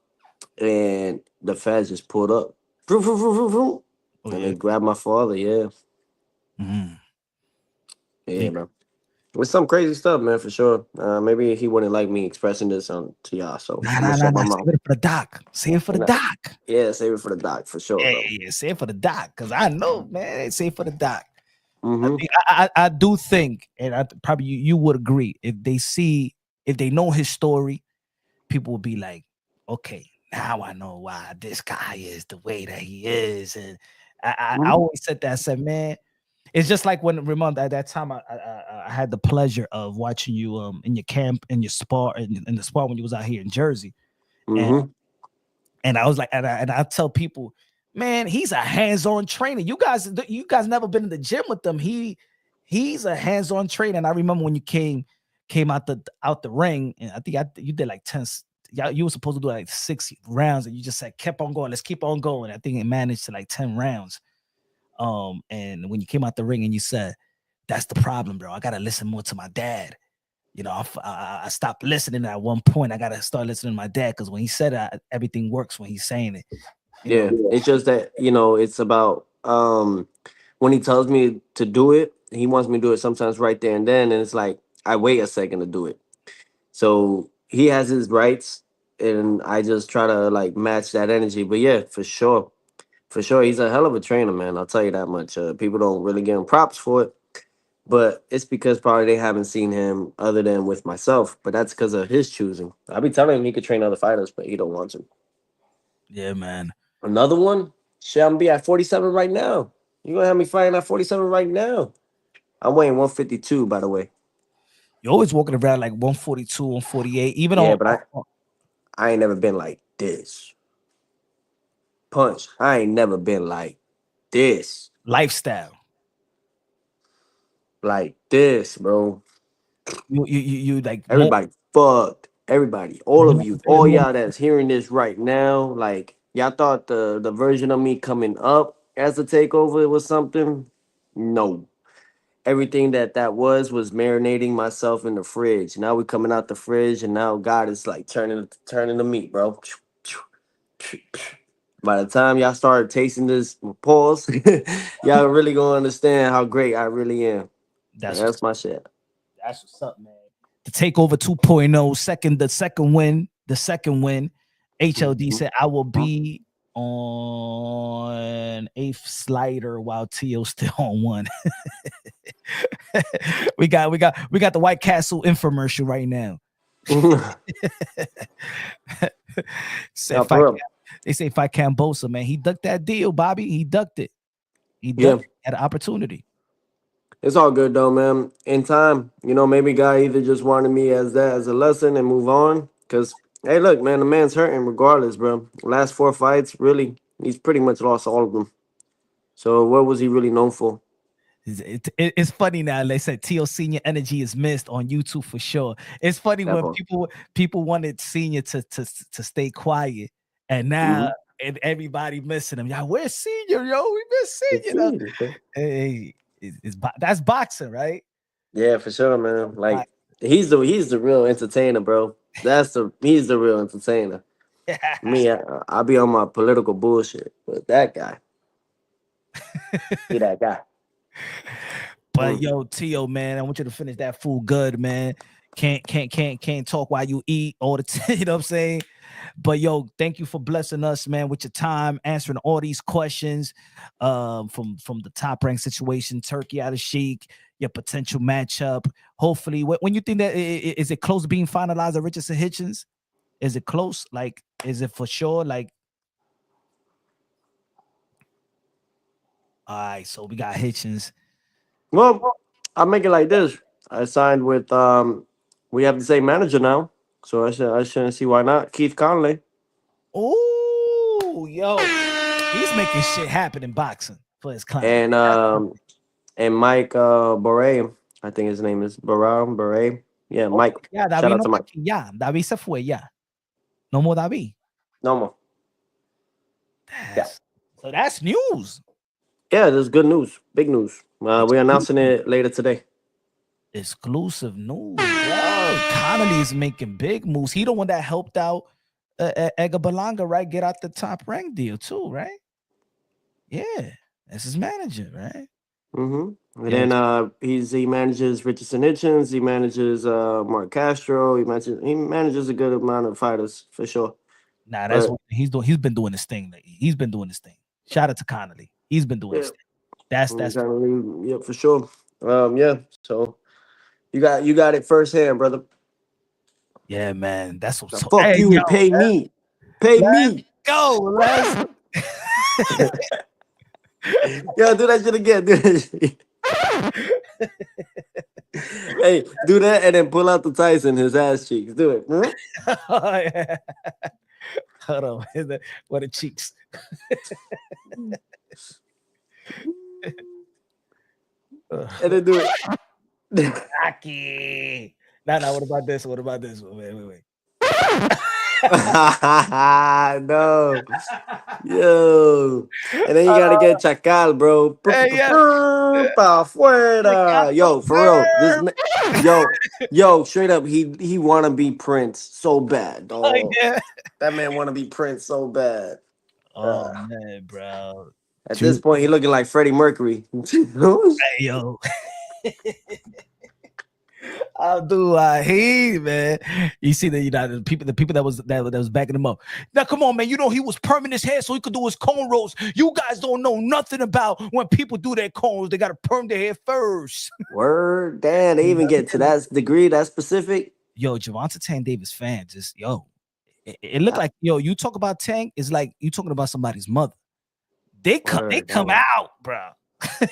Speaker 3: and the feds just pulled up, vroom, vroom, vroom, vroom, vroom,
Speaker 1: Oh
Speaker 3: and
Speaker 1: yeah.
Speaker 3: they grabbed my father. Yeah,
Speaker 1: Mhm.
Speaker 3: yeah,
Speaker 1: They-
Speaker 3: man. It's some crazy stuff, man, for sure. Maybe he wouldn't like me expressing this on to y'all, so
Speaker 1: Nah,
Speaker 3: I'm gonna
Speaker 1: nah, nah,
Speaker 3: shut my
Speaker 1: nah.
Speaker 3: mouth.
Speaker 1: Save it for the doc. Save it for the
Speaker 3: And
Speaker 1: doc.
Speaker 3: yeah, save it for the doc for sure,
Speaker 1: Yeah,
Speaker 3: bro.
Speaker 1: yeah, say it for the doc, because I know, man. Say it for the doc. I
Speaker 3: Mm-hmm.
Speaker 1: think I do think, and probably you would agree, if they know his story, people will be like, okay, now I know why this guy is the way that he is. And I
Speaker 3: Mm-hmm.
Speaker 1: always said that. I said, man, it's just like when remember at that time I had the pleasure of watching you in your camp in your spar in the spar when you was out here in Jersey.
Speaker 3: Mm-hmm.
Speaker 1: And I was like, and I tell people, man, he's a hands-on trainer. You guys never been in the gym with them. He's a hands-on trainer. And I remember when you came out the ring, and I think you did like 10. Yeah, you were supposed to do like 6 rounds, and you just said, kept on going. Let's keep on going. I think it managed to like 10 rounds. And when you came out the ring and you said, that's the problem, bro. I gotta listen more to my dad. You know, I stopped listening at one point. I gotta start listening to my dad because when he said that, everything works when he's saying it. You know,
Speaker 3: Yeah, it's just that it's about when he tells me to do it, he wants me to do it sometimes right there and then, and it's like I wait a second to do it. So he has his rights, and I just try to like match that energy. But yeah, for sure, he's a hell of a trainer, man. I'll tell you that much. People don't really give him props for it, but it's because probably they haven't seen him other than with myself. But that's because of his choosing. I be telling him he could train other fighters, but he don't want to.
Speaker 1: yeah, man.
Speaker 3: Another one? Shit, I'm gonna be at 47 right now. You gonna have me fighting at 47 right now? I'm weighing 152, by the way.
Speaker 1: You're always walking around like 142, 148, even
Speaker 3: Yeah,
Speaker 1: on,
Speaker 3: but I ain't never been like this. Punch. I ain't never been like this.
Speaker 1: lifestyle.
Speaker 3: Like this, bro.
Speaker 1: You like more,
Speaker 3: Everybody fucked. Everybody. All of you. All y'all that's hearing this right now. Like, y'all thought the version of me coming up as a takeover was something? No. Everything that was marinating myself in the fridge. Now we coming out the fridge, and now God is like turning the meat, bro. By the time y'all start tasting this pause, y'all really gonna understand how great I really am. Like,
Speaker 1: that's
Speaker 3: that's my shit.
Speaker 1: that's what's up, man. The takeover 2.0, the second win. HLD
Speaker 3: Mhm.
Speaker 1: said I will be on eighth slider while Tio still on one. we got the White Castle infomercial right now. Said
Speaker 3: No, for
Speaker 1: fight.
Speaker 3: real.
Speaker 1: They say fight Cambosa, man. He ducked that deal, Bobby. He ducked it. He
Speaker 3: Yeah,
Speaker 1: ducked it at an opportunity.
Speaker 3: it's all good though, man. In time, maybe guy either just wanted me as that as a lesson and move on. Cause hey, look, man, the man's hurting regardless, bro. Last 4 fights, really, he's pretty much lost all of them. So what was he really known for?
Speaker 1: It's funny now. They said Tio Senior energy is missed on YouTube for sure. It's funny
Speaker 3: That
Speaker 1: when
Speaker 3: part.
Speaker 1: people wanted Senior to stay quiet, and now
Speaker 3: Mm-hmm.
Speaker 1: and everybody missing him. Yeah, where's Senior? Yo, we miss
Speaker 3: It's
Speaker 1: Senior.
Speaker 3: serious, bro.
Speaker 1: Hey, that's boxing, right?
Speaker 3: Yeah, for sure, man.
Speaker 1: Boxing.
Speaker 3: Like he's the real entertainer, bro. He's the real entertainer. Me, I be on my political bullshit, but that guy, he that guy.
Speaker 1: But
Speaker 3: Mm.
Speaker 1: yo, Tio, man, I want you to finish that food good, man. Can't talk while you eat all the time. You know what I'm saying? But yo, thank you for blessing us, man, with your time, answering all these questions, from the top rank situation, Turkey out of Sheik, your potential matchup. Hopefully, when you think that is it close to being finalized at Richardson Hitchens? Is it close? Like, is it for sure? Like, all right, so we got Hitchens.
Speaker 3: Well, I make it like this. I signed with we have the same manager now, so I shouldn't see why not. Keith Conley
Speaker 1: Oh, yo, he's making shit happen in boxing for his client.
Speaker 3: and Mike Bore. I think his name is Beret. Yeah,
Speaker 1: Oh,
Speaker 3: Mike.
Speaker 1: ya,
Speaker 3: Shout
Speaker 1: David
Speaker 3: out
Speaker 1: no
Speaker 3: to
Speaker 1: está
Speaker 3: Mike.
Speaker 1: aquí. Ya, David se fue. Ya. No more David.
Speaker 3: No more. Yeah.
Speaker 1: That's news.
Speaker 3: Yeah, this is good news. Big news. We're announcing it later today.
Speaker 1: Exclusive news. Bro. Connolly is making big moves. He the one that helped out Edgar Berlanga, right? Get out the Top Rank deal too, right? Yeah, that's his manager, right?
Speaker 3: Mm-hmm. And
Speaker 1: Yeah,
Speaker 3: then he manages Richardson Hitchens. He manages Mark Castro. He manages a good amount of fighters for sure.
Speaker 1: nah, that's
Speaker 3: But
Speaker 1: what he's doing. He's been doing this thing. He's been doing this thing. Shout out to Connolly. He's been doing
Speaker 3: yeah,
Speaker 1: this thing. That's
Speaker 3: yeah, for sure. Yeah. So you got it firsthand, brother.
Speaker 1: yeah, man. That's what's
Speaker 3: Now
Speaker 1: so.
Speaker 3: fuck
Speaker 1: Hey,
Speaker 3: you
Speaker 1: yo,
Speaker 3: and pay me. Pay
Speaker 1: let's
Speaker 3: me.
Speaker 1: go. Let's
Speaker 3: Yo, do that shit again. Do that shit. Hey, do that and then pull out the Tyson, his ass cheeks. Do it. Huh?
Speaker 1: oh, yeah. Hold on. What the cheeks?
Speaker 3: And then do it.
Speaker 1: Rocky. Nah. What about this? What about this? Wait.
Speaker 3: No. Yo. And then you gotta get Chacal, bro.
Speaker 1: Hey, yeah.
Speaker 3: Pa afuera. Yo, for real. Yo, straight up, he wanna be Prince so bad,
Speaker 1: Oh,
Speaker 3: dog.
Speaker 1: yeah.
Speaker 3: That man wanna be Prince so bad.
Speaker 1: Oh man, bro.
Speaker 3: At this point, he looking like Freddie Mercury.
Speaker 1: Hey, yo. I'll do man. You see the people that was backing him up. Now come on, man. You know he was permanent his hair so he could do his cornrows. You guys don't know nothing about when people do their cornrows. They gotta perm their hair first.
Speaker 3: Word, damn, they even get to that degree, that specific.
Speaker 1: Yo, Javonta Tank Davis fan, just it looked like you talk about Tank, it's like you talking about somebody's mother. They come out, bro.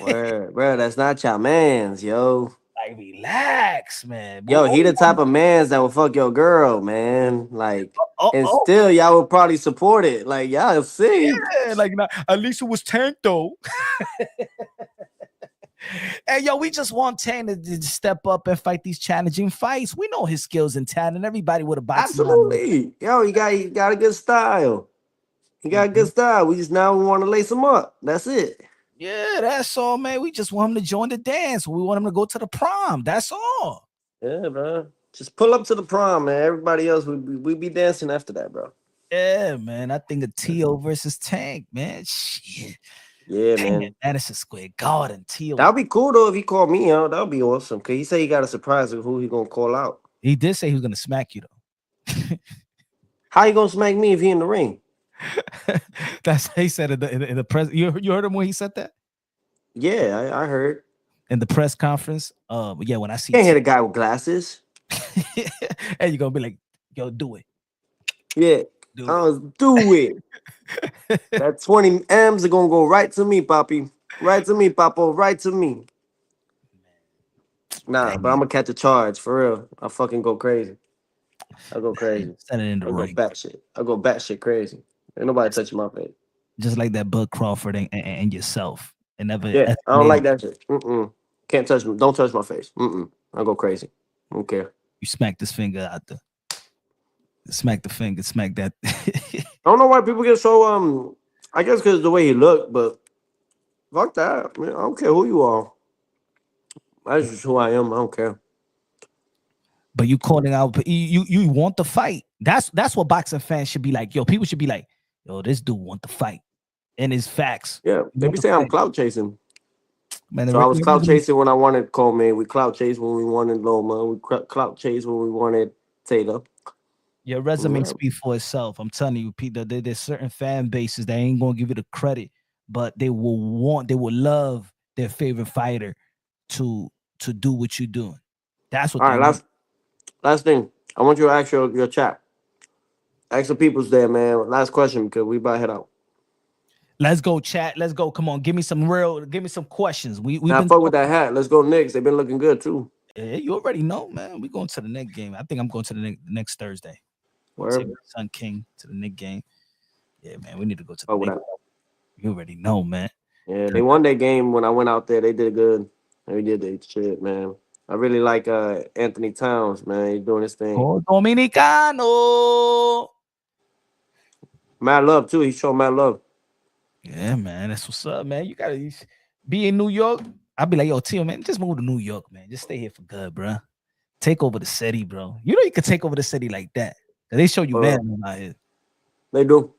Speaker 3: Word, bro, that's not your man's, yo.
Speaker 1: Like, relax, man.
Speaker 3: Yo, he the type of man's that will fuck your girl, man. Like, and still y'all would probably support it. Like, y'all see.
Speaker 1: Yeah, like at least it was Tank though. Hey, yo, we just want Tank to step up and fight these challenging fights. We know his skills and talent. Everybody with a boxing.
Speaker 3: Absolutely. Yo, he got a good style. He got a good style. We just now want to lace him up. That's it.
Speaker 1: Yeah, that's all, man. We just want him to join the dance. We want him to go to the prom. That's all.
Speaker 3: Yeah, bro. Just pull up to the prom, man. Everybody else, we be dancing after that, bro.
Speaker 1: Yeah, man. I think a T.O. versus Tank, man. Shit.
Speaker 3: Yeah,
Speaker 1: Dang
Speaker 3: man.
Speaker 1: it, Madison Square Garden, T.O.
Speaker 3: That'd be cool though if he called me out. That'd be awesome. Cause he said he got a surprise of who he gonna call out.
Speaker 1: He did say he was gonna smack you though.
Speaker 3: How you gonna smack me if he in the ring?
Speaker 1: That's how he said it in the press. You heard him when he said that?
Speaker 3: Yeah, I heard.
Speaker 1: In the press conference. Yeah, when I see
Speaker 3: Can't hit a guy with glasses.
Speaker 1: and you're gonna be like, yo, do it.
Speaker 3: Yeah. Do it. That 20 M's are gonna go right to me, Poppy. Right to me, Papo. Right to me. Nah, but I'm gonna catch a charge for real. I'll fucking go crazy. I'll go crazy.
Speaker 1: Send it in the
Speaker 3: I'll
Speaker 1: ring.
Speaker 3: go batshit. I'll go batshit crazy. Ain't nobody touching my face.
Speaker 1: Just like that Bud Crawford and yourself. And never.
Speaker 3: Yeah, I don't like that shit. Can't touch me. Don't touch my face. I'll go crazy. I don't care.
Speaker 1: You smack this finger out there. Smack the finger. Smack that.
Speaker 3: I don't know why people get so I guess because the way he looked, but fuck that. Man, I don't care who you are. That's just who I am. I don't care.
Speaker 1: But you calling out, you want the fight. That's what boxing fans should be like. Yo, people should be like, yo, this dude want the fight. And it's facts.
Speaker 3: Yeah, they be saying I'm clout chasing.
Speaker 1: Man,
Speaker 3: so I was clout chasing when I wanted Coleman. We clout chased when we wanted Loma. We clout chased when we wanted Taylor.
Speaker 1: Your resume speaks for itself. I'm telling you, Peter. There's certain fan bases that ain't gonna give you the credit, but they will love their favorite fighter to do what you're doing. That's what.
Speaker 3: All right, last thing. I want you to ask your chat. Ask the people's there, man. Last question because we about to head out.
Speaker 1: Let's go, chat. Let's go. Come on, give me some questions. We
Speaker 3: fuck with that hat. Let's go Knicks. They've been looking good too.
Speaker 1: Yeah, you already know, man. We going to the Knicks game. I think I'm going to the next Thursday.
Speaker 3: Where?
Speaker 1: Sun King to the Knicks game. Yeah, man. We need to go to the Knicks. You already know, man.
Speaker 3: Yeah, they won that game when I went out there. They did good. They did their shit, man. I really like Anthony Towns, man. He's doing his thing.
Speaker 1: Oh, Dominicano.
Speaker 3: Mad love too. He showed mad love.
Speaker 1: Yeah, man. That's what's up, man. You gotta be in New York. I'll be like, yo, Tio, man, just move to New York, man. Just stay here for good, bro. Take over the city, bro. You know you can take over the city like that. They show you
Speaker 3: Uh,
Speaker 1: man out here.
Speaker 3: they do.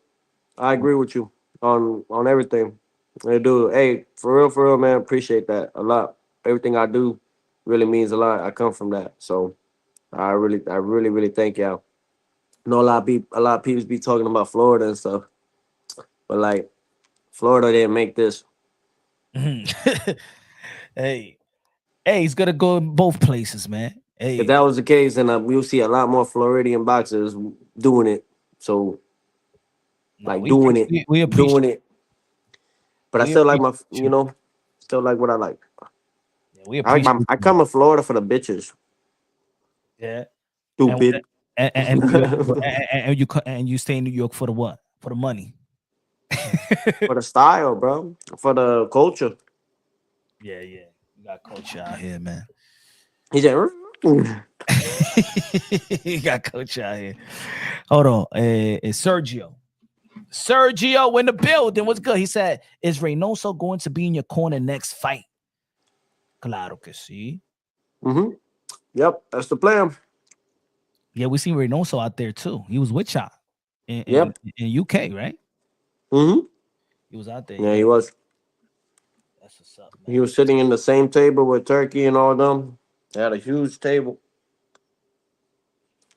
Speaker 3: I agree with you on everything. They do. Hey, for real, man. Appreciate that a lot. Everything I do really means a lot. I come from that, so I really thank y'all. I know a lot of people be talking about Florida and stuff, but like Florida didn't make this.
Speaker 1: Hey, he's gonna go in both places, man.
Speaker 3: If
Speaker 1: Hey,
Speaker 3: that was the case, then we'll see a lot more Floridian boxers doing it. So
Speaker 1: no,
Speaker 3: like doing it,
Speaker 1: we appreciate
Speaker 3: doing it. But I
Speaker 1: we
Speaker 3: still like
Speaker 1: appreciate you.
Speaker 3: still like what I like.
Speaker 1: Yeah, we appreciate
Speaker 3: I
Speaker 1: you.
Speaker 3: come to Florida for the bitches.
Speaker 1: Yeah, and
Speaker 3: Stupid.
Speaker 1: and New York
Speaker 3: For
Speaker 1: and you stay in New York for the what? For the money.
Speaker 3: the style, bro. For the culture.
Speaker 1: Yeah, yeah. You got culture out here, man.
Speaker 3: He said,
Speaker 1: You got coach out here. Hold on. It's Sergio. Sergio in the building. What's good? He said, is Reynoso going to be in your corner next fight? Claro que sí.
Speaker 3: mm-hmm. Yep, that's the plan.
Speaker 1: Yeah, we seen Reynoso out there too. He was with y'all
Speaker 3: Yep.
Speaker 1: in UK, right?
Speaker 3: Mm-hmm.
Speaker 1: He was out there.
Speaker 3: Yeah,
Speaker 1: Yeah,
Speaker 3: he was.
Speaker 1: that's what's up,
Speaker 3: He
Speaker 1: man.
Speaker 3: was sitting in the same table with Turkey and all them. They had a huge table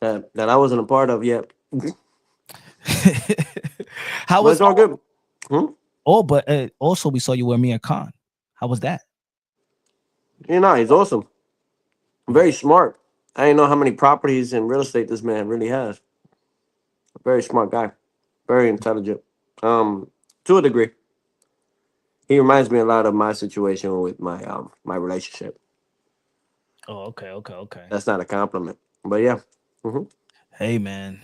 Speaker 3: that I wasn't a part of yet.
Speaker 1: How
Speaker 3: But
Speaker 1: was
Speaker 3: it's all good. Hmm?
Speaker 1: but also we saw you with Amir Khan. How was that?
Speaker 3: You know, he's awesome. Very smart. I didn't know how many properties and real estate this man really has. Very smart guy. Very intelligent. To a degree. He reminds me a lot of my situation with my relationship.
Speaker 1: Oh, okay.
Speaker 3: That's not a compliment. But yeah. Hmm.
Speaker 1: Hey, man,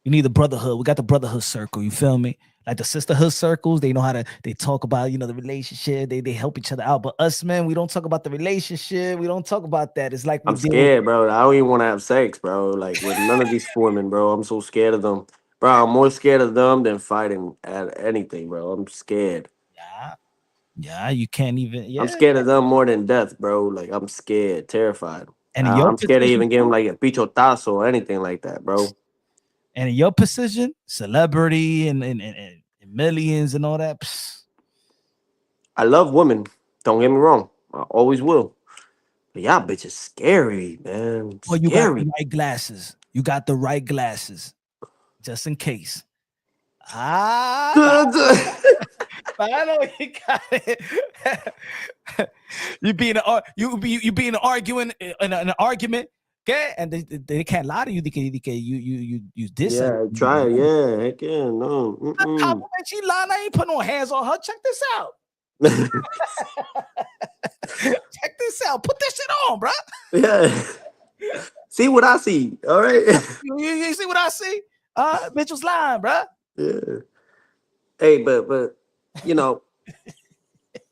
Speaker 1: you need the brotherhood. We got the brotherhood circle. You feel me? Like the sisterhood circles, they know how to. They talk about the relationship. They help each other out. But us, man, we don't talk about the relationship. We don't talk about that. It's like we
Speaker 3: I'm
Speaker 1: deal with.
Speaker 3: scared, bro. I don't even want to have sex, bro. Like with none of these women, bro. I'm so scared of them. Bro, I'm more scared of them than fighting at anything, bro. I'm scared.
Speaker 1: Yeah, yeah. You can't even.
Speaker 3: I'm
Speaker 1: Yeah,
Speaker 3: scared of them more than death, bro. Like I'm scared, terrified.
Speaker 1: and in your
Speaker 3: I'm scared to
Speaker 1: position
Speaker 3: even give him
Speaker 1: too.
Speaker 3: like a pichotazo or anything like that, bro.
Speaker 1: And in your position, celebrity and millions and all that.
Speaker 3: I love women. Don't get me wrong. I always will. But y'all bitches scary, man.
Speaker 1: Well, you got the
Speaker 3: Scary.
Speaker 1: right glasses. You got the right glasses, just in case. Ah, I know you got it. You be in an arguing in an argument, okay? And they can't lie to you. You did something.
Speaker 3: Yeah, try it. Yeah, heck yeah, no.
Speaker 1: I
Speaker 3: Mm-mm.
Speaker 1: compliment she lying. I ain't put no hands on her. Check this out. Check this out. Put this shit on, bro.
Speaker 3: Yeah. See what I see. All right.
Speaker 1: You see what I see? Bitch was lying, bro.
Speaker 3: Yeah. Hey, but you know,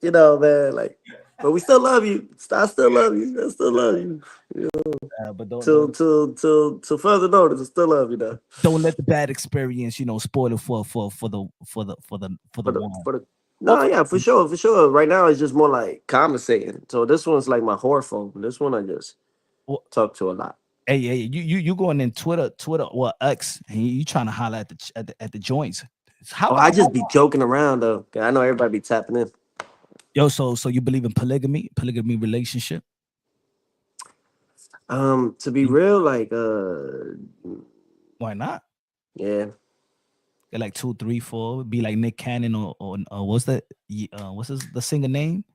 Speaker 3: man, like, but we still love you. I still love you. I still love you.
Speaker 1: But
Speaker 3: Till further notice, I still love you though.
Speaker 1: don't let the bad experience, spoil it for the one.
Speaker 3: For the
Speaker 1: Or
Speaker 3: no, yeah, for sure, for sure. Right now it's just more like conversating. So this one's like my horror phone. This one I just talk to a lot.
Speaker 1: hey, you going in Twitter or X, and you trying to holler at the joints. How
Speaker 3: Oh,
Speaker 1: about
Speaker 3: I just be joking around though. 'Cause I know everybody be tapping in.
Speaker 1: yo? So you believe in polygamy relationship?
Speaker 3: To be real, like
Speaker 1: Why not?
Speaker 3: yeah.
Speaker 1: Get like 2, 3, 4. Be like Nick Cannon or what's that? What's the singer name?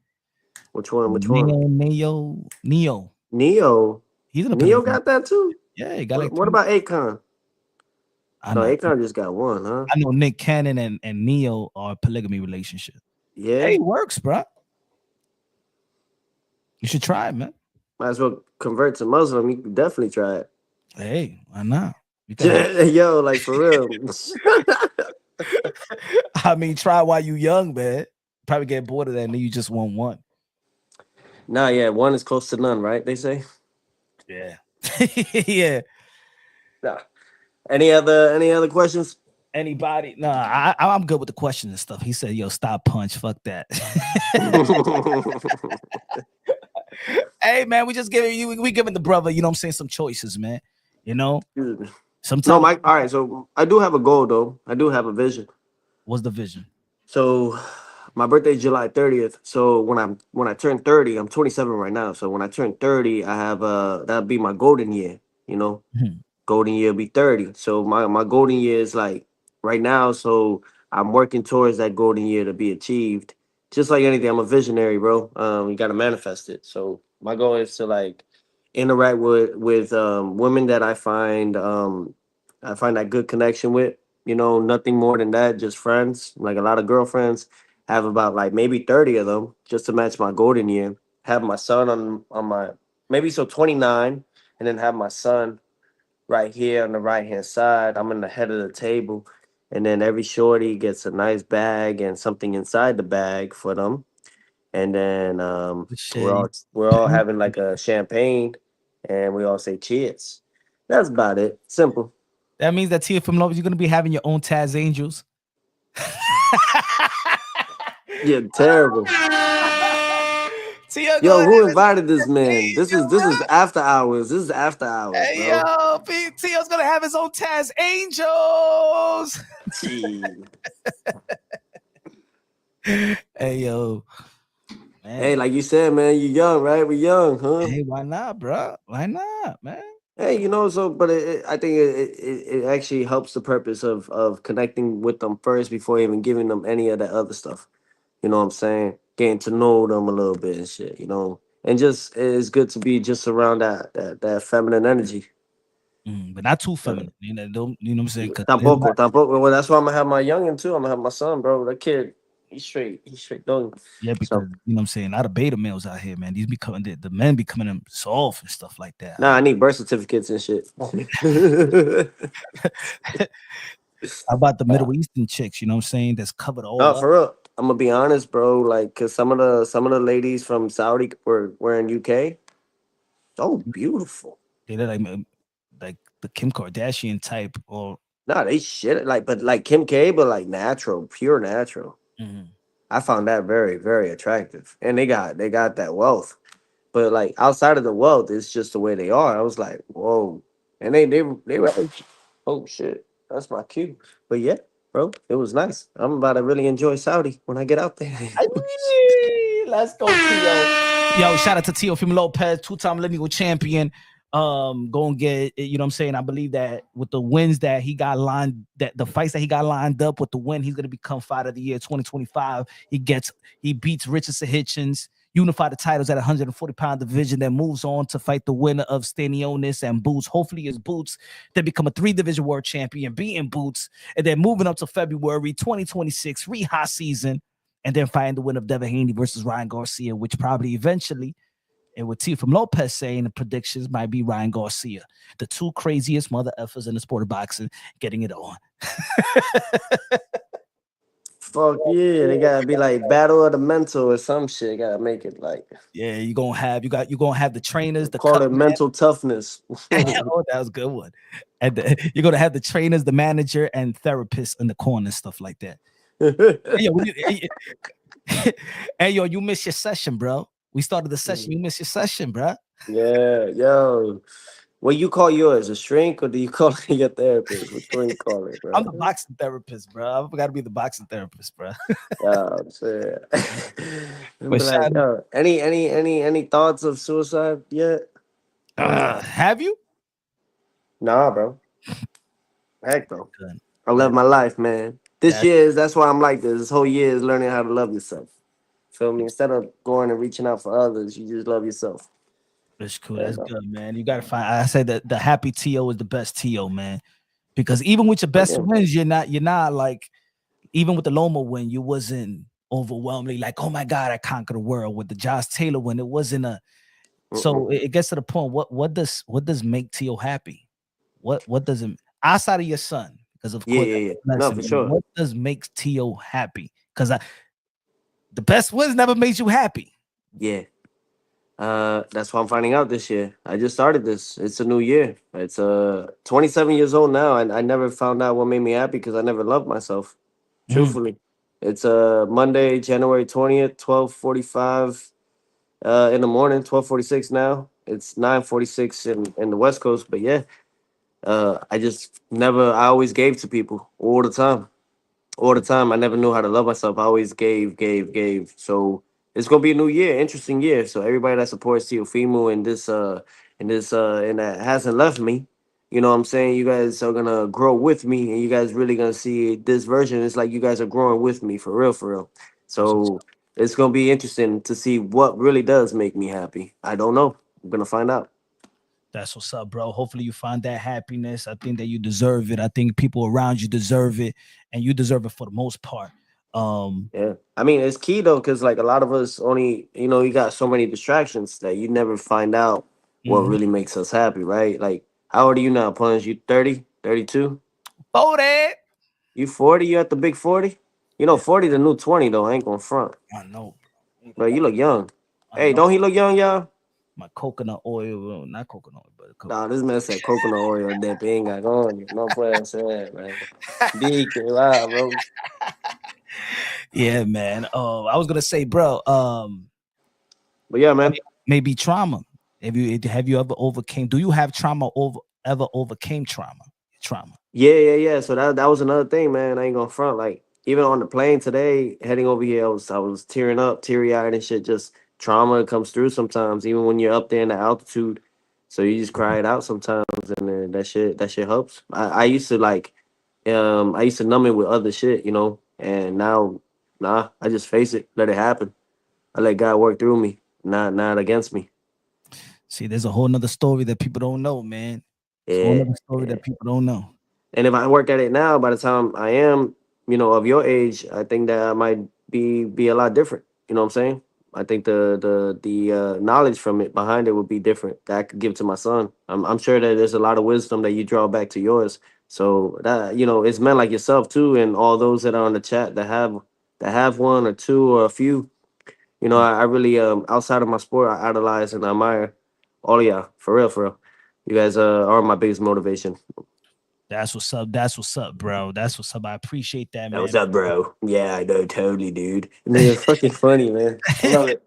Speaker 3: Which one? Which one?
Speaker 1: Neo.
Speaker 3: Neo.
Speaker 1: He's in a
Speaker 3: Neo
Speaker 1: polygamy.
Speaker 3: got that too?
Speaker 1: Yeah, he got like
Speaker 3: What
Speaker 1: 3.
Speaker 3: about Akon?
Speaker 1: I
Speaker 3: No,
Speaker 1: know.
Speaker 3: Akon just got one, huh?
Speaker 1: I know Nick Cannon and Neo are a polygamy relationship.
Speaker 3: Yeah.
Speaker 1: Hey, it works, bro. You should try it, man.
Speaker 3: Might as well convert to Muslim. You can definitely try it.
Speaker 1: Hey, why not? You can have.
Speaker 3: Yo, like for real.
Speaker 1: I mean, try while you young, man. Probably get bored of that, and then you just want one.
Speaker 3: Nah, yeah, one is close to none, right? They say.
Speaker 1: Yeah. Yeah.
Speaker 3: Nah. Any other questions?
Speaker 1: Anybody? No, I'm good with the questions and stuff. He said, "Yo, stop punch, fuck that." Hey, man, we just giving you, we giving the brother, you know what I'm saying, some choices, man. You know,
Speaker 3: No,
Speaker 1: sometimes.
Speaker 3: Mike. All right, so I do have a goal though. I do have a vision.
Speaker 1: What's the vision?
Speaker 3: So my birthday's July 30th. So when I turn 30, I'm 27 right now. So when I turn 30, I have that'll be my golden year, you know.
Speaker 1: Mhm.
Speaker 3: Golden year will be 30. So my golden year is like right now. So I'm working towards that golden year to be achieved. Just like anything, I'm a visionary, bro. You gotta manifest it. So my goal is to like interact with women that I find that good connection with. You know, nothing more than that, just friends. Like a lot of girlfriends. Have about like maybe 30 of them just to match my golden year. Have my son on my maybe so 29, and then have my son right here on the right hand side. I'm in the head of the table, and then every shorty gets a nice bag and something inside the bag for them. And then we're
Speaker 1: Shit,
Speaker 3: all we're all having like a champagne, and we all say cheers. That's about it. Simple.
Speaker 1: that means that Teofimo, you're gonna be having your own Taz Angels.
Speaker 3: Yeah, terrible.
Speaker 1: Tio
Speaker 3: Yo,
Speaker 1: gonna
Speaker 3: who
Speaker 1: have his
Speaker 3: invited this
Speaker 1: own
Speaker 3: man? This
Speaker 1: angel,
Speaker 3: is this is
Speaker 1: bro.
Speaker 3: after hours. This is after hours,
Speaker 1: Hey
Speaker 3: bro.
Speaker 1: yo, Tio's gonna have his own Taz Angels.
Speaker 3: Gee.
Speaker 1: Hey yo, man.
Speaker 3: Hey, like you said, man, you young, right? We young, huh?
Speaker 1: Hey, why not, bro? Why not, man?
Speaker 3: Hey, so but I think it actually helps the purpose of connecting with them first before even giving them any of that other stuff. You know what I'm saying? Getting to know them a little bit and shit. And just it's good to be just around that feminine energy.
Speaker 1: But not too
Speaker 3: Uh,
Speaker 1: feminine. You know, don't you know what I'm saying? Because
Speaker 3: Tampoco, tampoco. Well, that's why I'm gonna have my youngin too. I'm gonna have my son, bro. That kid, he's straight done.
Speaker 1: yeah, because
Speaker 3: So
Speaker 1: you know what I'm saying, a lot of beta males out here, man. These becoming the men becoming them soft and stuff like that.
Speaker 3: nah, I need birth certificates and shit.
Speaker 1: How about the Middle Eastern chicks, you know what I'm saying? That's covered all
Speaker 3: No,
Speaker 1: up.
Speaker 3: for real. I'm gonna be honest, bro. Like, cause some of the ladies from Saudi were in UK. So beautiful.
Speaker 1: They look like the Kim Kardashian type or
Speaker 3: Nah, they shit like, but like Kim K, but like natural, pure natural.
Speaker 1: mhm.
Speaker 3: I found that very, very attractive, and they got that wealth. But like outside of the wealth, it's just the way they are. I was like, whoa, and they were like, oh shit, that's my cue. But yeah, bro, it was nice. I'm about to really enjoy Saudi when I get out there.
Speaker 1: Let's go, Tio. Yo, shout out to Teofimo Lopez, two-time lineal champion. Go and get, you know what I'm saying? I believe that with the wins that he got lined, that the fights that he got lined up with the win, he's gonna become fight of the year 2025. He beats Richardson Hitchens, unify the titles at 140-pound division, then moves on to fight the winner of Stanionis and Boots. Hopefully his Boots, then become a 3-division world champion, beating Boots, and then moving up to February 2026, Reha season, and then fighting the win of Devin Haney versus Ryan Garcia, which probably eventually, and with T from Lopez saying the predictions might be Ryan Garcia, the two craziest mother effers in the sport of boxing, getting it on.
Speaker 3: Fuck yeah, they gotta be like battle of the mental or some shit. Gotta make it like
Speaker 1: Yeah, you're gonna have the trainers, the
Speaker 3: call
Speaker 1: cut
Speaker 3: it
Speaker 1: man.
Speaker 3: mental toughness.
Speaker 1: Oh, that was a good one. And you're gonna have the trainers, the manager, and therapists in the corner, stuff like that. Hey, yo, you missed your session, bro. We started the session. You missed your session, bro.
Speaker 3: Yeah, yo. What you call yours? A shrink or do you call it your therapist? Which one you call it,
Speaker 1: I'm the
Speaker 3: bro?
Speaker 1: boxing therapist, bro. I got to be the boxing therapist, bro.
Speaker 3: Yeah, I'm saying. And
Speaker 1: But
Speaker 3: be like,
Speaker 1: shout,
Speaker 3: yo, any thoughts of suicide yet?
Speaker 1: have you?
Speaker 3: Nah, bro. Heck no.
Speaker 1: Good.
Speaker 3: I love
Speaker 1: That
Speaker 3: my life, man. This
Speaker 1: that
Speaker 3: year is that's why I'm like this. This whole year is learning how to love yourself. Feel me? Instead of going and reaching out for others, you just love yourself.
Speaker 1: that's cool.
Speaker 3: Yeah,
Speaker 1: That's
Speaker 3: bro.
Speaker 1: good, man. You got to find. I say that the happy TO is the best TO, man. Because even with your best
Speaker 3: Again.
Speaker 1: wins, you're not like, even with the Loma win, you wasn't overwhelmingly like, oh my God, I conquered the world. With the Josh Taylor win, it wasn't a.
Speaker 3: Mm-mm.
Speaker 1: So it gets to the point. What does make Tio happy? What does it, outside of your son? Because of
Speaker 3: Yeah,
Speaker 1: course,
Speaker 3: yeah, yeah.
Speaker 1: that's
Speaker 3: No,
Speaker 1: him.
Speaker 3: for sure.
Speaker 1: What does make Tio happy? Because the best wins never makes you happy.
Speaker 3: Yeah. That's what I'm finding out this year. I just started this. It's a new year. It's 27 years old now, and I never found out what made me happy because I never loved myself.
Speaker 1: Mm.
Speaker 3: Truthfully, it's Monday, January 20th, 12:45 in the morning, 12:46 now. It's 9:46 in the West Coast. But yeah, I just never. I always gave to people all the time, all the time. I never knew how to love myself. I always gave. So it's gonna be a new year, interesting year. So everybody that supports Teofimo and that hasn't left me, you know what I'm saying? You guys are gonna grow with me and you guys really gonna see this version. It's like you guys are growing with me for real, for real.
Speaker 1: That's what's
Speaker 3: So it's gonna be interesting to see what really does make me happy. I don't know. I'm gonna find out.
Speaker 1: That's what's up, bro. Hopefully you find that happiness. I think that you deserve it. I think people around you deserve it, and you deserve it for the most part. Um,
Speaker 3: Yeah. I mean, it's key though, because like a lot of us only, you got so many distractions that you never find out what
Speaker 1: mhm.
Speaker 3: really makes us happy, right? Like, how old are you now, Punch? You 30, 32?
Speaker 1: Voted.
Speaker 3: You 40? You at the big 40? 40 the new 20 though. I ain't gonna front.
Speaker 1: I know, bro.
Speaker 3: Bro, you look young.
Speaker 1: I
Speaker 3: Hey,
Speaker 1: know.
Speaker 3: don't he look young, y'all?
Speaker 1: My coconut oil, well, not coconut oil, but
Speaker 3: Nah, this man said coconut oil dip. He ain't got going. No player said, man. Big, wow, bro.
Speaker 1: yeah, man. I was gonna say, bro.
Speaker 3: But yeah, man.
Speaker 1: Maybe trauma. Have you ever overcame? Do you have trauma ever overcame trauma? Trauma.
Speaker 3: Yeah. So that was another thing, man. I ain't gonna front. Like even on the plane today, heading over here, I was tearing up, teary eyed and shit. Just trauma comes through sometimes, even when you're up there in the altitude. So you just cry it out sometimes, and then that shit helps. I used to I used to numb it with other shit, and now, nah, I just face it, let it happen. I let God work through me, not against me.
Speaker 1: See, there's a whole nother story that people don't know, man. It's a whole
Speaker 3: Yeah.
Speaker 1: nother story
Speaker 3: Yeah.
Speaker 1: that people don't know.
Speaker 3: And if I work at it now, by the time I am, of your age, I think that I might be a lot different. You know what I'm saying? I think the knowledge from it behind it would be different that I could give to my son. I'm sure that there's a lot of wisdom that you draw back to yours. So that it's men like yourself too, and all those that are on the chat that have one or two or a few. I really outside of my sport, I idolize and admire all of y'all for real, for real. You guys are my biggest motivation.
Speaker 1: That's what's up. That's what's up, bro. That's what's up. I appreciate that,
Speaker 3: That was
Speaker 1: man.
Speaker 3: up, bro. Yeah, I know, totally, dude. And it's fucking funny, man. I love it.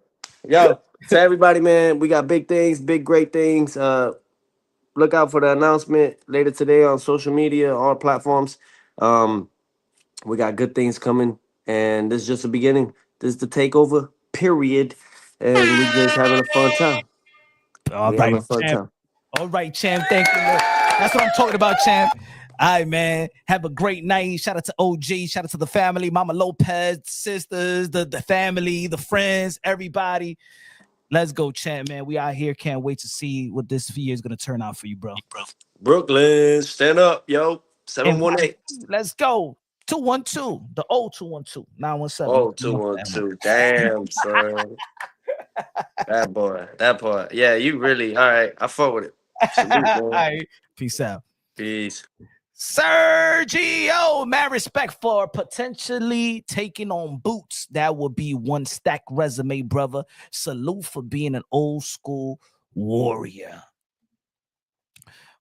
Speaker 3: Yo, to everybody, man, we got big things, big great things. Look out for the announcement later today on social media, all platforms. Um, we got good things coming, and this is just the beginning. This is the takeover period, and we just having a fun time.
Speaker 1: All
Speaker 3: We having
Speaker 1: right,
Speaker 3: a fun
Speaker 1: champ.
Speaker 3: time.
Speaker 1: All right, champ. Thank you. Man. That's what I'm talking about, champ. All right, man. Have a great night. Shout out to OG. Shout out to the family, Mama Lopez, sisters, the family, the friends, everybody. Let's go, champ, man. We out here. Can't wait to see what this year is gonna turn out for you, bro.
Speaker 3: Brooklyn, stand up, yo.
Speaker 1: And
Speaker 3: 718.
Speaker 1: let's go. 212. The old 212. 917.
Speaker 3: Oh, 212. Damn, son. That boy. Yeah, you really, all right. I fuck with it. Salute,
Speaker 1: All
Speaker 3: man.
Speaker 1: right. Peace out.
Speaker 3: Peace.
Speaker 1: Sergio, mad respect for potentially taking on Boots. That would be one stack resume, brother. Salute for being an old school warrior.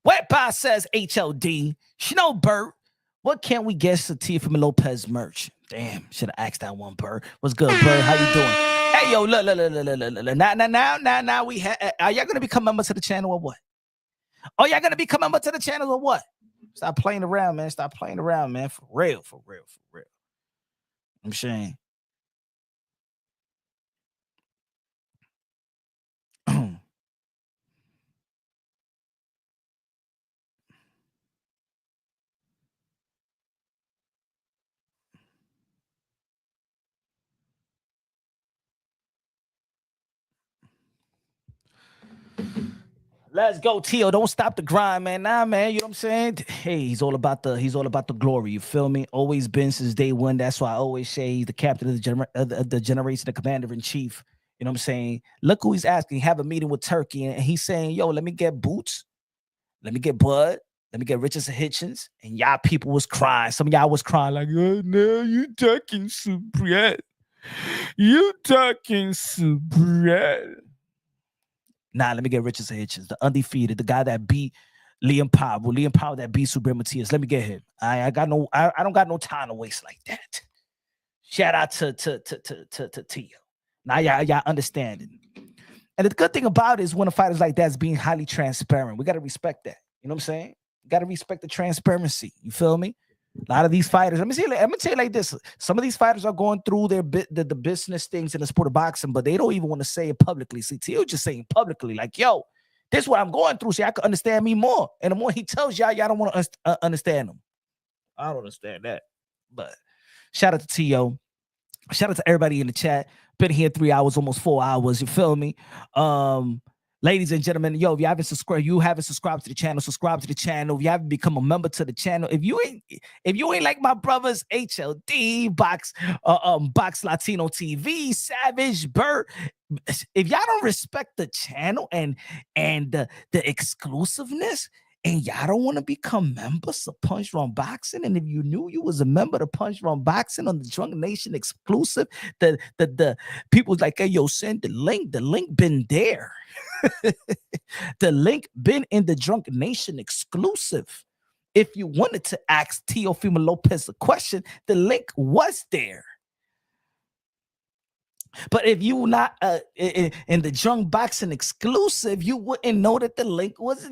Speaker 1: Wet Pie says HLD. Bert, what can we get Teofimo Lopez merch? Damn, should have asked that one, Bert. What's good, Bert? How you doing? Hey, yo, look. Now, are y'all going to become members to the channel or what? Are y'all going to become members to the channel or what? Stop playing around, man. Stop playing around, man. For real. I'm saying. Let's go, Tio. Don't stop the grind, man. Nah, man. You know what I'm saying? Hey, he's all about the glory. You feel me? Always been since day one. That's why I always say he's the captain of the generation, the commander in chief. You know what I'm saying? Look who he's asking. Have a meeting with Turkey, and he's saying, "Yo, let me get Boots, let me get Bud, let me get Richardson Hitchens." And y'all people was crying. Some of y'all was crying like, "Oh no, you talking super, you talking super." Nah, let me get Richardson Hitchens, the undefeated, the guy that beat Liam Powell. Liam Powell that beat Subriel Matias. Let me get him. I don't got no time to waste like that. Shout out to Tio. Now y'all understanding. And the good thing about it is when a fighter's like that is being highly transparent. We got to respect that. You know what I'm saying? Got to respect the transparency. You feel me? A lot of these fighters, I'm gonna tell you like this. Some of these fighters are going through the business things in the sport of boxing, but they don't even want to say it publicly. See, Tio just saying publicly, like, yo, this is what I'm going through. See, I can understand me more. And the more he tells y'all don't want to understand him. I don't understand that. But shout out to Tio. Shout out to everybody in the chat. Been here 3 hours, almost 4 hours. You feel me? Ladies and gentlemen, yo, if you haven't subscribed to the channel, subscribe to the channel. If you haven't become a member to the channel, if you ain't like my brothers, HLD, Box Latino TV, Savage, Burt, if y'all don't respect the channel and the exclusiveness, and y'all don't want to become members of Punch Drunk Boxing, and if you knew you was a member of Punch Drunk Boxing on the Drunk Nation exclusive, the people was like, hey, yo, send the link. The link been there. The link been in the Drunk Nation exclusive. If you wanted to ask Teofimo Lopez a question, the link was there. But if you were not in the Drunk Boxing exclusive, you wouldn't know that the link was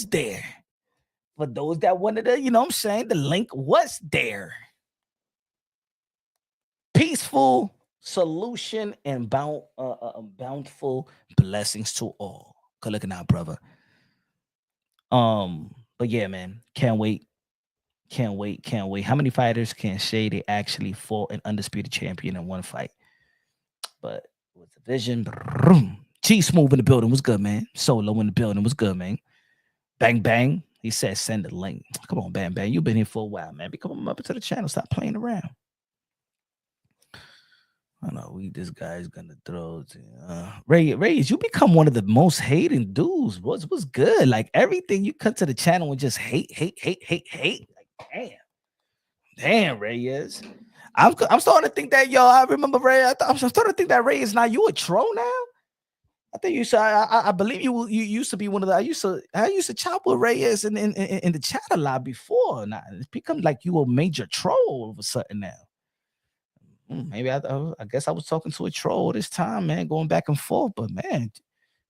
Speaker 1: there. For those that wanted to, you know what I'm saying, the link was there. Peaceful solution and bountiful blessings to all. Good looking out, brother. But yeah, man, can't wait. How many fighters can say they actually fought an undisputed champion in one fight? But with the vision, G Smooth in the building was good, man. Solo in the building was good, man. Bang bang. He said send the link. Come on, Bang Bang. You've been here for a while, man. Become a member to the channel. Stop playing around. I know this guy's gonna throw Reyes, you become one of the most hating dudes. What's good? Like everything you cut to the channel and just hate. Like, damn, Reyes. I'm starting to think that, yo, I remember Ray. I'm starting to think that Ray is now you a troll now. I think you said I believe you used to be one of the I used to chop with Reyes in the chat a lot before. Now it's become like you a major troll all of a sudden now. Maybe I guess I was talking to a troll this time, man, going back and forth. But man,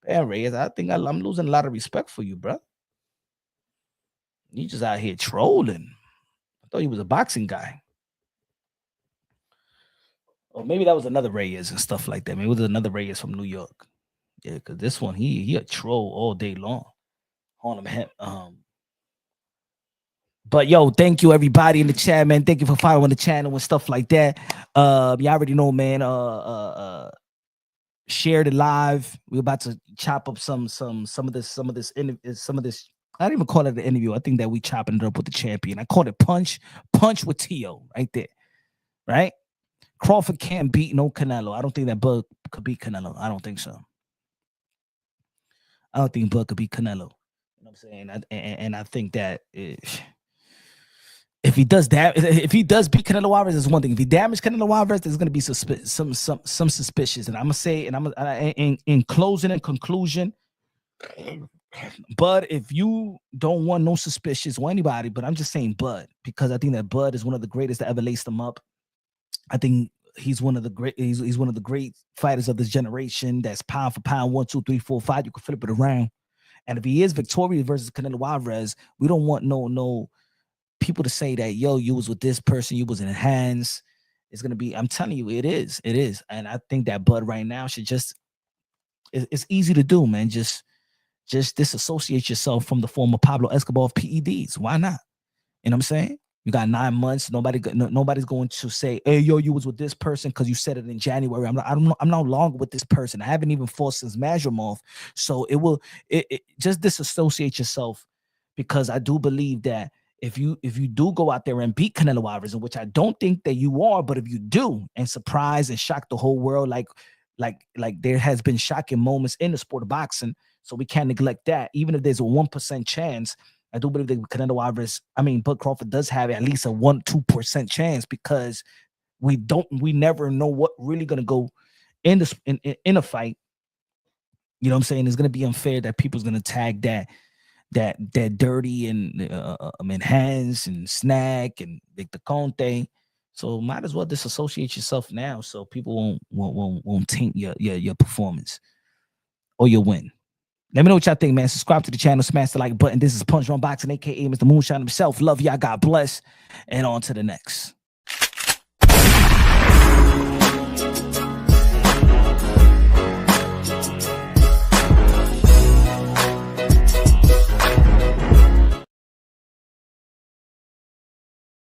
Speaker 1: Reyes, I think I'm losing a lot of respect for you, bro. You just out here trolling. I thought you was a boxing guy. Or maybe that was another Reyes and stuff like that. Maybe it was another Reyes from New York. Yeah, because this one, he a troll all day long. On him. But yo, thank you everybody in the chat, man. Thank you for following the channel and stuff like that. You already know, man. Share the live. We're about to chop up some of this. I don't even call it an interview. I think that we chopping it up with the champion. I called it punch with Tio right there, right? Crawford can't beat no Canelo. I don't think that Bud could beat Canelo. I don't think so. I don't think Bud could beat Canelo. You know what I'm saying? And I think that if he does that, if he does beat Canelo Alvarez, is one thing. If he damages Canelo Alvarez, there's going to be some suspicious. And I'm gonna say, and I'm in closing and conclusion. Bud, if you don't want no suspicious or anybody, but I'm just saying Bud, because I think that Bud is one of the greatest to ever lace them up. I think he's one of the great. He's one of the great fighters of this generation. That's pound for pound, 1, 2, 3, 4, 5. You can flip it around. And if he is victorious versus Canelo Alvarez, we don't want no people to say that, yo, you was with this person, you was in hands. It's gonna be. I'm telling you, it is. And I think that Bud right now should just. It's easy to do, man. Just disassociate yourself from the former Pablo Escobar of PEDs. Why not? You know what I'm saying? You got 9 months. Nobody's going to say, "Hey, yo, you was with this person because you said it in January." I'm no longer with this person. I haven't even fought since Mazurmov. So it just disassociate yourself, because I do believe that if you do go out there and beat Canelo Alvarez, which I don't think that you are, but if you do and surprise and shock the whole world, like there has been shocking moments in the sport of boxing, so we can't neglect that. Even if there's a 1% chance. I do believe that Canelo Alvarez, Bud Crawford does have at least a 1-2% chance, because we never know what really gonna go in a fight. You know what I'm saying? It's gonna be unfair that people's gonna tag that dirty and hands and snack and Victor Conte. So might as well disassociate yourself now, so people won't taint your performance or your win. Let me know what y'all think, man. Subscribe to the channel, smash the like button. This is Punch Drunk Boxing, aka Mr. Moonshine himself. Love y'all. God bless, and on to the next.